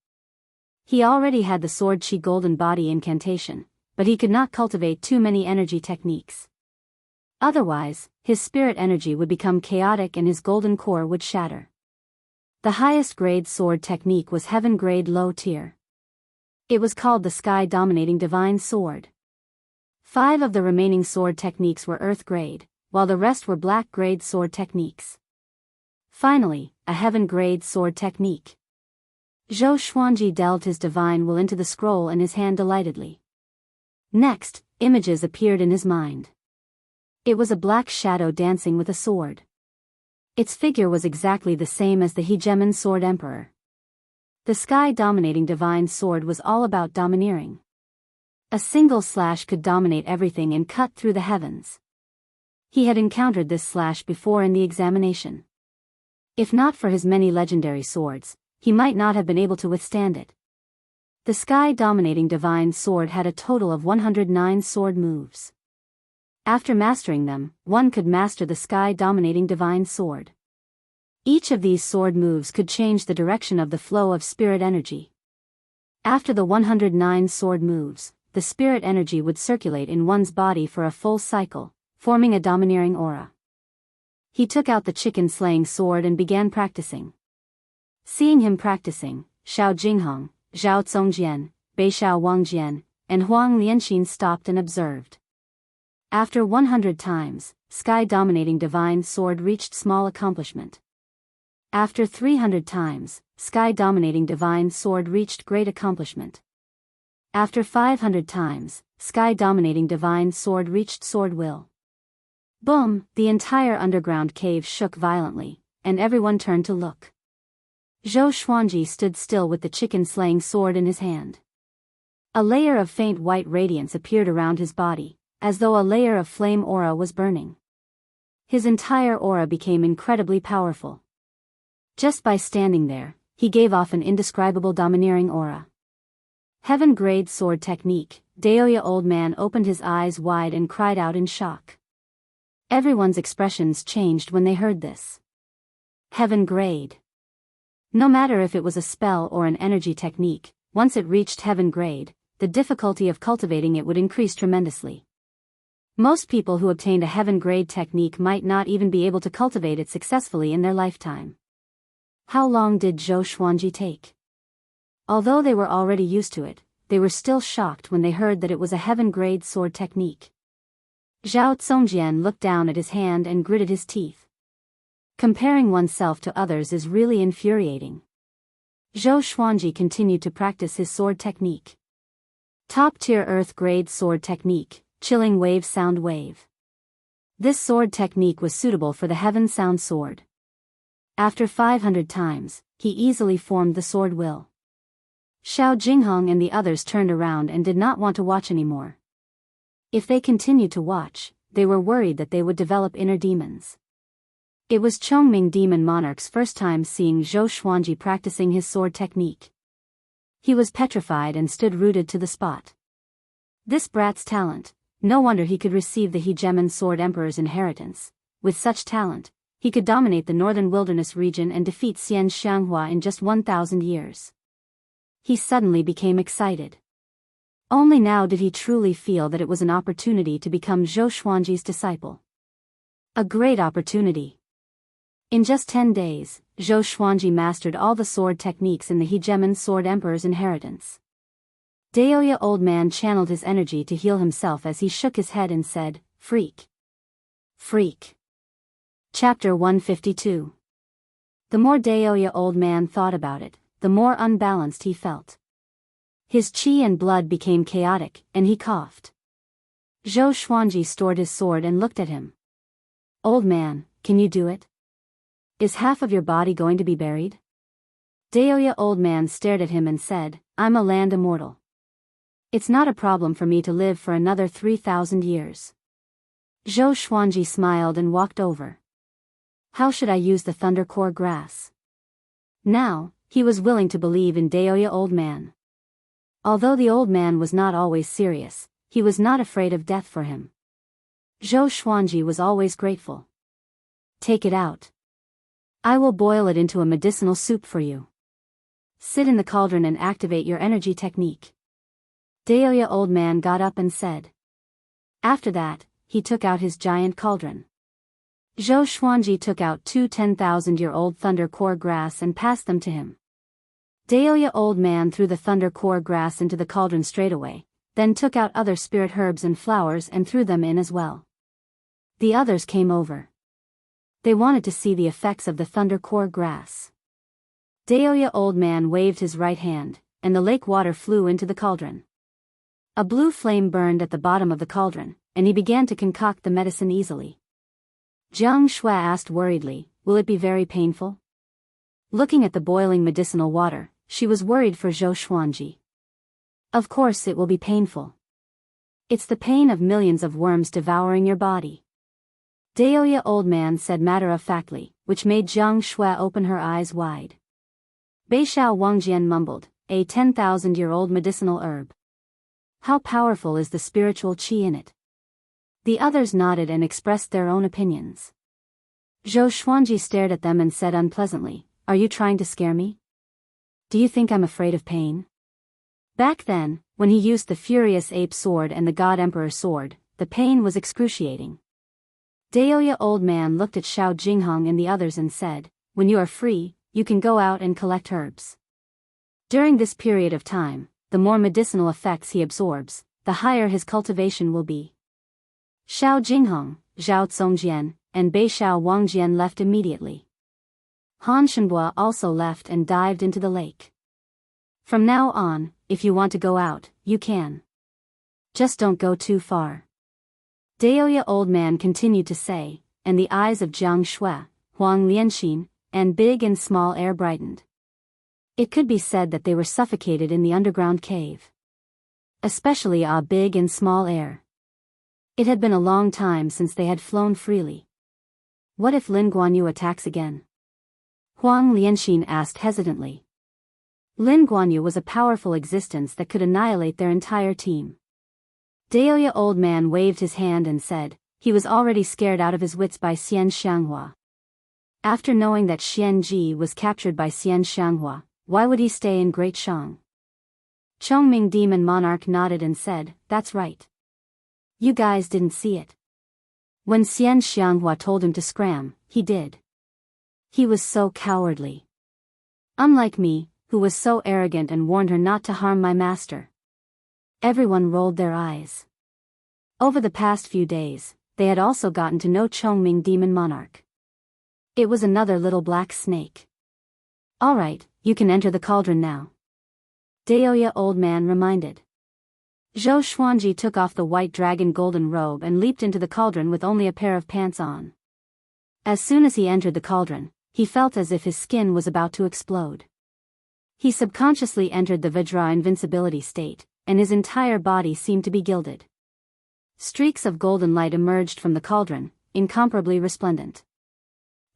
He already had the Sword Qi Golden Body incantation, but he could not cultivate too many energy techniques. Otherwise, his spirit energy would become chaotic and his golden core would shatter. The highest grade sword technique was heaven grade low tier. It was called the Sky Dominating Divine Sword. 5 of the remaining sword techniques were earth grade, while the rest were black grade sword techniques. Finally, a heaven grade sword technique. Zhou Xuanji delved his divine will into the scroll in his hand delightedly. Next, images appeared in his mind. It was a black shadow dancing with a sword. Its figure was exactly the same as the Hegemon Sword Emperor. The sky-dominating divine sword was all about domineering. A single slash could dominate everything and cut through the heavens. He had encountered this slash before in the examination. If not for his many legendary swords, he might not have been able to withstand it. The sky-dominating divine sword had a total of 109 sword moves. After mastering them, one could master the sky-dominating divine sword. Each of these sword moves could change the direction of the flow of spirit energy. After the 109 sword moves, the spirit energy would circulate in one's body for a full cycle, forming a domineering aura. He took out the chicken-slaying sword and began practicing. Seeing him practicing, Xiao Jinghong, Zhao Congjian, Beishao Wangjian, and Huang Lianxin stopped and observed. After 100 times, sky-dominating divine sword reached small accomplishment. After 300 times, sky-dominating divine sword reached great accomplishment. After 500 times, sky-dominating divine sword reached sword will. Boom! The entire underground cave shook violently, and everyone turned to look. Zhou Xuanji stood still with the chicken-slaying sword in his hand. A layer of faint white radiance appeared around his body, as though a layer of flame aura was burning. His entire aura became incredibly powerful. Just by standing there, he gave off an indescribable domineering aura. Heaven grade sword technique. Daoya old man opened his eyes wide and cried out in shock. Everyone's expressions changed when they heard this. Heaven grade. No matter if it was a spell or an energy technique, once it reached heaven grade, the difficulty of cultivating it would increase tremendously. Most people who obtained a heaven grade technique might not even be able to cultivate it successfully in their lifetime. How long did Zhou Xuanji take? Although they were already used to it, they were still shocked when they heard that it was a heaven grade sword technique. Zhao Congjian looked down at his hand and gritted his teeth. Comparing oneself to others is really infuriating. Zhou Xuanji continued to practice his sword technique. Top-tier earth grade sword technique, chilling wave sound wave. This sword technique was suitable for the heaven sound sword. After 500 times, he easily formed the sword will. Xiao Jinghong and the others turned around and did not want to watch anymore. If they continued to watch, they were worried that they would develop inner demons. It was Chongming Demon Monarch's first time seeing Zhou Xuanji practicing his sword technique. He was petrified and stood rooted to the spot. This brat's talent, no wonder he could receive the Hegemon Sword Emperor's inheritance. With such talent, he could dominate the northern wilderness region and defeat Xian Xianghua in just 1,000 years. He suddenly became excited. Only now did he truly feel that it was an opportunity to become Zhou Xuanji's disciple. A great opportunity. In just 10 days, Zhou Xuanji mastered all the sword techniques in the hegemon sword emperor's inheritance. Daoya old man channeled his energy to heal himself as he shook his head and said, "Freak. Freak." Chapter 152. The more Daoya old man thought about it, the more unbalanced he felt. His qi and blood became chaotic, and he coughed. Zhou Xuanji stored his sword and looked at him. "Old man, can you do it? Is half of your body going to be buried?" Daoya old man stared at him and said, "I'm a land immortal. It's not a problem for me to live for another 3,000 years." Zhou Xuanji smiled and walked over. "How should I use the thunder core grass?" Now, he was willing to believe in Daoya old man. Although the old man was not always serious, he was not afraid of death for him. Zhou Xuanji was always grateful. "Take it out. I will boil it into a medicinal soup for you. Sit in the cauldron and activate your energy technique." Daoya old man got up and said. After that, he took out his giant cauldron. Zhou Xuanji took out 2 10,000-year-old thunder core grass and passed them to him. Daoya old man threw the thunder core grass into the cauldron straight away, then took out other spirit herbs and flowers and threw them in as well. The others came over. They wanted to see the effects of the thunder core grass. Daoya old man waved his right hand, and the lake water flew into the cauldron. A blue flame burned at the bottom of the cauldron, and he began to concoct the medicine easily. Jiang Shui asked worriedly, "Will it be very painful?" Looking at the boiling medicinal water, she was worried for Zhou Xuanji. "Of course it will be painful. It's the pain of millions of worms devouring your body," Daoya old man said matter-of-factly, which made Jiang Shui open her eyes wide. Beixiao Wangjian mumbled, "A 10,000-year-old medicinal herb. How powerful is the spiritual qi in it?" The others nodded and expressed their own opinions. Zhou Xuanji stared at them and said unpleasantly, "Are you trying to scare me? Do you think I'm afraid of pain?" Back then, when he used the Furious Ape Sword and the God Emperor Sword, the pain was excruciating. Daoya old man looked at Xiao Jinghong and the others and said, "When you are free, you can go out and collect herbs. During this period of time, the more medicinal effects he absorbs, the higher his cultivation will be." Xiao Jinghong, Zhao Congjian, and Beixiao Wangjian left immediately. Han Shenhua also left and dived into the lake. "From now on, if you want to go out, you can. Just don't go too far," Daoya old man continued to say, and the eyes of Jiang Shui, Huang Lianxin, and Big and Small Air brightened. It could be said that they were suffocated in the underground cave. Especially Big and Small Air. It had been a long time since they had flown freely. What if Lin Guanyu attacks again? Huang Lianxin asked hesitantly. Lin Guanyu was a powerful existence that could annihilate their entire team. Daoya old man waved his hand and said, he was already scared out of his wits by Xian Xianghua. After knowing that Xian Ji was captured by Xian Xianghua, why would he stay in Great Shang? Chongming Demon Monarch nodded and said, "That's right. You guys didn't see it. When Xian Xianghua told him to scram, he did. He was so cowardly. Unlike me, who was so arrogant and warned her not to harm my master." Everyone rolled their eyes. Over the past few days, they had also gotten to know Chongming Demon Monarch. It was another little black snake. "All right, you can enter the cauldron now," Daoya old man reminded. Zhou Xuanji took off the white dragon golden robe and leaped into the cauldron with only a pair of pants on. As soon as he entered the cauldron, he felt as if his skin was about to explode. He subconsciously entered the Vajra invincibility state, and his entire body seemed to be gilded. Streaks of golden light emerged from the cauldron, incomparably resplendent.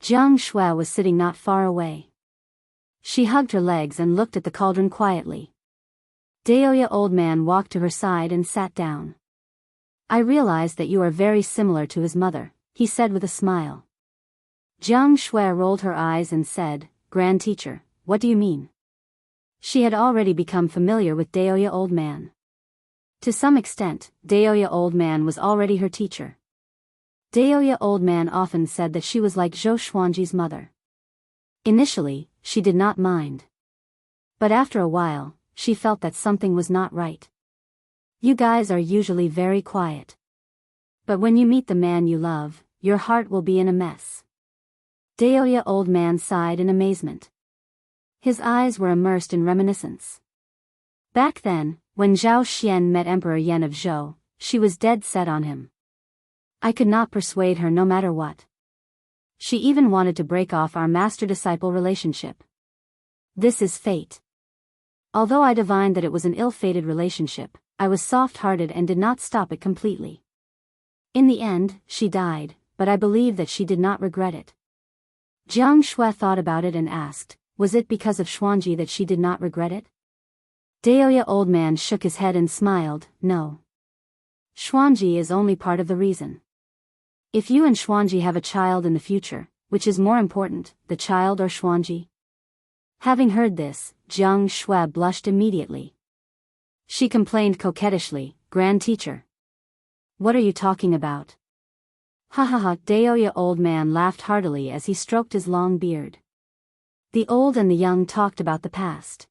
Jiang Shui was sitting not far away. She hugged her legs and looked at the cauldron quietly. Daoya old man walked to her side and sat down. "I realize that you are very similar to his mother," he said with a smile. Jiang Shui rolled her eyes and said, Grand Teacher, what do you mean? She had already become familiar with Daoya Old Man. To some extent, Daoya Old Man was already her teacher. Daoya Old Man often said that she was like Zhou Xuanji's mother. Initially, she did not mind. But after a while, she felt that something was not right. You guys are usually very quiet. But when you meet the man you love, your heart will be in a mess. Daoya Old Man sighed in amazement. His eyes were immersed in reminiscence. Back then, when Zhao Xian met Emperor Yan of Zhou, she was dead set on him. I could not persuade her no matter what. She even wanted to break off our master-disciple relationship. This is fate. Although I divined that it was an ill-fated relationship, I was soft-hearted and did not stop it completely. In the end, she died, but I believe that she did not regret it. Jiang Shui thought about it and asked, was it because of Xuanji that she did not regret it? Daoya Old Man shook his head and smiled, no. Xuanji is only part of the reason. If you and Xuanji have a child in the future, which is more important, the child or Xuanji? Having heard this, Jiang Shui blushed immediately. She complained coquettishly, Grand Teacher. What are you talking about? Ha ha ha, Daoya Old Man laughed heartily as he stroked his long beard. The old and the young talked about the past.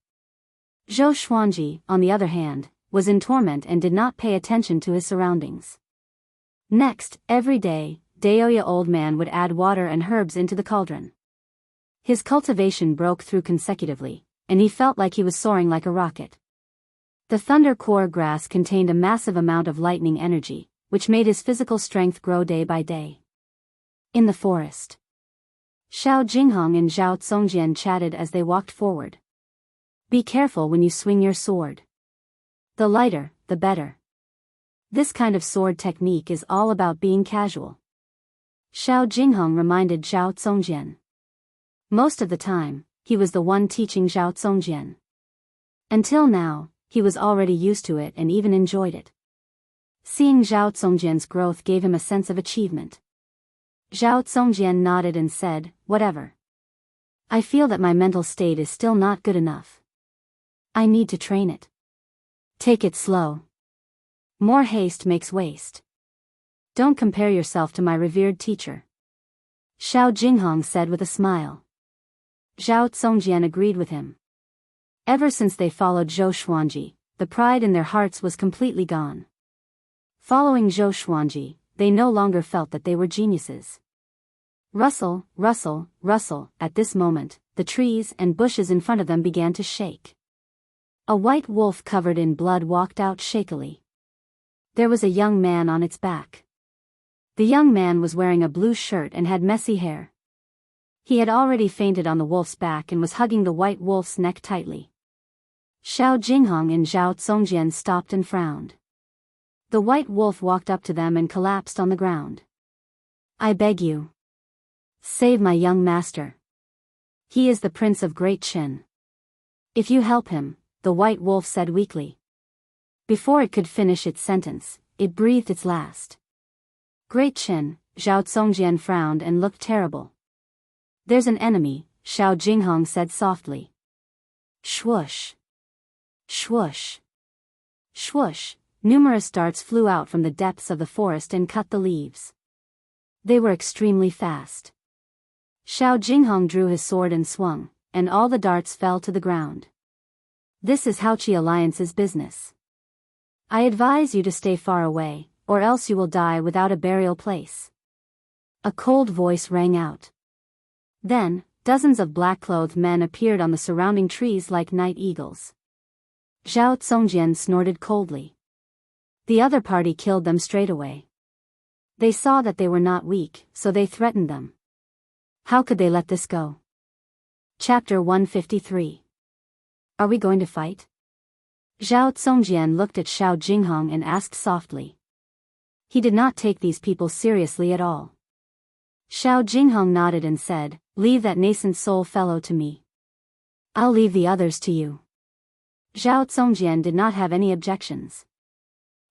Zhou Xuanji, on the other hand, was in torment and did not pay attention to his surroundings. Next, every day, Daoya Old Man would add water and herbs into the cauldron. His cultivation broke through consecutively, and he felt like he was soaring like a rocket. The thunder core grass contained a massive amount of lightning energy, which made his physical strength grow day by day. In the forest, Xiao Jinghong and Zhao Congjian chatted as they walked forward. Be careful when you swing your sword. The lighter, the better. This kind of sword technique is all about being casual. Xiao Jinghong reminded Zhao Congjian. Most of the time, he was the one teaching Zhao Congjian. Until now, he was already used to it and even enjoyed it. Seeing Zhao Congjian's growth gave him a sense of achievement. Zhao Congjian nodded and said, whatever. I feel that my mental state is still not good enough. I need to train it. Take it slow. More haste makes waste. Don't compare yourself to my revered teacher. Xiao Jinghong said with a smile. Zhao Congjian agreed with him. Ever since they followed Zhou Xuanji, the pride in their hearts was completely gone. Following Zhou Xuanji, they no longer felt that they were geniuses. Rustle, rustle, rustle, at this moment, the trees and bushes in front of them began to shake. A white wolf covered in blood walked out shakily. There was a young man on its back. The young man was wearing a blue shirt and had messy hair. He had already fainted on the wolf's back and was hugging the white wolf's neck tightly. Xiao Jinghong and Zhao Congjian stopped and frowned. The white wolf walked up to them and collapsed on the ground. I beg you. Save my young master. He is the Prince of Great Qin. If you help him, the white wolf said weakly. Before it could finish its sentence, it breathed its last. Great Qin, Zhao Congjian frowned and looked terrible. There's an enemy, Xiao Jinghong said softly. Swoosh. Swoosh. Swoosh, numerous darts flew out from the depths of the forest and cut the leaves. They were extremely fast. Xiao Jinghong drew his sword and swung, and all the darts fell to the ground. This is Haoqi Alliance's business. I advise you to stay far away, or else you will die without a burial place. A cold voice rang out. Then, dozens of black-clothed men appeared on the surrounding trees like night eagles. Zhao Congjian snorted coldly. The other party killed them straight away. They saw that they were not weak, so they threatened them. How could they let this go? Chapter 153. Are we going to fight? Zhao Congjian looked at Xiao Jinghong and asked softly. He did not take these people seriously at all. Xiao Jinghong nodded and said, leave that nascent soul fellow to me. I'll leave the others to you. Zhao Congjian did not have any objections.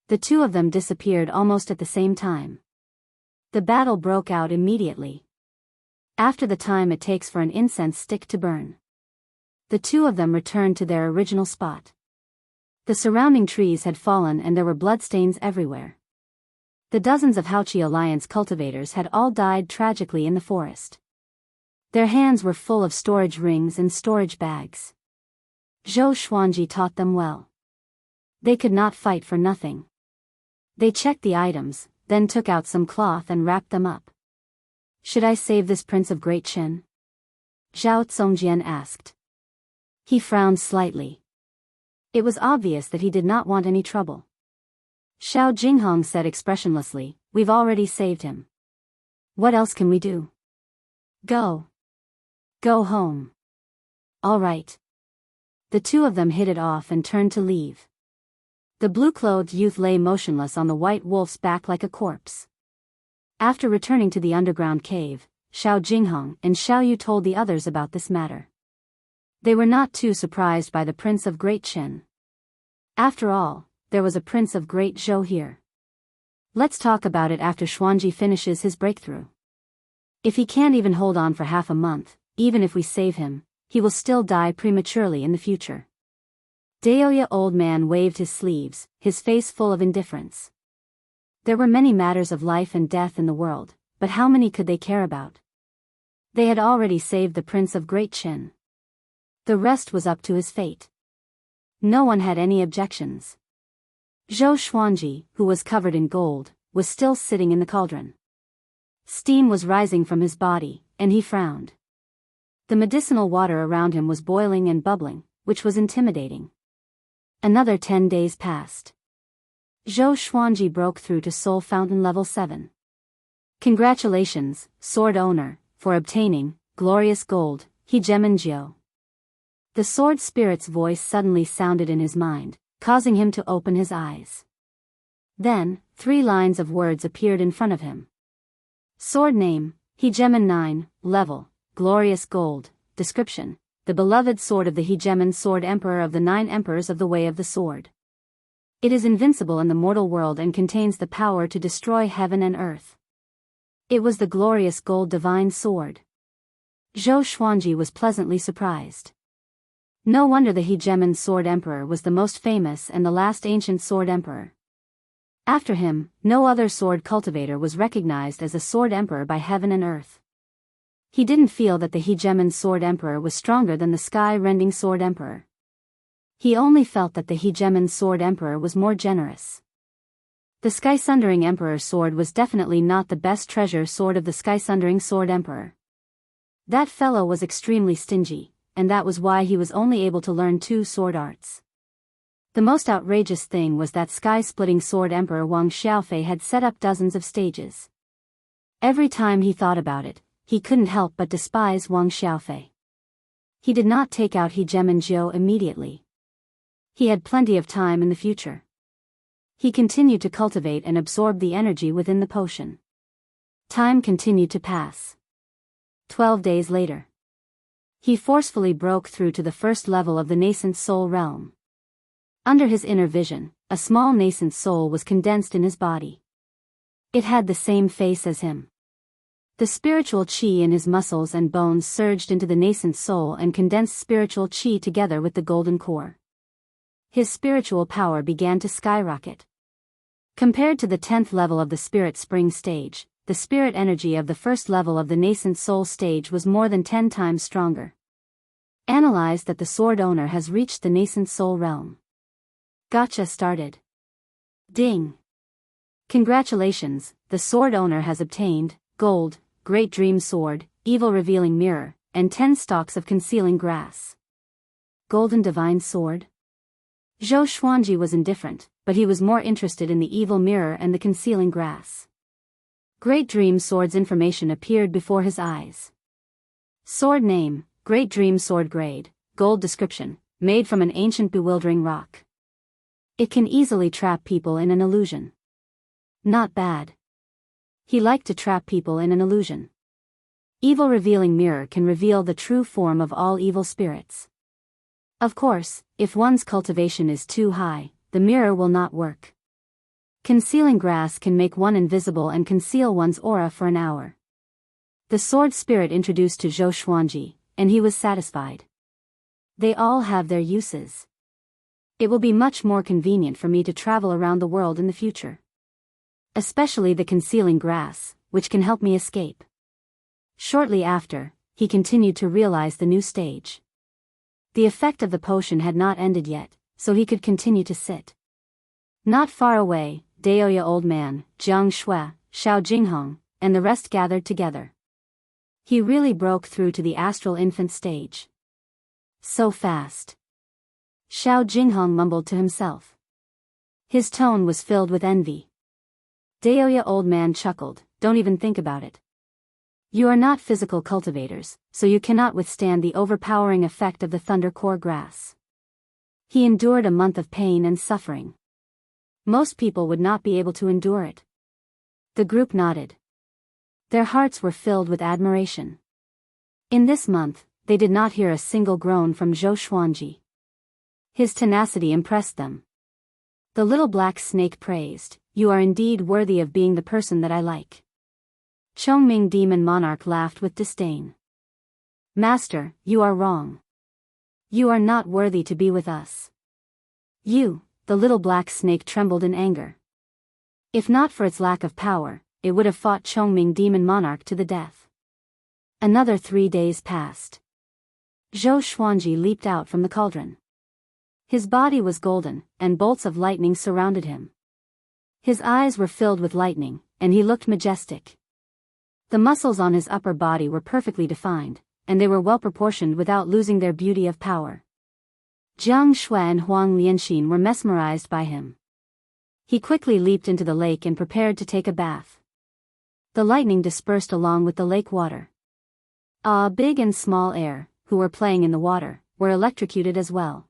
The two of them disappeared almost at the same time. The battle broke out immediately. after the time it takes for an incense stick to burn. The two of them returned to their original spot. The surrounding trees had fallen and there were bloodstains everywhere. The dozens of Haochi Alliance cultivators had all died tragically in the forest. Their hands were full of storage rings and storage bags. Zhou Xuanji taught them well. They could not fight for nothing. They checked the items, then took out some cloth and wrapped them up. Should I save this Prince of Great Qin? Zhao Zongjian asked. He frowned slightly. It was obvious that he did not want any trouble. Xiao Jinghong said expressionlessly, we've already saved him. What else can we do? Go. Go home. All right. The two of them hit it off and turned to leave. The blue-clothed youth lay motionless on the white wolf's back like a corpse. After returning to the underground cave, Xiao Jinghong and Xiao Yu told the others about this matter. They were not too surprised by the Prince of Great Qin. After all, there was a Prince of Great Zhou here. Let's talk about it after Xuanji finishes his breakthrough. If he can't even hold on for half a month, even if we save him, he will still die prematurely in the future. Daoya old man waved his sleeves, his face full of indifference. There were many matters of life and death in the world, but how many could they care about? They had already saved the Prince of Great Qin. The rest was up to his fate. No one had any objections. Zhou Xuanji, who was covered in gold, was still sitting in the cauldron. Steam was rising from his body, and he frowned. The medicinal water around him was boiling and bubbling, which was intimidating. Another 10 days passed. Zhou Xuanji broke through to Soul Fountain level 7. Congratulations, Sword Owner, for obtaining glorious gold, Hegemen Jiu. The sword spirit's voice suddenly sounded in his mind, causing him to open his eyes. Then, 3 lines of words appeared in front of him. Sword name, Hegemen 9, level, glorious gold, description, the beloved sword of the Hegemen Sword Emperor of the 9 Emperors of the Way of the Sword. It is invincible in the mortal world and contains the power to destroy heaven and earth. It was the glorious gold divine sword. Zhou Xuanji was pleasantly surprised. No wonder the Hegemen Sword Emperor was the most famous and the last ancient sword emperor. After him, no other sword cultivator was recognized as a sword emperor by heaven and earth. He didn't feel that the Hegemen Sword Emperor was stronger than the sky-rending Sword Emperor. He only felt that the Hegemen Sword Emperor was more generous. The Sky-Sundering Emperor's sword was definitely not the best treasure sword of the Sky-Sundering Sword Emperor. That fellow was extremely stingy, and that was why he was only able to learn 2 sword arts. The most outrageous thing was that sky-splitting sword emperor Wang Xiaofei had set up dozens of stages. Every time he thought about it, he couldn't help but despise Wang Xiaofei. He did not take out Hegemen Jiu immediately. He had plenty of time in the future. He continued to cultivate and absorb the energy within the potion. Time continued to pass. 12 days later. He forcefully broke through to the first level of the nascent soul realm. Under his inner vision, a small nascent soul was condensed in his body. It had the same face as him. The spiritual qi in his muscles and bones surged into the nascent soul and condensed spiritual qi together with the golden core. His spiritual power began to skyrocket. Compared to the 10th level of the spirit spring stage, the spirit energy of the first level of the nascent soul stage was more than 10 times stronger. Analyze that the sword owner has reached the nascent soul realm. Gotcha started. Ding. Congratulations, the sword owner has obtained gold, great dream sword, evil revealing mirror, and 10 stalks of concealing grass. Golden divine sword? Zhou Xuanji was indifferent, but he was more interested in the evil mirror and the concealing grass. Great Dream Sword's information appeared before his eyes. Sword name, Great Dream Sword grade, gold description, made from an ancient bewildering rock. It can easily trap people in an illusion. Not bad. He liked to trap people in an illusion. Evil revealing mirror can reveal the true form of all evil spirits. Of course, if one's cultivation is too high, the mirror will not work. Concealing grass can make one invisible and conceal one's aura for an hour. The sword spirit introduced to Zhou Xuanji, and he was satisfied. They all have their uses. It will be much more convenient for me to travel around the world in the future. Especially the concealing grass, which can help me escape. Shortly after, he continued to realize the new stage. The effect of the potion had not ended yet, so he could continue to sit. Not far away, Daoya Old Man, Jiang Shui, Xiao Jinghong, and the rest gathered together. He really broke through to the astral infant stage. So fast. Xiao Jinghong mumbled to himself. His tone was filled with envy. Daoya Old Man chuckled, don't even think about it. You are not physical cultivators, so you cannot withstand the overpowering effect of the thunder core grass. He endured a month of pain and suffering. Most people would not be able to endure it. The group nodded. Their hearts were filled with admiration. In this month, they did not hear a single groan from Zhou Xuanji. His tenacity impressed them. The little black snake praised, "You are indeed worthy of being the person that I like." Chongming Demon Monarch laughed with disdain. "Master, you are wrong. You are not worthy to be with us." "You," the little black snake trembled in anger. If not for its lack of power, it would have fought Chongming Demon Monarch to the death. Another 3 days passed. Zhou Xuanji leaped out from the cauldron. His body was golden, and bolts of lightning surrounded him. His eyes were filled with lightning, and he looked majestic. The muscles on his upper body were perfectly defined, and they were well proportioned without losing their beauty of power. Jiang Shui and Huang Lianxin were mesmerized by him. He quickly leaped into the lake and prepared to take a bath. The lightning dispersed along with the lake water. Big and Small Air, who were playing in the water, were electrocuted as well.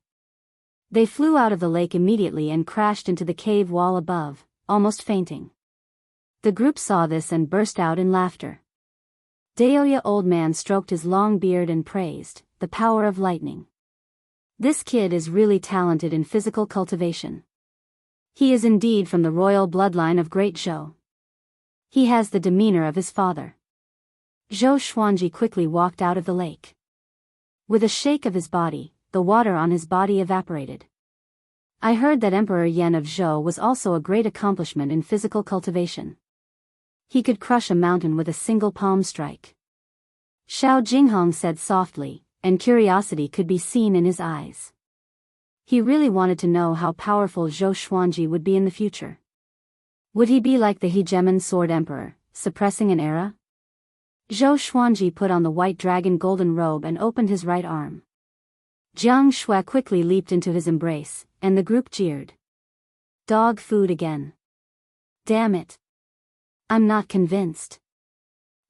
They flew out of the lake immediately and crashed into the cave wall above, almost fainting. The group saw this and burst out in laughter. Daoya Old Man stroked his long beard and praised, "The power of lightning. This kid is really talented in physical cultivation. He is indeed from the royal bloodline of Great Zhou. He has the demeanor of his father." Zhou Xuanji quickly walked out of the lake. With a shake of his body, the water on his body evaporated. I heard that Emperor Yan of Zhou was also a great accomplishment in physical cultivation. He could crush a mountain with a single palm strike. Xiao Jinghong said softly, and curiosity could be seen in his eyes. He really wanted to know how powerful Zhou Xuanji would be in the future. Would he be like the hegemon sword emperor, suppressing an era? Zhou Xuanji put on the white dragon golden robe and opened his right arm. Jiang Shui quickly leaped into his embrace, and the group jeered. Dog food again. Damn it. I'm not convinced.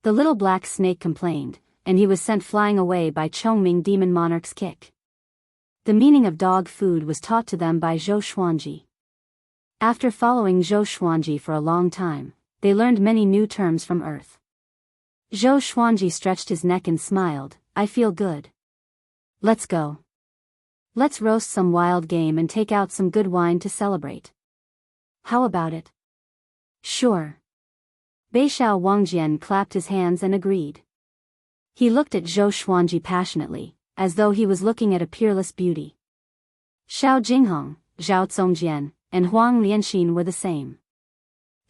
The little black snake complained, and he was sent flying away by Chongming Demon Monarch's kick. The meaning of dog food was taught to them by Zhou Xuanji. After following Zhou Xuanji for a long time, they learned many new terms from Earth. Zhou Xuanji stretched his neck and smiled, "I feel good. Let's go. Let's roast some wild game and take out some good wine to celebrate. How about it?" "Sure." Beixiao Wangjian clapped his hands and agreed. He looked at Zhou Xuanji passionately, as though he was looking at a peerless beauty. Xiao Jinghong, Zhao Zongjian, and Huang Lianxin were the same.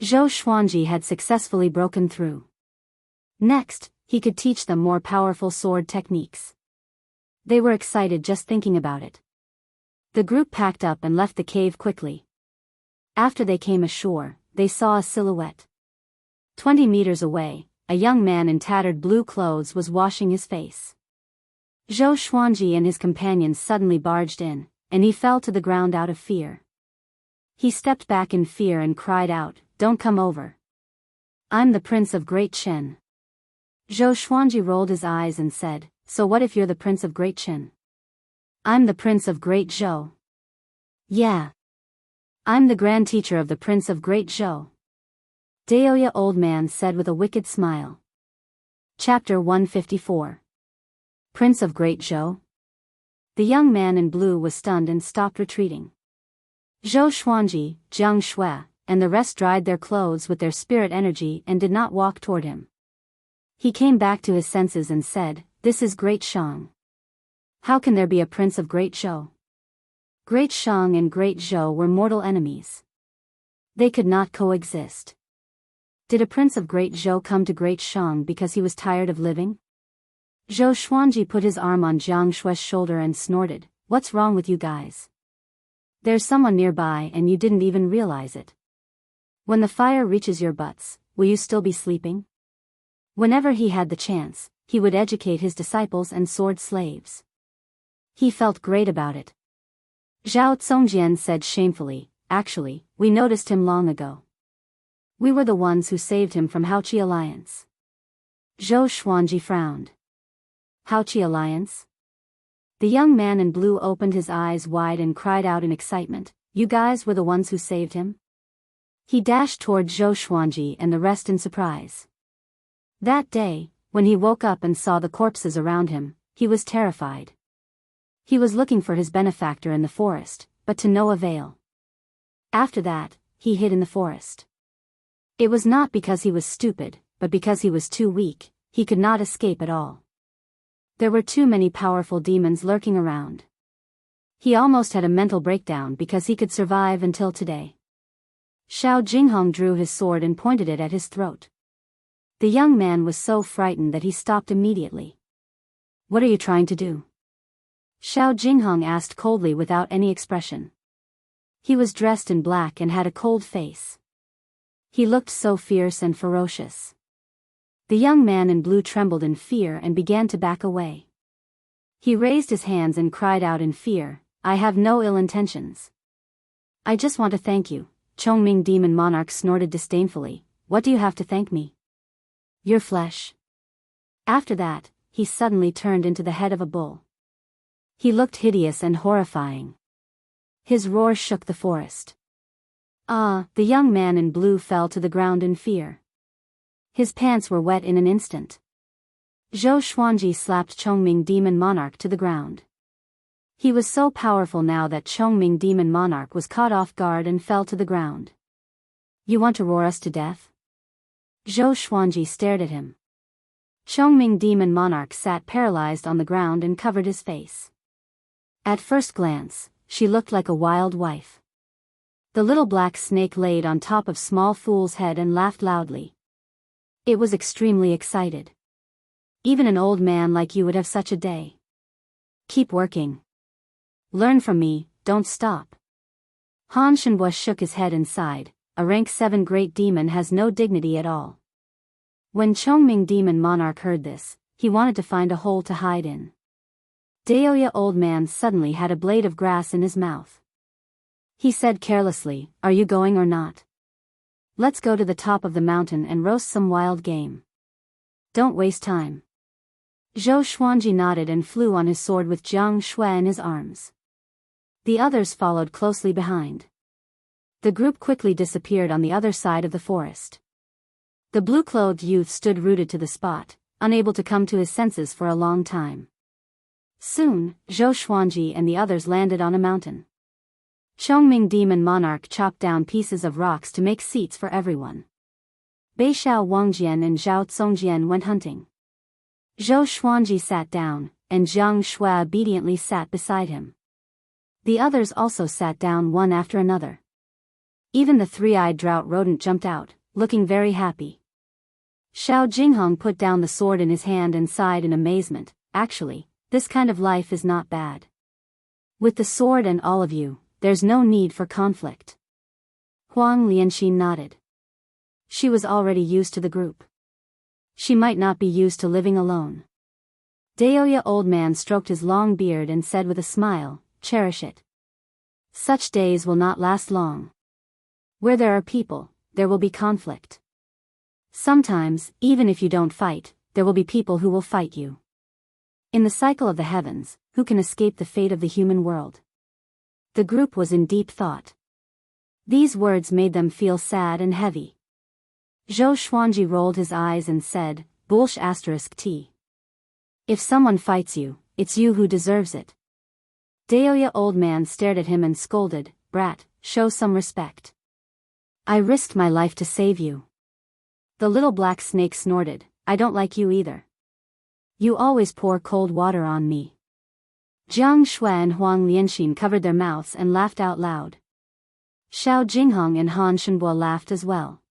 Zhou Xuanji had successfully broken through. Next, he could teach them more powerful sword techniques. They were excited just thinking about it. The group packed up and left the cave quickly. After they came ashore, they saw a silhouette. 20 meters away, a young man in tattered blue clothes was washing his face. Zhou Xuanji and his companions suddenly barged in, and he fell to the ground out of fear. He stepped back in fear and cried out, "Don't come over. I'm the Prince of Great Chen." Zhou Xuanji rolled his eyes and said, "So what if you're the Prince of Great Chen?" "I'm the Prince of Great Zhou." "Yeah. I'm the Grand Teacher of the Prince of Great Zhou," Daoya Old Man said with a wicked smile. Chapter 154. Prince of Great Zhou? The young man in blue was stunned and stopped retreating. Zhou Xuanji, Jiang Shui, and the rest dried their clothes with their spirit energy and did not walk toward him. He came back to his senses and said, "This is Great Shang. How can there be a prince of Great Zhou?" Great Shang and Great Zhou were mortal enemies. They could not coexist. Did a prince of Great Zhou come to Great Shang because he was tired of living? Zhou Xuanji put his arm on Jiang Shui's shoulder and snorted, "What's wrong with you guys? There's someone nearby and you didn't even realize it. When the fire reaches your butts, will you still be sleeping?" Whenever he had the chance, he would educate his disciples and sword slaves. He felt great about it. Zhao Zongjian said shamefully, "Actually, we noticed him long ago. We were the ones who saved him from Haoqi Alliance." Zhou Xuanji frowned. Haoqi Alliance? The young man in blue opened his eyes wide and cried out in excitement, "You guys were the ones who saved him?" He dashed toward Zhou Xuanji and the rest in surprise. That day, when he woke up and saw the corpses around him, he was terrified. He was looking for his benefactor in the forest, but to no avail. After that, he hid in the forest. It was not because he was stupid, but because he was too weak. He could not escape at all. There were too many powerful demons lurking around. He almost had a mental breakdown because he could survive until today. Xiao Jinghong drew his sword and pointed it at his throat. The young man was so frightened that he stopped immediately. "What are you trying to do?" Xiao Jinghong asked coldly without any expression. He was dressed in black and had a cold face. He looked so fierce and ferocious. The young man in blue trembled in fear and began to back away. He raised his hands and cried out in fear, "I have no ill intentions. I just want to thank you." Chongming Demon Monarch snorted disdainfully, "What do you have to thank me? Your flesh." After that, he suddenly turned into the head of a bull. He looked hideous and horrifying. His roar shook the forest. The young man in blue fell to the ground in fear. His pants were wet in an instant. Zhou Xuanji slapped Chongming Demon Monarch to the ground. He was so powerful now that Chongming Demon Monarch was caught off guard and fell to the ground. "You want to roar us to death?" Zhou Xuanji stared at him. Chongming Demon Monarch sat paralyzed on the ground and covered his face. At first glance, she looked like a wild wife. The little black snake laid on top of Small Fool's head and laughed loudly. It was extremely excited. "Even an old man like you would have such a day. Keep working. Learn from me, don't stop." Han Shenhua shook his head and sighed, "A rank 7 great demon has no dignity at all." When Chongming Demon Monarch heard this, he wanted to find a hole to hide in. Daoya Old Man suddenly had a blade of grass in his mouth. He said carelessly, "Are you going or not? Let's go to the top of the mountain and roast some wild game. Don't waste time." Zhou Xuanji nodded and flew on his sword with Jiang Shui in his arms. The others followed closely behind. The group quickly disappeared on the other side of the forest. The blue-clothed youth stood rooted to the spot, unable to come to his senses for a long time. Soon, Zhou Xuanji and the others landed on a mountain. Chongming Demon Monarch chopped down pieces of rocks to make seats for everyone. Beixiao Wangjian and Zhao Zongjian went hunting. Zhou Xuanji sat down, and Jiang Shui obediently sat beside him. The others also sat down one after another. Even the three-eyed drought rodent jumped out, looking very happy. Xiao Jinghong put down the sword in his hand and sighed in amazement, "Actually, this kind of life is not bad. With the sword and all of you, there's no need for conflict." Huang Lianxin nodded. She was already used to the group. She might not be used to living alone. Daoya Old Man stroked his long beard and said with a smile, "Cherish it. Such days will not last long. Where there are people, there will be conflict. Sometimes, even if you don't fight, there will be people who will fight you. In the cycle of the heavens, who can escape the fate of the human world?" The group was in deep thought. These words made them feel sad and heavy. Zhou Xuanji rolled his eyes and said, "Bullsh asterisk T. If someone fights you, it's you who deserves it." Daoya Old Man stared at him and scolded, "Brat, show some respect. I risked my life to save you." The little black snake snorted, I don't like you either. You always pour cold water on me. Jiang Shui and Huang Lianxin covered their mouths and laughed out loud. Xiao Jinghong and Han Shenbo laughed as well.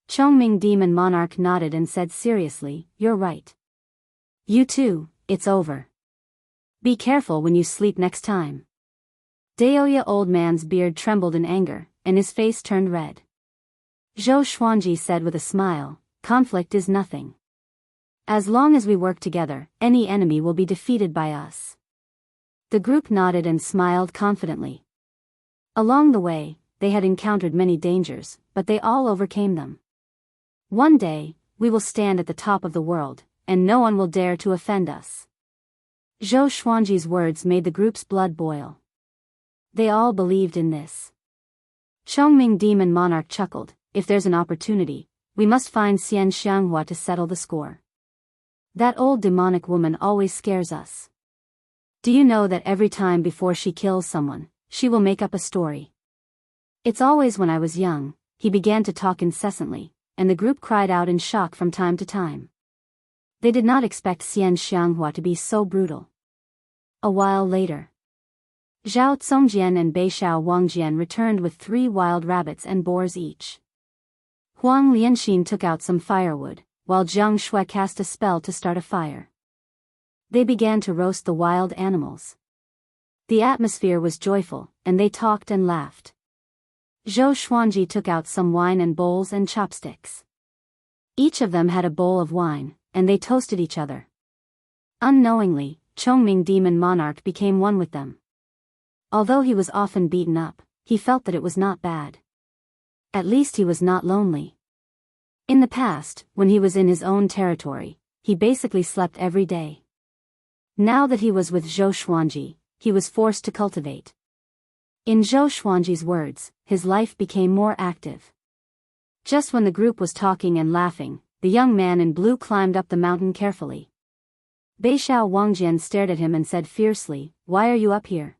Chongming Demon Monarch nodded and said seriously, "You're right. You too, it's over. Be careful when you sleep next time." Daoya Old Man's beard trembled in anger, and his face turned red. Zhou Xuanji said with a smile, "Conflict is nothing. As long as we work together, any enemy will be defeated by us." The group nodded and smiled confidently. Along the way, they had encountered many dangers, but they all overcame them. One day, we will stand at the top of the world, and no one will dare to offend us. Zhou Xuanji's words made the group's blood boil. They all believed in this. Chongming Demon Monarch chuckled, "If there's an opportunity, we must find Xian Xianghua to settle the score. That old demonic woman always scares us. Do you know that every time before she kills someone, she will make up a story? It's always when I was young." He began to talk incessantly, and the group cried out in shock from time to time. They did not expect Xian Xianghua to be so brutal. A while later, Zhao Congjian and Beixiao Wangjian returned with 3 wild rabbits and boars each. Huang Lianxin took out some firewood, while Jiang Shui cast a spell to start a fire. They began to roast the wild animals. The atmosphere was joyful, and they talked and laughed. Zhou Xuanji took out some wine and bowls and chopsticks. Each of them had a bowl of wine, and they toasted each other. Unknowingly, Chongming Demon Monarch became one with them. Although he was often beaten up, he felt that it was not bad. At least he was not lonely. In the past, when he was in his own territory, he basically slept every day. Now that he was with Zhou Xuanji, he was forced to cultivate. In Zhou Xuanji's words, his life became more active. Just when the group was talking and laughing, the young man in blue climbed up the mountain carefully. Beixiao Wangjian stared at him and said fiercely, "Why are you up here?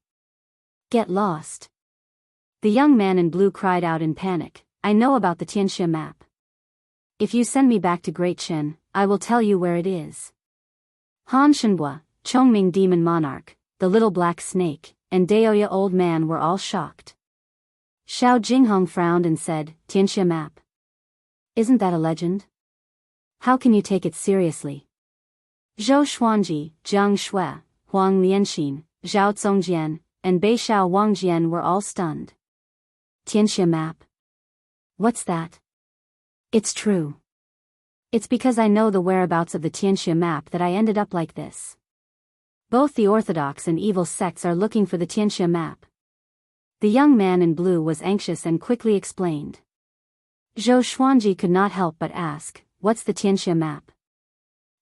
Get lost." The young man in blue cried out in panic, "I know about the Tianxia map. If you send me back to Great Chen, I will tell you where it is." Han Shenbo, Chongming Demon Monarch, the little black snake, and Daoya Old Man were all shocked. Xiao Jinghong frowned and said, "Tianxia map? Isn't that a legend? How can you take it seriously?" Zhou Xuanji, Jiang Shui, Huang Lianxin, Zhao Congjian, and Beixiao Wangjian were all stunned. "Tianxia map? What's that?" "It's true. It's because I know the whereabouts of the Tianxia map that I ended up like this. Both the orthodox and evil sects are looking for the Tianxia map." The young man in blue was anxious and quickly explained. Zhou Xuanji could not help but ask, "What's the Tianxia map?"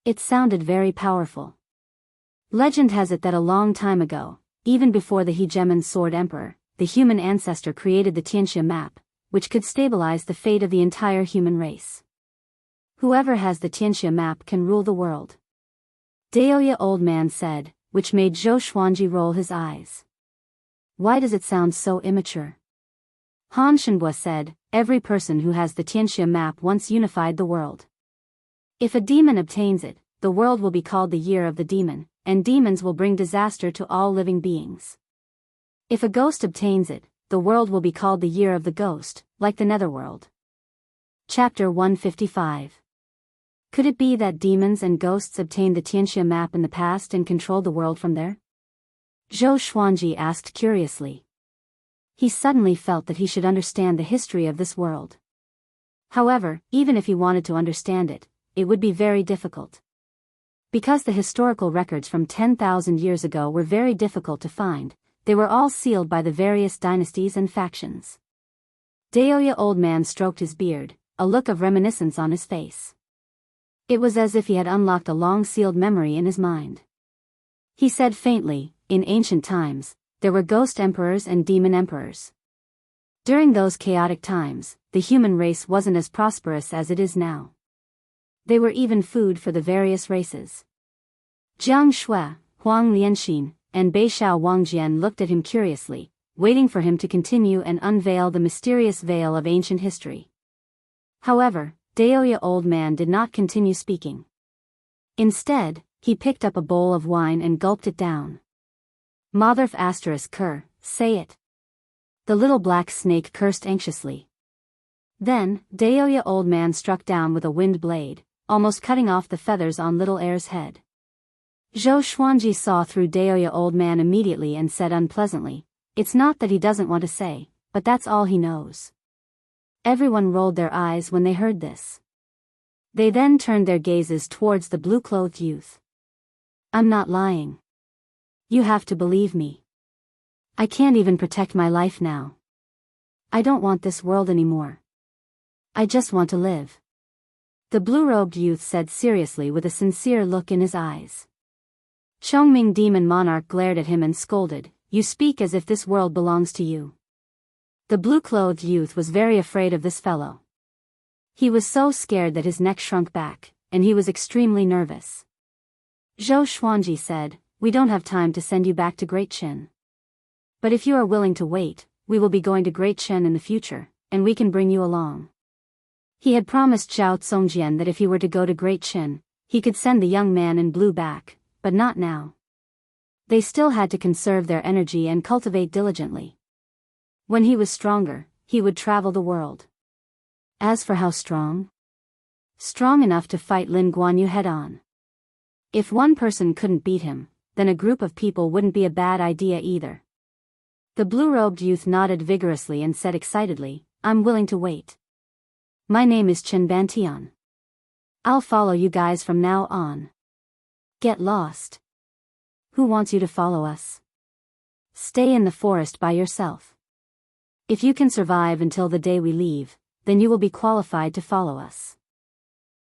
It sounded very powerful. Legend has it that a long time ago, even before the Hegemon Sword Emperor, the human ancestor created the Tianxia map, which could stabilize the fate of the entire human race. Whoever has the Tianxia map can rule the world. Daoya Old Man said, which made Zhou Xuanji roll his eyes. Why does it sound so immature? Han Shenbo said, "Every person who has the Tianxia map once unified the world. If a demon obtains it, the world will be called the Year of the Demon, and demons will bring disaster to all living beings. If a ghost obtains it, the world will be called the Year of the Ghost, like the Netherworld." Chapter 155. Could it be that demons and ghosts obtained the Tianxia map in the past and controlled the world from there? Zhou Xuanji asked curiously. He suddenly felt that he should understand the history of this world. However, even if he wanted to understand it, it would be very difficult. Because the historical records from 10,000 years ago were very difficult to find, they were all sealed by the various dynasties and factions. Daoya Old Man stroked his beard, a look of reminiscence on his face. It was as if he had unlocked a long-sealed memory in his mind. He said faintly, "In ancient times, there were ghost emperors and demon emperors. During those chaotic times, the human race wasn't as prosperous as it is now. They were even food for the various races." Jiang Shui, Huang Lianxin, and Beixiao Wangjian looked at him curiously, waiting for him to continue and unveil the mysterious veil of ancient history. However, Daoya old man did not continue speaking. Instead, he picked up a bowl of wine and gulped it down. Motherf asterisk cur, say it. The little black snake cursed anxiously. Then, Daoya old man struck down with a wind blade, almost cutting off the feathers on little heir's head. Zhou Xuanji saw through Daoya old man immediately and said unpleasantly, "It's not that he doesn't want to say, but that's all he knows." Everyone rolled their eyes when they heard this. They then turned their gazes towards the blue-clothed youth. "I'm not lying. You have to believe me. I can't even protect my life now. I don't want this world anymore. I just want to live," the blue-robed youth said seriously with a sincere look in his eyes. Chongming Demon Monarch glared at him and scolded, "You speak as if this world belongs to you." The blue-clothed youth was very afraid of this fellow. He was so scared that his neck shrunk back, and he was extremely nervous. Zhou Xuanji said, "We don't have time to send you back to Great Qin. But if you are willing to wait, we will be going to Great Qin in the future, and we can bring you along." He had promised Zhao Zongjian that if he were to go to Great Qin, he could send the young man in blue back, but not now. They still had to conserve their energy and cultivate diligently. When he was stronger, he would travel the world. As for how strong? Strong enough to fight Lin Guanyu head-on. If one person couldn't beat him, then a group of people wouldn't be a bad idea either. The blue-robed youth nodded vigorously and said excitedly, "I'm willing to wait. My name is Chen Bantian. I'll follow you guys from now on. Get lost. Who wants you to follow us? Stay in the forest by yourself. If you can survive until the day we leave, then you will be qualified to follow us."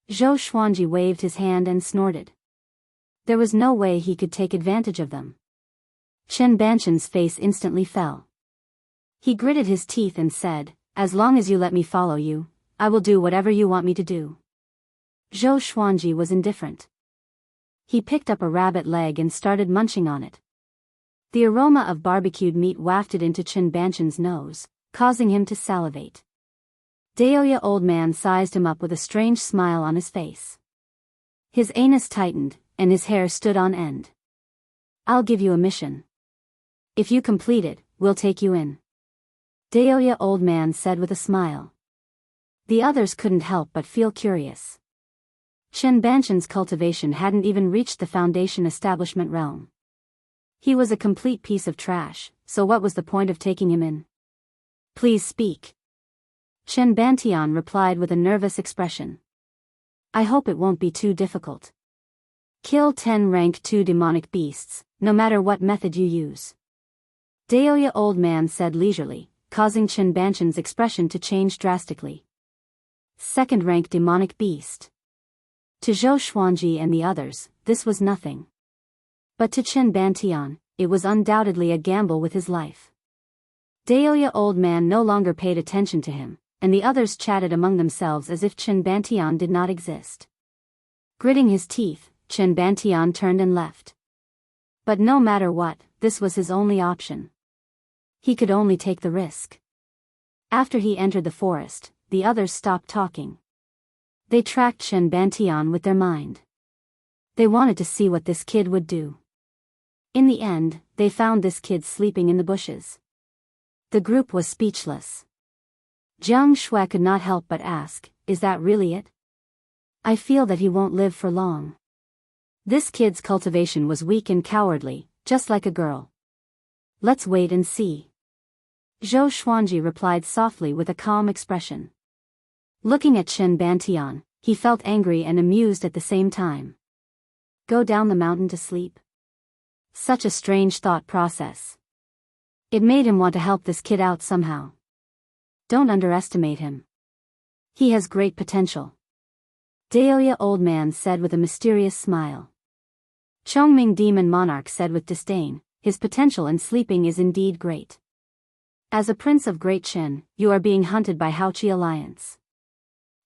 Zhou Xuanji waved his hand and snorted. There was no way he could take advantage of them. Chen Banshan's face instantly fell. He gritted his teeth and said, "As long as you let me follow you, I will do whatever you want me to do." Zhou Xuanji was indifferent. He picked up a rabbit leg and started munching on it. The aroma of barbecued meat wafted into Chen Banshan's nose, causing him to salivate. Daoya old man sized him up with a strange smile on his face. His anus tightened, and his hair stood on end. "I'll give you a mission. If you complete it, we'll take you in," Daoya old man said with a smile. The others couldn't help but feel curious. Chen Banshan's cultivation hadn't even reached the foundation establishment realm. He was a complete piece of trash, so what was the point of taking him in? "Please speak," Chen Bantian replied with a nervous expression. "I hope it won't be too difficult. Kill 10 rank 2 demonic beasts, no matter what method you use," Daoya old man said leisurely, causing Chen Banshan's expression to change drastically. Second rank demonic beast. To Zhou Xuanji and the others, this was nothing. But to Chen Bantian, it was undoubtedly a gamble with his life. Daoya old man no longer paid attention to him, and the others chatted among themselves as if Chen Bantian did not exist. Gritting his teeth, Chen Bantian turned and left. But no matter what, this was his only option. He could only take the risk. After he entered the forest, the others stopped talking. They tracked Chen Bantian with their mind. They wanted to see what this kid would do. In the end, they found this kid sleeping in the bushes. The group was speechless. Jiang Shui could not help but ask, "Is that really it? I feel that he won't live for long. This kid's cultivation was weak and cowardly, just like a girl. Let's wait and see." Zhou Xuanji replied softly with a calm expression. Looking at Chen Bantian, he felt angry and amused at the same time. Go down the mountain to sleep? Such a strange thought process. It made him want to help this kid out somehow. Don't underestimate him. He has great potential, Daoya old man said with a mysterious smile. Chongming Demon Monarch said with disdain, "His potential in sleeping is indeed great. As a prince of Great Qin, you are being hunted by Haoqi Alliance.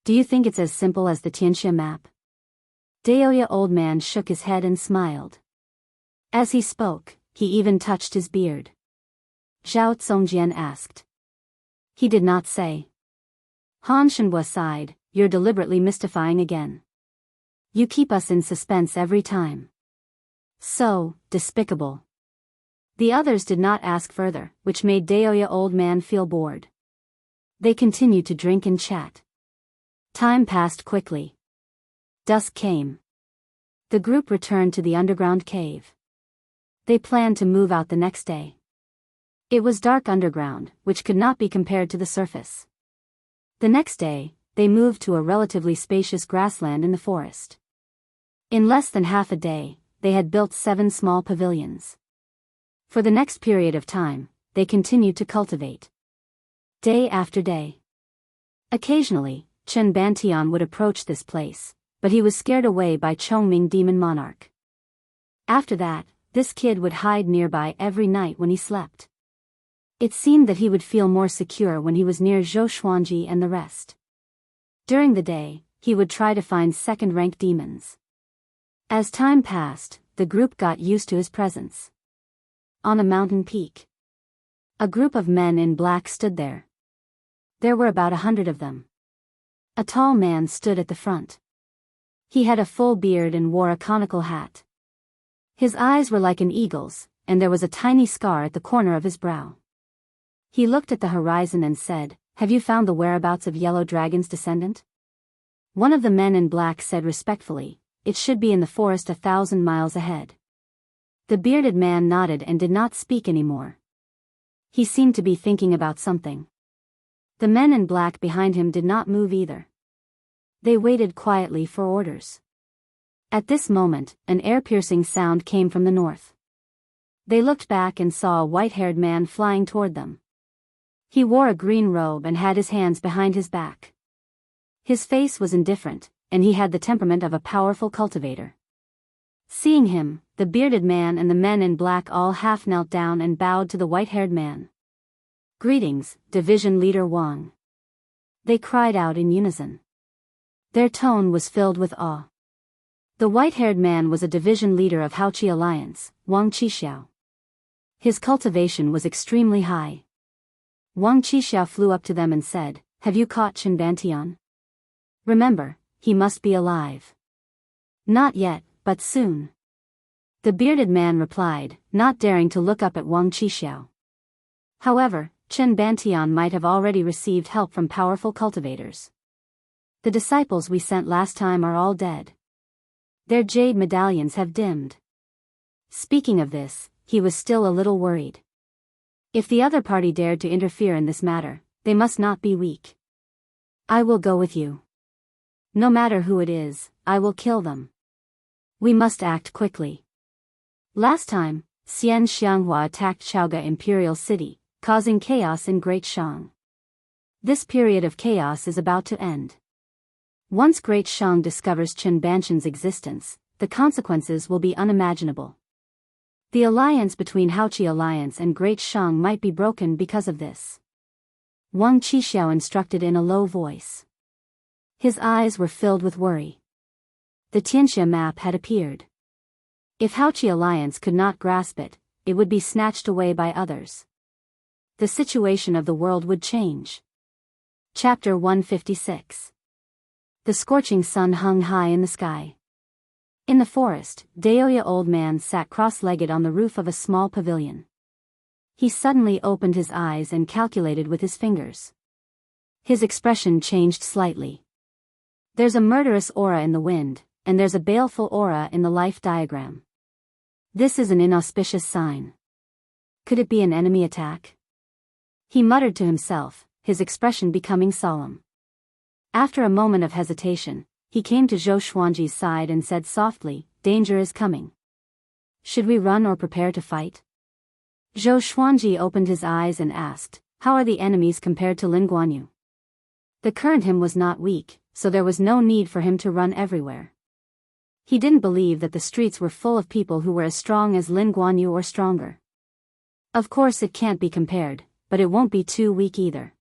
Do you think it's as simple as the Tianxia map?" Daoya old man shook his head and smiled. As he spoke, he even touched his beard. Zhao Zongjian asked. He did not say. Han Shenhua sighed, you're deliberately mystifying again. You keep us in suspense every time. So despicable. The others did not ask further, which made Deoya old man feel bored. They continued to drink and chat. Time passed quickly. Dusk came. The group returned to the underground cave. They planned to move out the next day. It was dark underground, which could not be compared to the surface. The next day, they moved to a relatively spacious grassland in the forest. In less than half a day, they had built 7 small pavilions. For the next period of time, they continued to cultivate. Day after day. Occasionally, Chen Bantian would approach this place, but he was scared away by Chongming Demon Monarch. After that, this kid would hide nearby every night when he slept. It seemed that he would feel more secure when he was near Zhou Xuanji and the rest. During the day, he would try to find second-rank demons. As time passed, the group got used to his presence. On a mountain peak, a group of men in black stood there. There were about 100 of them. A tall man stood at the front. He had a full beard and wore a conical hat. His eyes were like an eagle's, and there was a tiny scar at the corner of his brow. He looked at the horizon and said, "Have you found the whereabouts of Yellow Dragon's descendant?" One of the men in black said respectfully, "It should be in the forest 1,000 miles ahead." The bearded man nodded and did not speak anymore. He seemed to be thinking about something. The men in black behind him did not move either. They waited quietly for orders. At this moment, an ear-piercing sound came from the north. They looked back and saw a white-haired man flying toward them. He wore a green robe and had his hands behind his back. His face was indifferent, and he had the temperament of a powerful cultivator. Seeing him, the bearded man and the men in black all half knelt down and bowed to the white-haired man. "Greetings, Division Leader Wang." They cried out in unison. Their tone was filled with awe. The white-haired man was a division leader of Haoqi Alliance, Wang Qixia. His cultivation was extremely high. Wang Qixia flew up to them and said, "Have you caught Chen Bantian? Remember, he must be alive." "Not yet, but soon." The bearded man replied, not daring to look up at Wang Qixia. However, Chen Bantian might have already received help from powerful cultivators. "The disciples we sent last time are all dead. Their jade medallions have dimmed." Speaking of this, he was still a little worried. If the other party dared to interfere in this matter, they must not be weak. "I will go with you. No matter who it is, I will kill them. We must act quickly." Last time, Xian Xianghua attacked Chaoga Imperial City, causing chaos in Great Shang. This period of chaos is about to end. Once Great Shang discovers Chen Banshan's existence, the consequences will be unimaginable. The alliance between Haoqi Alliance and Great Shang might be broken because of this. Wang Qixia instructed in a low voice. His eyes were filled with worry. The Tianxia map had appeared. If Haoqi Alliance could not grasp it, it would be snatched away by others. The situation of the world would change. Chapter 156. The scorching sun hung high in the sky. In the forest, Deoya old man sat cross-legged on the roof of a small pavilion. He suddenly opened his eyes and calculated with his fingers. His expression changed slightly. There's a murderous aura in the wind, and there's a baleful aura in the life diagram. This is an inauspicious sign. Could it be an enemy attack? He muttered to himself, his expression becoming solemn. After a moment of hesitation, he came to Zhou Xuanji's side and said softly, "Danger is coming. Should we run or prepare to fight?" Zhou Xuanji opened his eyes and asked, "How are the enemies compared to Lin Guanyu?" The current him was not weak, so there was no need for him to run everywhere. He didn't believe that the streets were full of people who were as strong as Lin Guanyu or stronger. Of course it can't be compared, but it won't be too weak either.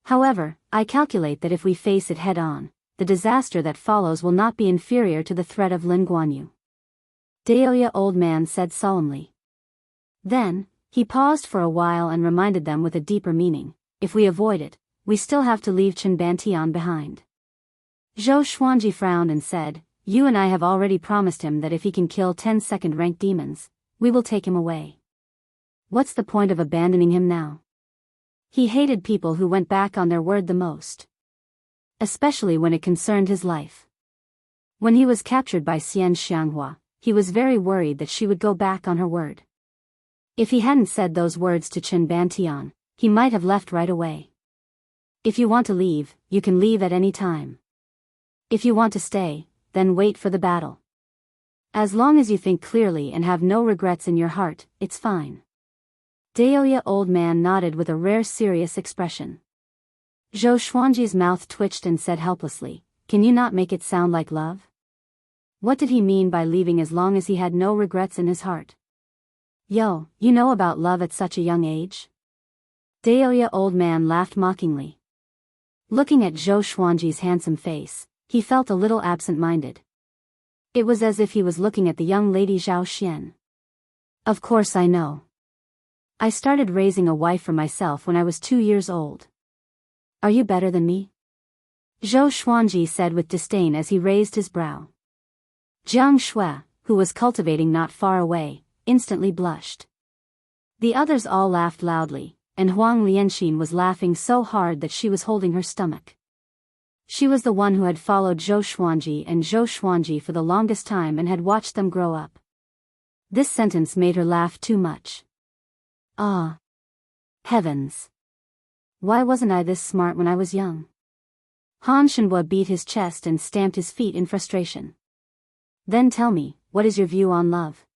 However, I calculate that if we face it head-on, the disaster that follows will not be inferior to the threat of Lin Guanyu. Deoya old man said solemnly. Then, he paused for a while and reminded them with a deeper meaning, "If we avoid it, we still have to leave Chen Bantian behind. Zhou Xuanji frowned and said, "You and I have already promised him that if he can kill 10 second-rank demons, we will take him away. What's the point of abandoning him now?" He hated people who went back on their word the most, especially when it concerned his life. When he was captured by Xian Xianghua, he was very worried that she would go back on her word. If he hadn't said those words to Chen Bantian, he might have left right away. If you want to leave, you can leave at any time. If you want to stay, then wait for the battle. As long as you think clearly and have no regrets in your heart, it's fine. Daoya old man nodded with a rare serious expression. Zhou Xuanji's mouth twitched and said helplessly, "Can you not make it sound like love?" What did he mean by leaving as long as he had no regrets in his heart? Yo, you know about love at such a young age? Daoya old man laughed mockingly. Looking at Zhou Xuanji's handsome face, he felt a little absent-minded. It was as if he was looking at the young lady Zhao Xian. Of course I know. I started raising a wife for myself when I was 2 years old. Are you better than me? Zhou Xuanji said with disdain as he raised his brow. Jiang Shui, who was cultivating not far away, instantly blushed. The others all laughed loudly, and Huang Lianxin was laughing so hard that she was holding her stomach. She was the one who had followed Zhou Xuanji and Zhou Xuanji for the longest time and had watched them grow up. This sentence made her laugh too much. Ah! Heavens! Why wasn't I this smart when I was young? Han Shenhua beat his chest and stamped his feet in frustration. Then tell me, what is your view on love?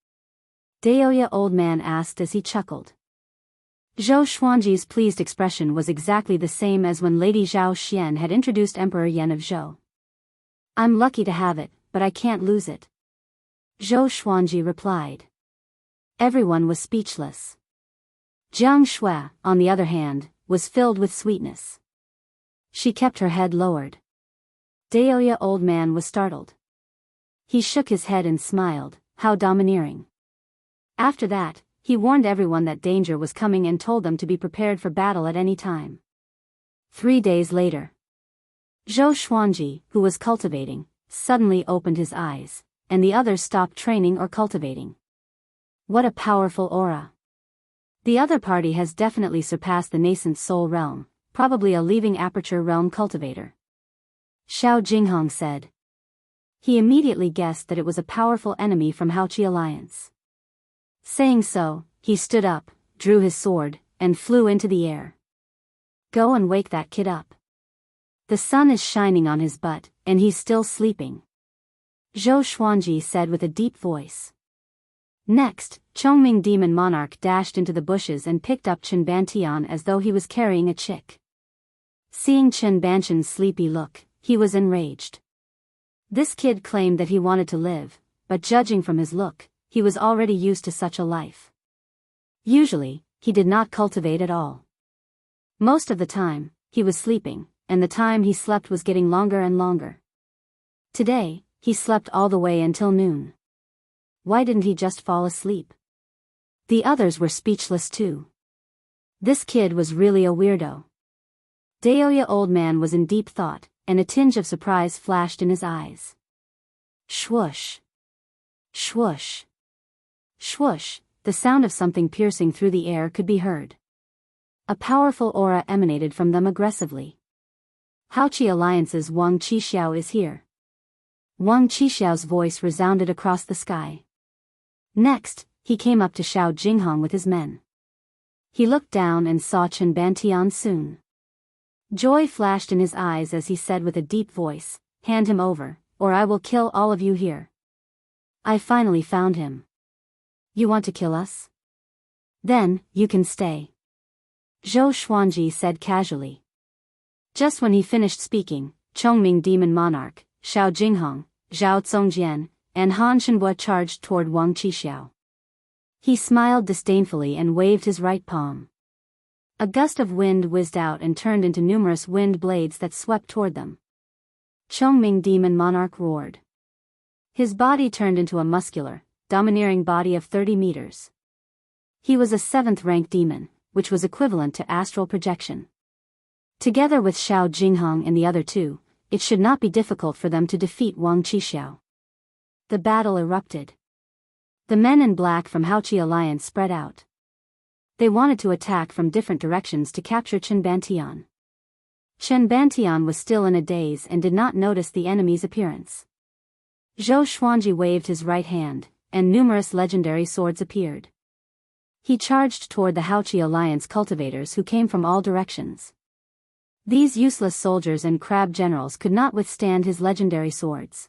Daoya old man asked as he chuckled. Zhou Xuanji's pleased expression was exactly the same as when Lady Zhao Xian had introduced Emperor Yan of Zhou. I'm lucky to have it, but I can't lose it. Zhou Xuanji replied. Everyone was speechless. Jiang Shui, on the other hand, was filled with sweetness. She kept her head lowered. Daoya old man was startled. He shook his head and smiled, how domineering. After that, he warned everyone that danger was coming and told them to be prepared for battle at any time. 3 days later, Zhou Xuanji, who was cultivating, suddenly opened his eyes, and the others stopped training or cultivating. What a powerful aura! The other party has definitely surpassed the nascent soul realm, probably a leaving aperture realm cultivator. Xiao Jinghong said. He immediately guessed that it was a powerful enemy from Haoqi Alliance. Saying so, he stood up, drew his sword, and flew into the air. Go and wake that kid up. The sun is shining on his butt, and he's still sleeping. Zhou Xuanji said with a deep voice. Next, Chongming Demon Monarch dashed into the bushes and picked up Chen Bantian as though he was carrying a chick. Seeing Chen Bantian's sleepy look, he was enraged. This kid claimed that he wanted to live, but judging from his look, he was already used to such a life. Usually, he did not cultivate at all. Most of the time, he was sleeping, and the time he slept was getting longer and longer. Today, he slept all the way until noon. Why didn't he just fall asleep? The others were speechless too. This kid was really a weirdo. Daoya old man was in deep thought, and a tinge of surprise flashed in his eyes. Swoosh! Swoosh! Swoosh! The sound of something piercing through the air could be heard. A powerful aura emanated from them aggressively. Haoqi Alliance's Wang Qixiao is here. Wang Qixiao's voice resounded across the sky. Next, he came up to Xiao Jinghong with his men. He looked down and saw Chen Bantian soon. Joy flashed in his eyes as he said with a deep voice, "Hand him over, or I will kill all of you here." I finally found him. You want to kill us? Then, you can stay. Zhou Xuanji said casually. Just when he finished speaking, Chongming Demon Monarch, Xiao Jinghong, Zhao Zongjian, and Han Shenhua charged toward Wang Qixiao. He smiled disdainfully and waved his right palm. A gust of wind whizzed out and turned into numerous wind blades that swept toward them. Chongming Demon Monarch roared. His body turned into a muscular, domineering body of 30 meters. He was a 7th-rank demon, which was equivalent to astral projection. Together with Xiao Jinghong and the other two, it should not be difficult for them to defeat Wang Qixiao. The battle erupted. The men in black from Haoqi Alliance spread out. They wanted to attack from different directions to capture Chen Bantian. Chen Bantian was still in a daze and did not notice the enemy's appearance. Zhou Xuanji waved his right hand, and numerous legendary swords appeared. He charged toward the Haoqi Alliance cultivators who came from all directions. These useless soldiers and crab generals could not withstand his legendary swords.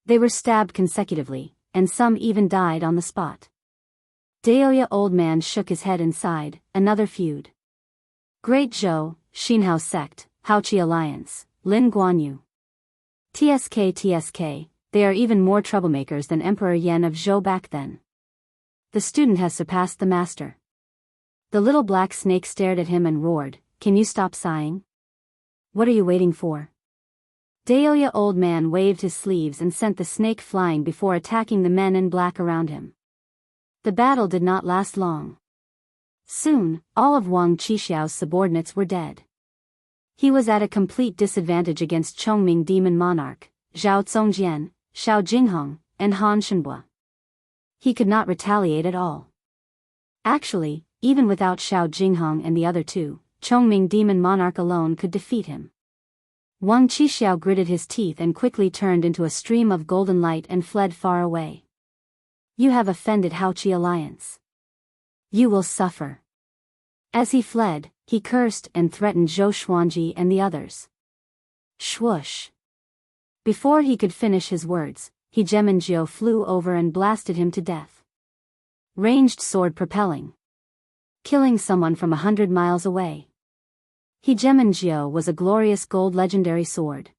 They were stabbed consecutively, and some even died on the spot. Daoya old man shook his head and sighed, another feud. Great Zhou, Xinhao sect, Haoqi Alliance, Lin Guanyu. TSK, they are even more troublemakers than Emperor Yan of Zhou back then. The student has surpassed the master. The little black snake stared at him and roared, "Can you stop sighing? What are you waiting for?" Daoya old man waved his sleeves and sent the snake flying before attacking the men in black around him. The battle did not last long. Soon, all of Wang Qixiao's subordinates were dead. He was at a complete disadvantage against Chongming Demon Monarch, Zhao Zongjian, Xiao Jinghong, and Han Shenhua. He could not retaliate at all. Actually, even without Xiao Jinghong and the other two, Chongming Demon Monarch alone could defeat him. Wang Qixiao gritted his teeth and quickly turned into a stream of golden light and fled far away. "You have offended Haoqi Alliance. You will suffer." As he fled, he cursed and threatened Zhou Xuanji and the others. Swoosh! Before he could finish his words, Hegemonjiu flew over and blasted him to death. Ranged sword propelling. Killing someone from 100 miles away. Hegemonjiu was a glorious gold legendary sword.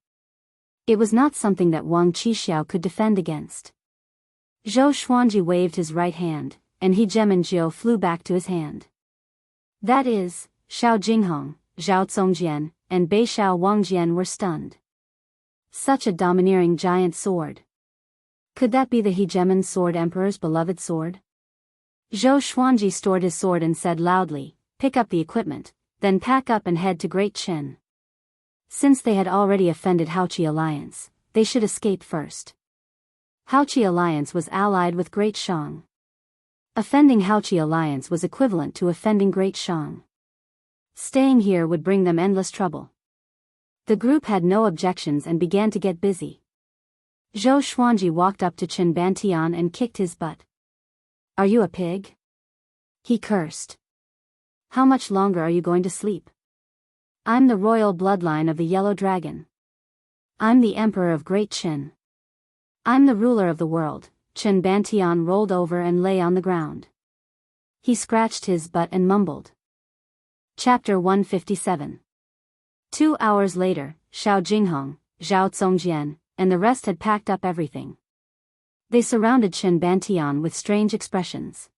It was not something that Wang Qixiao could defend against. Zhou Xuanji waved his right hand, and Hegemonjiu flew back to his hand. That is, Xiao Jinghong, Zhao Zongjian, and Beixiao Wangjian were stunned. Such a domineering giant sword. Could that be the Hegemon Sword Emperor's beloved sword? Zhou Xuanji stored his sword and said loudly, "Pick up the equipment, then pack up and head to Great Qin." Since they had already offended Haoqi Alliance, they should escape first. Haoqi Alliance was allied with Great Shang. Offending Haoqi Alliance was equivalent to offending Great Shang. Staying here would bring them endless trouble. The group had no objections and began to get busy. Zhou Xuanji walked up to Chen Bantian and kicked his butt. "Are you a pig?" he cursed. "How much longer are you going to sleep? I'm the royal bloodline of the Yellow Dragon. I'm the Emperor of Great Qin. I'm the ruler of the world." Chen Bantian rolled over and lay on the ground. He scratched his butt and mumbled. Chapter 157. 2 hours later, Xiao Jinghong, Zhao Zongjian, and the rest had packed up everything. They surrounded Chen Bantian with strange expressions.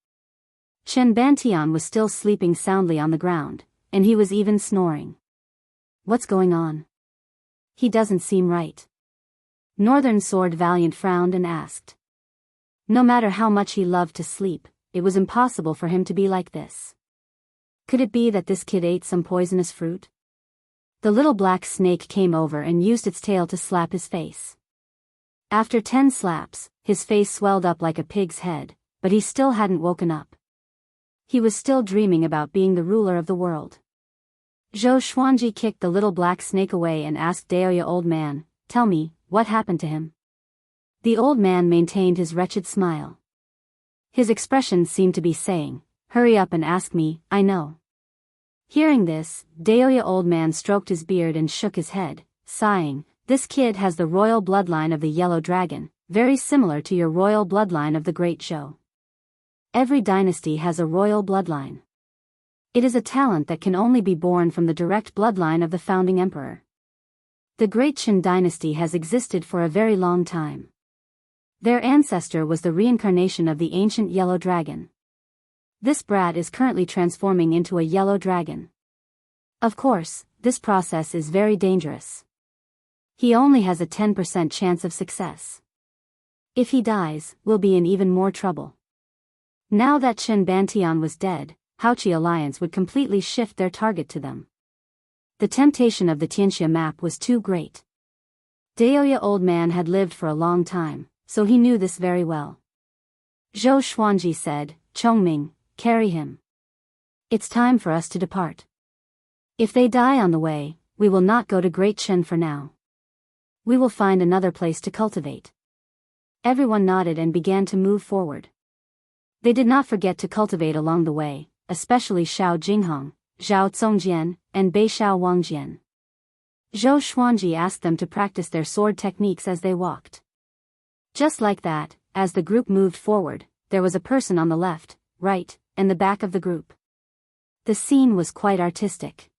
Chen Bantian was still sleeping soundly on the ground, and he was even snoring. "What's going on? He doesn't seem right." Northern Sword Valiant frowned and asked. No matter how much he loved to sleep, it was impossible for him to be like this. Could it be that this kid ate some poisonous fruit? The little black snake came over and used its tail to slap his face. After 10 slaps, his face swelled up like a pig's head, but he still hadn't woken up. He was still dreaming about being the ruler of the world. Zhou Xuanji kicked the little black snake away and asked Daoya old man, "Tell me, what happened to him?" The old man maintained his wretched smile. His expression seemed to be saying, "Hurry up and ask me, I know." Hearing this, Daoya old man stroked his beard and shook his head, sighing, "This kid has the royal bloodline of the Yellow Dragon, very similar to your royal bloodline of the Great Zhou. Every dynasty has a royal bloodline. It is a talent that can only be born from the direct bloodline of the founding emperor. The Great Qin dynasty has existed for a very long time. Their ancestor was the reincarnation of the ancient Yellow Dragon. This brat is currently transforming into a yellow dragon. Of course, this process is very dangerous. He only has a 10% chance of success. If he dies, we'll be in even more trouble." Now that Chen Bantian was dead, Haoqi Alliance would completely shift their target to them. The temptation of the Tianxia map was too great. Daoya old man had lived for a long time, so he knew this very well. Zhou Xuanji said, "Chongming, carry him. It's time for us to depart. If they die on the way, we will not go to Great Chen for now. We will find another place to cultivate." Everyone nodded and began to move forward. They did not forget to cultivate along the way, especially Xiao Jinghong, Zhao Zongjian, and Bei Xiao Wangjian. Zhou Xuanji asked them to practice their sword techniques as they walked. Just like that, as the group moved forward, there was a person on the left, right, and the back of the group. The scene was quite artistic.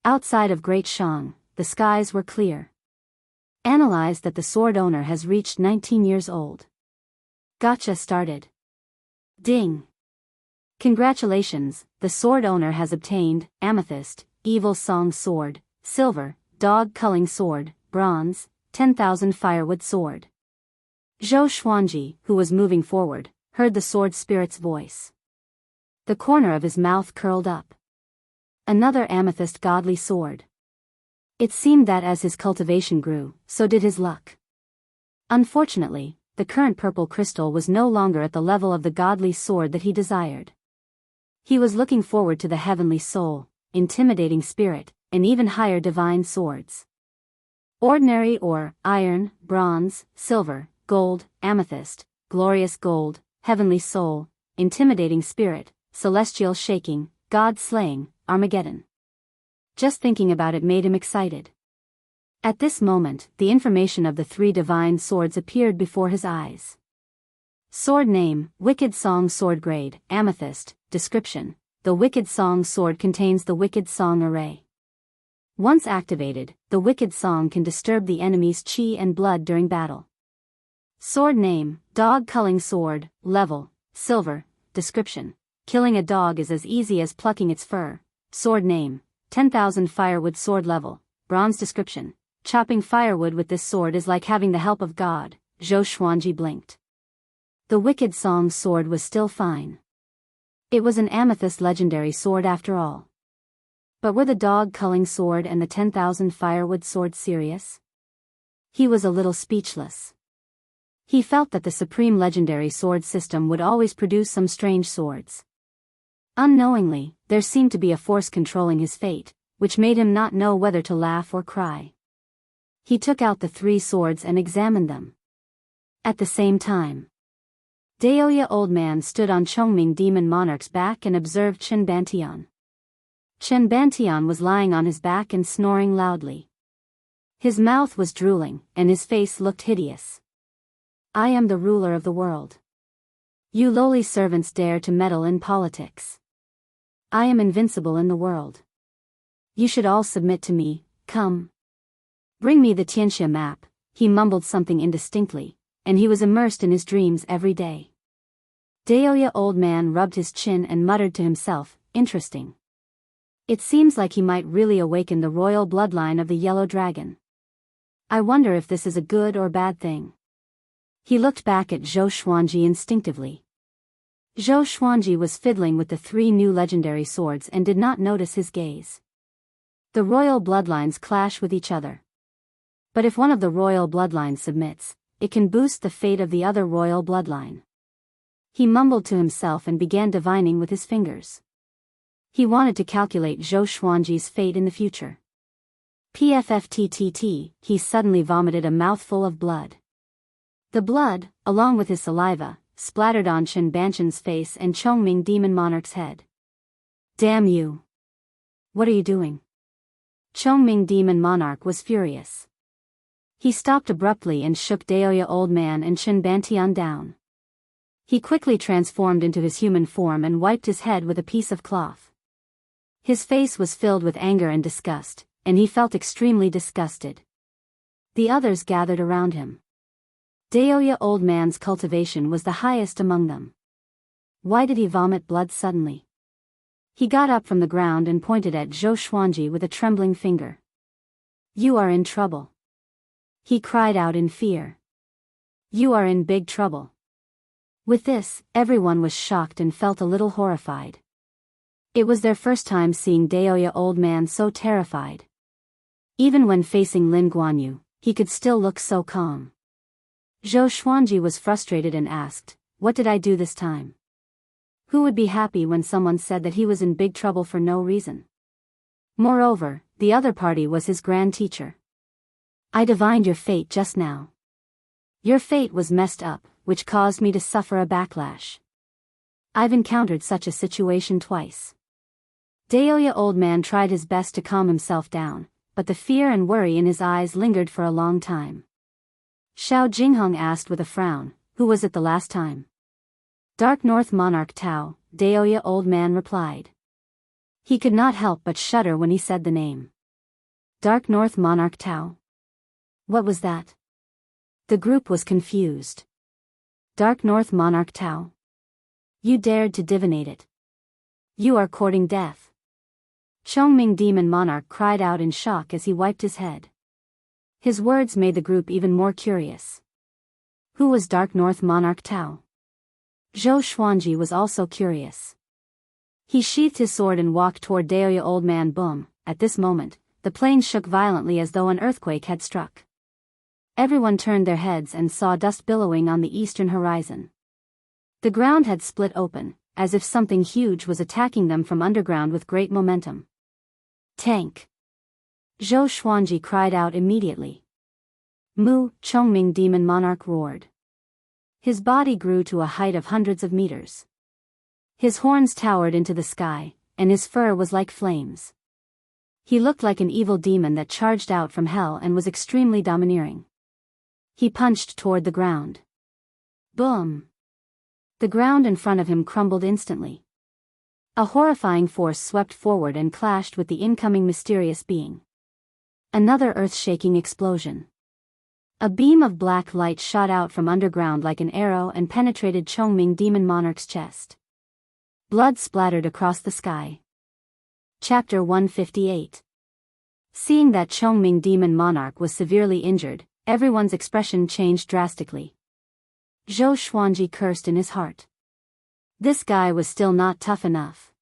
Outside of Great Shang, the skies were clear. Analyze that the sword owner has reached 19 years old. Gotcha started. Ding. Congratulations, the sword owner has obtained Amethyst, Evil Song Sword, Silver, Dog Culling Sword, Bronze, 10,000 Firewood Sword. Zhou Xuanji, who was moving forward, heard the sword spirit's voice. The corner of his mouth curled up. Another amethyst godly sword. It seemed that as his cultivation grew, so did his luck. Unfortunately, the current purple crystal was no longer at the level of the godly sword that he desired. He was looking forward to the heavenly soul, intimidating spirit, and even higher divine swords. Ordinary ore, iron, bronze, silver, gold, amethyst, glorious gold, heavenly soul, intimidating spirit, celestial shaking, God slaying, Armageddon. Just thinking about it made him excited. At this moment, the information of the 3 divine swords appeared before his eyes. Sword name, Wicked Song Sword grade, Amethyst, description, the Wicked Song Sword contains the Wicked Song array. Once activated, the Wicked Song can disturb the enemy's chi and blood during battle. Sword name, Dog Culling Sword, level, silver, description, killing a dog is as easy as plucking its fur. Sword name, 10,000 Firewood Sword level, bronze description, chopping firewood with this sword is like having the help of God. Zhou Xuanji blinked. The Wicked Song Sword was still fine. It was an amethyst legendary sword after all. But were the Dog Culling Sword and the 10,000 Firewood Sword serious? He was a little speechless. He felt that the supreme legendary sword system would always produce some strange swords. Unknowingly, there seemed to be a force controlling his fate, which made him not know whether to laugh or cry. He took out the 3 swords and examined them. At the same time, Daoya old man stood on Chongming demon monarch's back and observed Chen Bantian. Chen Bantian was lying on his back and snoring loudly. His mouth was drooling, and his face looked hideous. "I am the ruler of the world. You lowly servants dare to meddle in politics. I am invincible in the world. You should all submit to me, come. Bring me the Tianxia map." He mumbled something indistinctly, and he was immersed in his dreams every day. Daoya old man rubbed his chin and muttered to himself, "Interesting. It seems like he might really awaken the royal bloodline of the yellow dragon. I wonder if this is a good or bad thing." He looked back at Zhou Xuanji instinctively. Zhou Xuanji was fiddling with the 3 new legendary swords and did not notice his gaze. The royal bloodlines clash with each other. But if one of the royal bloodlines submits, it can boost the fate of the other royal bloodline. He mumbled to himself and began divining with his fingers. He wanted to calculate Zhou Xuanji's fate in the future. PFFTTT, he suddenly vomited a mouthful of blood. The blood, along with his saliva, splattered on Chen Bantian's face and Chongming demon monarch's head. "Damn you! What are you doing?" Chongming demon monarch was furious. He stopped abruptly and shook Daoya old man and Chen Bantian down. He quickly transformed into his human form and wiped his head with a piece of cloth. His face was filled with anger and disgust, and he felt extremely disgusted. The others gathered around him. Daoya old man's cultivation was the highest among them. Why did he vomit blood suddenly? He got up from the ground and pointed at Zhou Xuanji with a trembling finger. "You are in trouble." He cried out in fear. "You are in big trouble." With this, everyone was shocked and felt a little horrified. It was their first time seeing Daoya old man so terrified. Even when facing Lin Guanyu, he could still look so calm. Zhou Xuanji was frustrated and asked, "What did I do this time?" Who would be happy when someone said that he was in big trouble for no reason? Moreover, the other party was his grand teacher. "I divined your fate just now. Your fate was messed up, which caused me to suffer a backlash. I've encountered such a situation twice." Daoya Old Man tried his best to calm himself down, but the fear and worry in his eyes lingered for a long time. Xiao Jingheng asked with a frown, "Who was it the last time?" "Dark North Monarch Tao," Daoya Old Man replied. He could not help but shudder when he said the name. Dark North Monarch Tao? What was that? The group was confused. Dark North Monarch Tao? You dared to divinate it. You are courting death. Chongming Demon Monarch cried out in shock as he wiped his head. His words made the group even more curious. Who was Dark North Monarch Tao? Zhou Xuanji was also curious. He sheathed his sword and walked toward Daoya Old Man. Boom! At this moment, the plane shook violently as though an earthquake had struck. Everyone turned their heads and saw dust billowing on the eastern horizon. The ground had split open, as if something huge was attacking them from underground with great momentum. Tank! Zhou Xuanji cried out immediately. Mu! Chongming Demon Monarch roared. His body grew to a height of hundreds of meters. His horns towered into the sky, and his fur was like flames. He looked like an evil demon that charged out from hell and was extremely domineering. He punched toward the ground. Boom! The ground in front of him crumbled instantly. A horrifying force swept forward and clashed with the incoming mysterious being. Another earth-shaking explosion. A beam of black light shot out from underground like an arrow and penetrated Chongming Demon Monarch's chest. Blood splattered across the sky. Chapter 158. Seeing that Chongming Demon Monarch was severely injured, everyone's expression changed drastically. Zhou Xuanji cursed in his heart. This guy was still not tough enough.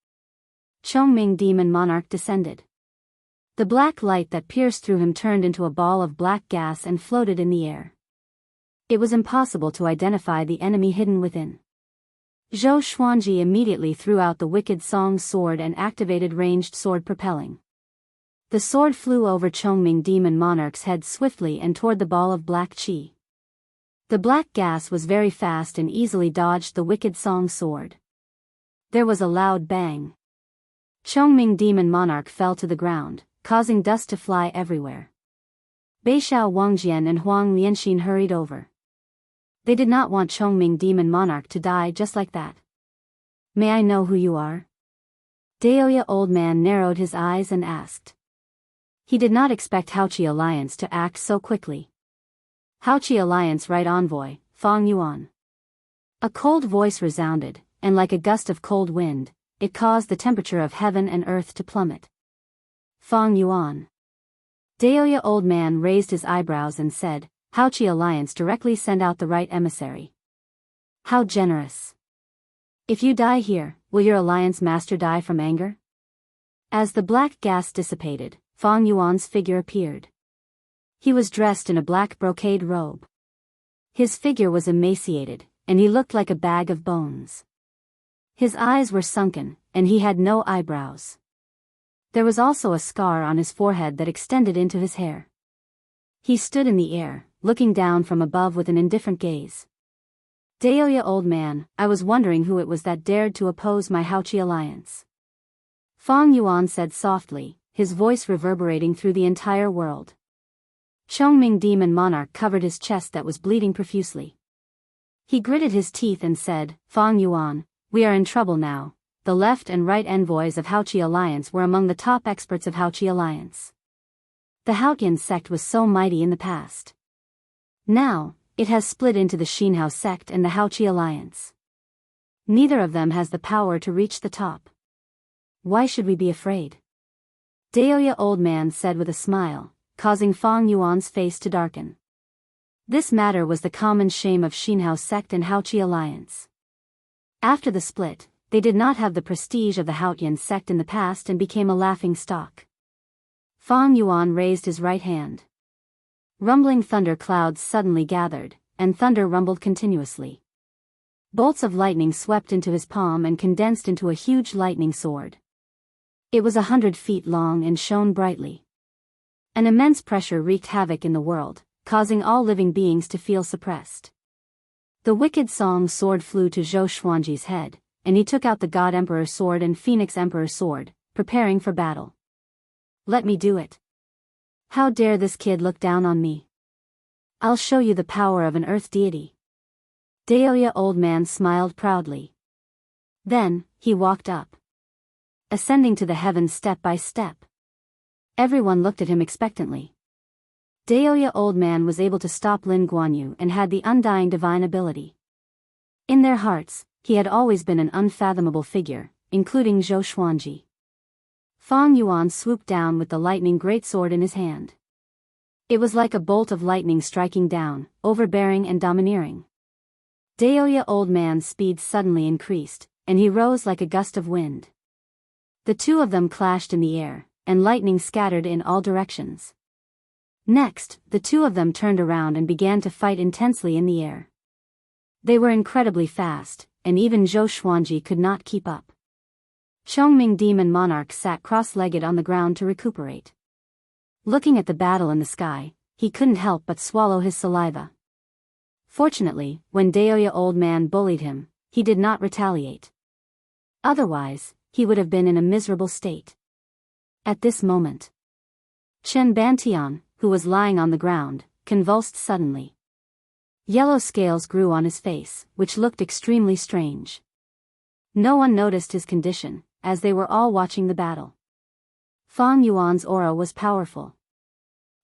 Chongming Demon Monarch descended. The black light that pierced through him turned into a ball of black gas and floated in the air. It was impossible to identify the enemy hidden within. Zhou Xuanji immediately threw out the Wicked Song sword and activated ranged sword propelling. The sword flew over Chongming Demon Monarch's head swiftly and toward the ball of black chi. The black gas was very fast and easily dodged the Wicked Song sword. There was a loud bang. Chongming Demon Monarch fell to the ground, causing dust to fly everywhere. Beixiao Wangjian and Huang Lianxin hurried over. They did not want Chongming Demon Monarch to die just like that. May I know who you are? Daoya Old Man narrowed his eyes and asked. He did not expect Haoqi Alliance to act so quickly. Haoqi Alliance Right Envoy, Fang Yuan. A cold voice resounded, and like a gust of cold wind, it caused the temperature of heaven and earth to plummet. Fang Yuan. Daoya Old Man raised his eyebrows and said, Haoqi Alliance directly send out the right emissary. How generous. If you die here, will your alliance master die from anger? As the black gas dissipated, Fang Yuan's figure appeared. He was dressed in a black brocade robe. His figure was emaciated, and he looked like a bag of bones. His eyes were sunken, and he had no eyebrows. There was also a scar on his forehead that extended into his hair. He stood in the air, looking down from above with an indifferent gaze. Daoya Old Man, I was wondering who it was that dared to oppose my Haoqi Alliance. Fang Yuan said softly, his voice reverberating through the entire world. Chongming Demon Monarch covered his chest that was bleeding profusely. He gritted his teeth and said, Fang Yuan, we are in trouble now. The left and right envoys of Haoqi Alliance were among the top experts of Haoqi Alliance. The Haotian sect was so mighty in the past. Now, it has split into the Xinhao sect and the Haoqi Alliance. Neither of them has the power to reach the top. Why should we be afraid? Daoya Old Man said with a smile, causing Fang Yuan's face to darken. This matter was the common shame of Xinhao sect and Haoqi Alliance. After the split, they did not have the prestige of the Haotian sect in the past and became a laughing stock. Fang Yuan raised his right hand. Rumbling thunder clouds suddenly gathered, and thunder rumbled continuously. Bolts of lightning swept into his palm and condensed into a huge lightning sword. It was 100 feet long and shone brightly. An immense pressure wreaked havoc in the world, causing all living beings to feel suppressed. The wicked song sword flew to Zhou Xuanji's head, and he took out the God Emperor sword and Phoenix Emperor sword, preparing for battle. Let me do it. How dare this kid look down on me? I'll show you the power of an earth deity. Daoya old man smiled proudly. Then, he walked up, ascending to the heavens step by step. Everyone looked at him expectantly. Daoya old man was able to stop Lin Guanyu and had the undying divine ability. In their hearts, he had always been an unfathomable figure, including Zhou Xuanji. Fang Yuan swooped down with the lightning greatsword in his hand. It was like a bolt of lightning striking down, overbearing and domineering. Daoya old man's speed suddenly increased, and he rose like a gust of wind. The two of them clashed in the air, and lightning scattered in all directions. Next, the two of them turned around and began to fight intensely in the air. They were incredibly fast, and even Zhou Xuanji could not keep up. Chongming Demon Monarch sat cross-legged on the ground to recuperate. Looking at the battle in the sky, he couldn't help but swallow his saliva. Fortunately, when Daoya old man bullied him, he did not retaliate. Otherwise, he would have been in a miserable state. At this moment, Chen Bantian, who was lying on the ground, convulsed suddenly. Yellow scales grew on his face, which looked extremely strange. No one noticed his condition, as they were all watching the battle. Fang Yuan's aura was powerful.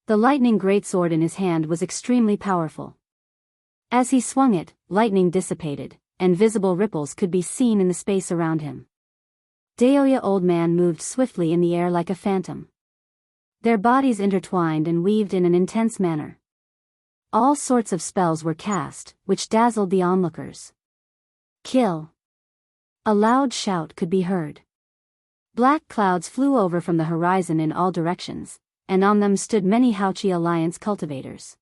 The lightning greatsword in his hand was extremely powerful. As he swung it, lightning dissipated, and visible ripples could be seen in the space around him. Daoya old man moved swiftly in the air like a phantom. Their bodies intertwined and weaved in an intense manner. All sorts of spells were cast, which dazzled the onlookers. Kill! A loud shout could be heard. Black clouds flew over from the horizon in all directions, and on them stood many Haochi Alliance cultivators.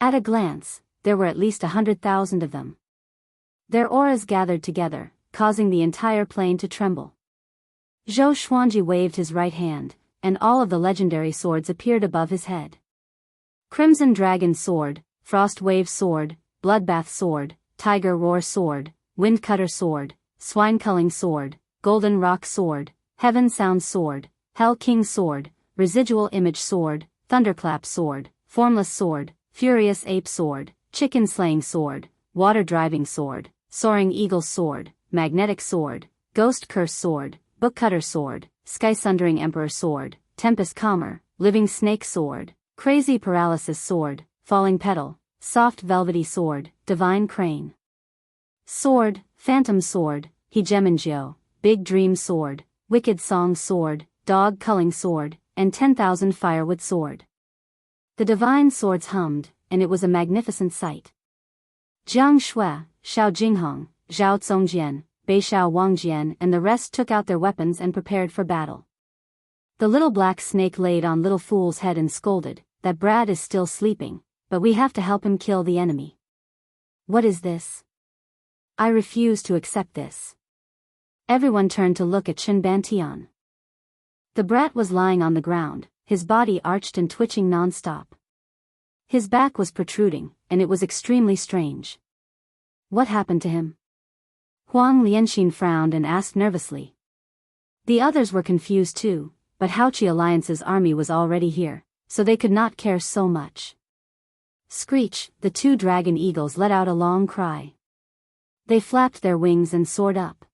At a glance, there were at least 100,000 of them. Their auras gathered together, causing the entire plain to tremble. Zhou Xuanji waved his right hand, and all of the legendary swords appeared above his head. Crimson Dragon Sword, Frost Wave Sword, Bloodbath Sword, Tiger Roar Sword, Wind Cutter Sword, Swine Culling Sword, Golden Rock Sword, Heaven Sound Sword, Hell King Sword, Residual Image Sword, Thunderclap Sword, Formless Sword, Furious Ape Sword, Chicken Slaying Sword, Water Driving Sword, Soaring Eagle Sword, Magnetic Sword, Ghost Curse Sword, Book Cutter Sword, Sky Sundering Emperor Sword, Tempest Calmer, Living Snake Sword, Crazy Paralysis Sword, Falling Petal, Soft Velvety Sword, Divine Crane Sword, Phantom Sword, Hegemonjio, Big Dream Sword, Wicked Song Sword, Dog Culling Sword, and 10,000 Firewood Sword. The divine swords hummed, and it was a magnificent sight. Jiang Shui, Xiao Jinghong, Zhao Zongjian, Beishao Wangjian and the rest took out their weapons and prepared for battle. The little black snake laid on Little Fool's head and scolded, "That Brad is still sleeping, but we have to help him kill the enemy." "What is this? I refuse to accept this." Everyone turned to look at Chen Bantian. The brat was lying on the ground, his body arched and twitching non-stop. His back was protruding, and it was extremely strange. What happened to him? Huang Lianxin frowned and asked nervously. The others were confused too, but Haochi Alliance's army was already here, so they could not care so much. Screech, the two dragon eagles let out a long cry. They flapped their wings and soared up.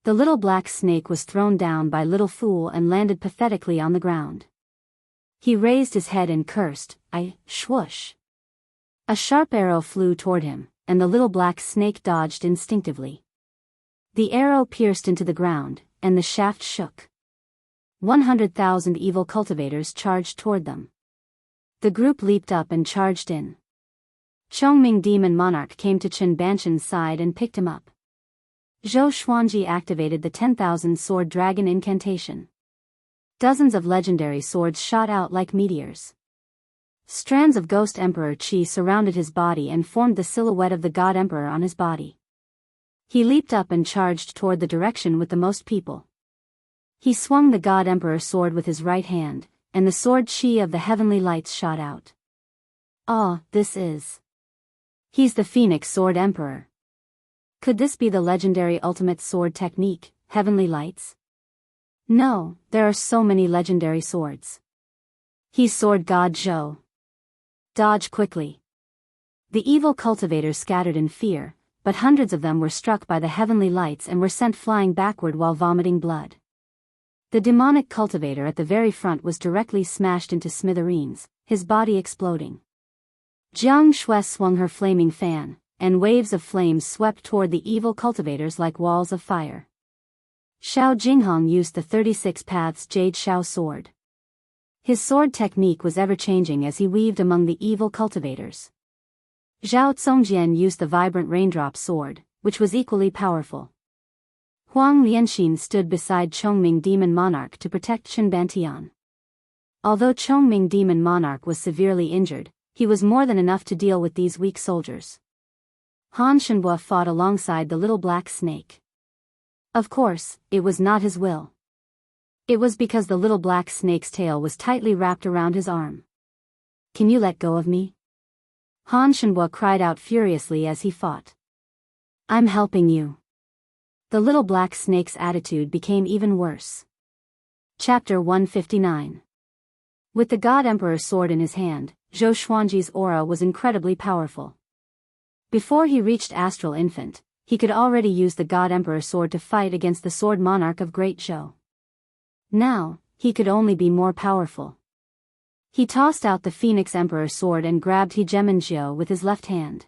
The little black snake was thrown down by Little Fool and landed pathetically on the ground. He raised his head and cursed, swoosh. A sharp arrow flew toward him, and the little black snake dodged instinctively. The arrow pierced into the ground, and the shaft shook. 100,000 evil cultivators charged toward them. The group leaped up and charged in. Chongming Demon Monarch came to Chen Banshan's side and picked him up. Zhou Xuanji activated the 10,000 sword dragon incantation. Dozens of legendary swords shot out like meteors. Strands of Ghost Emperor Qi surrounded his body and formed the silhouette of the God Emperor on his body. He leaped up and charged toward the direction with the most people. He swung the God Emperor sword with his right hand, and the sword Qi of the heavenly lights shot out. Ah, this is... He's the Phoenix Sword Emperor. Could this be the legendary ultimate sword technique, Heavenly Lights? No, there are so many legendary swords. He's Sword God Zhou. Dodge quickly. The evil cultivators scattered in fear, but hundreds of them were struck by the heavenly lights and were sent flying backward while vomiting blood. The demonic cultivator at the very front was directly smashed into smithereens, his body exploding. Jiang Shui swung her flaming fan, and waves of flames swept toward the evil cultivators like walls of fire. Xiao Jinghong used the 36 Paths Jade Shao sword. His sword technique was ever-changing as he weaved among the evil cultivators. Zhao Zongjian used the vibrant raindrop sword, which was equally powerful. Huang Lianxin stood beside Chongming Demon Monarch to protect Chen Bantian. Although Chongming Demon Monarch was severely injured, he was more than enough to deal with these weak soldiers. Han Shenhua fought alongside the little black snake. Of course, it was not his will. It was because the little black snake's tail was tightly wrapped around his arm. Can you let go of me? Han Shenhua cried out furiously as he fought. I'm helping you. The little black snake's attitude became even worse. Chapter 159. With the God Emperor's sword in his hand, Zhou Xuanji's aura was incredibly powerful. Before he reached Astral Infant, he could already use the God Emperor's sword to fight against the Sword Monarch of Great Zhou. Now, he could only be more powerful. He tossed out the Phoenix Emperor's sword and grabbed Hegemon Jiao with his left hand.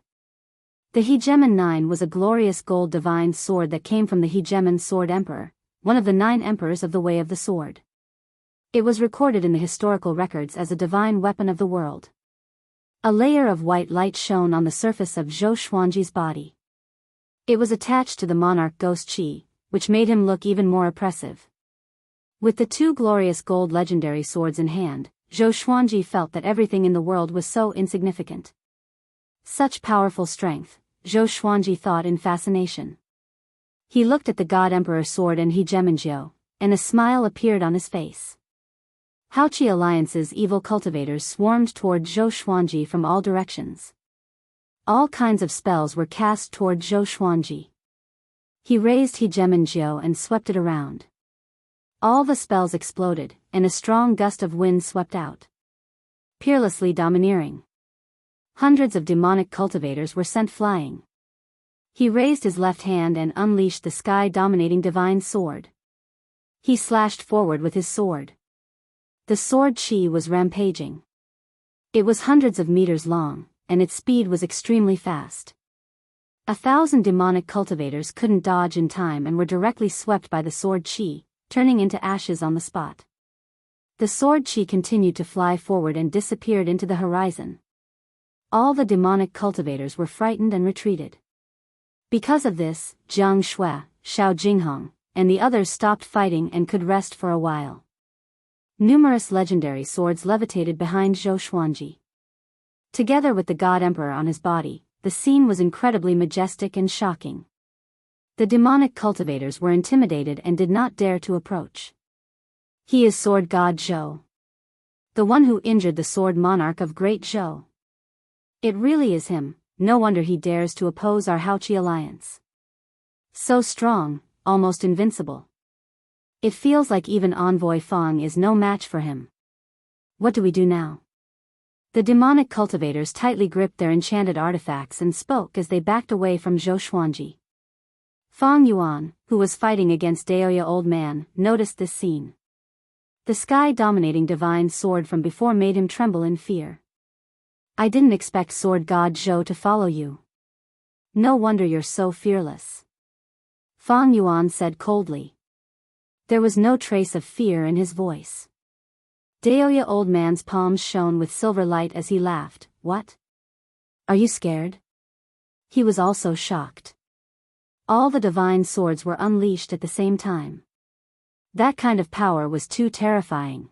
The Hegemon 9 was a glorious gold divine sword that came from the Hegemon Sword Emperor, one of the 9 emperors of the Way of the Sword. It was recorded in the historical records as a divine weapon of the world. A layer of white light shone on the surface of Zhou Xuanji's body. It was attached to the monarch Ghost Qi, which made him look even more oppressive. With the 2 glorious gold legendary swords in hand, Zhou Xuanji felt that everything in the world was so insignificant. Such powerful strength, Zhou Xuanji thought in fascination. He looked at the God Emperor's sword and Hegemon Jiao, and a smile appeared on his face. Haoqi Alliance's evil cultivators swarmed toward Zhou Xuanji from all directions. All kinds of spells were cast toward Zhou Xuanji. He raised Hegemon Jiao and swept it around. All the spells exploded, and a strong gust of wind swept out. Peerlessly domineering. Hundreds of demonic cultivators were sent flying. He raised his left hand and unleashed the sky-dominating divine sword. He slashed forward with his sword. The sword Qi was rampaging. It was hundreds of meters long, and its speed was extremely fast. 1,000 demonic cultivators couldn't dodge in time and were directly swept by the sword Qi, turning into ashes on the spot. The sword Qi continued to fly forward and disappeared into the horizon. All the demonic cultivators were frightened and retreated. Because of this, Jiang Shui, Xiao Jinghong, and the others stopped fighting and could rest for a while. Numerous legendary swords levitated behind Zhou Xuanji. Together with the God Emperor on his body, the scene was incredibly majestic and shocking. The demonic cultivators were intimidated and did not dare to approach. He is Sword God Zhou. The one who injured the Sword Monarch of Great Zhou. It really is him, no wonder he dares to oppose our Haoqi alliance. So strong, almost invincible. It feels like even Envoy Fang is no match for him. What do we do now? The demonic cultivators tightly gripped their enchanted artifacts and spoke as they backed away from Zhou Xuanji. Fang Yuan, who was fighting against Daoya Old Man, noticed this scene. The sky-dominating divine sword from before made him tremble in fear. I didn't expect Sword God Zhou to follow you. No wonder you're so fearless. Fang Yuan said coldly. There was no trace of fear in his voice. Daoya Old Man's palms shone with silver light as he laughed. What? Are you scared? He was also shocked. All the divine swords were unleashed at the same time. That kind of power was too terrifying.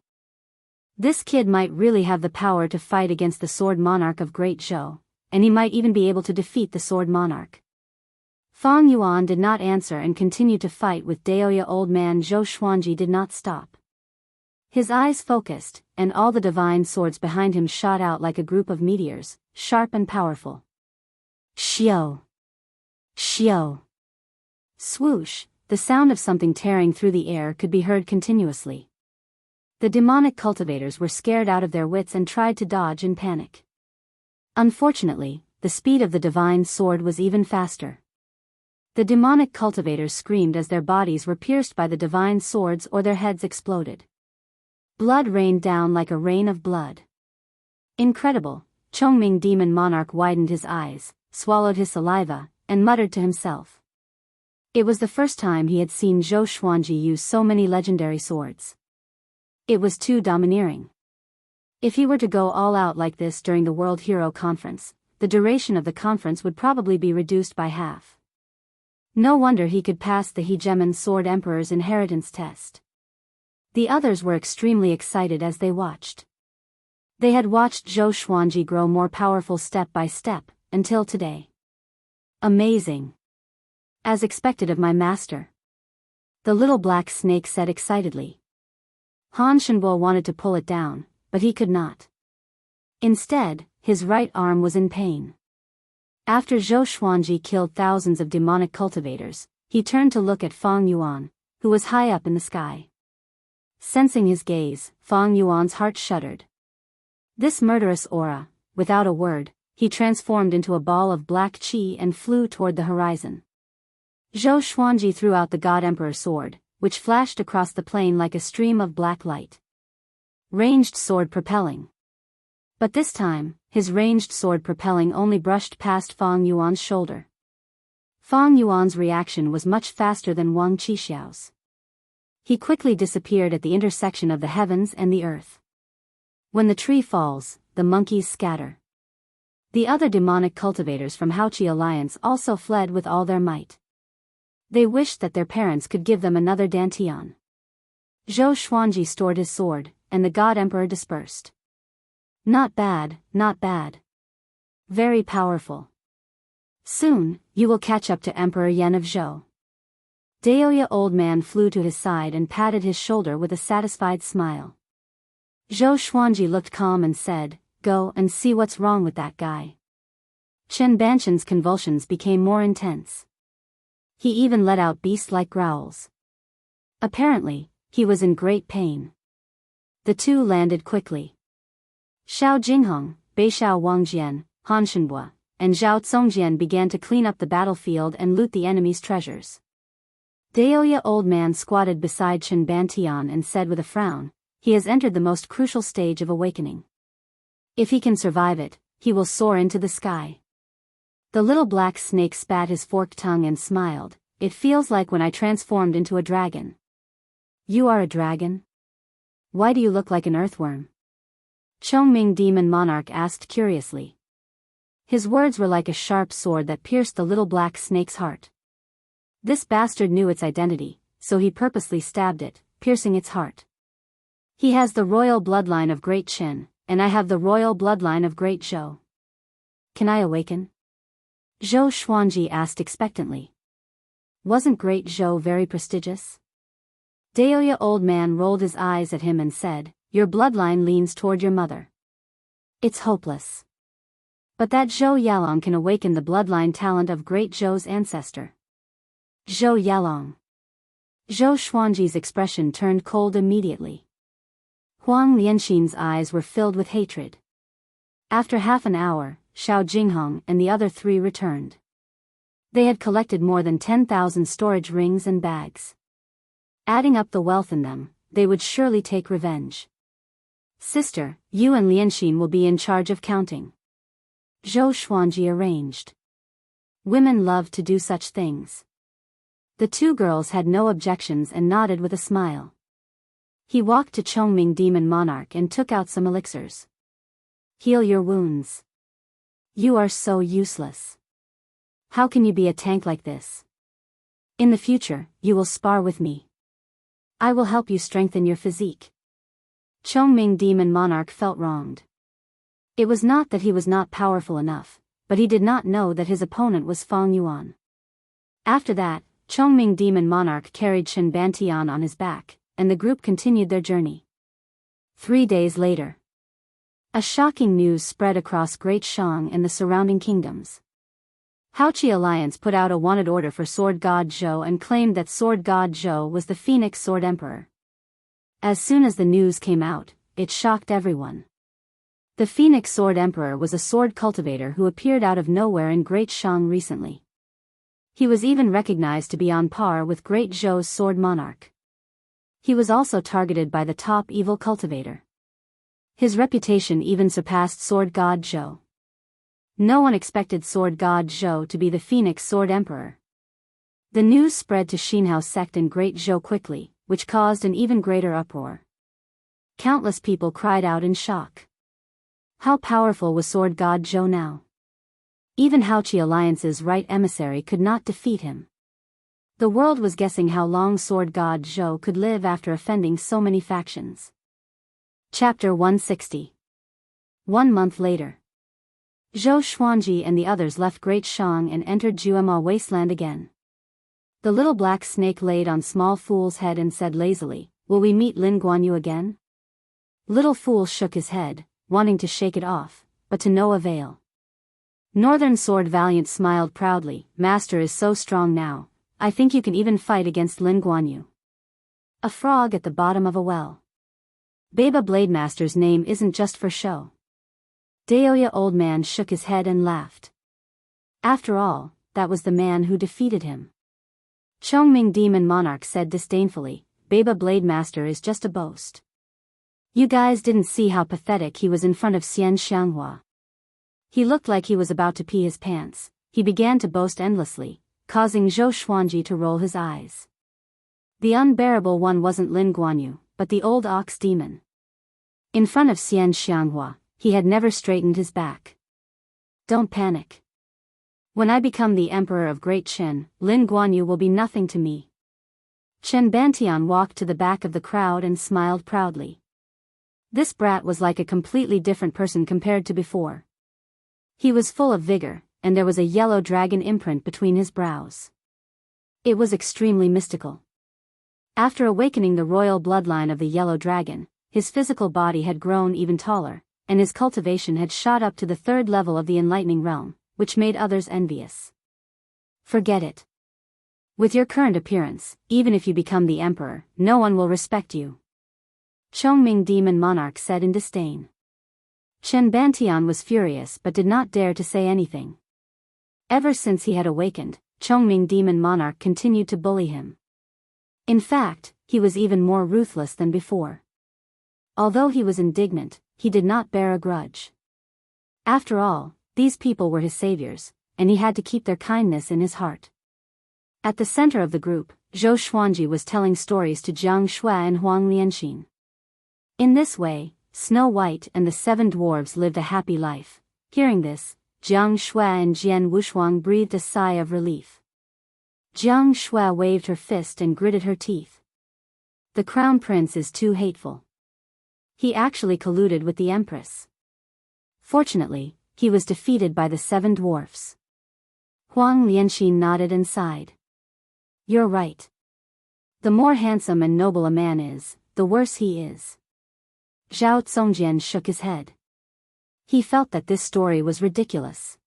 This kid might really have the power to fight against the Sword Monarch of Great Zhou, and he might even be able to defeat the Sword Monarch. Fang Yuan did not answer and continued to fight with Daoya. Old man Zhou Xuanji did not stop. His eyes focused, and all the divine swords behind him shot out like a group of meteors, sharp and powerful. Xiao! Xiao! Swoosh, the sound of something tearing through the air could be heard continuously. The demonic cultivators were scared out of their wits and tried to dodge in panic. Unfortunately, the speed of the divine sword was even faster. The demonic cultivators screamed as their bodies were pierced by the divine swords or their heads exploded. Blood rained down like a rain of blood. Incredible, Chongming Demon Monarch widened his eyes, swallowed his saliva, and muttered to himself. It was the first time he had seen Zhou Xuanji use so many legendary swords. It was too domineering. If he were to go all out like this during the World Hero Conference, the duration of the conference would probably be reduced by half. No wonder he could pass the Hegemon Sword Emperor's inheritance test. The others were extremely excited as they watched. They had watched Zhou Xuanji grow more powerful step by step, until today. Amazing. As expected of my master. The little black snake said excitedly. Han Shenbo wanted to pull it down, but he could not. Instead, his right arm was in pain. After Zhou Xuanji killed thousands of demonic cultivators, he turned to look at Fang Yuan, who was high up in the sky. Sensing his gaze, Fang Yuan's heart shuddered. This murderous aura, without a word, he transformed into a ball of black qi and flew toward the horizon. Zhou Xuanji threw out the God Emperor sword, which flashed across the plain like a stream of black light. Ranged sword propelling. But this time, his ranged sword propelling only brushed past Fang Yuan's shoulder. Fang Yuan's reaction was much faster than Wang Qixiao's. He quickly disappeared at the intersection of the heavens and the earth. When the tree falls, the monkeys scatter. The other demonic cultivators from Haoqi Alliance also fled with all their might. They wished that their parents could give them another Dantian. Zhou Xuanji stored his sword, and the God Emperor dispersed. Not bad, not bad. Very powerful. Soon, you will catch up to Emperor Yan of Zhou. Daoya old man flew to his side and patted his shoulder with a satisfied smile. Zhou Xuanji looked calm and said, "Go and see what's wrong with that guy." Chen Banshan's convulsions became more intense. He even let out beast-like growls. Apparently, he was in great pain. The two landed quickly. Xiao Jinghong, Beixiao Wangjian, Han Shenbo, and Zhao Congjian began to clean up the battlefield and loot the enemy's treasures. Daoya old man squatted beside Chen Bantian and said with a frown, "He has entered the most crucial stage of awakening. If he can survive it, he will soar into the sky." The little black snake spat his forked tongue and smiled. "It feels like when I transformed into a dragon." "You are a dragon? Why do you look like an earthworm?" Chongming Demon Monarch asked curiously. His words were like a sharp sword that pierced the little black snake's heart. This bastard knew its identity, so he purposely stabbed it, piercing its heart. "He has the royal bloodline of Great Qin, and I have the royal bloodline of Great Zhou. Can I awaken?" Zhou Xuanji asked expectantly. Wasn't Great Zhou very prestigious? Daoya old man rolled his eyes at him and said, "Your bloodline leans toward your mother. It's hopeless. But that Zhou Yalong can awaken the bloodline talent of Great Zhou's ancestor." Zhou Yalong. Zhou Xuanji's expression turned cold immediately. Huang Lianxin's eyes were filled with hatred. After half an hour, Xiao Jinghong and the other three returned. They had collected more than 10,000 storage rings and bags. Adding up the wealth in them, they would surely take revenge. "Sister, you and Lianxin will be in charge of counting." Zhou Xuanji arranged. Women love to do such things. The two girls had no objections and nodded with a smile. He walked to Chongming Demon Monarch and took out some elixirs. "Heal your wounds. You are so useless. How can you be a tank like this? In the future, you will spar with me. I will help you strengthen your physique." Chongming Demon Monarch felt wronged. It was not that he was not powerful enough, but he did not know that his opponent was Fang Yuan. After that, Chongming Demon Monarch carried Chen Bantian on his back, and the group continued their journey. 3 days later, a shocking news spread across Great Shang and the surrounding kingdoms. Haoqi Alliance put out a wanted order for Sword God Zhou and claimed that Sword God Zhou was the Phoenix Sword Emperor. As soon as the news came out, it shocked everyone. The Phoenix Sword Emperor was a sword cultivator who appeared out of nowhere in Great Shang recently. He was even recognized to be on par with Great Zhou's sword monarch. He was also targeted by the top evil cultivator. His reputation even surpassed Sword God Zhou. No one expected Sword God Zhou to be the Phoenix Sword Emperor. The news spread to Xinhao sect in Great Zhou quickly, which caused an even greater uproar. Countless people cried out in shock. How powerful was Sword God Zhou now? Even Haoqi Alliance's right emissary could not defeat him. The world was guessing how long Sword God Zhou could live after offending so many factions. Chapter 160. 1 month later. Zhou Xuanji and the others left Great Shang and entered Juema Wasteland again. The little black snake laid on Small Fool's head and said lazily, "Will we meet Lin Guanyu again?" Little Fool shook his head, wanting to shake it off, but to no avail. Northern Sword Valiant smiled proudly, "Master is so strong now, I think you can even fight against Lin Guanyu." A frog at the bottom of a well. Baba Blademaster's name isn't just for show. Daoya Old Man shook his head and laughed. After all, that was the man who defeated him. Chongming Demon Monarch said disdainfully, "Baba Blademaster is just a boast. You guys didn't see how pathetic he was in front of Xian Xianghua. He looked like he was about to pee his pants." He began to boast endlessly, causing Zhou Xuanji to roll his eyes. The unbearable one wasn't Lin Guanyu, but the old ox demon. In front of Xian Xianghua, he had never straightened his back. "Don't panic. When I become the Emperor of Great Chen, Lin Guanyu will be nothing to me." Chen Bantian walked to the back of the crowd and smiled proudly. This brat was like a completely different person compared to before. He was full of vigor, and there was a yellow dragon imprint between his brows. It was extremely mystical. After awakening the royal bloodline of the yellow dragon, his physical body had grown even taller, and his cultivation had shot up to the 3rd level of the enlightening realm, which made others envious. Forget it. With your current appearance, even if you become the emperor, no one will respect you. Chongming Demon Monarch said in disdain. Chen Bantian was furious but did not dare to say anything. Ever since he had awakened, Chongming Demon Monarch continued to bully him. In fact, he was even more ruthless than before. Although he was indignant, he did not bear a grudge. After all, these people were his saviors, and he had to keep their kindness in his heart. At the center of the group, Zhou Xuanji was telling stories to Jiang Shui and Huang Lianxin. In this way, Snow White and the 7 dwarves lived a happy life. Hearing this, Jiang Shui and Jian Wushuang breathed a sigh of relief. Jiang Shui waved her fist and gritted her teeth. The crown prince is too hateful. He actually colluded with the empress. Fortunately, he was defeated by the 7 dwarfs. Huang Lianxin nodded and sighed. "You're right. The more handsome and noble a man is, the worse he is." Zhao Zongjian shook his head. He felt that this story was ridiculous.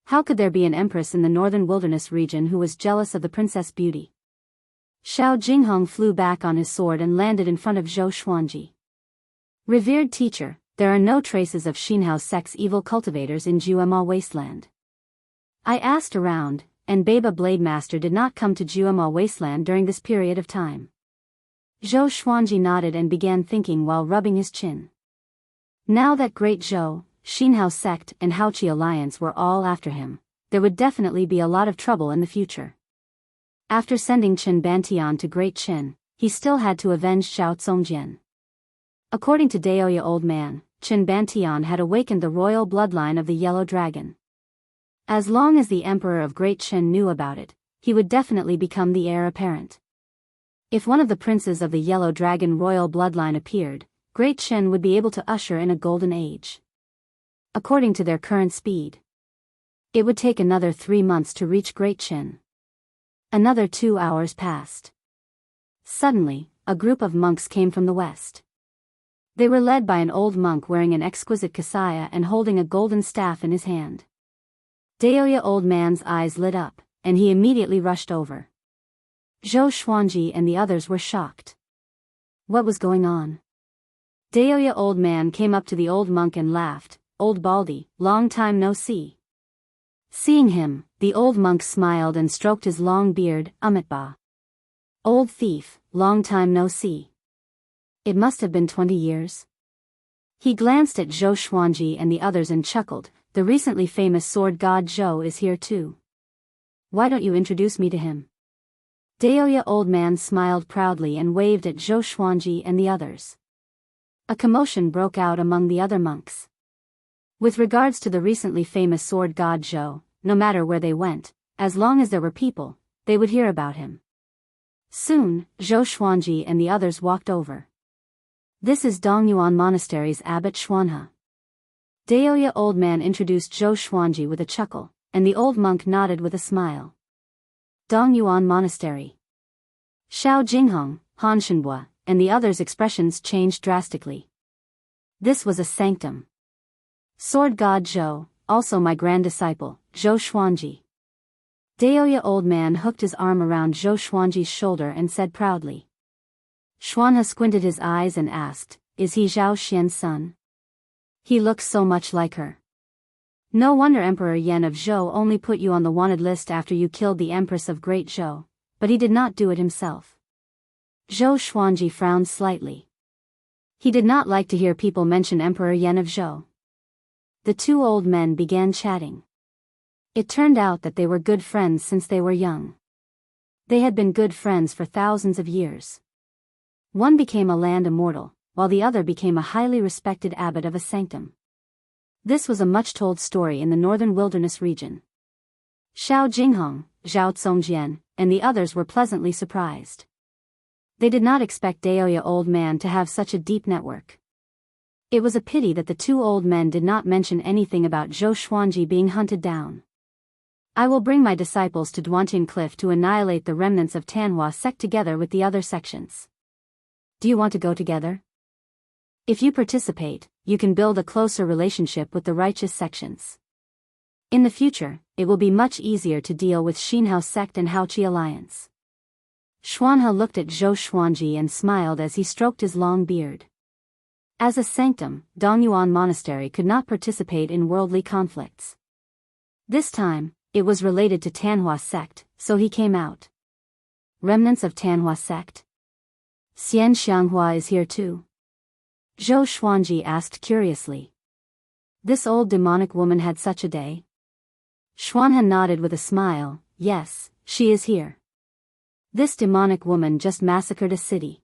How could there be an empress in the northern wilderness region who was jealous of the princess beauty? Xiao Jinghong flew back on his sword and landed in front of Zhou Xuanji. "Revered teacher, there are no traces of Xinhao sect's evil cultivators in Juema Wasteland. I asked around, and Baba Blademaster did not come to Juema Wasteland during this period of time." Zhou Xuanji nodded and began thinking while rubbing his chin. Now that Great Zhou, Xinhao sect and Haoqi Alliance were all after him, there would definitely be a lot of trouble in the future. After sending Chen Bantian to Great Chen, he still had to avenge Xiao Zongjian. According to Daoya Old Man, Chen Bantian had awakened the royal bloodline of the Yellow Dragon. As long as the Emperor of Great Chen knew about it, he would definitely become the heir apparent. If one of the princes of the Yellow Dragon royal bloodline appeared, Great Chen would be able to usher in a golden age. According to their current speed, it would take another 3 months to reach Great Chen. Another 2 hours passed. Suddenly, a group of monks came from the west. They were led by an old monk wearing an exquisite kasaya and holding a golden staff in his hand. Daoya old man's eyes lit up, and he immediately rushed over. Zhou Xuanji and the others were shocked. What was going on? Daoya old man came up to the old monk and laughed. Old Baldy, long time no see. Seeing him, the old monk smiled and stroked his long beard. Amitba. Old thief, long time no see. It must have been 20 years. He glanced at Zhou Xuanji and the others and chuckled. The recently famous sword god Zhou is here too. Why don't you introduce me to him? Daoya old man smiled proudly and waved at Zhou Xuanji and the others. A commotion broke out among the other monks. With regards to the recently famous sword god Zhou, no matter where they went, as long as there were people, they would hear about him. Soon, Zhou Xuanji and the others walked over. This is Dongyuan Monastery's abbot Xuanhe. Daoya old man introduced Zhou Xuanji with a chuckle, and the old monk nodded with a smile. Dongyuan Monastery. Xiao Jinghong, Han Shenhua, and the others' expressions changed drastically. This was a sanctum. Sword god Zhou, also my grand disciple, Zhou Xuanji. Daoya old man hooked his arm around Zhou Xuanji's shoulder and said proudly. Xuanhe squinted his eyes and asked, is he Zhao Xian's son? He looks so much like her. No wonder Emperor Yan of Zhou only put you on the wanted list after you killed the Empress of Great Zhou, but he did not do it himself. Zhou Xuanji frowned slightly. He did not like to hear people mention Emperor Yan of Zhou. The two old men began chatting. It turned out that they were good friends since they were young. They had been good friends for thousands of years. One became a land immortal, while the other became a highly respected abbot of a sanctum. This was a much-told story in the northern wilderness region. Xiao Jinghong, Zhao Tsongjian, and the others were pleasantly surprised. They did not expect Daoya old man to have such a deep network. It was a pity that the two old men did not mention anything about Zhou Xuanji being hunted down. I will bring my disciples to Duantian Cliff to annihilate the remnants of Tanhua sect together with the other sections. Do you want to go together? If you participate, you can build a closer relationship with the righteous sections. In the future, it will be much easier to deal with Xinhao sect and Haoqi alliance. Xuanhe looked at Zhou Xuanji and smiled as he stroked his long beard. As a sanctum, Dongyuan Monastery could not participate in worldly conflicts. This time, it was related to Tanhua sect, so he came out. Remnants of Tanhua sect? Xian Xianghua is here too? Zhou Xuanji asked curiously. This old demonic woman had such a day? Xuanhe nodded with a smile. Yes, she is here. This demonic woman just massacred a city.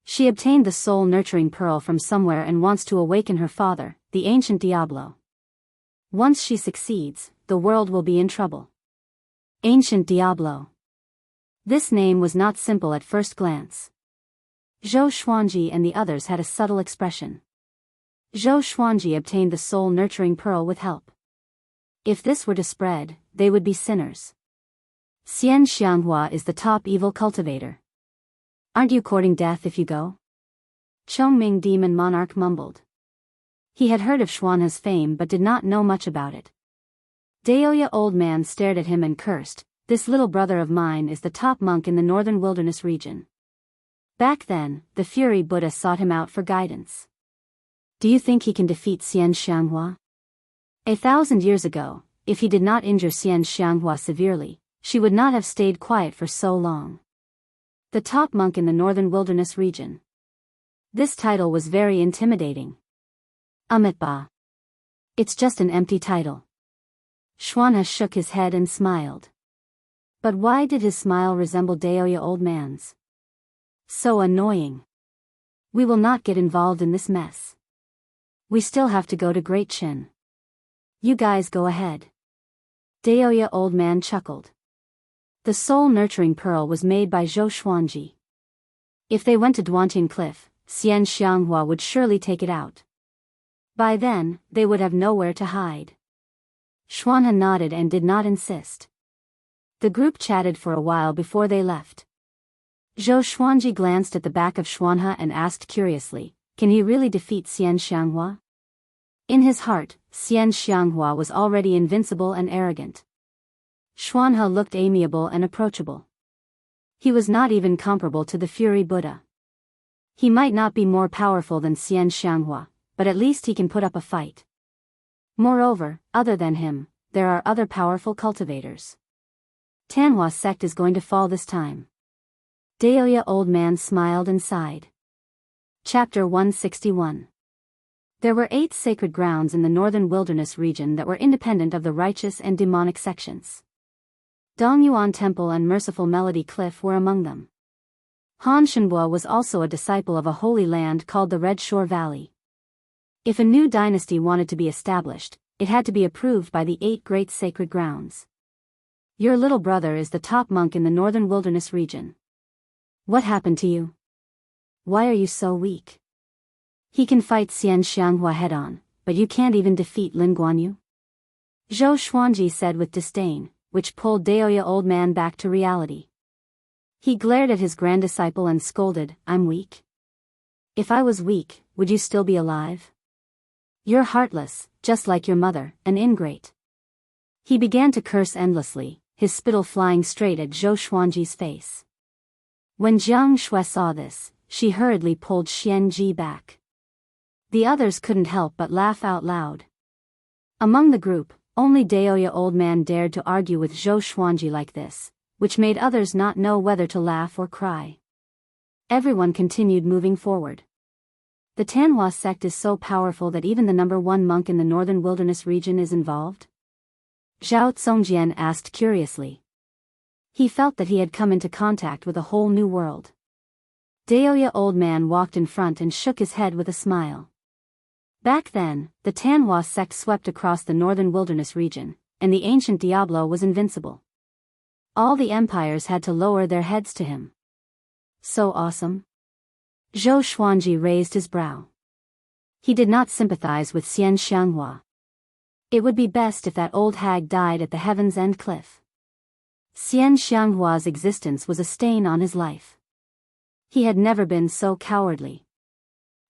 She obtained the soul-nurturing pearl from somewhere and wants to awaken her father, the ancient Diablo. Once she succeeds, the world will be in trouble. Ancient Diablo. This name was not simple at first glance. Zhou Xuanji and the others had a subtle expression. Zhou Xuanji obtained the soul-nurturing pearl with help. If this were to spread, they would be sinners. Xian Xianghua is the top evil cultivator. Aren't you courting death if you go? Chongming demon monarch mumbled. He had heard of Xuanhe's fame but did not know much about it. Daoya old man stared at him and cursed. This little brother of mine is the top monk in the northern wilderness region. Back then, the Fury Buddha sought him out for guidance. Do you think he can defeat Xian Xianghua? 1,000 years ago, if he did not injure Xian Xianghua severely, she would not have stayed quiet for so long. The top monk in the northern wilderness region. This title was very intimidating. Amitba. It's just an empty title. Xuanhe shook his head and smiled. But why did his smile resemble Daoya old man's? So annoying. We will not get involved in this mess. We still have to go to Great Qin. You guys go ahead. Daoya old man chuckled. The soul-nurturing pearl was made by Zhou Xuanji. If they went to Duantian Cliff, Xian Xianghua would surely take it out. By then, they would have nowhere to hide. Xuanhe nodded and did not insist. The group chatted for a while before they left. Zhou Xuanji glanced at the back of Xuanhe and asked curiously, can he really defeat Xian Xianghua? In his heart, Xian Xianghua was already invincible and arrogant. Xuanhe looked amiable and approachable. He was not even comparable to the Fury Buddha. He might not be more powerful than Xian Xianghua, but at least he can put up a fight. Moreover, other than him, there are other powerful cultivators. Tanhua sect is going to fall this time. Daoya old man smiled and sighed. Chapter 161. There were 8 sacred grounds in the northern wilderness region that were independent of the righteous and demonic sections. Dongyuan Temple and Merciful Melody Cliff were among them. Han Shenbua was also a disciple of a holy land called the Red Shore Valley. If a new dynasty wanted to be established, it had to be approved by the 8 great sacred grounds. Your little brother is the top monk in the northern wilderness region. What happened to you? Why are you so weak? He can fight Xian Xianghua head-on, but you can't even defeat Lin Guanyu? Zhou Xuanji said with disdain, which pulled Daoya old man back to reality. He glared at his grand disciple and scolded, I'm weak? If I was weak, would you still be alive? You're heartless, just like your mother, an ingrate. He began to curse endlessly, his spittle flying straight at Zhou Xuanji's face. When Jiang Shui saw this, she hurriedly pulled Xian Ji back. The others couldn't help but laugh out loud. Among the group, only Daoya old man dared to argue with Zhou Xuanji like this, which made others not know whether to laugh or cry. Everyone continued moving forward. The Tanhua sect is so powerful that even the number 1 monk in the northern wilderness region is involved? Zhao Zongjian asked curiously. He felt that he had come into contact with a whole new world. Daoya old man walked in front and shook his head with a smile. Back then, the Tanhua sect swept across the northern wilderness region, and the ancient Diablo was invincible. All the empires had to lower their heads to him. So awesome? Zhou Xuanji raised his brow. He did not sympathize with Xian Xianghua. It would be best if that old hag died at the Heaven's End cliff. Xian Xianghua's existence was a stain on his life. He had never been so cowardly.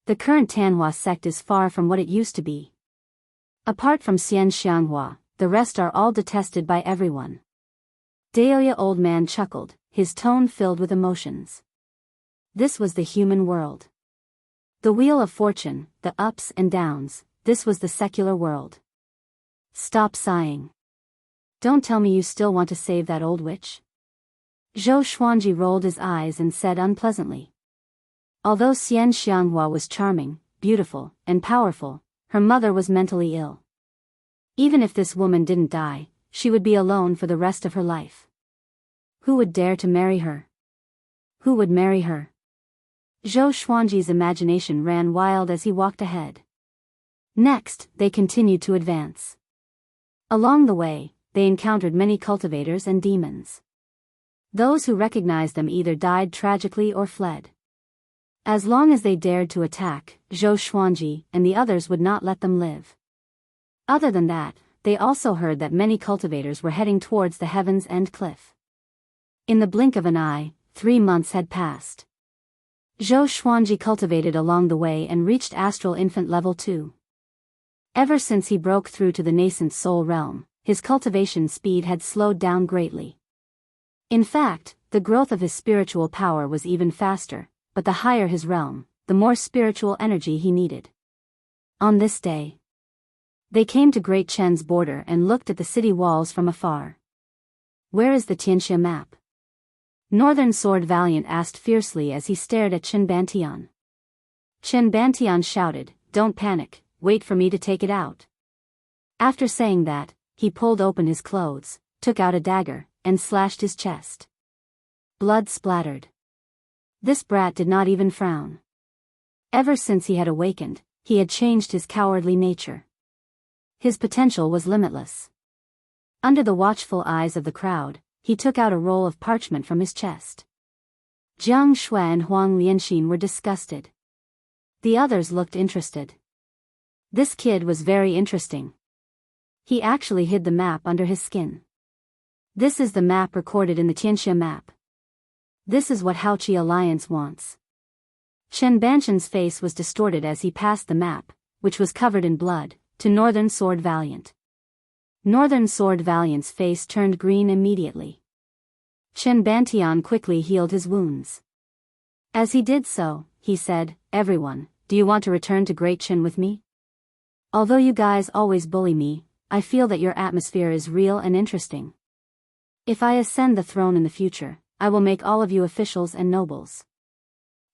The current Tanhua sect is far from what it used to be. Apart from Xian Xianghua, the rest are all detested by everyone. Daoya old man chuckled, his tone filled with emotions. This was the human world. The wheel of fortune, the ups and downs, this was the secular world. Stop sighing. Don't tell me you still want to save that old witch? Zhou Xuanji rolled his eyes and said unpleasantly. Although Xian Xianghua was charming, beautiful, and powerful, her mother was mentally ill. Even if this woman didn't die, she would be alone for the rest of her life. Who would dare to marry her? Who would marry her? Zhou Xuanji's imagination ran wild as he walked ahead. Next, they continued to advance. Along the way, they encountered many cultivators and demons. Those who recognized them either died tragically or fled. As long as they dared to attack, Zhou Xuanji and the others would not let them live. Other than that, they also heard that many cultivators were heading towards the Heaven's End cliff. In the blink of an eye, 3 months had passed. Zhou Xuanji cultivated along the way and reached Astral Infant Level 2. Ever since he broke through to the nascent soul realm, his cultivation speed had slowed down greatly. In fact, the growth of his spiritual power was even faster, but the higher his realm, the more spiritual energy he needed. On this day, they came to Great Chen's border and looked at the city walls from afar. Where is the Tianxia map? Northern Sword Valiant asked fiercely as he stared at Chen Bantian. Chen Bantian shouted, "Don't panic, wait for me to take it out." After saying that, he pulled open his clothes, took out a dagger, and slashed his chest. Blood splattered. This brat did not even frown. Ever since he had awakened, he had changed his cowardly nature. His potential was limitless. Under the watchful eyes of the crowd, he took out a roll of parchment from his chest. Jiang Shui and Huang Lianxin were disgusted. The others looked interested. This kid was very interesting. He actually hid the map under his skin. This is the map recorded in the Tianxia map. This is what Haoqi Alliance wants. Chen Banshan's face was distorted as he passed the map, which was covered in blood, to Northern Sword Valiant. Northern Sword Valiant's face turned green immediately. Chen Bantian quickly healed his wounds. As he did so, he said, "Everyone, do you want to return to Great Chen with me? Although you guys always bully me, I feel that your atmosphere is real and interesting. If I ascend the throne in the future, I will make all of you officials and nobles.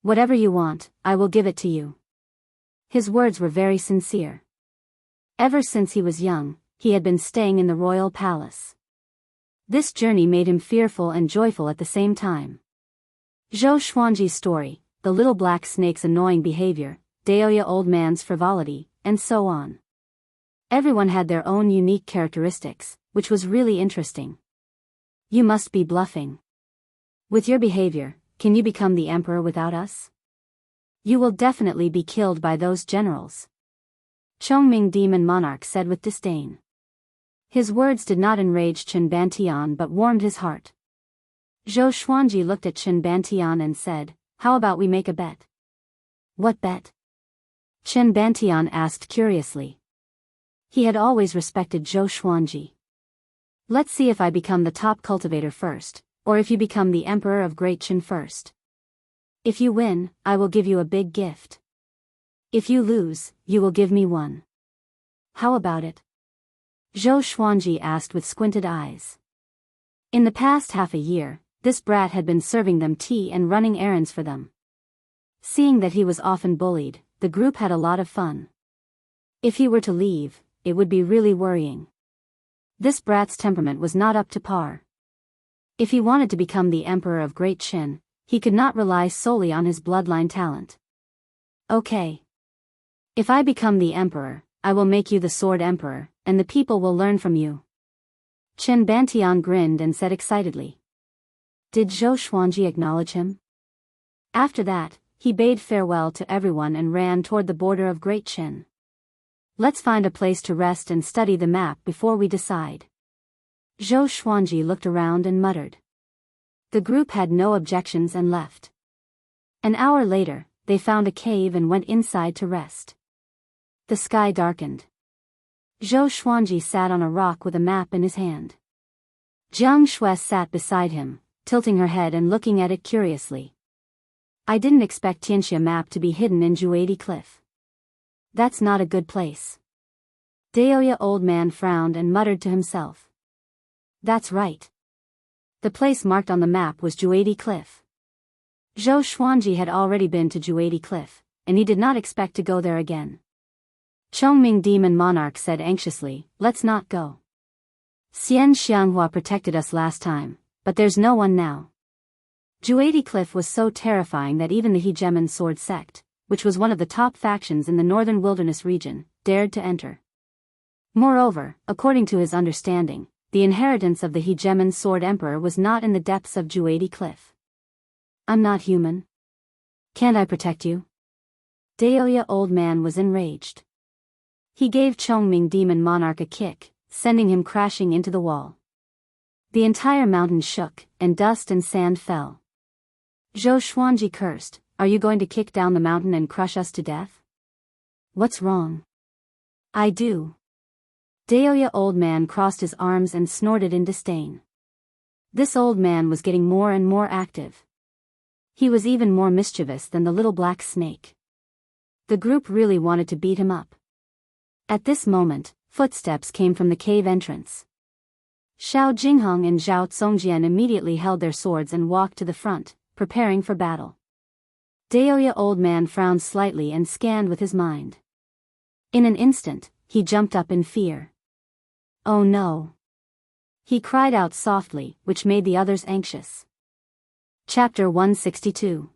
Whatever you want, I will give it to you." His words were very sincere. Ever since he was young, he had been staying in the royal palace. This journey made him fearful and joyful at the same time. Zhou Xuanji's story, the little black snake's annoying behavior, Daoya old man's frivolity, and so on. Everyone had their own unique characteristics, which was really interesting. You must be bluffing. With your behavior, can you become the emperor without us? You will definitely be killed by those generals. Chongming Demon Monarch said with disdain. His words did not enrage Chen Bantian but warmed his heart. Zhou Xuanji looked at Chen Bantian and said, "How about we make a bet?" "What bet?" Chen Bantian asked curiously. He had always respected Zhou Xuanji. "Let's see if I become the top cultivator first, or if you become the emperor of Great Chen first. If you win, I will give you a big gift. If you lose, you will give me one. How about it?" Zhou Xuanji asked with squinted eyes. In the past half a year, this brat had been serving them tea and running errands for them. Seeing that he was often bullied, the group had a lot of fun. If he were to leave, it would be really worrying. This brat's temperament was not up to par. If he wanted to become the emperor of Great Chen, he could not rely solely on his bloodline talent. "Okay. If I become the emperor, I will make you the Sword Emperor, and the people will learn from you." Chen Bantian grinned and said excitedly. Did Zhou Xuanji acknowledge him? After that, he bade farewell to everyone and ran toward the border of Great Chen. "Let's find a place to rest and study the map before we decide." Zhou Xuanji looked around and muttered. The group had no objections and left. An hour later, they found a cave and went inside to rest. The sky darkened. Zhou Xuanji sat on a rock with a map in his hand. Jiang Shuai sat beside him, tilting her head and looking at it curiously. "I didn't expect Tianxia map to be hidden in Juadi Cliff. That's not a good place." Daoya old man frowned and muttered to himself. "That's right. The place marked on the map was Juadi Cliff." Zhou Xuanji had already been to Juadi Cliff, and he did not expect to go there again. Chongming Demon Monarch said anxiously, "Let's not go. Xian Xianghua protected us last time, but there's no one now." Juadi Cliff was so terrifying that even the Hegemon Sword Sect, which was one of the top factions in the northern wilderness region, dared to enter. Moreover, according to his understanding, the inheritance of the Hegemon Sword Emperor was not in the depths of Juadi Cliff. "I'm not human. Can't I protect you?" Daoya old man was enraged. He gave Chongming Demon Monarch a kick, sending him crashing into the wall. The entire mountain shook, and dust and sand fell. Zhou Xuanji cursed, "Are you going to kick down the mountain and crush us to death?" "What's wrong?" "I do." Daoya old man crossed his arms and snorted in disdain. This old man was getting more and more active. He was even more mischievous than the little black snake. The group really wanted to beat him up. At this moment, footsteps came from the cave entrance. Xiao Jinghong and Zhao Zongjian immediately held their swords and walked to the front, preparing for battle. Daoya old man frowned slightly and scanned with his mind. In an instant, he jumped up in fear. "Oh no!" He cried out softly, which made the others anxious. Chapter 162.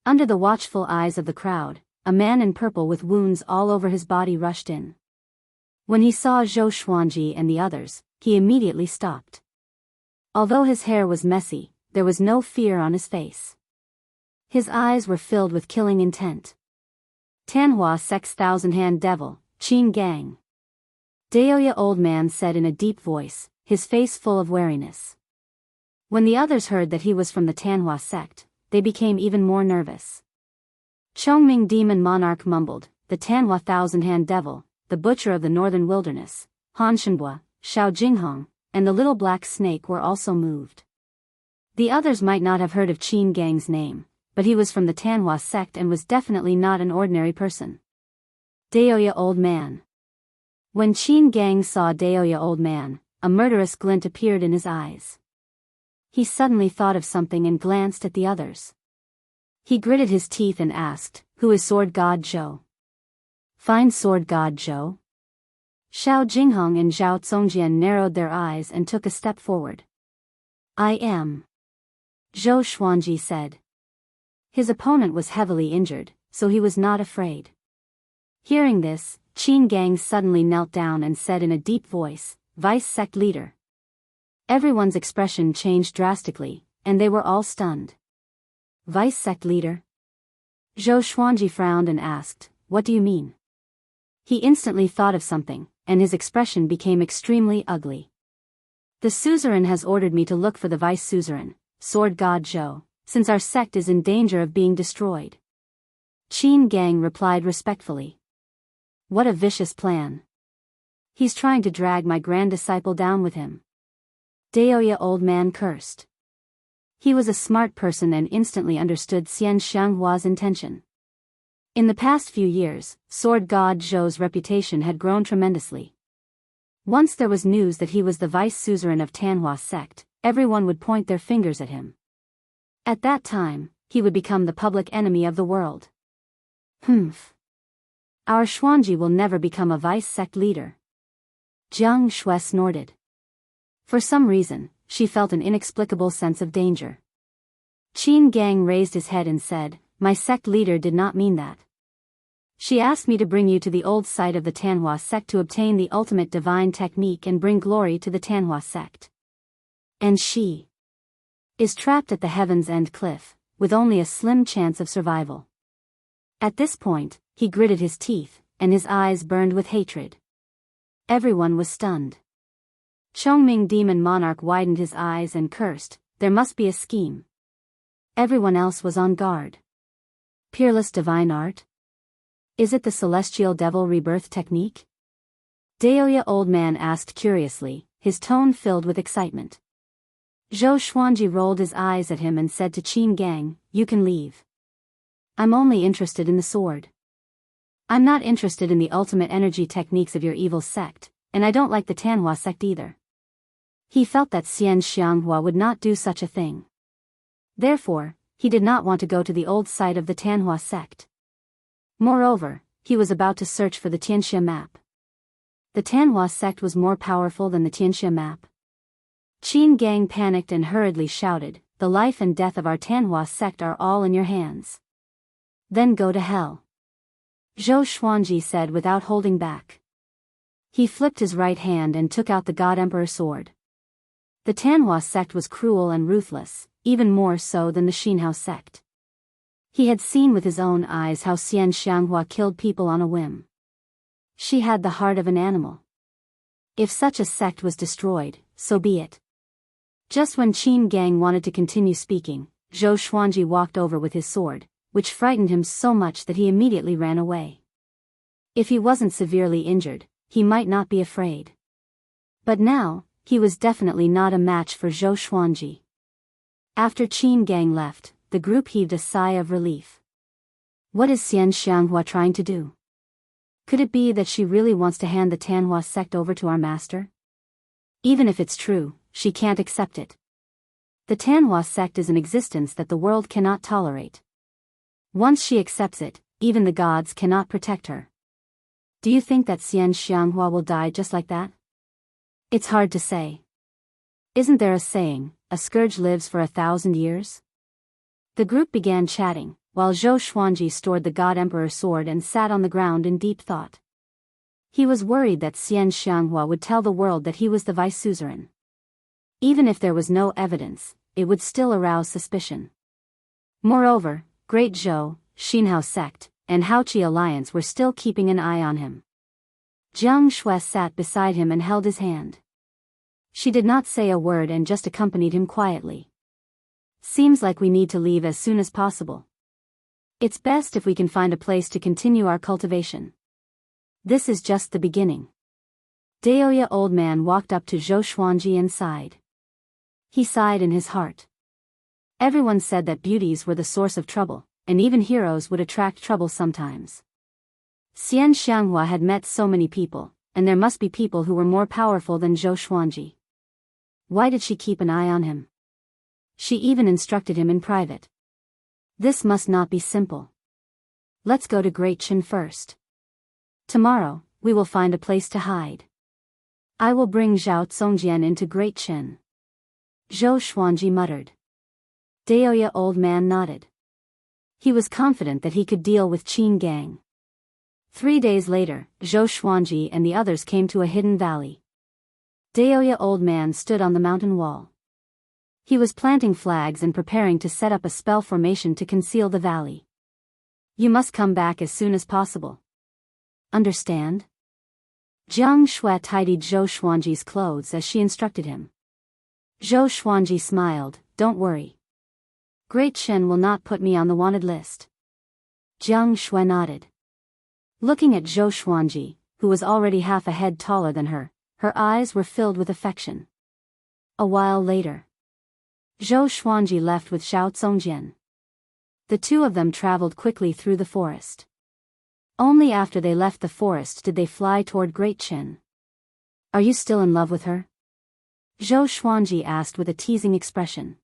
Under the watchful eyes of the crowd, a man in purple with wounds all over his body rushed in. When he saw Zhou Xuanji and the others, he immediately stopped. Although his hair was messy, there was no fear on his face. His eyes were filled with killing intent. Tanhua sect's thousand-hand devil, Qin Gang. Daoya old man said in a deep voice, his face full of wariness. When the others heard that he was from the Tanhua sect, they became even more nervous. Chongming demon monarch mumbled, the Tanhua thousand-hand devil, the butcher of the northern wilderness, Han Shenbua, Xiao Jinghong, and the little black snake were also moved. The others might not have heard of Qin Gang's name, but he was from the Tanhua sect and was definitely not an ordinary person. Daoya old man. When Qin Gang saw Daoya old man, a murderous glint appeared in his eyes. He suddenly thought of something and glanced at the others. He gritted his teeth and asked, "Who is Sword God Zhou?" "Find Sword God Zhou?" Xiao Jinghong and Zhao Zongjian narrowed their eyes and took a step forward. "I am," Zhou Xuanji said. His opponent was heavily injured, so he was not afraid. Hearing this, Qin Gang suddenly knelt down and said in a deep voice, "Vice sect leader." Everyone's expression changed drastically, and they were all stunned. "Vice sect leader?" Zhou Xuanji frowned and asked, "What do you mean?" He instantly thought of something, and his expression became extremely ugly. "The suzerain has ordered me to look for the vice suzerain, Sword God Zhou, since our sect is in danger of being destroyed." Qin Gang replied respectfully. "What a vicious plan. He's trying to drag my grand disciple down with him." Daoya old man cursed. He was a smart person and instantly understood Xian Xianghua's intention. In the past few years, Sword God Zhou's reputation had grown tremendously. Once there was news that he was the vice suzerain of Tanhua sect, everyone would point their fingers at him. At that time, he would become the public enemy of the world. Humph. Our Xuanji will never become a vice sect leader. Jiang Shui snorted. For some reason, she felt an inexplicable sense of danger. Qin Gang raised his head and said, "My sect leader did not mean that. She asked me to bring you to the old site of the Tanhua sect to obtain the ultimate divine technique and bring glory to the Tanhua sect. And she is trapped at the Heaven's End cliff, with only a slim chance of survival." At this point, he gritted his teeth, and his eyes burned with hatred. Everyone was stunned. Chongming demon monarch widened his eyes and cursed, "There must be a scheme." Everyone else was on guard. Peerless divine art? Is it the celestial devil rebirth technique? Daoya old man asked curiously, his tone filled with excitement. Zhou Xuanji rolled his eyes at him and said to Qin Gang, "You can leave. I'm only interested in the sword. I'm not interested in the ultimate energy techniques of your evil sect, and I don't like the Tanhua sect either." He felt that Xian Xianghua would not do such a thing. Therefore, he did not want to go to the old site of the Tanhua sect. Moreover, he was about to search for the Tianxia map. The Tanhua sect was more powerful than the Tianxia map. Qin Gang panicked and hurriedly shouted, "The life and death of our Tanhua sect are all in your hands. Then go to hell," Zhou Xuanji said without holding back. He flipped his right hand and took out the God Emperor sword. The Tanhua sect was cruel and ruthless, even more so than the Xinhao sect. He had seen with his own eyes how Xian Xianghua killed people on a whim. She had the heart of an animal. If such a sect was destroyed, so be it. Just when Qin Gang wanted to continue speaking, Zhou Xuanji walked over with his sword, which frightened him so much that he immediately ran away. If he wasn't severely injured, he might not be afraid. But now, he was definitely not a match for Zhou Xuanji. After Qin Gang left, the group heaved a sigh of relief. What is Xian Xianghua trying to do? Could it be that she really wants to hand the Tanhua sect over to our master? Even if it's true, she can't accept it. The Tanhua sect is an existence that the world cannot tolerate. Once she accepts it, even the gods cannot protect her. Do you think that Xian Xianghua will die just like that? It's hard to say. Isn't there a saying, a scourge lives for 1,000 years? The group began chatting, while Zhou Xuanji stored the God Emperor sword and sat on the ground in deep thought. He was worried that Xian Xianghua would tell the world that he was the vice suzerain. Even if there was no evidence, it would still arouse suspicion. Moreover, Great Zhou, Xinhao sect, and Haoqi alliance were still keeping an eye on him. Jiang Shui sat beside him and held his hand. She did not say a word and just accompanied him quietly. Seems like we need to leave as soon as possible. It's best if we can find a place to continue our cultivation. This is just the beginning. Daoya old man walked up to Zhou Xuanji and sighed. He sighed in his heart. Everyone said that beauties were the source of trouble, and even heroes would attract trouble sometimes. Xian Xianghua had met so many people, and there must be people who were more powerful than Zhou Xuanji. Why did she keep an eye on him? She even instructed him in private. This must not be simple. Let's go to Great Qin first. Tomorrow, we will find a place to hide. I will bring Zhao Zongjian into Great Qin. Zhou Xuanji muttered. Daoya old man nodded. He was confident that he could deal with Qin Gang. 3 days later, Zhou Xuanji and the others came to a hidden valley. Daoya old man stood on the mountain wall. He was planting flags and preparing to set up a spell formation to conceal the valley. You must come back as soon as possible. Understand? Jiang Shui tidied Zhou Xuanji's clothes as she instructed him. Zhou Xuanji smiled, don't worry. Great Qin will not put me on the wanted list. Jiang Shui nodded. Looking at Zhou Xuanji, who was already half a head taller than her eyes were filled with affection. A while later, Zhou Xuanji left with Zhao Zongjian. The two of them traveled quickly through the forest. Only after they left the forest did they fly toward Great Qin. Are you still in love with her? Zhou Xuanji asked with a teasing expression.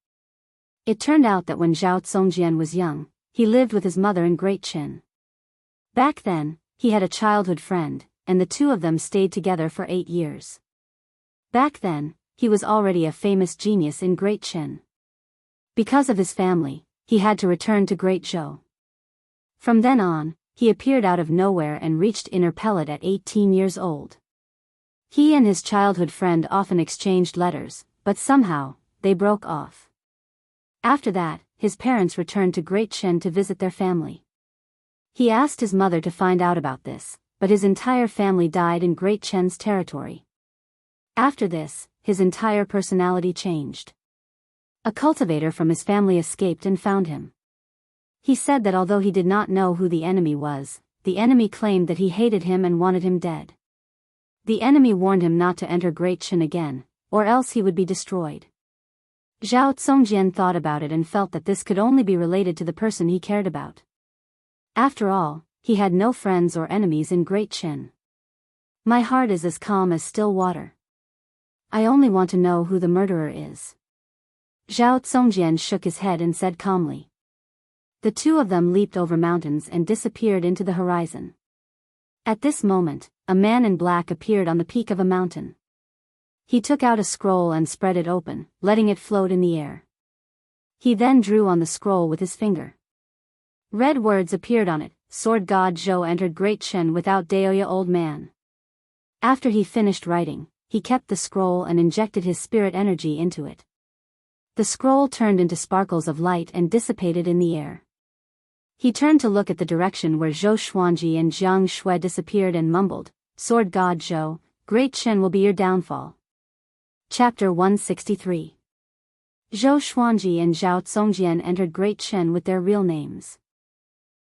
It turned out that when Zhao Zongjian was young, he lived with his mother in Great Qin. Back then, he had a childhood friend, and the two of them stayed together for 8 years. Back then, he was already a famous genius in Great Qin. Because of his family, he had to return to Great Zhou. From then on, he appeared out of nowhere and reached Inner Pellet at 18 years old. He and his childhood friend often exchanged letters, but somehow, they broke off. After that, his parents returned to Great Qin to visit their family. He asked his mother to find out about this, but his entire family died in Great Qin's territory. After this, his entire personality changed. A cultivator from his family escaped and found him. He said that although he did not know who the enemy was, the enemy claimed that he hated him and wanted him dead. The enemy warned him not to enter Great Qin again, or else he would be destroyed. Zhao Zongjian thought about it and felt that this could only be related to the person he cared about. After all, he had no friends or enemies in Great Qin. My heart is as calm as still water. I only want to know who the murderer is. Zhao Zongjian shook his head and said calmly. The two of them leaped over mountains and disappeared into the horizon. At this moment, a man in black appeared on the peak of a mountain. He took out a scroll and spread it open, letting it float in the air. He then drew on the scroll with his finger. Red words appeared on it. Sword God Zhou entered Great Qin without Daoya old man. After he finished writing, he kept the scroll and injected his spirit energy into it. The scroll turned into sparkles of light and dissipated in the air. He turned to look at the direction where Zhou Xuanji and Jiang Shui disappeared and mumbled, Sword God Zhou, Great Qin will be your downfall. Chapter 163. Zhou Xuanji and Zhao Zongjian entered Great Qin with their real names.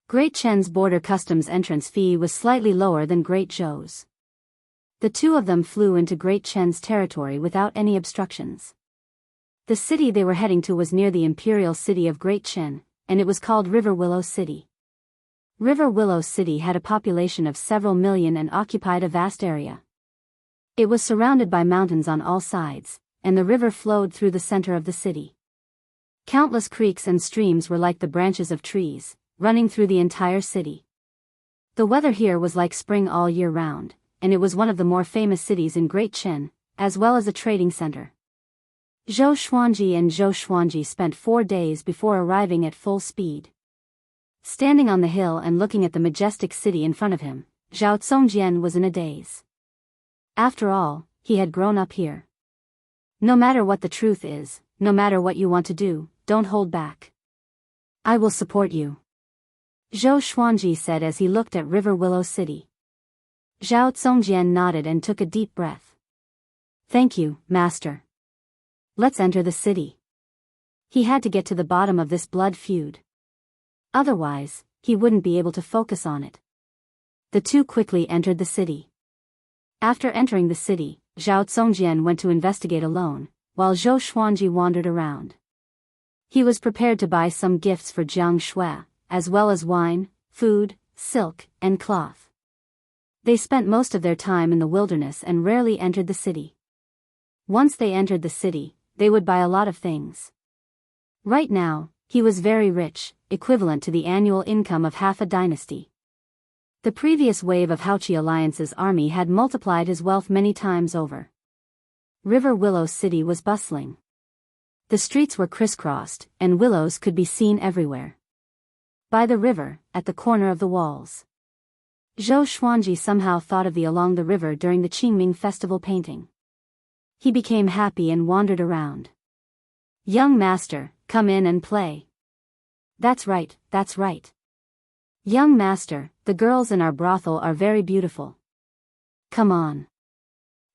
Great Qin's border customs entrance fee was slightly lower than Great Zhou's. The two of them flew into Great Qin's territory without any obstructions. The city they were heading to was near the imperial city of Great Qin, and it was called River Willow City. River Willow City had a population of several million and occupied a vast area. It was surrounded by mountains on all sides, and the river flowed through the center of the city. Countless creeks and streams were like the branches of trees, running through the entire city. The weather here was like spring all year round, and it was one of the more famous cities in Great Qin, as well as a trading center. Zhou Xuanji and Zhou Xuanji spent 4 days before arriving at full speed. Standing on the hill and looking at the majestic city in front of him, Zhao Zongjian was in a daze. After all, he had grown up here. No matter what the truth is, no matter what you want to do, don't hold back. I will support you. Zhou Xuanji said as he looked at River Willow City. Zhao Zongjian nodded and took a deep breath. Thank you, master. Let's enter the city. He had to get to the bottom of this blood feud. Otherwise, he wouldn't be able to focus on it. The two quickly entered the city. After entering the city, Zhao Zongjian went to investigate alone, while Zhou Xuanji wandered around. He was prepared to buy some gifts for Jiang Shui, as well as wine, food, silk, and cloth. They spent most of their time in the wilderness and rarely entered the city. Once they entered the city, they would buy a lot of things. Right now, he was very rich, equivalent to the annual income of half a dynasty. The previous wave of Haoqi Alliance's army had multiplied his wealth many times over. River Willow City was bustling. The streets were crisscrossed, and willows could be seen everywhere. By the river, at the corner of the walls. Zhou Xuanji somehow thought of the along the river during the Qingming festival painting. He became happy and wandered around. Young master, come in and play. That's right, that's right. Young master, the girls in our brothel are very beautiful. Come on.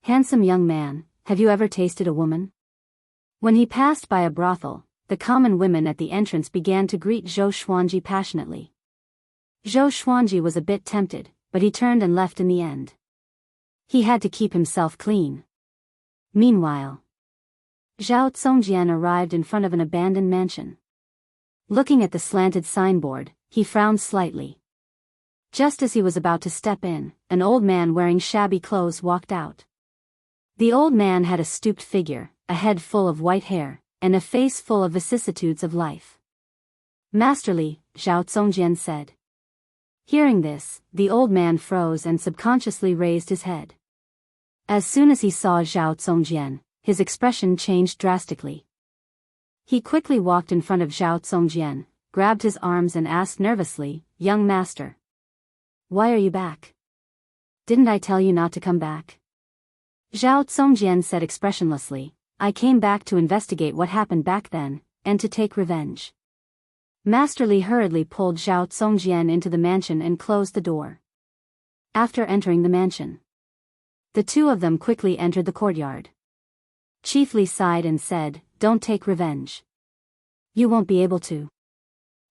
Handsome young man, have you ever tasted a woman? When he passed by a brothel, the common women at the entrance began to greet Zhou Xuanji passionately. Zhou Xuanji was a bit tempted, but he turned and left in the end. He had to keep himself clean. Meanwhile, Zhao Zongjian arrived in front of an abandoned mansion. Looking at the slanted signboard, he frowned slightly. Just as he was about to step in, an old man wearing shabby clothes walked out. The old man had a stooped figure, a head full of white hair, and a face full of vicissitudes of life. Masterly, Zhao Zongjian said. Hearing this, the old man froze and subconsciously raised his head. As soon as he saw Zhao Zongjian, his expression changed drastically. He quickly walked in front of Zhao Zongjian, grabbed his arms and asked nervously, Young master. Why are you back? Didn't I tell you not to come back? Zhao Zongjian said expressionlessly, I came back to investigate what happened back then, and to take revenge. Masterly hurriedly pulled Zhao Zongjian into the mansion and closed the door. After entering the mansion, the two of them quickly entered the courtyard. Chief Li sighed and said, Don't take revenge. You won't be able to.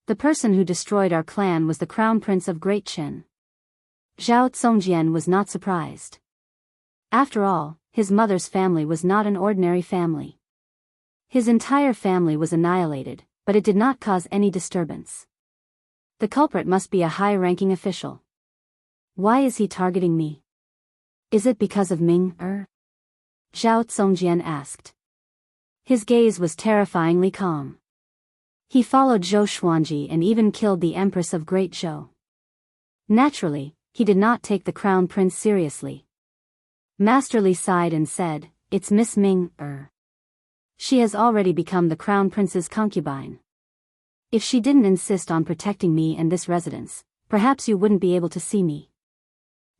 The person who destroyed our clan was the crown prince of Great Qin. Zhao Zongjian was not surprised. After all, his mother's family was not an ordinary family. His entire family was annihilated, but it did not cause any disturbance. The culprit must be a high-ranking official. Why is he targeting me? Is it because of Ming-er? Zhao Zongjian asked. His gaze was terrifyingly calm. He followed Zhou Xuanji and even killed the Empress of Great Zhou. Naturally, he did not take the crown prince seriously. Masterly sighed and said, It's Miss Ming-er. She has already become the crown prince's concubine. If she didn't insist on protecting me and this residence, perhaps you wouldn't be able to see me.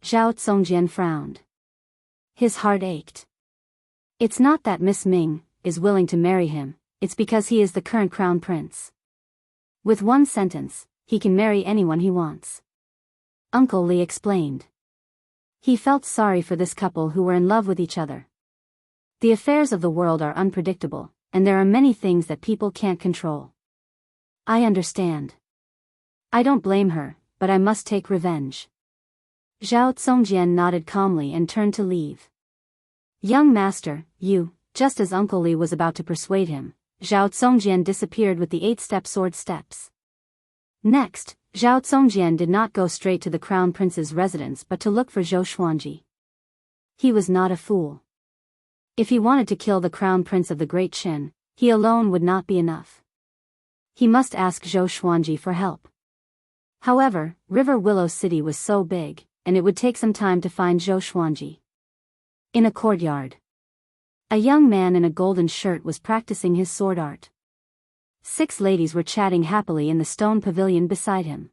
Zhao Zongjian frowned. His heart ached. It's not that Miss Ming is willing to marry him, it's because he is the current crown prince. With one sentence, he can marry anyone he wants. Uncle Li explained. He felt sorry for this couple who were in love with each other. The affairs of the world are unpredictable, and there are many things that people can't control. I understand. I don't blame her, but I must take revenge. Zhao Zongjian nodded calmly and turned to leave. Young master, you, just as Uncle Li was about to persuade him, Zhao Zongjian disappeared with the 8-step sword steps. Next, Zhao Zongjian did not go straight to the crown prince's residence but to look for Zhou Xuanji. He was not a fool. If he wanted to kill the crown prince of the Great Qin, he alone would not be enough. He must ask Zhou Xuanji for help. However, River Willow City was so big, and it would take some time to find Zhou Xuanji. In a courtyard, a young man in a golden shirt was practicing his sword art. 6 ladies were chatting happily in the stone pavilion beside him.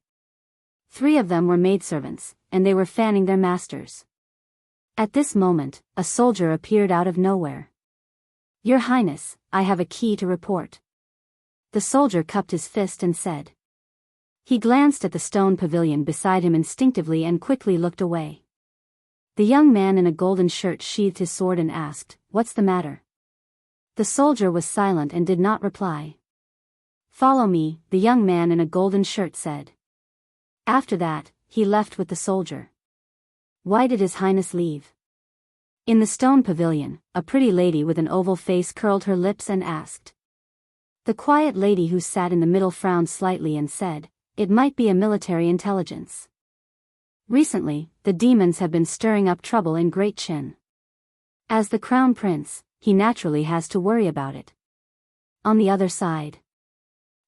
3 of them were maidservants, and they were fanning their masters. At this moment, a soldier appeared out of nowhere. Your Highness, I have a key to report. The soldier cupped his fist and said. He glanced at the stone pavilion beside him instinctively and quickly looked away. The young man in a golden shirt sheathed his sword and asked, "What's the matter?" The soldier was silent and did not reply. "Follow me," the young man in a golden shirt said. After that, he left with the soldier. Why did His Highness leave? In the stone pavilion, a pretty lady with an oval face curled her lips and asked. The quiet lady who sat in the middle frowned slightly and said, "It might be a military intelligence. Recently, the demons have been stirring up trouble in Great Qin. As the crown prince, he naturally has to worry about it." On the other side,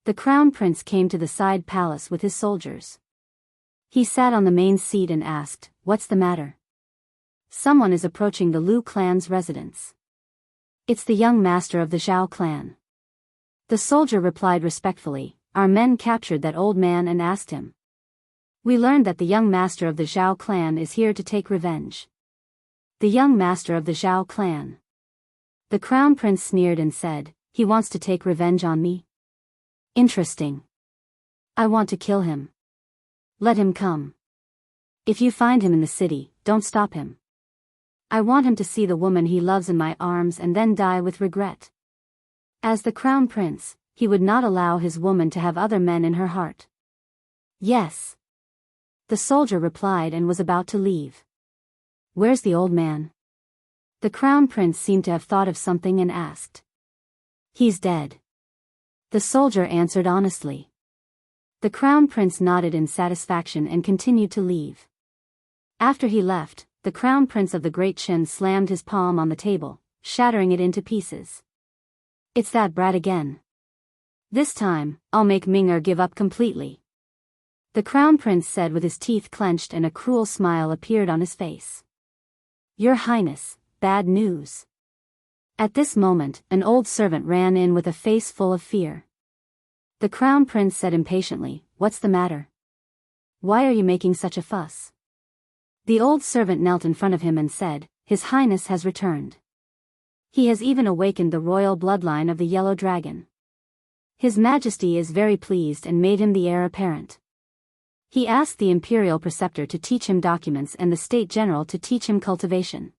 the crown prince came to the side palace with his soldiers. He sat on the main seat and asked, "What's the matter?" "Someone is approaching the Liu clan's residence." "It's the young master of the Zhao clan." The soldier replied respectfully, "Our men captured that old man and asked him. We learned that the young master of the Zhao clan is here to take revenge." "The young master of the Zhao clan?" The crown prince sneered and said, "He wants to take revenge on me? Interesting. I want to kill him. Let him come. If you find him in the city, don't stop him. I want him to see the woman he loves in my arms and then die with regret." As the crown prince, he would not allow his woman to have other men in her heart. "Yes." The soldier replied and was about to leave. "Where's the old man?" The crown prince seemed to have thought of something and asked. "He's dead." The soldier answered honestly. The crown prince nodded in satisfaction and continued to leave. After he left, the crown prince of the Great Qin slammed his palm on the table, shattering it into pieces. "It's that brat again. This time, I'll make Ming'er give up completely," the crown prince said with his teeth clenched and a cruel smile appeared on his face. "Your Highness, bad news." At this moment, an old servant ran in with a face full of fear. The crown prince said impatiently, "What's the matter? Why are you making such a fuss?" The old servant knelt in front of him and said, "His Highness has returned. He has even awakened the royal bloodline of the Yellow Dragon. His Majesty is very pleased and made him the heir apparent. He asked the imperial preceptor to teach him documents and the state general to teach him cultivation."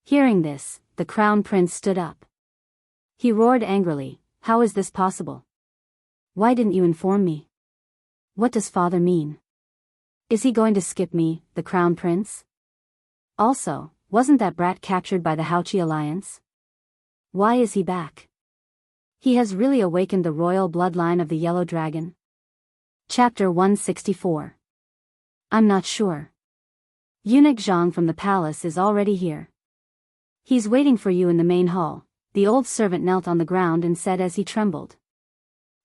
Hearing this, the crown prince stood up. He roared angrily, "How is this possible? Why didn't you inform me? What does father mean? Is he going to skip me, the crown prince? Also, wasn't that brat captured by the Haoqi alliance? Why is he back? He has really awakened the royal bloodline of the Yellow Dragon?" Chapter 164. I'm not sure. Eunuch Zhang from the palace is already here. He's waiting for you in the main hall. The old servant knelt on the ground and said as he trembled.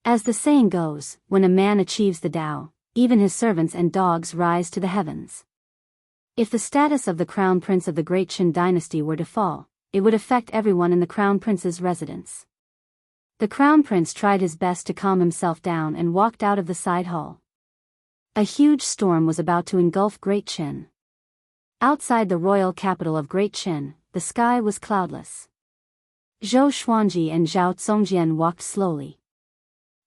As the saying goes, when a man achieves the Tao, even his servants and dogs rise to the heavens. If the status of the crown prince of the Great Qin dynasty were to fall, it would affect everyone in the crown prince's residence. The crown prince tried his best to calm himself down and walked out of the side hall. A huge storm was about to engulf Great Qin. Outside the royal capital of Great Qin, the sky was cloudless. Zhou Xuanji and Zhao Zongjian walked slowly.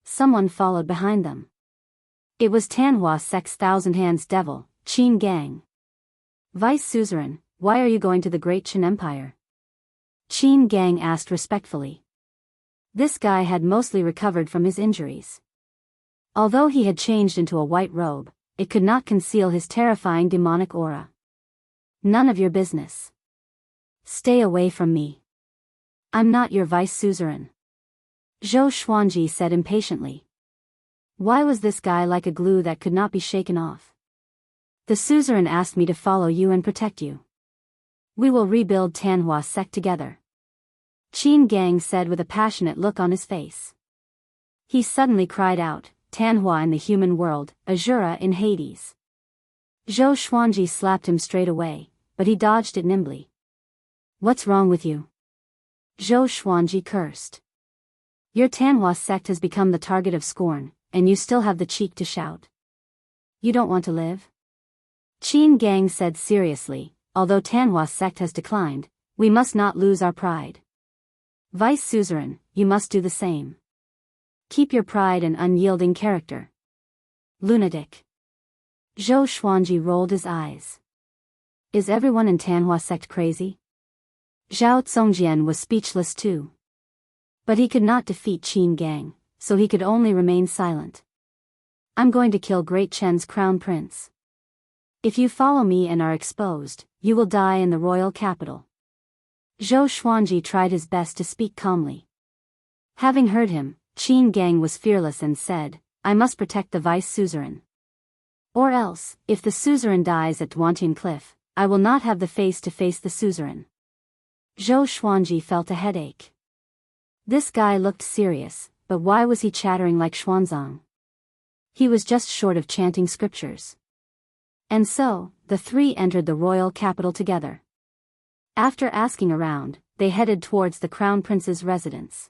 Someone followed behind them. It was Tanhua Sect's Thousand Hands devil, Qin Gang. "Vice Suzerain, why are you going to the Great Qin Empire?" Qin Gang asked respectfully. This guy had mostly recovered from his injuries. Although he had changed into a white robe, it could not conceal his terrifying demonic aura. "None of your business. Stay away from me. I'm not your vice suzerain," Zhou Xuanji said impatiently. Why was this guy like a glue that could not be shaken off? "The suzerain asked me to follow you and protect you. We will rebuild Tanhua Sect together," Qin Gang said with a passionate look on his face. He suddenly cried out, "Tanhua in the human world, Azura in Hades." Zhou Xuanji slapped him straight away, but he dodged it nimbly. "What's wrong with you?" Zhou Xuanji cursed. "Your Tanhua sect has become the target of scorn, and you still have the cheek to shout. You don't want to live?" Qin Gang said seriously, "Although Tanhua sect has declined, we must not lose our pride. Vice suzerain, you must do the same. Keep your pride and unyielding character." Lunatic. Zhou Xuanji rolled his eyes. Is everyone in Tanhua sect crazy? Zhao Zongjian was speechless too. But he could not defeat Qin Gang, so he could only remain silent. I'm going to kill Great Chen's crown prince. If you follow me and are exposed, you will die in the royal capital. Zhou Xuanji tried his best to speak calmly. Having heard him, Qin Gang was fearless and said, I must protect the vice suzerain. Or else, if the suzerain dies at Duantian Cliff, I will not have the face to face the suzerain. Zhou Xuanji felt a headache. This guy looked serious, but why was he chattering like Xuanzang? He was just short of chanting scriptures. And so, the three entered the royal capital together. After asking around, they headed towards the crown prince's residence.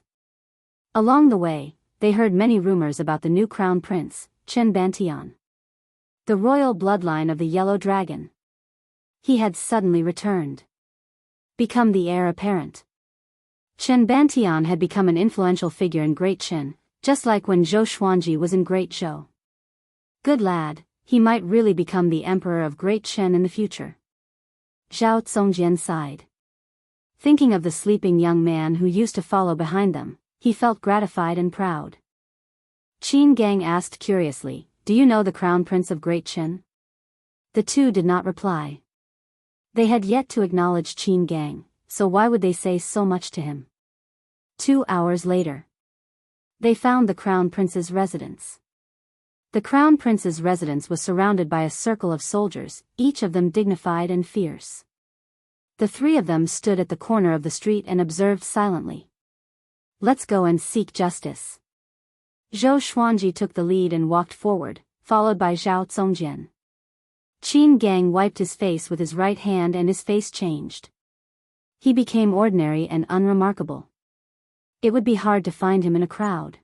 Along the way, they heard many rumors about the new crown prince, Chen Bantian. The royal bloodline of the Yellow Dragon. He had suddenly returned. Become the heir apparent. Chen Bantian had become an influential figure in Great Chen, just like when Zhou Xuanji was in Great Zhou. Good lad, he might really become the emperor of Great Chen in the future. Zhao Zongjian sighed. Thinking of the sleeping young man who used to follow behind them, he felt gratified and proud. Qin Gang asked curiously, do you know the crown prince of Great Chen? The two did not reply. They had yet to acknowledge Qin Gang, so why would they say so much to him? 2 hours later, they found the crown prince's residence. The crown prince's residence was surrounded by a circle of soldiers, each of them dignified and fierce. The three of them stood at the corner of the street and observed silently. Let's go and seek justice. Zhou Xuanji took the lead and walked forward, followed by Zhao Zongjian. Qin Gang wiped his face with his right hand and his face changed. He became ordinary and unremarkable. It would be hard to find him in a crowd.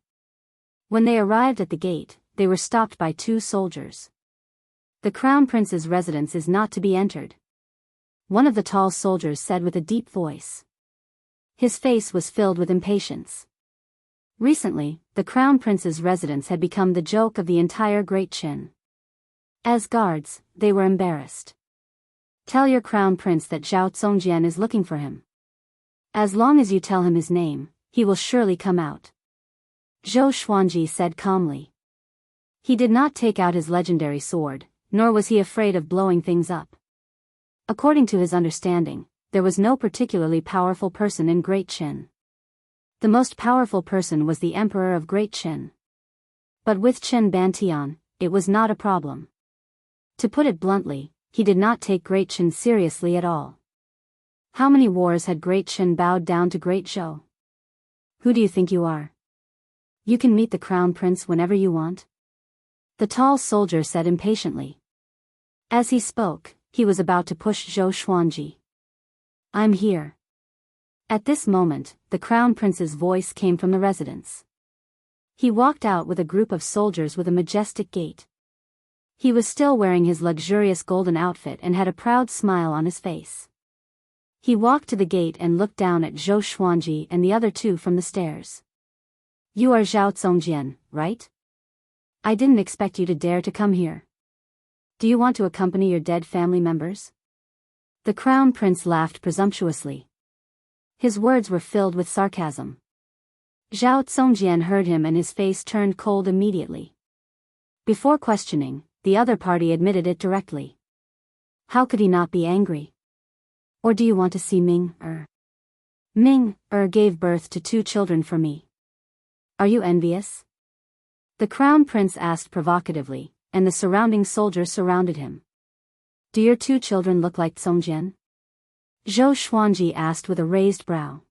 When they arrived at the gate, they were stopped by 2 soldiers. The crown prince's residence is not to be entered. One of the tall soldiers said with a deep voice. His face was filled with impatience. Recently, the crown prince's residence had become the joke of the entire Great Chen. As guards, they were embarrassed. Tell your crown prince that Zhao Zongjian is looking for him. As long as you tell him his name, he will surely come out. Zhou Xuanji said calmly. He did not take out his legendary sword, nor was he afraid of blowing things up. According to his understanding, there was no particularly powerful person in Great Chen. The most powerful person was the emperor of Great Chen. But with Chen Bantian, it was not a problem. To put it bluntly, he did not take Great Chen seriously at all. How many wars had Great Chen bowed down to Great Zhou? Who do you think you are? You can meet the crown prince whenever you want? The tall soldier said impatiently. As he spoke, he was about to push Zhou Xuanji. I'm here. At this moment, the crown prince's voice came from the residence. He walked out with a group of soldiers with a majestic gait. He was still wearing his luxurious golden outfit and had a proud smile on his face. He walked to the gate and looked down at Zhou Xuanji and the other 2 from the stairs. You are Zhao Zongjian, right? I didn't expect you to dare to come here. Do you want to accompany your dead family members? The crown prince laughed presumptuously. His words were filled with sarcasm. Zhao Zongjian heard him and his face turned cold immediately. Before questioning, the other party admitted it directly. How could he not be angry? Or do you want to see Ming-er? Ming-er gave birth to 2 children for me. Are you envious? The crown prince asked provocatively, and the surrounding soldiers surrounded him. Do your 2 children look like Zongjian? Zhou Xuanji asked with a raised brow.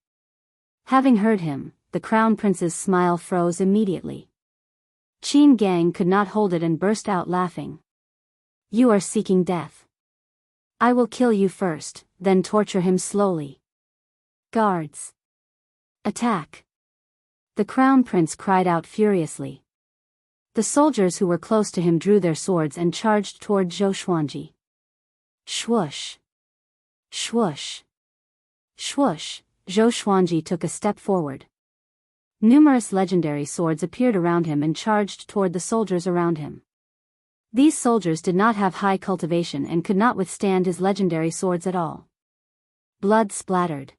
Having heard him, the crown prince's smile froze immediately. Qin Gang could not hold it and burst out laughing. You are seeking death. I will kill you first, then torture him slowly. Guards! Attack! The crown prince cried out furiously. The soldiers who were close to him drew their swords and charged toward Zhou Xuanji. Swoosh! Swoosh! Swoosh! Zhou Xuanji took a step forward. Numerous legendary swords appeared around him and charged toward the soldiers around him. These soldiers did not have high cultivation and could not withstand his legendary swords at all. Blood splattered.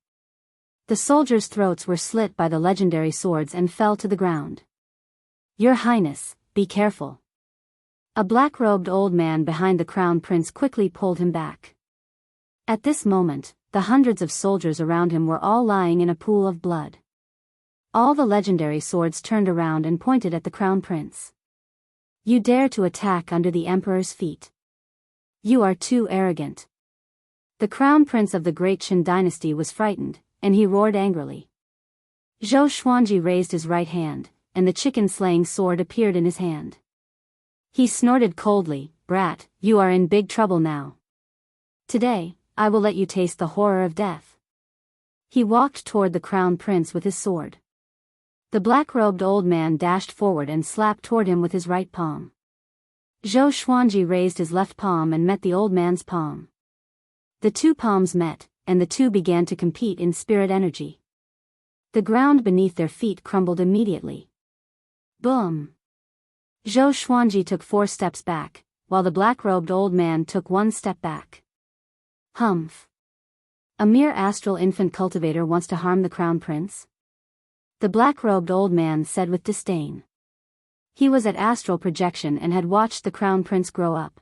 The soldiers' throats were slit by the legendary swords and fell to the ground. "Your Highness, be careful." A black-robed old man behind the crown prince quickly pulled him back. At this moment, the hundreds of soldiers around him were all lying in a pool of blood. All the legendary swords turned around and pointed at the crown prince. "You dare to attack under the emperor's feet? You are too arrogant." The crown prince of the great Qin dynasty was frightened, and he roared angrily. Zhou Xuanji raised his right hand, and the chicken-slaying sword appeared in his hand. He snorted coldly, "Brat, you are in big trouble now. Today, I will let you taste the horror of death." He walked toward the crown prince with his sword. The black-robed old man dashed forward and slapped toward him with his right palm. Zhou Xuanji raised his left palm and met the old man's palm. The two palms met, and the two began to compete in spirit energy. The ground beneath their feet crumbled immediately. Boom! Zhou Xuanji took 4 steps back, while the black-robed old man took 1 step back. Humph! A mere astral infant cultivator wants to harm the crown prince? The black-robed old man said with disdain. He was at astral projection and had watched the crown prince grow up.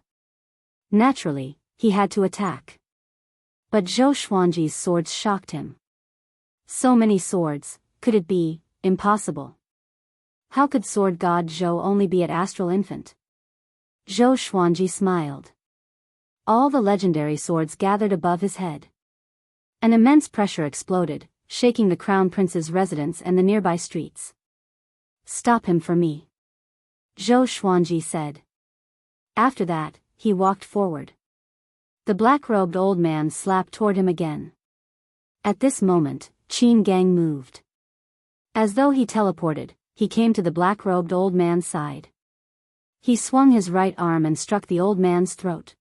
Naturally, he had to attack. But Zhou Xuanji's swords shocked him. So many swords, could it be impossible? How could sword god Zhou only be at astral infant? Zhou Xuanji smiled. All the legendary swords gathered above his head. An immense pressure exploded, shaking the crown prince's residence and the nearby streets. "Stop him for me," Zhou Xuanji said. After that, he walked forward. The black-robed old man slapped toward him again. At this moment, Qin Gang moved. As though he teleported, he came to the black-robed old man's side. He swung his right arm and struck the old man's throat.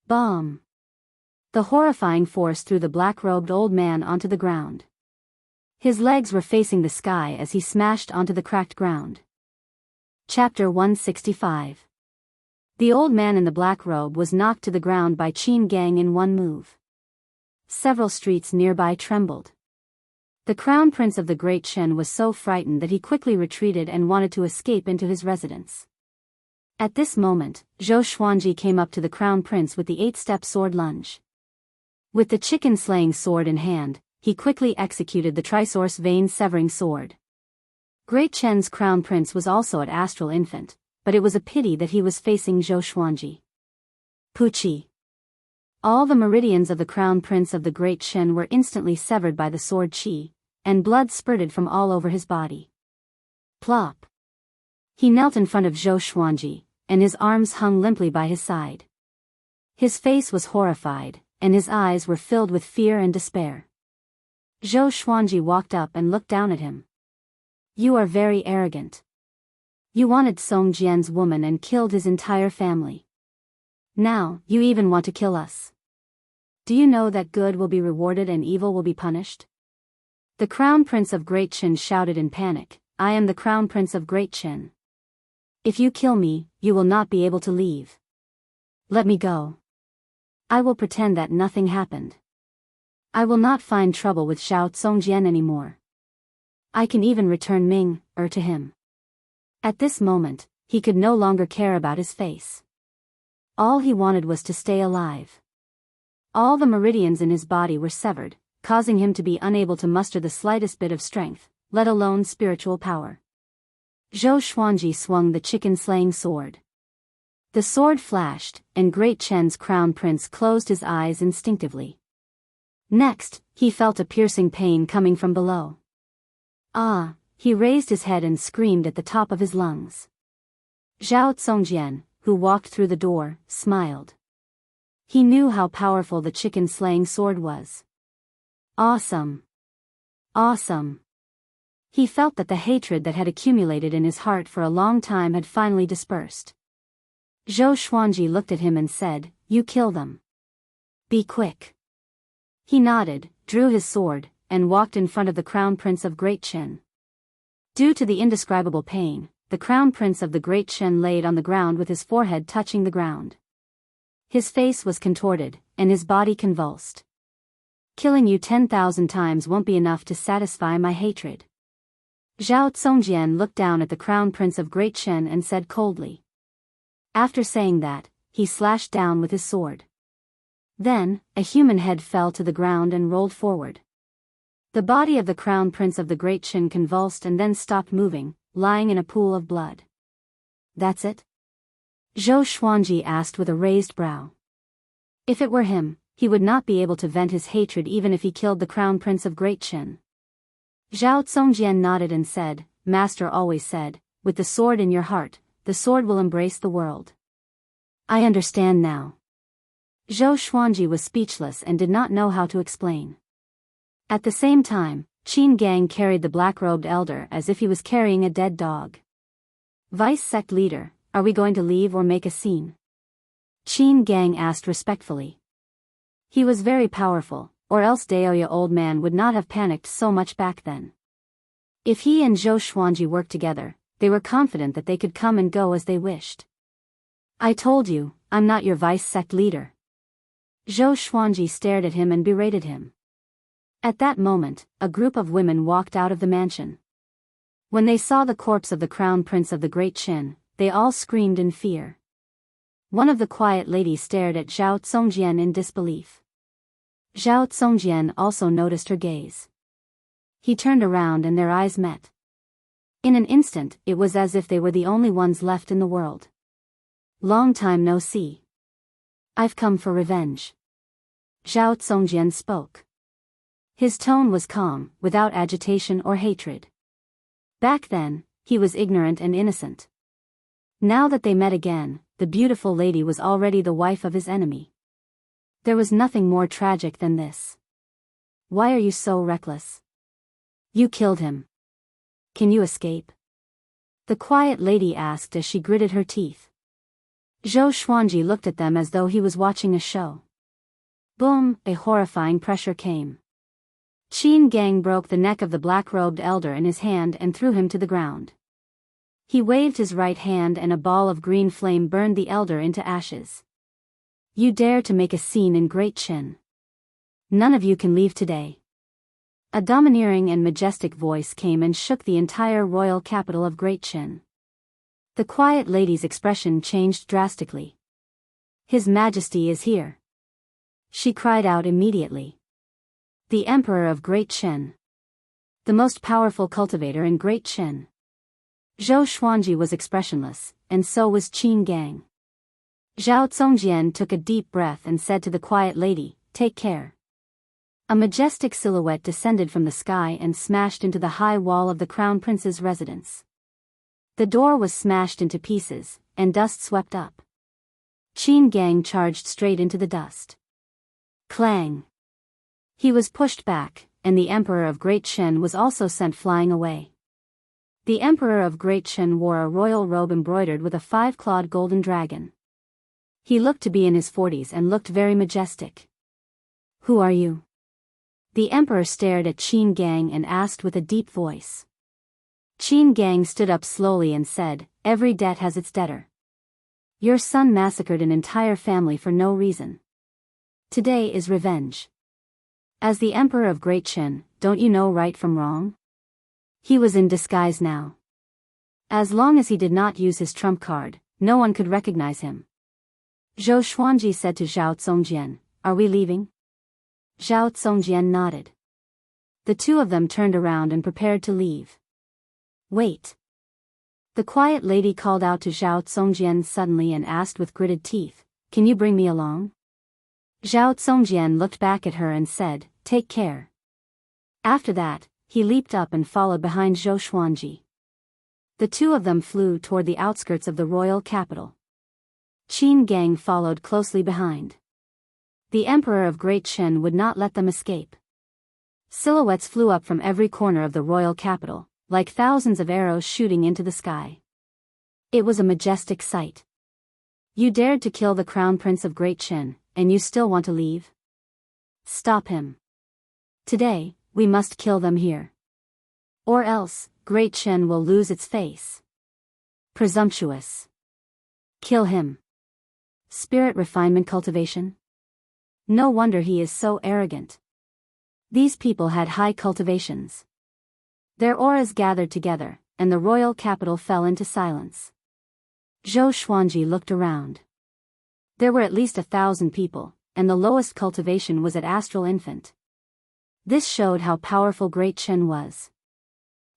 Bomb! The horrifying force threw the black-robed old man onto the ground. His legs were facing the sky as he smashed onto the cracked ground. Chapter 165. The old man in the black robe was knocked to the ground by Qin Gang in one move. Several streets nearby trembled. The crown prince of the Great Qin was so frightened that he quickly retreated and wanted to escape into his residence. At this moment, Zhou Xuanji came up to the crown prince with the 8-step sword lunge. With the chicken-slaying sword in hand, he quickly executed the Trisource vein-severing sword. Great Qin's crown prince was also at astral infant, but it was a pity that he was facing Zhou Xuanji. Puchi! All the meridians of the crown prince of the Great Qin were instantly severed by the sword qi, and blood spurted from all over his body. Plop! He knelt in front of Zhou Xuanji, and his arms hung limply by his side. His face was horrified, and his eyes were filled with fear and despair. Zhou Xuanji walked up and looked down at him. "You are very arrogant. You wanted Song Jian's woman and killed his entire family. Now, you even want to kill us. Do you know that good will be rewarded and evil will be punished?" The crown prince of Great Qin shouted in panic, "I am the crown prince of Great Qin. If you kill me, you will not be able to leave. Let me go. I will pretend that nothing happened. I will not find trouble with Xiao Songjian anymore. I can even return Ming, to him." At this moment, he could no longer care about his face. All he wanted was to stay alive. All the meridians in his body were severed, causing him to be unable to muster the slightest bit of strength, let alone spiritual power. Zhou Xuanji swung the chicken-slaying sword. The sword flashed, and Great Qin's crown prince closed his eyes instinctively. Next, he felt a piercing pain coming from below. Ah! He raised his head and screamed at the top of his lungs. Zhao Songjian, who walked through the door, smiled. He knew how powerful the chicken-slaying sword was. Awesome! Awesome! He felt that the hatred that had accumulated in his heart for a long time had finally dispersed. Zhou Xuanji looked at him and said, "You kill them. Be quick." He nodded, drew his sword, and walked in front of the crown prince of Great Qin. Due to the indescribable pain, the crown prince of the Great Shen laid on the ground with his forehead touching the ground. His face was contorted, and his body convulsed. Killing you 10,000 times won't be enough to satisfy my hatred. Zhao Zongjian looked down at the crown prince of Great Shen and said coldly. After saying that, he slashed down with his sword. Then, a human head fell to the ground and rolled forward. The body of the crown prince of the Great Shen convulsed and then stopped moving, lying in a pool of blood. That's it? Zhou Xuanji asked with a raised brow. If it were him, he would not be able to vent his hatred even if he killed the crown prince of Great Shen. Zhao Zongjian nodded and said, Master always said, with the sword in your heart, the sword will embrace the world. I understand now. Zhou Xuanji was speechless and did not know how to explain. At the same time, Qin Gang carried the black-robed elder as if he was carrying a dead dog. Vice sect leader, are we going to leave or make a scene? Qin Gang asked respectfully. He was very powerful, or else Daoya old man would not have panicked so much back then. If he and Zhou Xuanji worked together, they were confident that they could come and go as they wished. I told you, I'm not your vice sect leader. Zhou Xuanji stared at him and berated him. At that moment, a group of women walked out of the mansion. When they saw the corpse of the crown prince of the Great Shen, they all screamed in fear. One of the quiet ladies stared at Zhao Zongjian in disbelief. Zhao Zongjian also noticed her gaze. He turned around and their eyes met. In an instant, it was as if they were the only ones left in the world. Long time no see. I've come for revenge. Zhao Zongjian spoke. His tone was calm, without agitation or hatred. Back then, he was ignorant and innocent. Now that they met again, the beautiful lady was already the wife of his enemy. There was nothing more tragic than this. Why are you so reckless? You killed him. Can you escape? The quiet lady asked as she gritted her teeth. Zhou Xuanji looked at them as though he was watching a show. Boom, a horrifying pressure came. Qin Gang broke the neck of the black-robed elder in his hand and threw him to the ground. He waved his right hand and a ball of green flame burned the elder into ashes. You dare to make a scene in Great Shen. None of you can leave today. A domineering and majestic voice came and shook the entire royal capital of Great Shen. The quiet lady's expression changed drastically. His Majesty is here. She cried out immediately. The Emperor of Great Shen. The most powerful cultivator in Great Shen. Zhou Xuanji was expressionless, and so was Qin Gang. Zhao Zongjian took a deep breath and said to the quiet lady, take care. A majestic silhouette descended from the sky and smashed into the high wall of the crown prince's residence. The door was smashed into pieces, and dust swept up. Qin Gang charged straight into the dust. Clang! He was pushed back, and the Emperor of Great Shen was also sent flying away. The Emperor of Great Shen wore a royal robe embroidered with a 5-clawed golden dragon. He looked to be in his 40s and looked very majestic. Who are you? The Emperor stared at Qin Gang and asked with a deep voice. Qin Gang stood up slowly and said, every debt has its debtor. Your son massacred an entire family for no reason. Today is revenge. As the Emperor of Great Shen, don't you know right from wrong? He was in disguise now. As long as he did not use his trump card, no one could recognize him. Zhou Xuanji said to Zhao Zongjian, are we leaving? Zhao Zongjian nodded. The two of them turned around and prepared to leave. Wait. The quiet lady called out to Zhao Zongjian suddenly and asked with gritted teeth, can you bring me along? Zhao Zongjian looked back at her and said, take care. After that, he leaped up and followed behind Zhou Xuanji. The two of them flew toward the outskirts of the royal capital. Qin Gang followed closely behind. The Emperor of Great Shen would not let them escape. Silhouettes flew up from every corner of the royal capital, like thousands of arrows shooting into the sky. It was a majestic sight. You dared to kill the crown prince of Great Shen, and you still want to leave? Stop him. Today, we must kill them here. Or else, Great Shen will lose its face. Presumptuous. Kill him. Spirit refinement cultivation? No wonder he is so arrogant. These people had high cultivations. Their auras gathered together, and the royal capital fell into silence. Zhou Xuanji looked around. There were at least 1,000 people, and the lowest cultivation was at Astral Infant. This showed how powerful Great Chen was.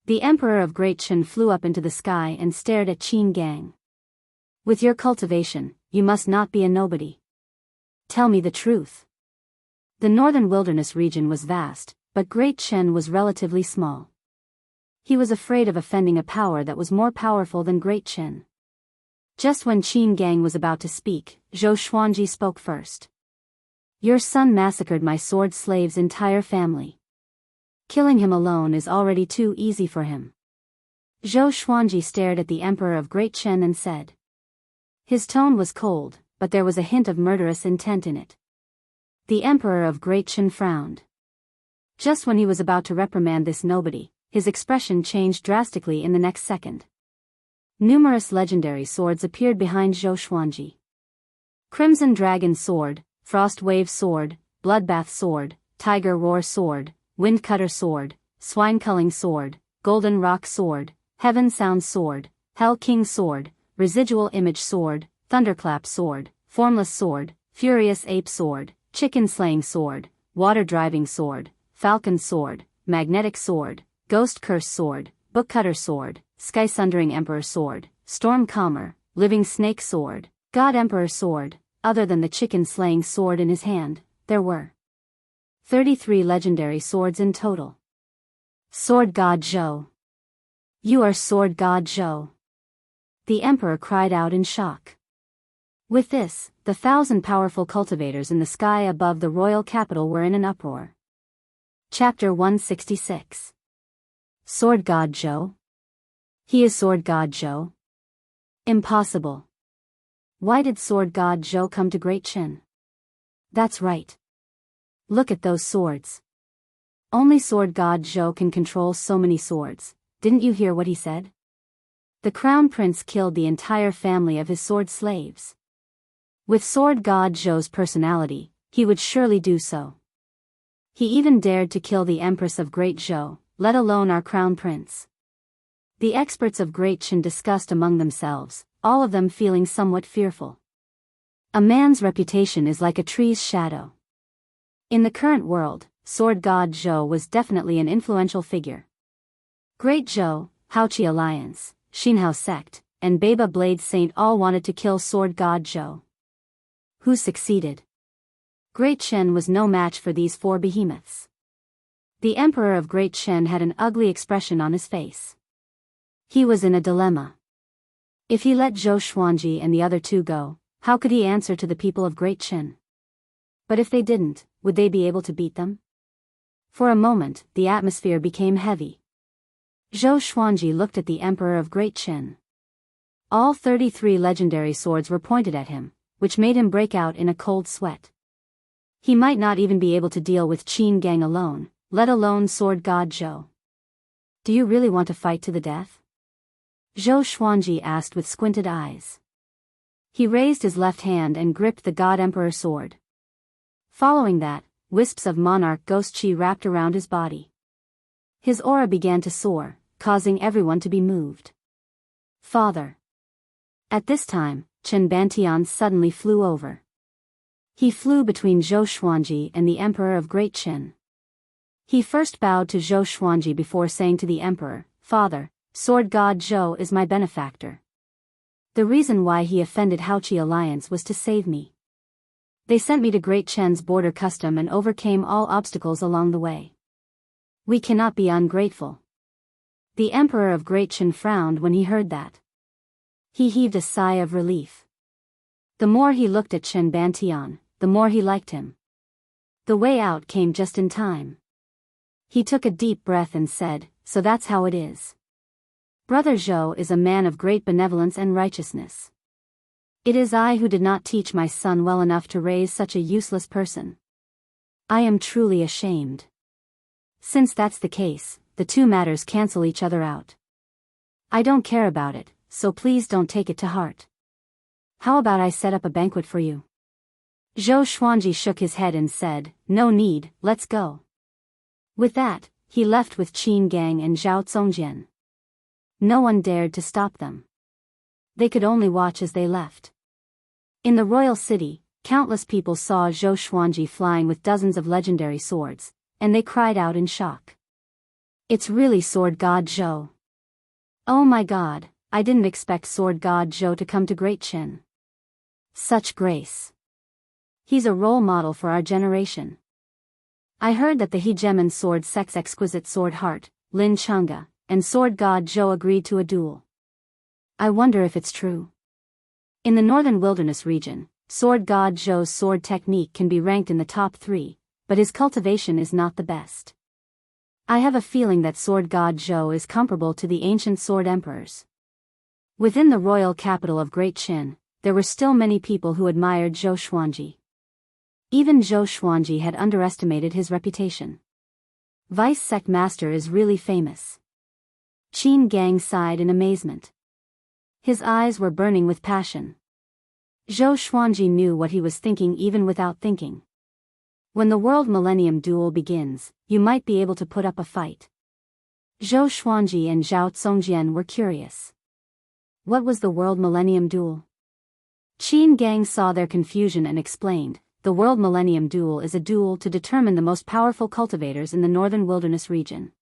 The Emperor of Great Chen flew up into the sky and stared at Qin Gang. With your cultivation, you must not be a nobody. Tell me the truth. The northern wilderness region was vast, but Great Chen was relatively small. He was afraid of offending a power that was more powerful than Great Chen. Just when Qin Gang was about to speak, Zhou Xuanji spoke first. Your son massacred my sword slave's entire family. Killing him alone is already too easy for him. Zhou Xuanji stared at the Emperor of Great Chen and said. His tone was cold, but there was a hint of murderous intent in it. The Emperor of Great Chen frowned. Just when he was about to reprimand this nobody, his expression changed drastically in the next second. Numerous legendary swords appeared behind Zhou Xuanji. Crimson Dragon Sword, Frost Wave Sword, Bloodbath Sword, Tiger Roar Sword, Wind Cutter Sword, Swine Culling Sword, Golden Rock Sword, Heaven Sound Sword, Hell King Sword, Residual Image Sword, Thunderclap Sword, Formless Sword, Furious Ape Sword, Chicken Slaying Sword, Water Driving Sword, Falcon Sword, Magnetic Sword, Ghost Curse Sword, Book Cutter Sword, Sky Sundering Emperor Sword, Storm Calmer, Living Snake Sword, God Emperor Sword. Other than the chicken slaying sword in his hand, there were 33 legendary swords in total. Sword God Zhou. You are Sword God Zhou. The Emperor cried out in shock. With this, the 1,000 powerful cultivators in the sky above the royal capital were in an uproar. Chapter 166. Sword God Zhou? He is Sword God Zhou? Impossible. Why did Sword God Zhou come to Great Chen? That's right. Look at those swords. Only Sword God Zhou can control so many swords. Didn't you hear what he said? The Crown Prince killed the entire family of his sword slaves. With Sword God Zhou's personality, he would surely do so. He even dared to kill the Empress of Great Zhou, let alone our Crown Prince. The experts of Great Chen discussed among themselves, all of them feeling somewhat fearful. A man's reputation is like a tree's shadow. In the current world, Sword God Zhou was definitely an influential figure. Great Zhou, Haoqi Alliance, Xinhao Sect, and Beba Blade Saint all wanted to kill Sword God Zhou. Who succeeded? Great Chen was no match for these 4 behemoths. The Emperor of Great Chen had an ugly expression on his face. He was in a dilemma. If he let Zhou Xuanji and the other 2 go, how could he answer to the people of Great Chen? But if they didn't, would they be able to beat them? For a moment, the atmosphere became heavy. Zhou Xuanji looked at the Emperor of Great Chen. All 33 legendary swords were pointed at him, which made him break out in a cold sweat. He might not even be able to deal with Qin Gang alone, let alone Sword God Zhou. Do you really want to fight to the death? Zhou Xuanji asked with squinted eyes. He raised his left hand and gripped the God Emperor sword. Following that, wisps of monarch ghost chi wrapped around his body. His aura began to soar, causing everyone to be moved. Father. At this time, Chen Bantian suddenly flew over. He flew between Zhou Xuanji and the Emperor of Great Chen. He first bowed to Zhou Xuanji before saying to the Emperor, Father, Sword God Zhou is my benefactor. The reason why he offended Haoqi Alliance was to save me. They sent me to Great Chen's border custom and overcame all obstacles along the way. We cannot be ungrateful. The Emperor of Great Chen frowned when he heard that. He heaved a sigh of relief. The more he looked at Chen Bantian, the more he liked him. The way out came just in time. He took a deep breath and said, So that's how it is. Brother Zhou is a man of great benevolence and righteousness. It is I who did not teach my son well enough to raise such a useless person. I am truly ashamed. Since that's the case, the 2 matters cancel each other out. I don't care about it, so please don't take it to heart. How about I set up a banquet for you? Zhou Xuanji shook his head and said, no need, let's go. With that, he left with Qin Gang and Zhao Zongjian. No one dared to stop them. They could only watch as they left. In the royal city, countless people saw Zhou Xuanji flying with dozens of legendary swords, and they cried out in shock. It's really Sword God Zhou. Oh my god, I didn't expect Sword God Zhou to come to Great Qin. Such grace. He's a role model for our generation. I heard that the hegemon sword sex exquisite sword heart, Lin Chang'e, and Sword God Zhou agreed to a duel. I wonder if it's true. In the northern wilderness region, Sword God Zhou's sword technique can be ranked in the top 3, but his cultivation is not the best. I have a feeling that Sword God Zhou is comparable to the ancient sword emperors. Within the royal capital of Great Qin, there were still many people who admired Zhou Xuanji. Even Zhou Xuanji had underestimated his reputation. Vice Sect Master is really famous. Qin Gang sighed in amazement. His eyes were burning with passion. Zhou Xuanji knew what he was thinking even without thinking. When the World Millennium Duel begins, you might be able to put up a fight. Zhou Xuanji and Zhao Zongjian were curious. What was the World Millennium Duel? Qin Gang saw their confusion and explained, the World Millennium Duel is a duel to determine the most powerful cultivators in the northern wilderness region.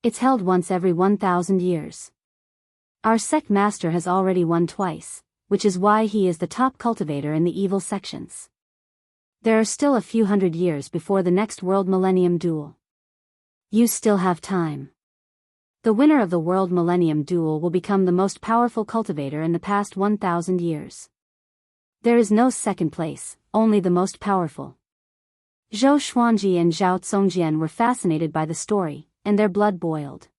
It's held once every 1,000 years. Our sect master has already won twice, which is why he is the top cultivator in the evil sections. There are still a few hundred years before the next World Millennium Duel. You still have time. The winner of the World Millennium Duel will become the most powerful cultivator in the past 1,000 years. There is no second place, only the most powerful. Zhou Xuanji and Zhao Zongjian were fascinated by the story, and their blood boiled.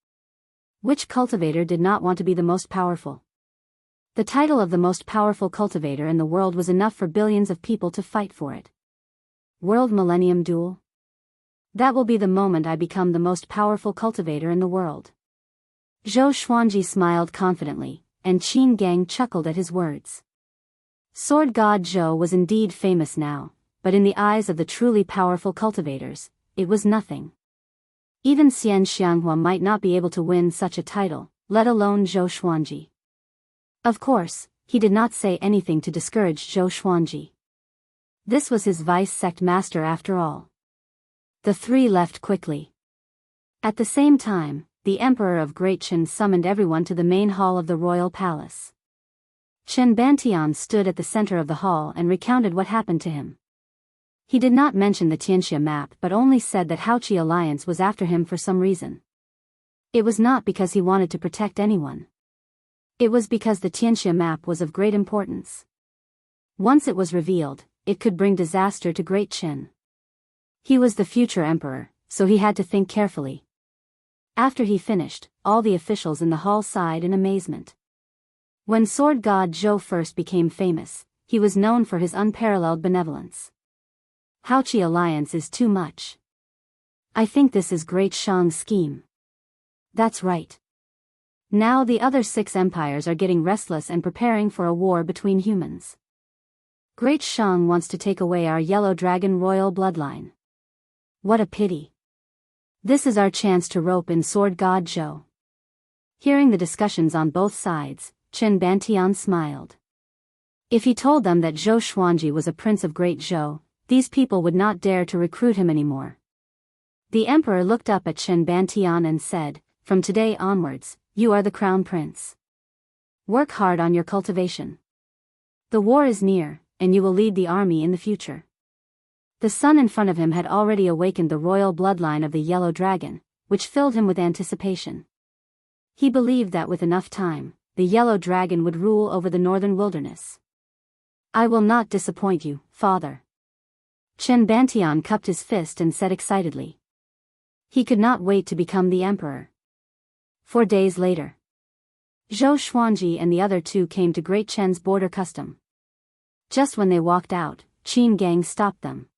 Which cultivator did not want to be the most powerful? The title of the most powerful cultivator in the world was enough for billions of people to fight for it. World Millennium Duel? That will be the moment I become the most powerful cultivator in the world. Zhou Xuanji smiled confidently, and Qin Gang chuckled at his words. Sword God Zhou was indeed famous now, but in the eyes of the truly powerful cultivators, it was nothing. Even Xian Xianghua might not be able to win such a title, let alone Zhou Xuanji. Of course, he did not say anything to discourage Zhou Xuanji. This was his vice sect master after all. The three left quickly. At the same time, the Emperor of Great Qin summoned everyone to the main hall of the royal palace. Chen Bantian stood at the center of the hall and recounted what happened to him. He did not mention the Tianxia map but only said that Haoqi Alliance was after him for some reason. It was not because he wanted to protect anyone. It was because the Tianxia map was of great importance. Once it was revealed, it could bring disaster to Great Qin. He was the future emperor, so he had to think carefully. After he finished, all the officials in the hall sighed in amazement. When Sword God Zhou first became famous, he was known for his unparalleled benevolence. Haoqi Alliance is too much. I think this is Great Shang's scheme. That's right. Now the other 6 empires are getting restless and preparing for a war between humans. Great Shang wants to take away our yellow dragon royal bloodline. What a pity. This is our chance to rope in Sword God Zhou. Hearing the discussions on both sides, Chen Bantian smiled. If he told them that Zhou Xuanji was a prince of Great Zhou, these people would not dare to recruit him anymore. The emperor looked up at Chen Bantian and said, from today onwards, you are the crown prince. Work hard on your cultivation. The war is near, and you will lead the army in the future. The sun in front of him had already awakened the royal bloodline of the yellow dragon, which filled him with anticipation. He believed that with enough time, the yellow dragon would rule over the northern wilderness. I will not disappoint you, father. Chen Bantian cupped his fist and said excitedly. He could not wait to become the emperor. 4 days later, Zhou Xuanji and the other 2 came to Great Chen's border custom. Just when they walked out, Qin Gang stopped them.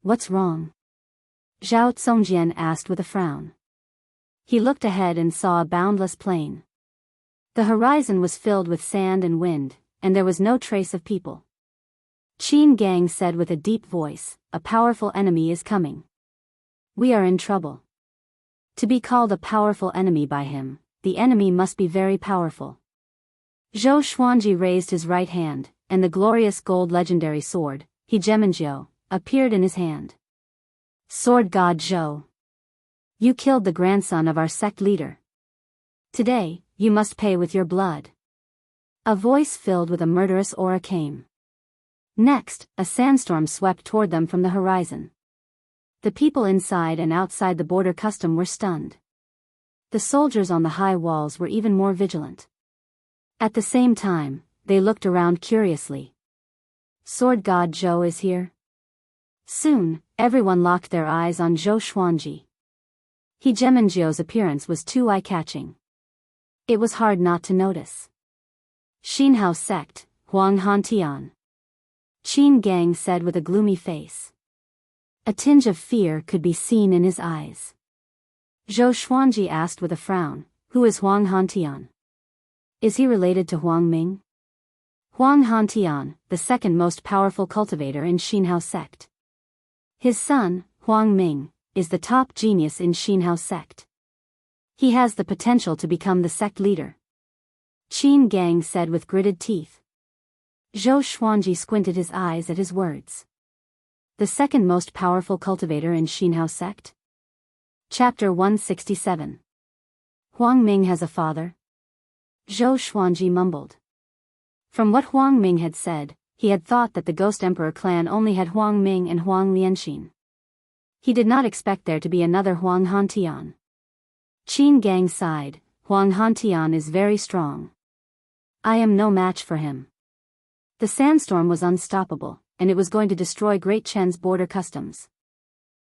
What's wrong? Zhao Zongjian asked with a frown. He looked ahead and saw a boundless plain. The horizon was filled with sand and wind, and there was no trace of people. Qin Gang said with a deep voice, "A powerful enemy is coming. We are in trouble." To be called a powerful enemy by him, the enemy must be very powerful. Zhou Xuanji raised his right hand, and the glorious gold legendary sword, Hegemonjiu, appeared in his hand. Sword God Zhou. You killed the grandson of our sect leader. Today, you must pay with your blood. A voice filled with a murderous aura came. Next, a sandstorm swept toward them from the horizon. The people inside and outside the border custom were stunned. The soldiers on the high walls were even more vigilant. At the same time, they looked around curiously. Sword God Zhou is here? Soon, everyone locked their eyes on Zhou Xuanji. Hegemonjiu's appearance was too eye-catching. It was hard not to notice. Xinhao sect, Huang Hantian. Qin Gang said with a gloomy face. A tinge of fear could be seen in his eyes. Zhou Xuanji asked with a frown, "Who is Huang Hantian? Is he related to Huang Ming?" Huang Hantian, the second most powerful cultivator in Xinhao sect. His son, Huang Ming, is the top genius in Xinhao sect. He has the potential to become the sect leader. Qin Gang said with gritted teeth. Zhou Xuanji squinted his eyes at his words. The second most powerful cultivator in Xinhao sect? Chapter 167. Huang Ming has a father? Zhou Xuanji mumbled. From what Huang Ming had said, he had thought that the Ghost Emperor clan only had Huang Ming and Huang Lianxin. He did not expect there to be another Huang Hantian. Qin Gang sighed. Huang Hantian is very strong. I am no match for him. The sandstorm was unstoppable, and it was going to destroy Great Chen's border customs.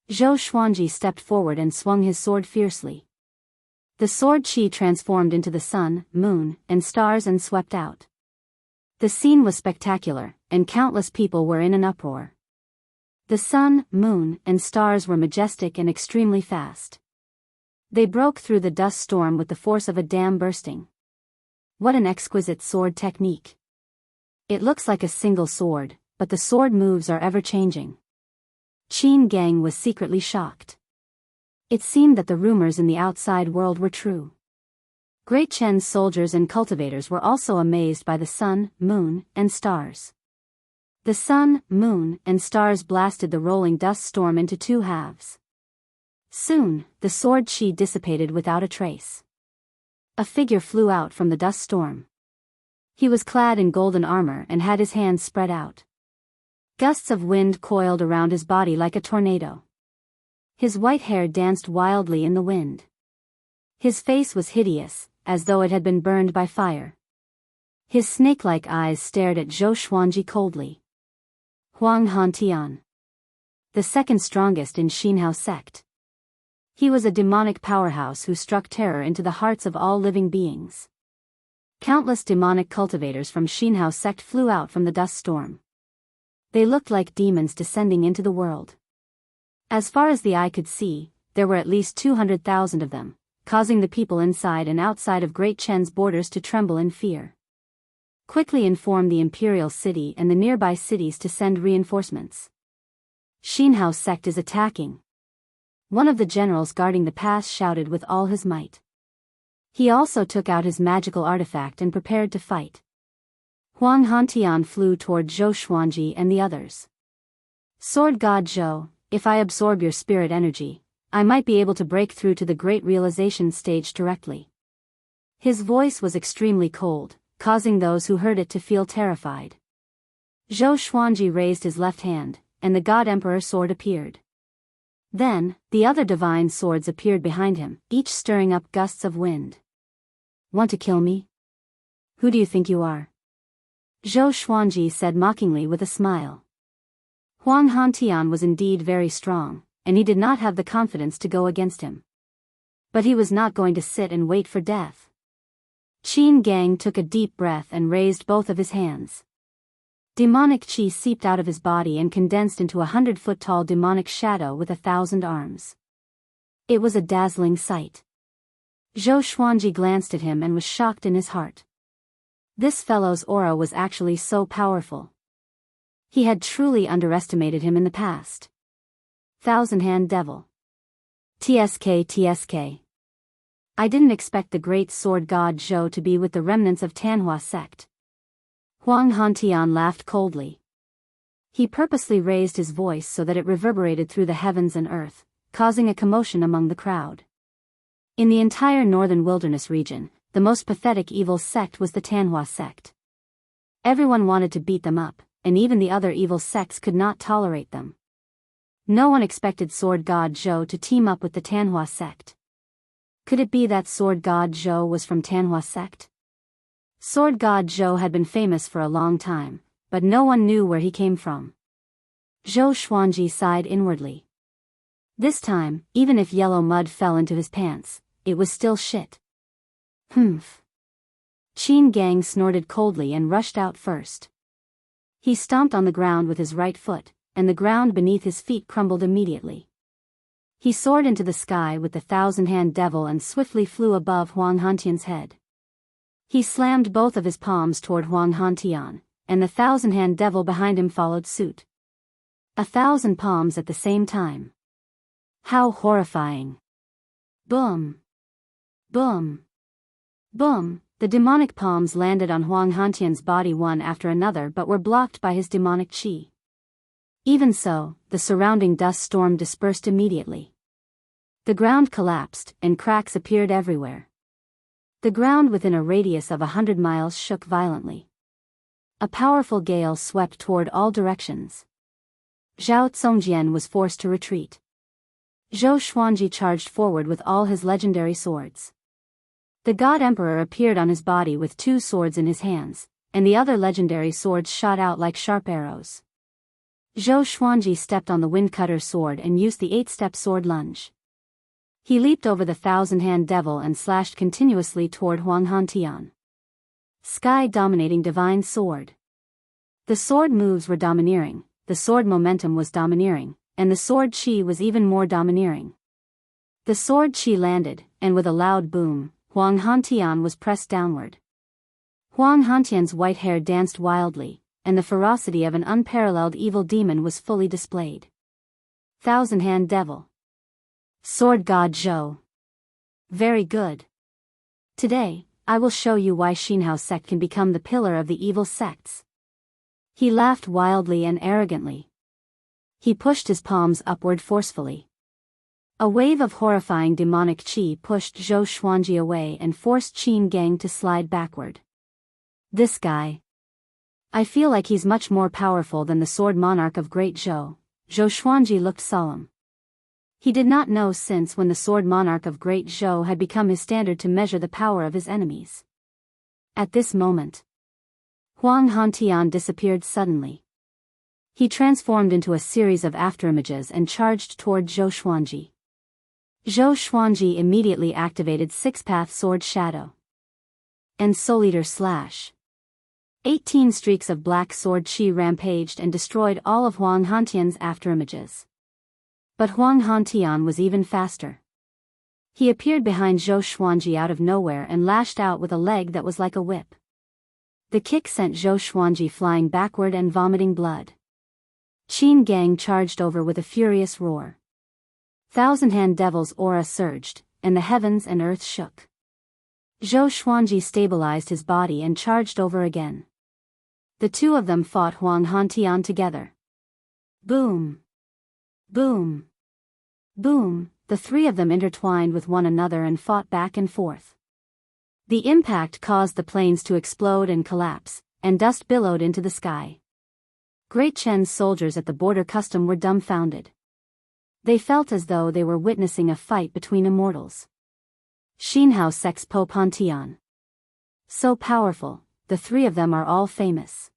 Zhou Xuanji stepped forward and swung his sword fiercely. The sword qi transformed into the sun, moon, and stars and swept out. The scene was spectacular, and countless people were in an uproar. The sun, moon, and stars were majestic and extremely fast. They broke through the dust storm with the force of a dam bursting. What an exquisite sword technique. It looks like a single sword, but the sword moves are ever-changing. Qin Gang was secretly shocked. It seemed that the rumors in the outside world were true. Great Chen's soldiers and cultivators were also amazed by the sun, moon, and stars. The sun, moon, and stars blasted the rolling dust storm into two halves. Soon, the sword qi dissipated without a trace. A figure flew out from the dust storm. He was clad in golden armor and had his hands spread out. Gusts of wind coiled around his body like a tornado. His white hair danced wildly in the wind. His face was hideous, as though it had been burned by fire. His snake-like eyes stared at Zhou Xuanji coldly. Huang Hantian. The second strongest in Xinhao sect. He was a demonic powerhouse who struck terror into the hearts of all living beings. Countless demonic cultivators from Xinhao sect flew out from the dust storm. They looked like demons descending into the world. As far as the eye could see, there were at least 200,000 of them, causing the people inside and outside of Great Chen's borders to tremble in fear. Quickly inform the imperial city and the nearby cities to send reinforcements. Xinhao sect is attacking. One of the generals guarding the pass shouted with all his might. He also took out his magical artifact and prepared to fight. Huang Hantian flew toward Zhou Xuanji and the others. Sword God Zhou, if I absorb your spirit energy, I might be able to break through to the great realization stage directly. His voice was extremely cold, causing those who heard it to feel terrified. Zhou Xuanji raised his left hand, and the God Emperor sword appeared. Then, the other divine swords appeared behind him, each stirring up gusts of wind. Want to kill me? Who do you think you are? Zhou Xuanji said mockingly with a smile. Huang Hantian was indeed very strong, and he did not have the confidence to go against him. But he was not going to sit and wait for death. Qin Gang took a deep breath and raised both of his hands. Demonic qi seeped out of his body and condensed into a 100-foot-tall demonic shadow with 1,000 arms. It was a dazzling sight. Zhou Xuanji glanced at him and was shocked in his heart. This fellow's aura was actually so powerful. He had truly underestimated him in the past. Thousand-Hand Devil. TSK. I didn't expect the great sword god Zhou to be with the remnants of Tanhua sect. Huang Hantian laughed coldly. He purposely raised his voice so that it reverberated through the heavens and earth, causing a commotion among the crowd. In the entire northern wilderness region, the most pathetic evil sect was the Tanhua sect. Everyone wanted to beat them up, and even the other evil sects could not tolerate them. No one expected sword god Zhou to team up with the Tanhua sect. Could it be that sword god Zhou was from Tanhua sect? Sword god Zhou had been famous for a long time, but no one knew where he came from. Zhou Xuanji sighed inwardly. This time, even if yellow mud fell into his pants, it was still shit. Humph. Qin Gang snorted coldly and rushed out first. He stomped on the ground with his right foot, and the ground beneath his feet crumbled immediately. He soared into the sky with the Thousand-Hand Devil and swiftly flew above Huang Hantian's head. He slammed both of his palms toward Huang Hantian, and the Thousand-Hand Devil behind him followed suit. 1,000 palms at the same time. How horrifying. Boom. Boom. Boom. The demonic palms landed on Huang Hantian's body one after another but were blocked by his demonic qi. Even so, the surrounding dust storm dispersed immediately. The ground collapsed, and cracks appeared everywhere. The ground within a radius of 100 miles shook violently. A powerful gale swept toward all directions. Zhao Tsongjian was forced to retreat. Zhou Xuanji charged forward with all his legendary swords. The God Emperor appeared on his body with 2 swords in his hands, and the other legendary swords shot out like sharp arrows. Zhou Xuanji stepped on the Windcutter sword and used the 8-step sword lunge. He leaped over the Thousand-Hand Devil and slashed continuously toward Huang Hantian. Sky-dominating divine sword. The sword moves were domineering, the sword momentum was domineering, and the sword chi was even more domineering. The sword chi landed, and with a loud boom, Huang Hantian was pressed downward. Huang Hantian's white hair danced wildly, and the ferocity of an unparalleled evil demon was fully displayed. Thousand-Hand Devil. Sword God Zhou. Very good. Today, I will show you why Xinhao sect can become the pillar of the evil sects. He laughed wildly and arrogantly. He pushed his palms upward forcefully. A wave of horrifying demonic qi pushed Zhou Xuanji away and forced Qin Gang to slide backward. This guy. I feel like he's much more powerful than the sword monarch of Great Zhou. Zhou Xuanji looked solemn. He did not know since when the sword monarch of Great Zhou had become his standard to measure the power of his enemies. At this moment, Huang Hantian disappeared suddenly. He transformed into a series of afterimages and charged toward Zhou Xuanji. Zhou Xuanji immediately activated 6-path sword shadow. And Soul Eater slash. 18 streaks of black sword chi rampaged and destroyed all of Huang Hantian's afterimages. But Huang Hantian was even faster. He appeared behind Zhou Xuanji out of nowhere and lashed out with a leg that was like a whip. The kick sent Zhou Xuanji flying backward and vomiting blood. Qin Gang charged over with a furious roar. Thousand-Hand Devil's aura surged, and the heavens and earth shook. Zhou Xuanji stabilized his body and charged over again. The two of them fought Huang Hantian together. Boom! Boom! Boom! The three of them intertwined with one another and fought back and forth. The impact caused the plains to explode and collapse, and dust billowed into the sky. Great Chen's soldiers at the border custom were dumbfounded. They felt as though they were witnessing a fight between immortals. Xinhao sect's Po Pantian. So powerful, the three of them are all famous.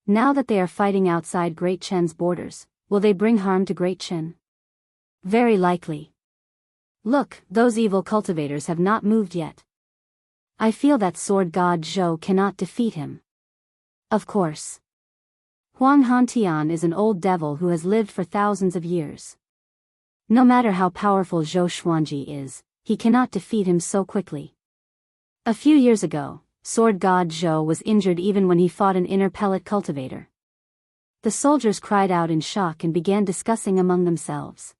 Now that they are fighting outside Great Chen's borders, will they bring harm to Great Chen? Very likely. Look, those evil cultivators have not moved yet. I feel that sword god Zhou cannot defeat him. Of course. Huang Hantian is an old devil who has lived for thousands of years. No matter how powerful Zhou Xuanji is, he cannot defeat him so quickly. A few years ago, sword god Zhou was injured even when he fought an inner pellet cultivator. The soldiers cried out in shock and began discussing among themselves.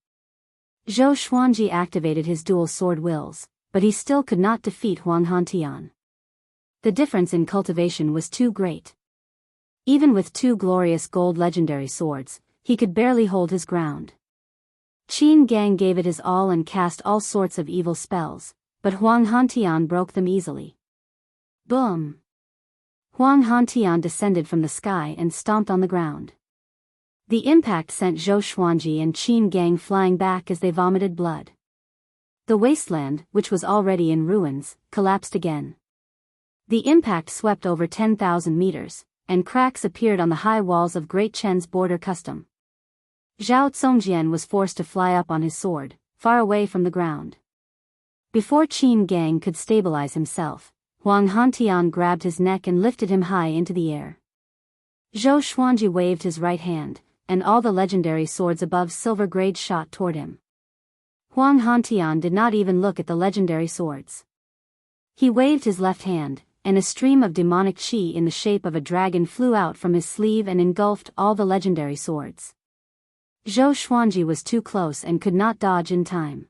Zhou Xuanji activated his dual sword wills, but he still could not defeat Huang Hantian. The difference in cultivation was too great. Even with 2 glorious gold legendary swords, he could barely hold his ground. Qin Gang gave it his all and cast all sorts of evil spells, but Huang Hantian broke them easily. Boom! Huang Hantian descended from the sky and stomped on the ground. The impact sent Zhou Xuanji and Qin Gang flying back as they vomited blood. The wasteland, which was already in ruins, collapsed again. The impact swept over 10,000 meters, and cracks appeared on the high walls of Great Chen's border custom. Zhao Zongjian was forced to fly up on his sword, far away from the ground. Before Qin Gang could stabilize himself, Huang Hantian grabbed his neck and lifted him high into the air. Zhou Xuanji waved his right hand, and all the legendary swords above silver grade shot toward him. Huang Hantian did not even look at the legendary swords. He waved his left hand, and a stream of demonic qi in the shape of a dragon flew out from his sleeve and engulfed all the legendary swords. Zhou Xuanji was too close and could not dodge in time.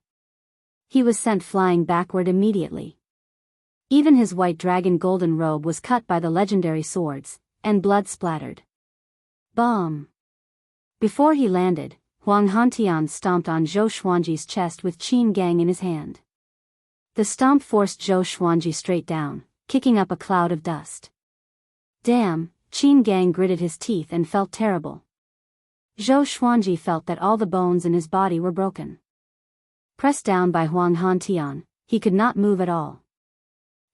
He was sent flying backward immediately. Even his white dragon golden robe was cut by the legendary swords, and blood splattered. Bomb! Before he landed, Huang Hantian stomped on Zhou Xuanji's chest with Qin Gang in his hand. The stomp forced Zhou Xuanji straight down, kicking up a cloud of dust. Damn, Qin Gang gritted his teeth and felt terrible. Zhou Xuanji felt that all the bones in his body were broken. Pressed down by Huang Hantian, he could not move at all.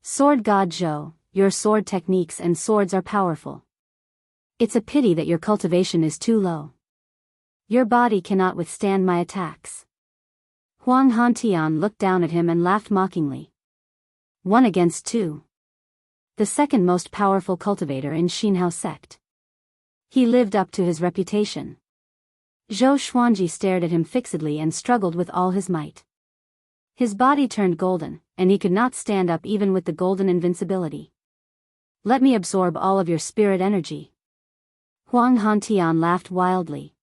Sword God Zhou, your sword techniques and swords are powerful. It's a pity that your cultivation is too low. Your body cannot withstand my attacks. Huang Hantian looked down at him and laughed mockingly. 1 against 2. The second most powerful cultivator in Xinhao sect. He lived up to his reputation. Zhou Xuanji stared at him fixedly and struggled with all his might. His body turned golden, and he could not stand up even with the golden invincibility. Let me absorb all of your spirit energy. Huang Hantian laughed wildly.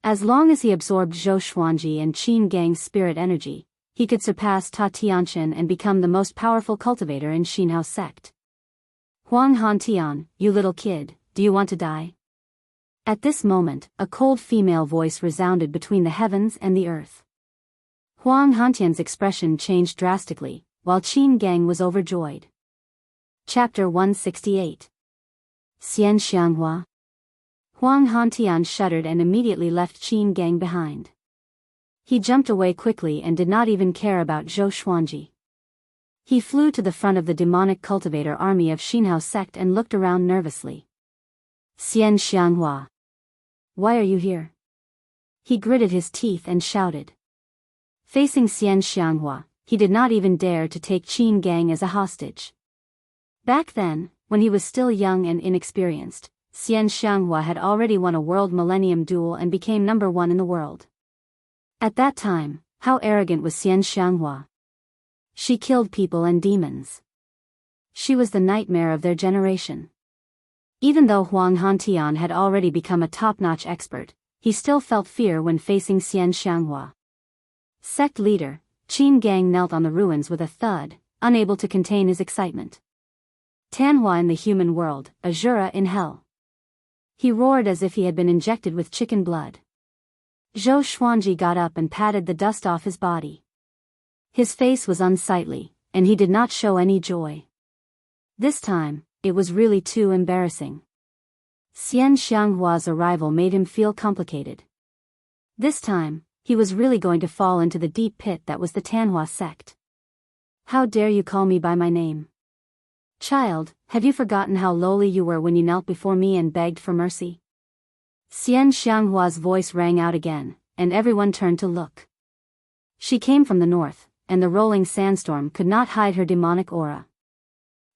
As long as he absorbed Zhou Xuanji and Qin Gang's spirit energy, he could surpass Ta Tianchen and become the most powerful cultivator in Xinhao sect. Huang Hantian, you little kid, do you want to die? At this moment, a cold female voice resounded between the heavens and the earth. Huang Hantian's expression changed drastically, while Qin Gang was overjoyed. Chapter 168. Xian Xianghua. Huang Hantian shuddered and immediately left Qin Gang behind. He jumped away quickly and did not even care about Zhou Xuanji. He flew to the front of the demonic cultivator army of Xinhao sect and looked around nervously. Xian Xianghua. Why are you here? He gritted his teeth and shouted. Facing Xian Xianghua, he did not even dare to take Qin Gang as a hostage. Back then, when he was still young and inexperienced, Xian Xianghua had already won a world millennium duel and became number 1 in the world. At that time, how arrogant was Xian Xianghua? She killed people and demons. She was the nightmare of their generation. Even though Huang Hantian had already become a top-notch expert, he still felt fear when facing Xian Xianghua. Sect leader, Qin Gang knelt on the ruins with a thud, unable to contain his excitement. Tanhua in the human world, Azura in hell. He roared as if he had been injected with chicken blood. Zhou Xuanji got up and patted the dust off his body. His face was unsightly, and he did not show any joy. This time, it was really too embarrassing. Xian Xianghua's arrival made him feel complicated. This time, he was really going to fall into the deep pit that was the Tanhua sect. How dare you call me by my name? Child, have you forgotten how lowly you were when you knelt before me and begged for mercy? Xian Xianghua's voice rang out again, and everyone turned to look. She came from the north, and the rolling sandstorm could not hide her demonic aura.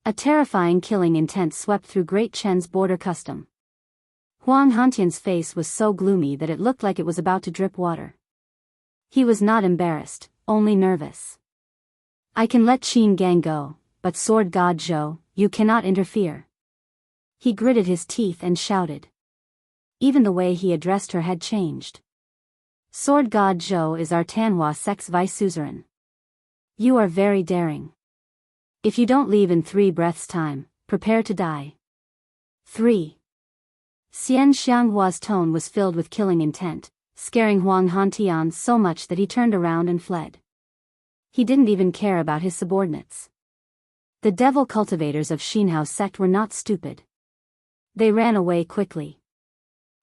A terrifying killing intent swept through Great Chen's border custom. Huang Hantian's face was so gloomy that it looked like it was about to drip water. He was not embarrassed, only nervous. I can let Qin Gang go, but Sword God Zhou, you cannot interfere. He gritted his teeth and shouted. Even the way he addressed her had changed. Sword God Zhou is our Tanhua sect's vice suzerain. You are very daring. If you don't leave in 3 breaths' time, prepare to die. 3. Xian Xianghua's tone was filled with killing intent, scaring Huang Hantian so much that he turned around and fled. He didn't even care about his subordinates. The devil cultivators of Xinhao sect were not stupid. They ran away quickly.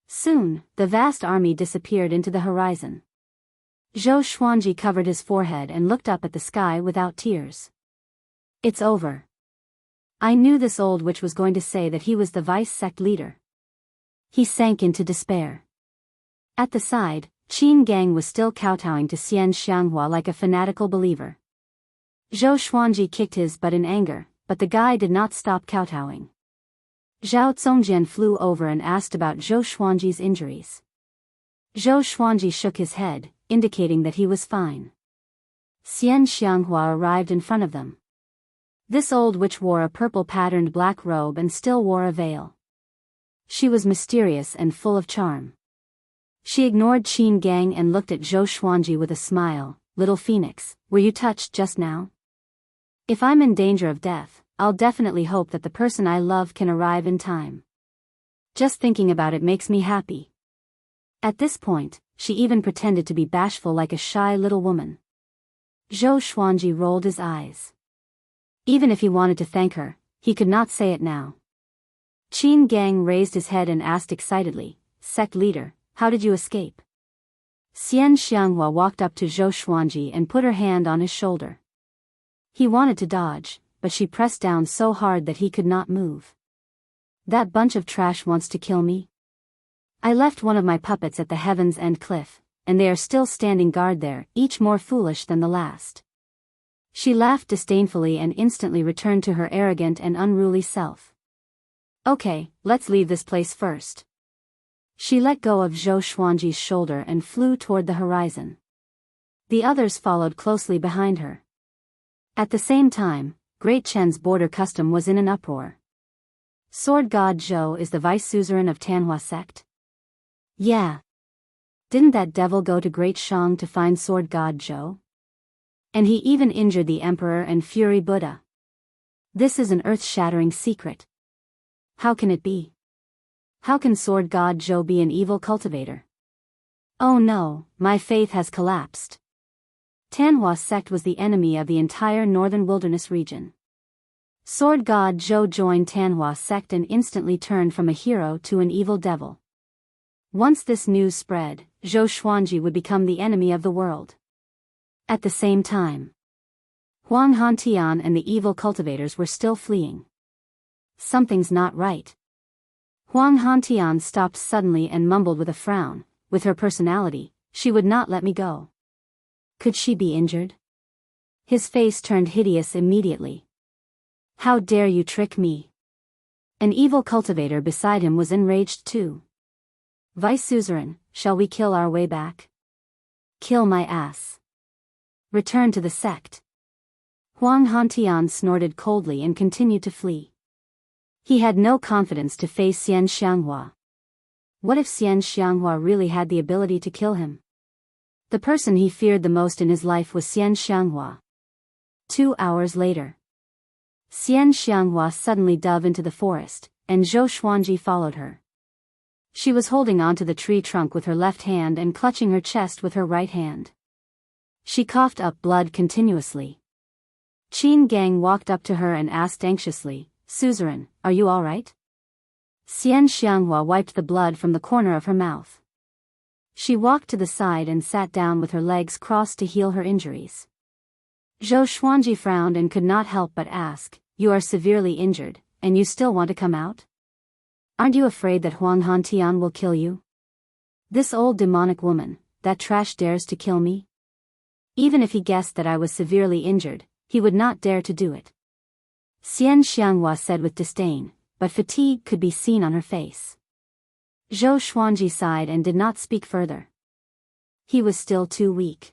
Soon, the vast army disappeared into the horizon. Zhou Xuanji covered his forehead and looked up at the sky without tears. It's over. I knew this old witch was going to say that he was the vice sect leader. He sank into despair. At the side, Qin Gang was still kowtowing to Xian Xianghua like a fanatical believer. Zhou Xuanji kicked his butt in anger, but the guy did not stop kowtowing. Zhao Zongjian flew over and asked about Zhou Xuanji's injuries. Zhou Xuanji shook his head, indicating that he was fine. Xian Xianghua arrived in front of them. This old witch wore a purple-patterned black robe and still wore a veil. She was mysterious and full of charm. She ignored Qin Gang and looked at Zhou Xuanji with a smile. Little Phoenix, were you touched just now? If I'm in danger of death, I'll definitely hope that the person I love can arrive in time. Just thinking about it makes me happy. At this point, she even pretended to be bashful like a shy little woman. Zhou Xuanji rolled his eyes. Even if he wanted to thank her, he could not say it now. Qin Gang raised his head and asked excitedly, Sect leader, how did you escape? Xian Xianghua walked up to Zhou Xuanji and put her hand on his shoulder. He wanted to dodge, but she pressed down so hard that he could not move. That bunch of trash wants to kill me? I left one of my puppets at the Heaven's End cliff, and they are still standing guard there, each more foolish than the last. She laughed disdainfully and instantly returned to her arrogant and unruly self. Okay, let's leave this place first. She let go of Zhou Xuanji's shoulder and flew toward the horizon. The others followed closely behind her. At the same time, Great Chen's border custom was in an uproar. Sword God Zhou is the vice suzerain of Tanhua sect? Yeah. Didn't that devil go to Great Shang to find Sword God Zhou? And he even injured the Emperor and Fury Buddha. This is an earth-shattering secret. How can it be? How can Sword God Zhou be an evil cultivator? Oh no, my faith has collapsed. Tanhua sect was the enemy of the entire northern wilderness region. Sword God Zhou joined Tanhua sect and instantly turned from a hero to an evil devil. Once this news spread, Zhou Xuanji would become the enemy of the world. At the same time, Huang Hantian and the evil cultivators were still fleeing. Something's not right. Huang Hantian stopped suddenly and mumbled with a frown. With her personality, she would not let me go. Could she be injured? His face turned hideous immediately. How dare you trick me? An evil cultivator beside him was enraged too. Vice suzerain, shall we kill our way back? Kill my ass. Return to the sect. Huang Hantian snorted coldly and continued to flee. He had no confidence to face Xian Xianghua. What if Xian Xianghua really had the ability to kill him? The person he feared the most in his life was Xian Xianghua. 2 hours later, Xian Xianghua suddenly dove into the forest, and Zhou Xuanji followed her. She was holding onto the tree trunk with her left hand and clutching her chest with her right hand. She coughed up blood continuously. Qin Gang walked up to her and asked anxiously, Suzerain, are you all right? Xian Xianghua wiped the blood from the corner of her mouth. She walked to the side and sat down with her legs crossed to heal her injuries. Zhou Xuanji frowned and could not help but ask, You are severely injured, and you still want to come out? Aren't you afraid that Huang Hantian will kill you? This old demonic woman, that trash dares to kill me? Even if he guessed that I was severely injured, he would not dare to do it. Xian Xianghua said with disdain, but fatigue could be seen on her face. Zhou Xuanji sighed and did not speak further. He was still too weak.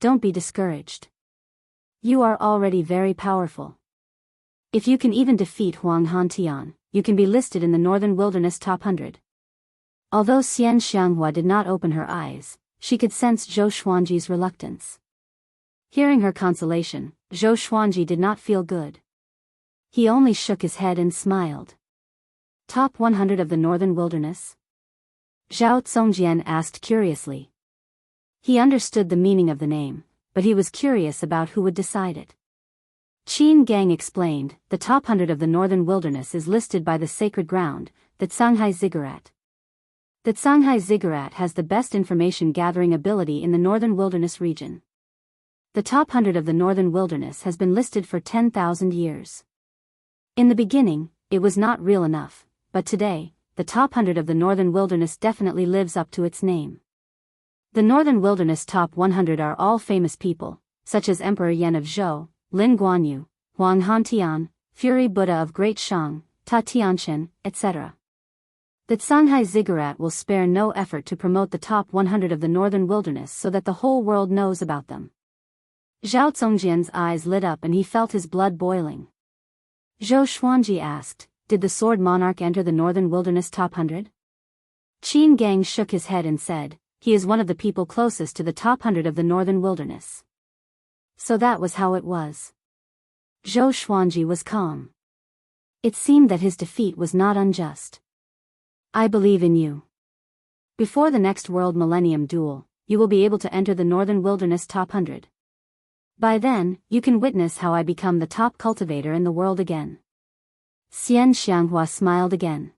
Don't be discouraged. You are already very powerful. If you can even defeat Huang Hantian, you can be listed in the Northern Wilderness Top 100. Although Xian Xianghua did not open her eyes, she could sense Zhou Xuanji's reluctance. Hearing her consolation, Zhou Xuanji did not feel good. He only shook his head and smiled. Top 100 of the Northern Wilderness? Zhao Zongjian asked curiously. He understood the meaning of the name, but he was curious about who would decide it. Qin Gang explained, the top 100 of the Northern Wilderness is listed by the sacred ground, the Zhanghai Ziggurat. The Zhanghai Ziggurat has the best information gathering ability in the Northern Wilderness region. The top 100 of the Northern Wilderness has been listed for 10,000 years. In the beginning, it was not real enough, but today, the top 100 of the Northern Wilderness definitely lives up to its name. The Northern Wilderness top 100 are all famous people, such as Emperor Yan of Zhou, Lin Guanyu, Huang Hantian, Fury Buddha of Great Shang, Ta Tianchen, etc. The Zhanghai Ziggurat will spare no effort to promote the top 100 of the Northern Wilderness so that the whole world knows about them. Zhao Zongjian's eyes lit up and he felt his blood boiling. Zhou Xuanji asked, did the Sword Monarch enter the Northern Wilderness top 100? Qin Gang shook his head and said, he is one of the people closest to the top 100 of the Northern Wilderness. So that was how it was. Zhou Xuanji was calm. It seemed that his defeat was not unjust. I believe in you. Before the next World Millennium Duel, you will be able to enter the Northern Wilderness top 100. By then, you can witness how I become the top cultivator in the world again. Xian Xianghua smiled again.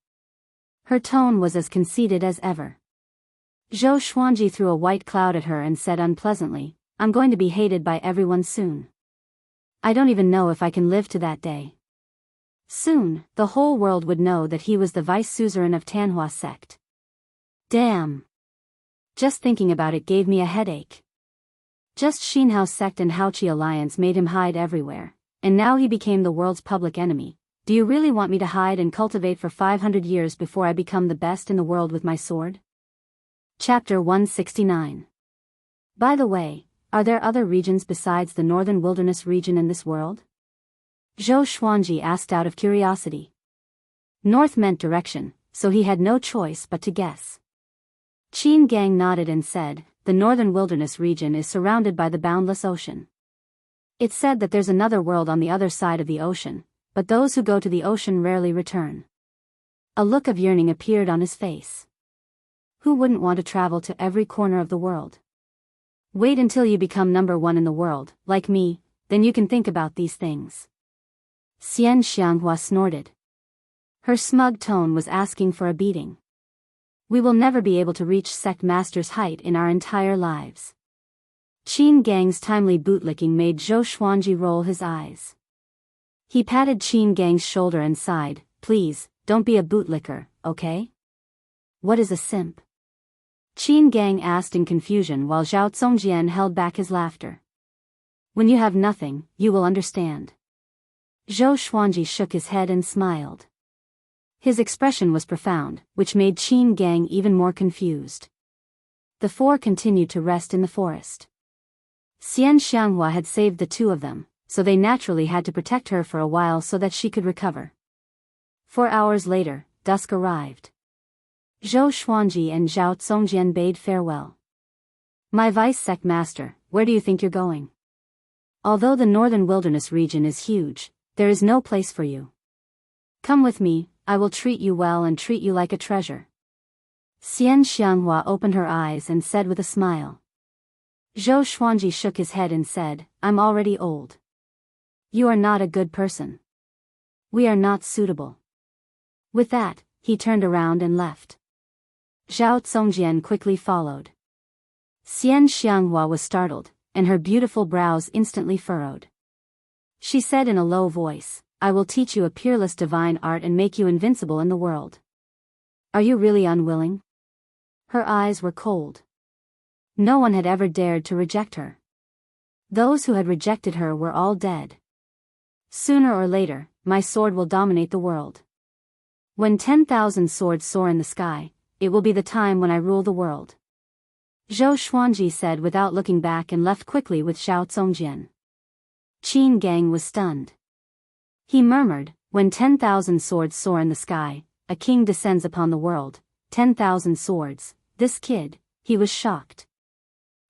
Her tone was as conceited as ever. Zhou Xuanji threw a white cloud at her and said unpleasantly, I'm going to be hated by everyone soon. I don't even know if I can live to that day. Soon, the whole world would know that he was the vice suzerain of Tanhua sect. Damn. Just thinking about it gave me a headache. Just Xinhao sect and Haoqi alliance made him hide everywhere, and now he became the world's public enemy. Do you really want me to hide and cultivate for 500 years before I become the best in the world with my sword? Chapter 169. By the way, are there other regions besides the Northern Wilderness region in this world? Zhou Xuanji asked out of curiosity. North meant direction, so he had no choice but to guess. Qin Gang nodded and said, the Northern Wilderness region is surrounded by the boundless ocean. It's said that there's another world on the other side of the ocean, but those who go to the ocean rarely return. A look of yearning appeared on his face. Who wouldn't want to travel to every corner of the world? Wait until you become number 1 in the world, like me, then you can think about these things. Xian Xianghua snorted. Her smug tone was asking for a beating. We will never be able to reach sect master's height in our entire lives. Qin Gang's timely bootlicking made Zhou Xuanji roll his eyes. He patted Qin Gang's shoulder and sighed, please, don't be a bootlicker, okay? What is a simp? Qin Gang asked in confusion while Zhao Zongjian held back his laughter. When you have nothing, you will understand. Zhou Xuanji shook his head and smiled. His expression was profound, which made Qin Gang even more confused. The four continued to rest in the forest. Xian Xianghua had saved the two of them, so they naturally had to protect her for a while so that she could recover. 4 hours later, dusk arrived. Zhou Xuanji and Zhao Zongjian bade farewell. My vice sect master, where do you think you're going? Although the Northern Wilderness region is huge, there is no place for you. Come with me, I will treat you well and treat you like a treasure. Xian Xianghua opened her eyes and said with a smile. Zhou Xuanji shook his head and said, I'm already old. You are not a good person. We are not suitable. With that, he turned around and left. Zhao Zongjian quickly followed. Xian Xianghua was startled, and her beautiful brows instantly furrowed. She said in a low voice, I will teach you a peerless divine art and make you invincible in the world. Are you really unwilling? Her eyes were cold. No one had ever dared to reject her. Those who had rejected her were all dead. Sooner or later, my sword will dominate the world. When 10,000 swords soar in the sky, it will be the time when I rule the world. Zhou Xuanji said without looking back and left quickly with Zhao Zongjian. Qin Gang was stunned. He murmured, when 10,000 swords soar in the sky, a king descends upon the world, 10,000 swords, this kid, he was shocked.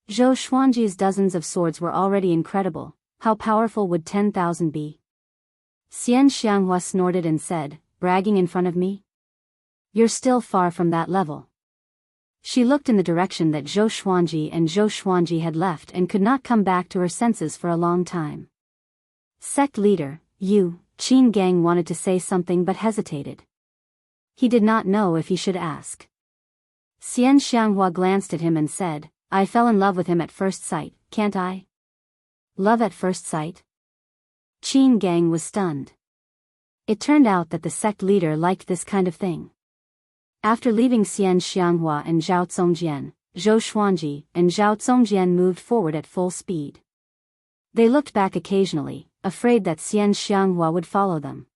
Zhou Xuanji's dozens of swords were already incredible, how powerful would 10,000 be? Xian Xianghua snorted and said, bragging in front of me? You're still far from that level. She looked in the direction that Zhou Xuanji had left and could not come back to her senses for a long time. Sect leader, you, Qin Gang wanted to say something but hesitated. He did not know if he should ask. Xian Xianghua glanced at him and said, I fell in love with him at first sight, can't I? Love at first sight? Qin Gang was stunned. It turned out that the sect leader liked this kind of thing. After leaving Xian Xianghua and Zhao Zongjian, Zhou Xuanji and Zhao Zongjian moved forward at full speed. They looked back occasionally, afraid that Xian Xianghua would follow them.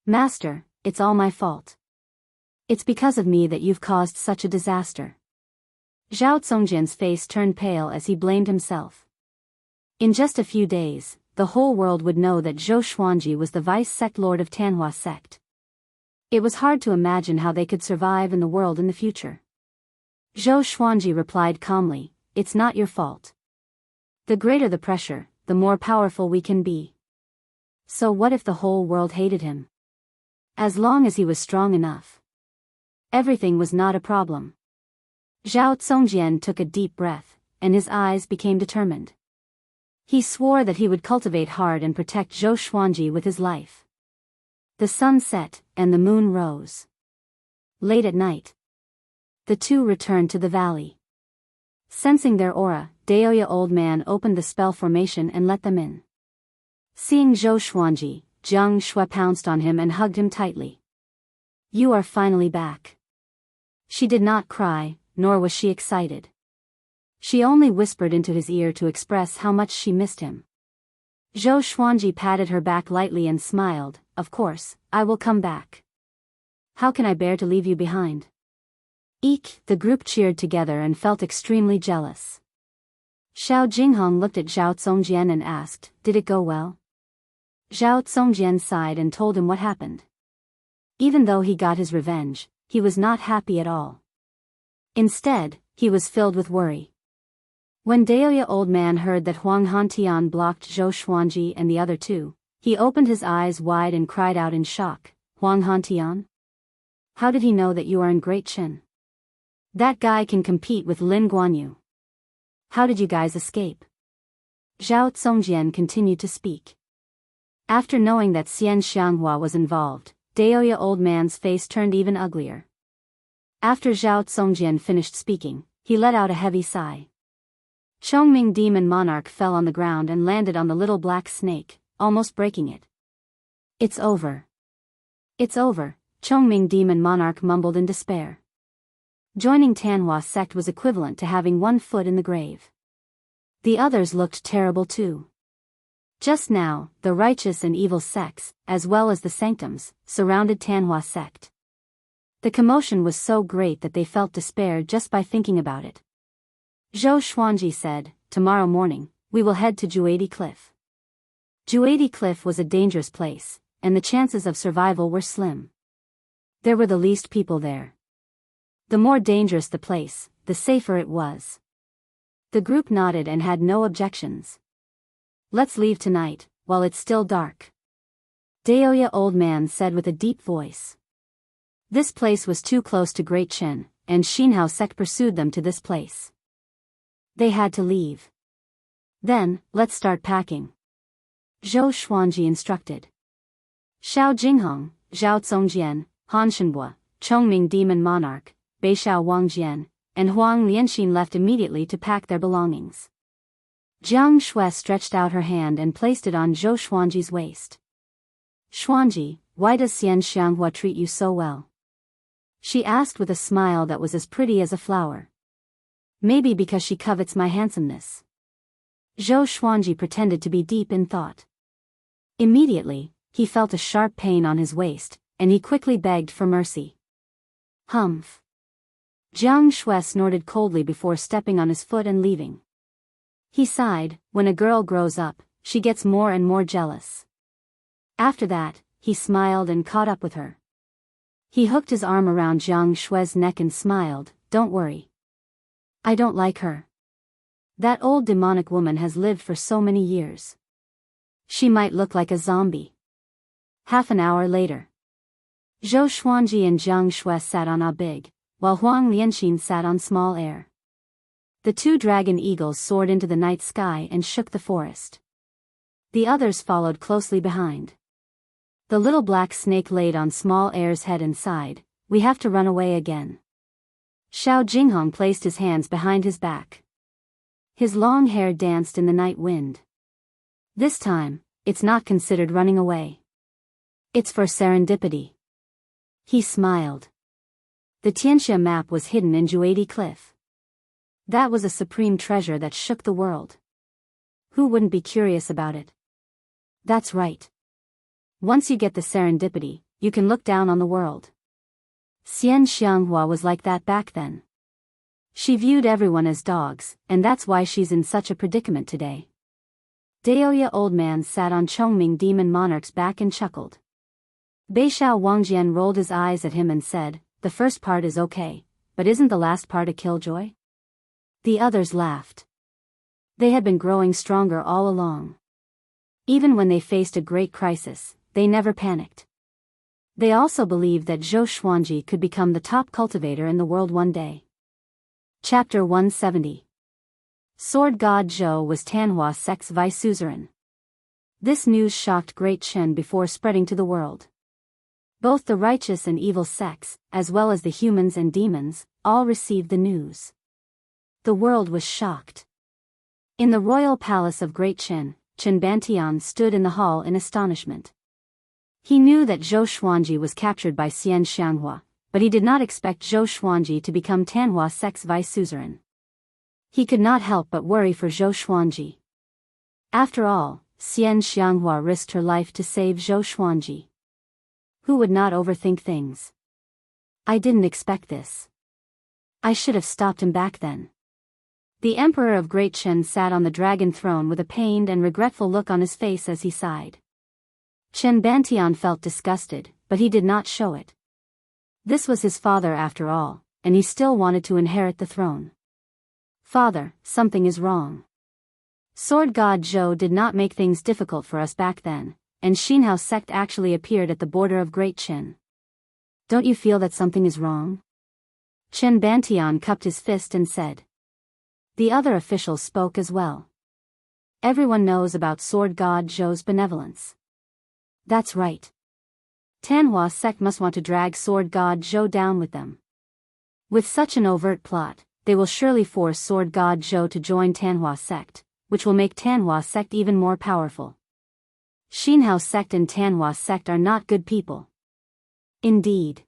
Master, it's all my fault. It's because of me that you've caused such a disaster. Zhao Zongjian's face turned pale as he blamed himself. In just a few days, the whole world would know that Zhou Xuanji was the vice-sect lord of Tanhua sect. It was hard to imagine how they could survive in the world in the future. Zhou Xuanji replied calmly, it's not your fault. The greater the pressure, the more powerful we can be. So what if the whole world hated him? As long as he was strong enough. Everything was not a problem. Zhao Zongjian took a deep breath, and his eyes became determined. He swore that he would cultivate hard and protect Zhou Xuanji with his life. The sun set, and the moon rose. Late at night, the two returned to the valley. Sensing their aura, Daoya old man opened the spell formation and let them in. Seeing Zhou Xuanji, Jiang Shui pounced on him and hugged him tightly. You are finally back. She did not cry, nor was she excited. She only whispered into his ear to express how much she missed him. Zhou Xuanji patted her back lightly and smiled, of course, I will come back. How can I bear to leave you behind? Eek, the group cheered together and felt extremely jealous. Xiao Jinghong looked at Zhao Zongjian and asked, did it go well? Zhao Zongjian sighed and told him what happened. Even though he got his revenge, he was not happy at all. Instead, he was filled with worry. When Daoya old man heard that Huang Hantian blocked Zhou Xuanji and the other two, he opened his eyes wide and cried out in shock, Huang Hantian? How did he know that you are in Great Qin? That guy can compete with Lin Guanyu. How did you guys escape? Zhao Zongjian continued to speak. After knowing that Xian Xianghua was involved, Daoya old man's face turned even uglier. After Zhao Zongjian finished speaking, he let out a heavy sigh. Chongming Demon Monarch fell on the ground and landed on the little black snake, almost breaking it. It's over. It's over, Chongming Demon Monarch mumbled in despair. Joining Tanhua sect was equivalent to having one foot in the grave. The others looked terrible too. Just now, the righteous and evil sects, as well as the sanctums, surrounded Tanhua sect. The commotion was so great that they felt despair just by thinking about it. Zhou Xuanji said, tomorrow morning, we will head to Juadi Cliff. Juadi Cliff was a dangerous place, and the chances of survival were slim. There were the least people there. The more dangerous the place, the safer it was. The group nodded and had no objections. Let's leave tonight, while it's still dark. Daoya old man said with a deep voice. This place was too close to Great Qin, and Xinhao sect pursued them to this place. They had to leave. Then, let's start packing. Zhou Xuanji instructed. Xiao Jinghong, Zhao Zongjian, Han Shenhua, Chongming Demon Monarch, Beishao Wangjian, and Huang Lianxin left immediately to pack their belongings. Jiang Shui stretched out her hand and placed it on Zhou Xuanji's waist. Xuanji, why does Xian Xianghua treat you so well? She asked with a smile that was as pretty as a flower. Maybe because she covets my handsomeness. Zhou Xuanji pretended to be deep in thought. Immediately, he felt a sharp pain on his waist, and he quickly begged for mercy. Humph. Jiang Shui snorted coldly before stepping on his foot and leaving. He sighed, when a girl grows up, she gets more and more jealous. After that, he smiled and caught up with her. He hooked his arm around Jiang Shui's neck and smiled, "Don't worry. I don't like her. That old demonic woman has lived for so many years. She might look like a zombie." Half an hour later, Zhou Xuanji and Jiang Shui sat on a big, while Huang Lianxin sat on small air. The two dragon eagles soared into the night sky and shook the forest. The others followed closely behind. The little black snake laid on small air's head and sighed, "We have to run away again." Xiao Jinghong placed his hands behind his back. His long hair danced in the night wind. This time, it's not considered running away. It's for serendipity. He smiled. The Tianxia map was hidden in Juadi Cliff. That was a supreme treasure that shook the world. Who wouldn't be curious about it? That's right. Once you get the serendipity, you can look down on the world. Xian Xianghua was like that back then. She viewed everyone as dogs, and that's why she's in such a predicament today. Daoya old man sat on Chongming demon monarch's back and chuckled. Beixiao Wangjian rolled his eyes at him and said, "The first part is okay, but isn't the last part a killjoy?" The others laughed. They had been growing stronger all along. Even when they faced a great crisis, they never panicked. They also believed that Zhou Xuanji could become the top cultivator in the world one day. Chapter 170. Sword God Zhou was Tanhua sect's vice suzerain. This news shocked Great Chen before spreading to the world. Both the righteous and evil sects, as well as the humans and demons, all received the news. The world was shocked. In the royal palace of Great Chen, Chen Bantian stood in the hall in astonishment. He knew that Zhou Xuanji was captured by Xian Xianghua, but he did not expect Zhou Xuanji to become Tanhua sect's vice suzerain. He could not help but worry for Zhou Xuanji. After all, Xian Xianghua risked her life to save Zhou Xuanji. Who would not overthink things? I didn't expect this. I should have stopped him back then. The Emperor of Great Chen sat on the dragon throne with a pained and regretful look on his face as he sighed. Chen Bantian felt disgusted, but he did not show it. This was his father after all, and he still wanted to inherit the throne. "Father, something is wrong. Sword God Zhou did not make things difficult for us back then, and Xinhao sect actually appeared at the border of Great Chen. Don't you feel that something is wrong?" Chen Bantian cupped his fist and said. The other officials spoke as well. Everyone knows about Sword God Zhou's benevolence. That's right. Tanhua sect must want to drag Sword God Zhou down with them. With such an overt plot, they will surely force Sword God Zhou to join Tanhua sect, which will make Tanhua sect even more powerful. Xinhao sect and Tanhua sect are not good people. Indeed.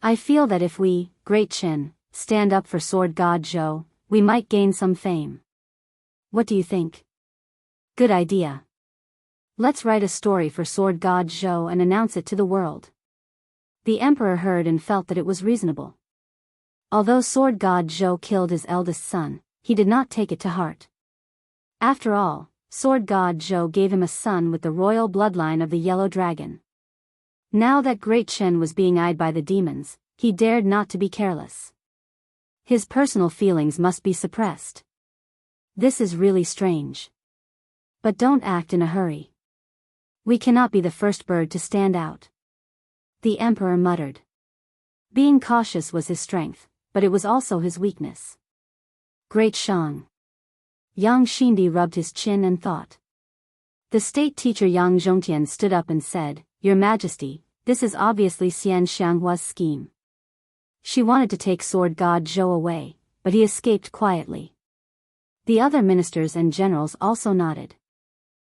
I feel that if we, Great Chen, stand up for Sword God Zhou, we might gain some fame. What do you think? Good idea. Let's write a story for Sword God Zhou and announce it to the world. The emperor heard and felt that it was reasonable. Although Sword God Zhou killed his eldest son, he did not take it to heart. After all, Sword God Zhou gave him a son with the royal bloodline of the Yellow Dragon. Now that Great Chen was being eyed by the demons, he dared not to be careless. His personal feelings must be suppressed. This is really strange. But don't act in a hurry. We cannot be the first bird to stand out. The emperor muttered. Being cautious was his strength, but it was also his weakness. Great Shang. Yang Xindi rubbed his chin and thought. The state teacher Yang Zhongtian stood up and said, "Your Majesty, this is obviously Xian Xianghua's scheme." She wanted to take Sword God Zhou away, but he escaped quietly. The other ministers and generals also nodded.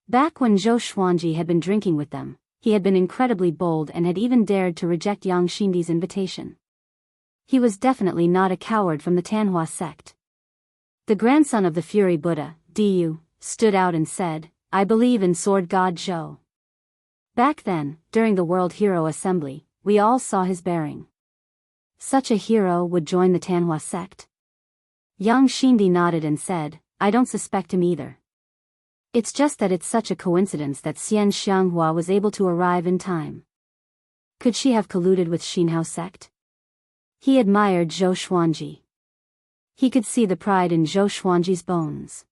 Back when Zhou Xuanji had been drinking with them, he had been incredibly bold and had even dared to reject Yang Xindi's invitation. He was definitely not a coward from the Tanhua sect. The grandson of the Fury Buddha, Du, stood out and said, "I believe in Sword God Zhou." Back then, during the World Hero Assembly, we all saw his bearing. Such a hero would join the Tanhua sect? Yang Xindi nodded and said, "I don't suspect him either." It's just that it's such a coincidence that Xian Xianghua was able to arrive in time. Could she have colluded with Xinhao sect? He admired Zhou Xuanji. He could see the pride in Zhou Xuanji's bones.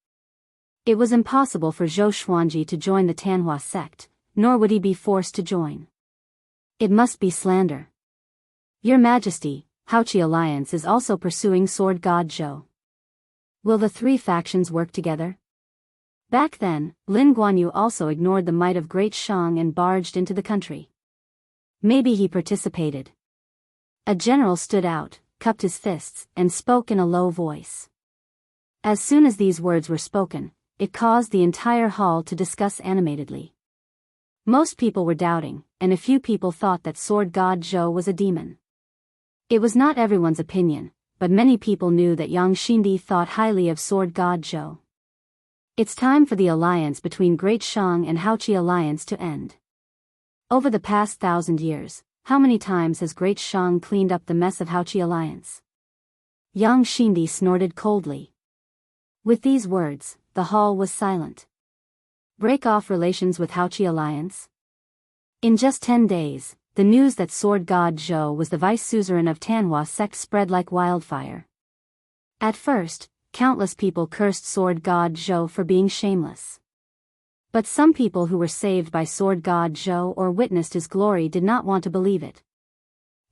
It was impossible for Zhou Xuanji to join the Tanhua sect, nor would he be forced to join. It must be slander. Your Majesty, Haoqi Alliance is also pursuing Sword God Zhou. Will the three factions work together? Back then, Lin Guanyu also ignored the might of Great Shang and barged into the country. Maybe he participated. A general stood out, cupped his fists, and spoke in a low voice. As soon as these words were spoken, it caused the entire hall to discuss animatedly. Most people were doubting, and a few people thought that Sword God Zhou was a demon. It was not everyone's opinion, but many people knew that Yang Xindi thought highly of Sword God Zhou. It's time for the alliance between Great Shang and Haoqi Alliance to end. Over the past 1,000 years, how many times has Great Shang cleaned up the mess of Haoqi Alliance? Yang Xindi snorted coldly. With these words, the hall was silent. Break off relations with Haoqi Alliance? In just 10 days, the news that Sword God Zhou was the vice suzerain of Tanhua sect spread like wildfire. At first, countless people cursed Sword God Zhou for being shameless. But some people who were saved by Sword God Zhou or witnessed his glory did not want to believe it.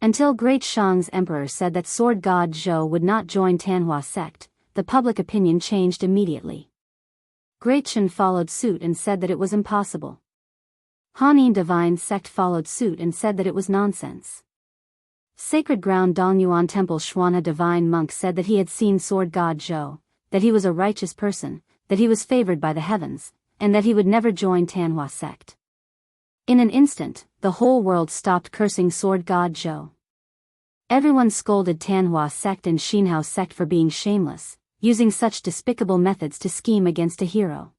Until Great Shang's emperor said that Sword God Zhou would not join Tanhua sect, the public opinion changed immediately. Great Chen followed suit and said that it was impossible. Hanyin Divine Sect followed suit and said that it was nonsense. Sacred Ground Dongyuan Temple Xuanhe Divine Monk said that he had seen Sword God Zhou, that he was a righteous person, that he was favored by the heavens, and that he would never join Tanhua sect. In an instant, the whole world stopped cursing Sword God Zhou. Everyone scolded Tanhua sect and Xinhao sect for being shameless, using such despicable methods to scheme against a hero.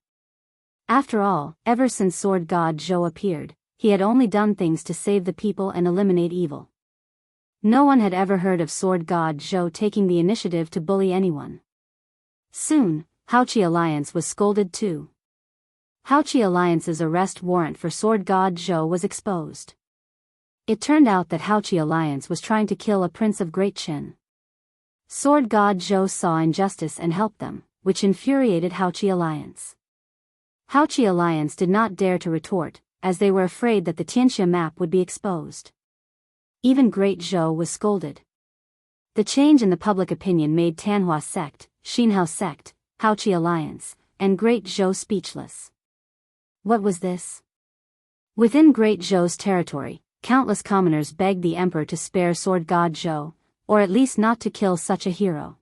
After all, ever since Sword God Zhou appeared, he had only done things to save the people and eliminate evil. No one had ever heard of Sword God Zhou taking the initiative to bully anyone. Soon, Haoqi Alliance was scolded too. Haoqi Alliance's arrest warrant for Sword God Zhou was exposed. It turned out that Haoqi Alliance was trying to kill a prince of Great Qin. Sword God Zhou saw injustice and helped them, which infuriated Haoqi Alliance. Haoqi Alliance did not dare to retort, as they were afraid that the Tianxia map would be exposed. Even Great Zhou was scolded. The change in the public opinion made Tanhua sect, Xinhao sect, Haoqi Alliance, and Great Zhou speechless. What was this? Within Great Zhou's territory, countless commoners begged the emperor to spare Sword God Zhou, or at least not to kill such a hero.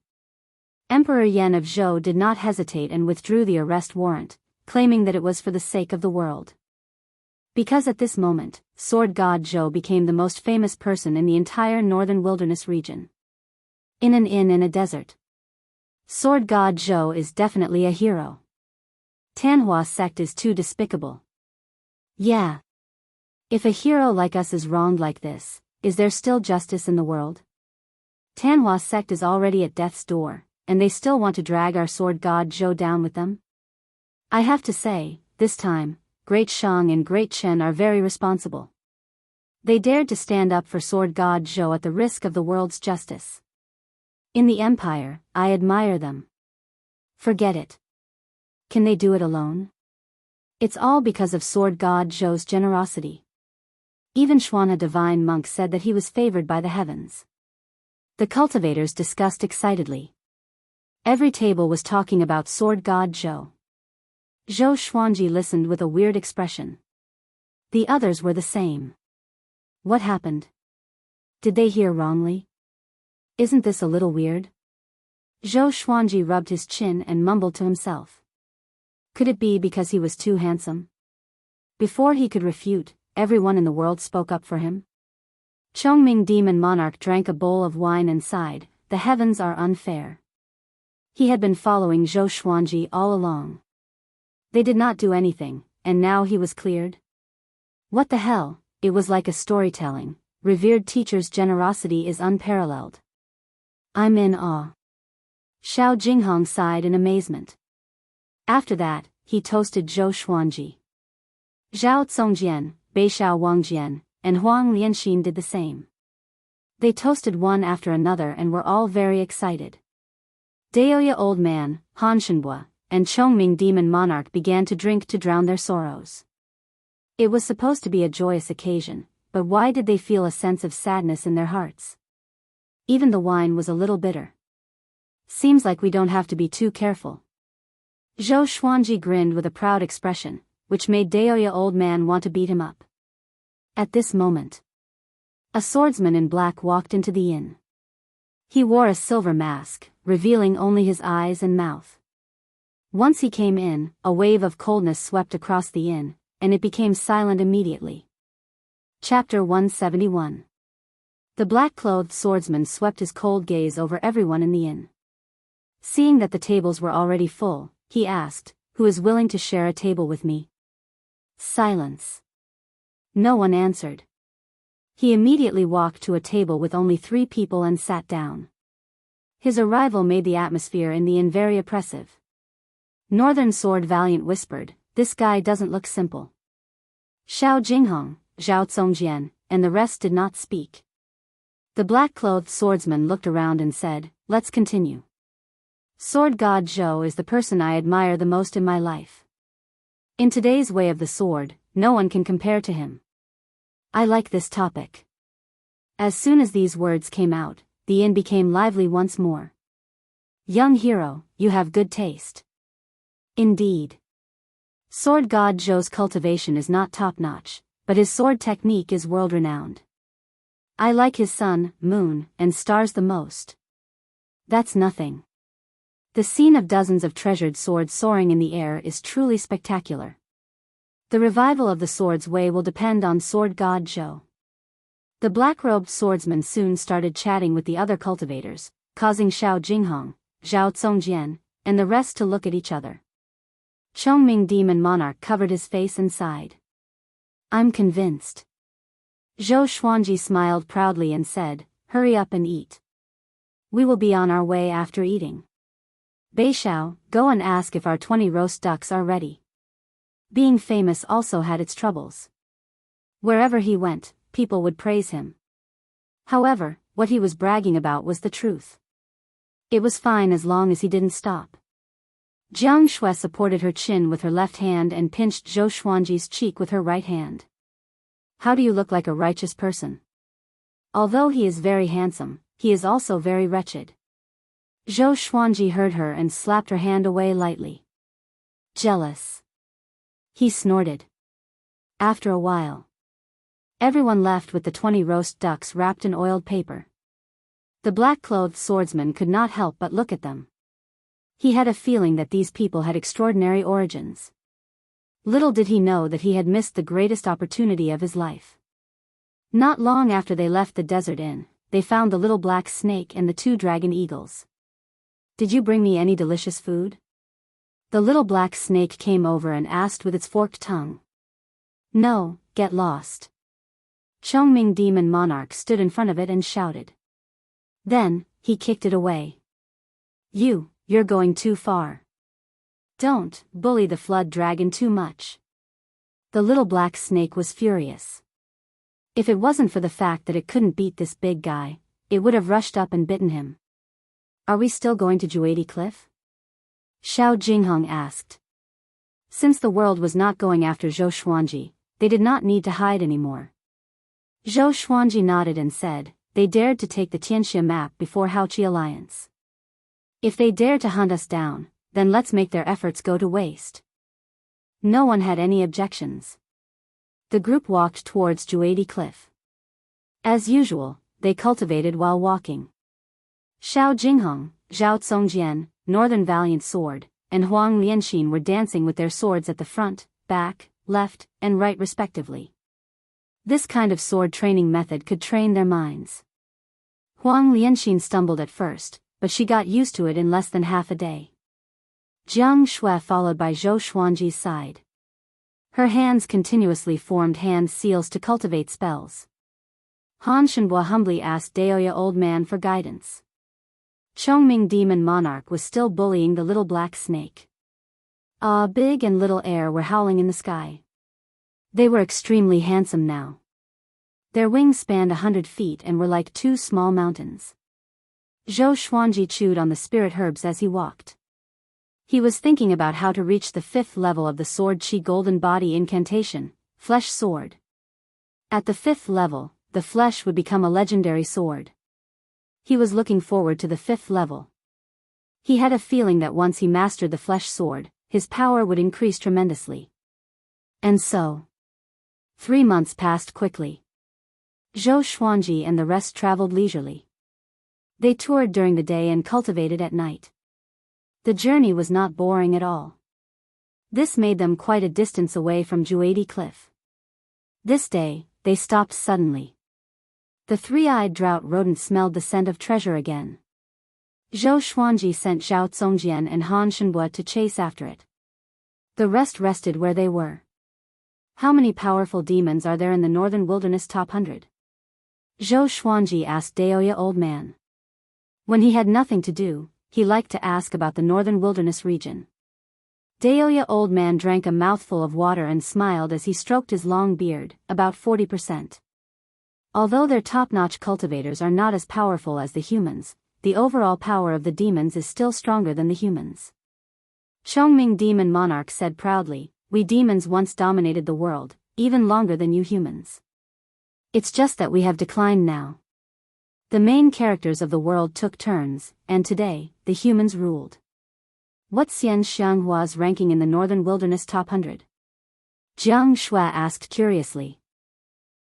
Emperor Yan of Zhou did not hesitate and withdrew the arrest warrant, claiming that it was for the sake of the world. Because at this moment, Sword God Zhou became the most famous person in the entire northern wilderness region. In an inn in a desert. Sword God Zhou is definitely a hero. Tanhua sect is too despicable. Yeah. If a hero like us is wronged like this, is there still justice in the world? Tanhua sect is already at death's door, and they still want to drag our Sword God Zhou down with them? I have to say, this time, Great Shang and Great Chen are very responsible. They dared to stand up for Sword God Zhou at the risk of the world's justice. In the Empire, I admire them. Forget it. Can they do it alone? It's all because of Sword God Zhou's generosity. Even Xuanhe Divine Monk said that he was favored by the heavens. The cultivators discussed excitedly. Every table was talking about Sword God Zhou. Zhou Xuanji listened with a weird expression. The others were the same. What happened? Did they hear wrongly? Isn't this a little weird? Zhou Xuanji rubbed his chin and mumbled to himself. Could it be because he was too handsome? Before he could refute, everyone in the world spoke up for him. Chongming Demon Monarch drank a bowl of wine and sighed, "The heavens are unfair." He had been following Zhou Xuanji all along. They did not do anything, and now he was cleared? What the hell, it was like a storytelling. Revered teacher's generosity is unparalleled. I'm in awe. Xiao Jinghong sighed in amazement. After that, he toasted Zhou Xuanji. Zhao Congjian, Beishao Wangjian, and Huang Lianxin did the same. They toasted one after another and were all very excited. Daoya Old Man, Han Shenhua, and Chongming Demon Monarch began to drink to drown their sorrows. It was supposed to be a joyous occasion, but why did they feel a sense of sadness in their hearts? Even the wine was a little bitter. Seems like we don't have to be too careful. Zhou Xuanji grinned with a proud expression, which made Daoya Old Man want to beat him up. At this moment, a swordsman in black walked into the inn. He wore a silver mask, revealing only his eyes and mouth. Once he came in, a wave of coldness swept across the inn, and it became silent immediately. Chapter 171. The black-clothed swordsman swept his cold gaze over everyone in the inn. Seeing that the tables were already full, he asked, "Who is willing to share a table with me?" Silence. No one answered. He immediately walked to a table with only 3 people and sat down. His arrival made the atmosphere in the inn very oppressive. Northern Sword Valiant whispered, "This guy doesn't look simple." Xiao Jinghong, Zhao Congjian, and the rest did not speak. The black-clothed swordsman looked around and said, "Let's continue. Sword God Zhou is the person I admire the most in my life. In today's way of the sword, no one can compare to him. I like this topic." As soon as these words came out, the inn became lively once more. "Young hero, you have good taste." Indeed. Sword God Zhou's cultivation is not top-notch, but his sword technique is world-renowned. I like his sun, moon, and stars the most. That's nothing. The scene of dozens of treasured swords soaring in the air is truly spectacular. The revival of the sword's way will depend on Sword God Zhou. The black-robed swordsman soon started chatting with the other cultivators, causing Xiao Jinghong, Zhao Congjian, and the rest to look at each other. Chongming Demon Monarch covered his face and sighed. "I'm convinced." Zhou Xuanji smiled proudly and said, "Hurry up and eat. We will be on our way after eating. Beishao, go and ask if our 20 roast ducks are ready." Being famous also had its troubles. Wherever he went, people would praise him. However, what he was bragging about was the truth. It was fine as long as he didn't stop. Jiang Shui supported her chin with her left hand and pinched Zhou Xuanji's cheek with her right hand. "How do you look like a righteous person? Although he is very handsome, he is also very wretched." Zhou Xuanji heard her and slapped her hand away lightly. "Jealous," he snorted. After a while, everyone left with the 20 roast ducks wrapped in oiled paper. The black-clothed swordsman could not help but look at them. He had a feeling that these people had extraordinary origins. Little did he know that he had missed the greatest opportunity of his life. Not long after they left the desert inn, they found the little black snake and the 2 dragon eagles. "Did you bring me any delicious food?" The little black snake came over and asked with its forked tongue. "No, get lost." Chongming Demon Monarch stood in front of it and shouted. Then, he kicked it away. You're going too far. Don't bully the flood dragon too much." The little black snake was furious. If it wasn't for the fact that it couldn't beat this big guy, it would have rushed up and bitten him. "Are we still going to Juadi Cliff?" Xiao Jinghong asked. Since the world was not going after Zhou Xuanji, they did not need to hide anymore. Zhou Xuanji nodded and said, "They dared to take the Tianxia map before Haoqi Alliance. If they dare to hunt us down, then let's make their efforts go to waste." No one had any objections. The group walked towards Juadi Cliff. As usual, they cultivated while walking. Xiao Jinghong, Zhao Congjian, Northern Valiant Sword, and Huang Lianxin were dancing with their swords at the front, back, left, and right respectively. This kind of sword training method could train their minds. Huang Lianxin stumbled at first, but she got used to it in less than half a day. Jiang Shui followed by Zhou Xuanji's side. Her hands continuously formed hand seals to cultivate spells. Han Shenhua humbly asked Daoya Old Man for guidance. Chongming Demon Monarch was still bullying the little black snake. Big and Little Air were howling in the sky. They were extremely handsome now. Their wings spanned 100 feet and were like two small mountains. Zhou Xuanji chewed on the spirit herbs as he walked. He was thinking about how to reach the 5th level of the Sword Qi Golden Body Incantation, Flesh Sword. At the 5th level, the flesh would become a legendary sword. He was looking forward to the 5th level. He had a feeling that once he mastered the flesh sword, his power would increase tremendously. And so, 3 months passed quickly. Zhou Xuanji and the rest traveled leisurely. They toured during the day and cultivated at night. The journey was not boring at all. This made them quite a distance away from Juadi Cliff. This day, they stopped suddenly. The three-eyed drought rodent smelled the scent of treasure again. Zhou Xuanji sent Zhao Zongjian and Han Shenbua to chase after it. The rest rested where they were. How many powerful demons are there in the northern wilderness top 100? Zhou Xuanji asked Daoya Old Man. When he had nothing to do, he liked to ask about the northern wilderness region. Daoya Old Man drank a mouthful of water and smiled as he stroked his long beard, about 40%. Although their top-notch cultivators are not as powerful as the humans, the overall power of the demons is still stronger than the humans. Chongming Demon Monarch said proudly, "We demons once dominated the world, even longer than you humans. It's just that we have declined now. The main characters of the world took turns, and today, the humans ruled." What's Xian Xianghua's ranking in the northern wilderness top 100? Jiang Shua asked curiously.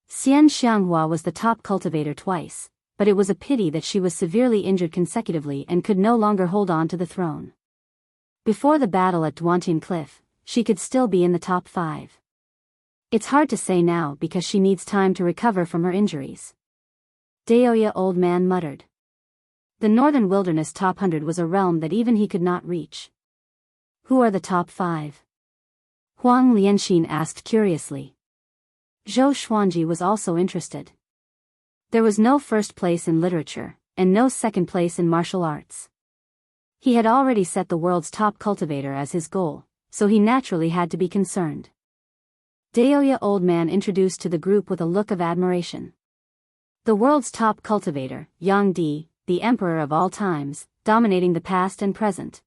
Xian Xianghua was the top cultivator twice, but it was a pity that she was severely injured consecutively and could no longer hold on to the throne. Before the battle at Duantian Cliff, she could still be in the top 5. It's hard to say now because she needs time to recover from her injuries. Daoya Old Man muttered. The northern wilderness top 100 was a realm that even he could not reach. Who are the top 5? Huang Lianxin asked curiously. Zhou Xuanji was also interested. There was no first place in literature, and no second place in martial arts. He had already set the world's top cultivator as his goal, so he naturally had to be concerned. Daoya Old Man introduced to the group with a look of admiration. The world's top cultivator, Yang Di, the emperor of all times, dominating the past and present.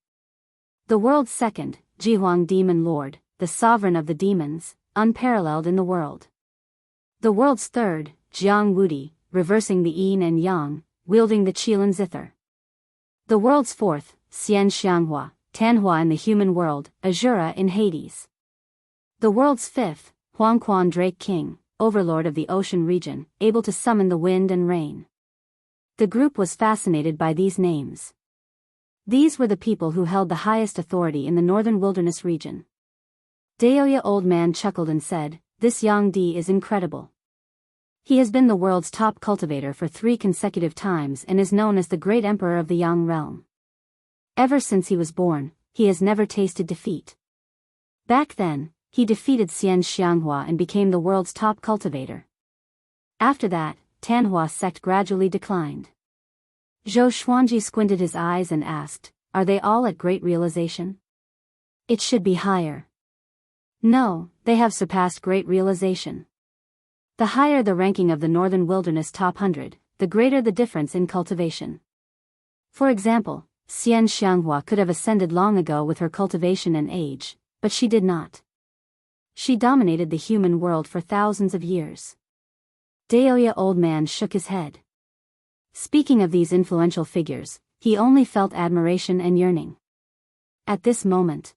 The world's second, Jihuang Demon Lord, the sovereign of the demons, unparalleled in the world. The world's third, Jiang Wudi, reversing the yin and yang, wielding the Qilin Zither. The world's fourth, Xian Xianghua, Tanhua in the human world, Azura in Hades. The world's fifth, Huangquan Drake King, overlord of the ocean region, able to summon the wind and rain. The group was fascinated by these names. These were the people who held the highest authority in the northern wilderness region. Daoya Old Man chuckled and said, "This Yang Di is incredible. He has been the world's top cultivator for 3 consecutive times and is known as the great emperor of the Yang realm. Ever since he was born, he has never tasted defeat. Back then, he defeated Xian Xianghua and became the world's top cultivator. After that, Tanhua sect gradually declined." Zhou Xuanji squinted his eyes and asked, "Are they all at great realization?" "It should be higher." "No, they have surpassed great realization. The higher the ranking of the northern wilderness top 100, the greater the difference in cultivation. For example, Xian Xianghua could have ascended long ago with her cultivation and age, but she did not. She dominated the human world for thousands of years." Daoya Old Man shook his head. Speaking of these influential figures, he only felt admiration and yearning. At this moment,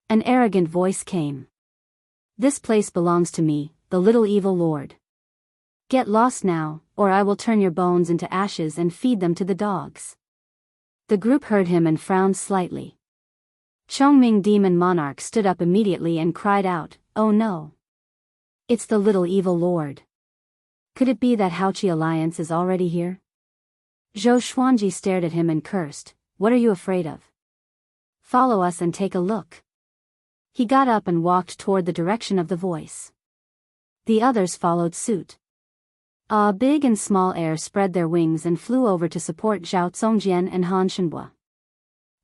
an arrogant voice came. "This place belongs to me, the little evil lord. Get lost now, or I will turn your bones into ashes and feed them to the dogs." The group heard him and frowned slightly. Chongming Demon Monarch stood up immediately and cried out, "Oh no! It's the little evil lord. Could it be that Haoqi Alliance is already here?" Zhou Xuanji stared at him and cursed, "What are you afraid of? Follow us and take a look." He got up and walked toward the direction of the voice. The others followed suit. Big and Small Air spread their wings and flew over to support Zhao Zongjian and Han Shenbua.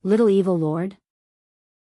"Little evil lord?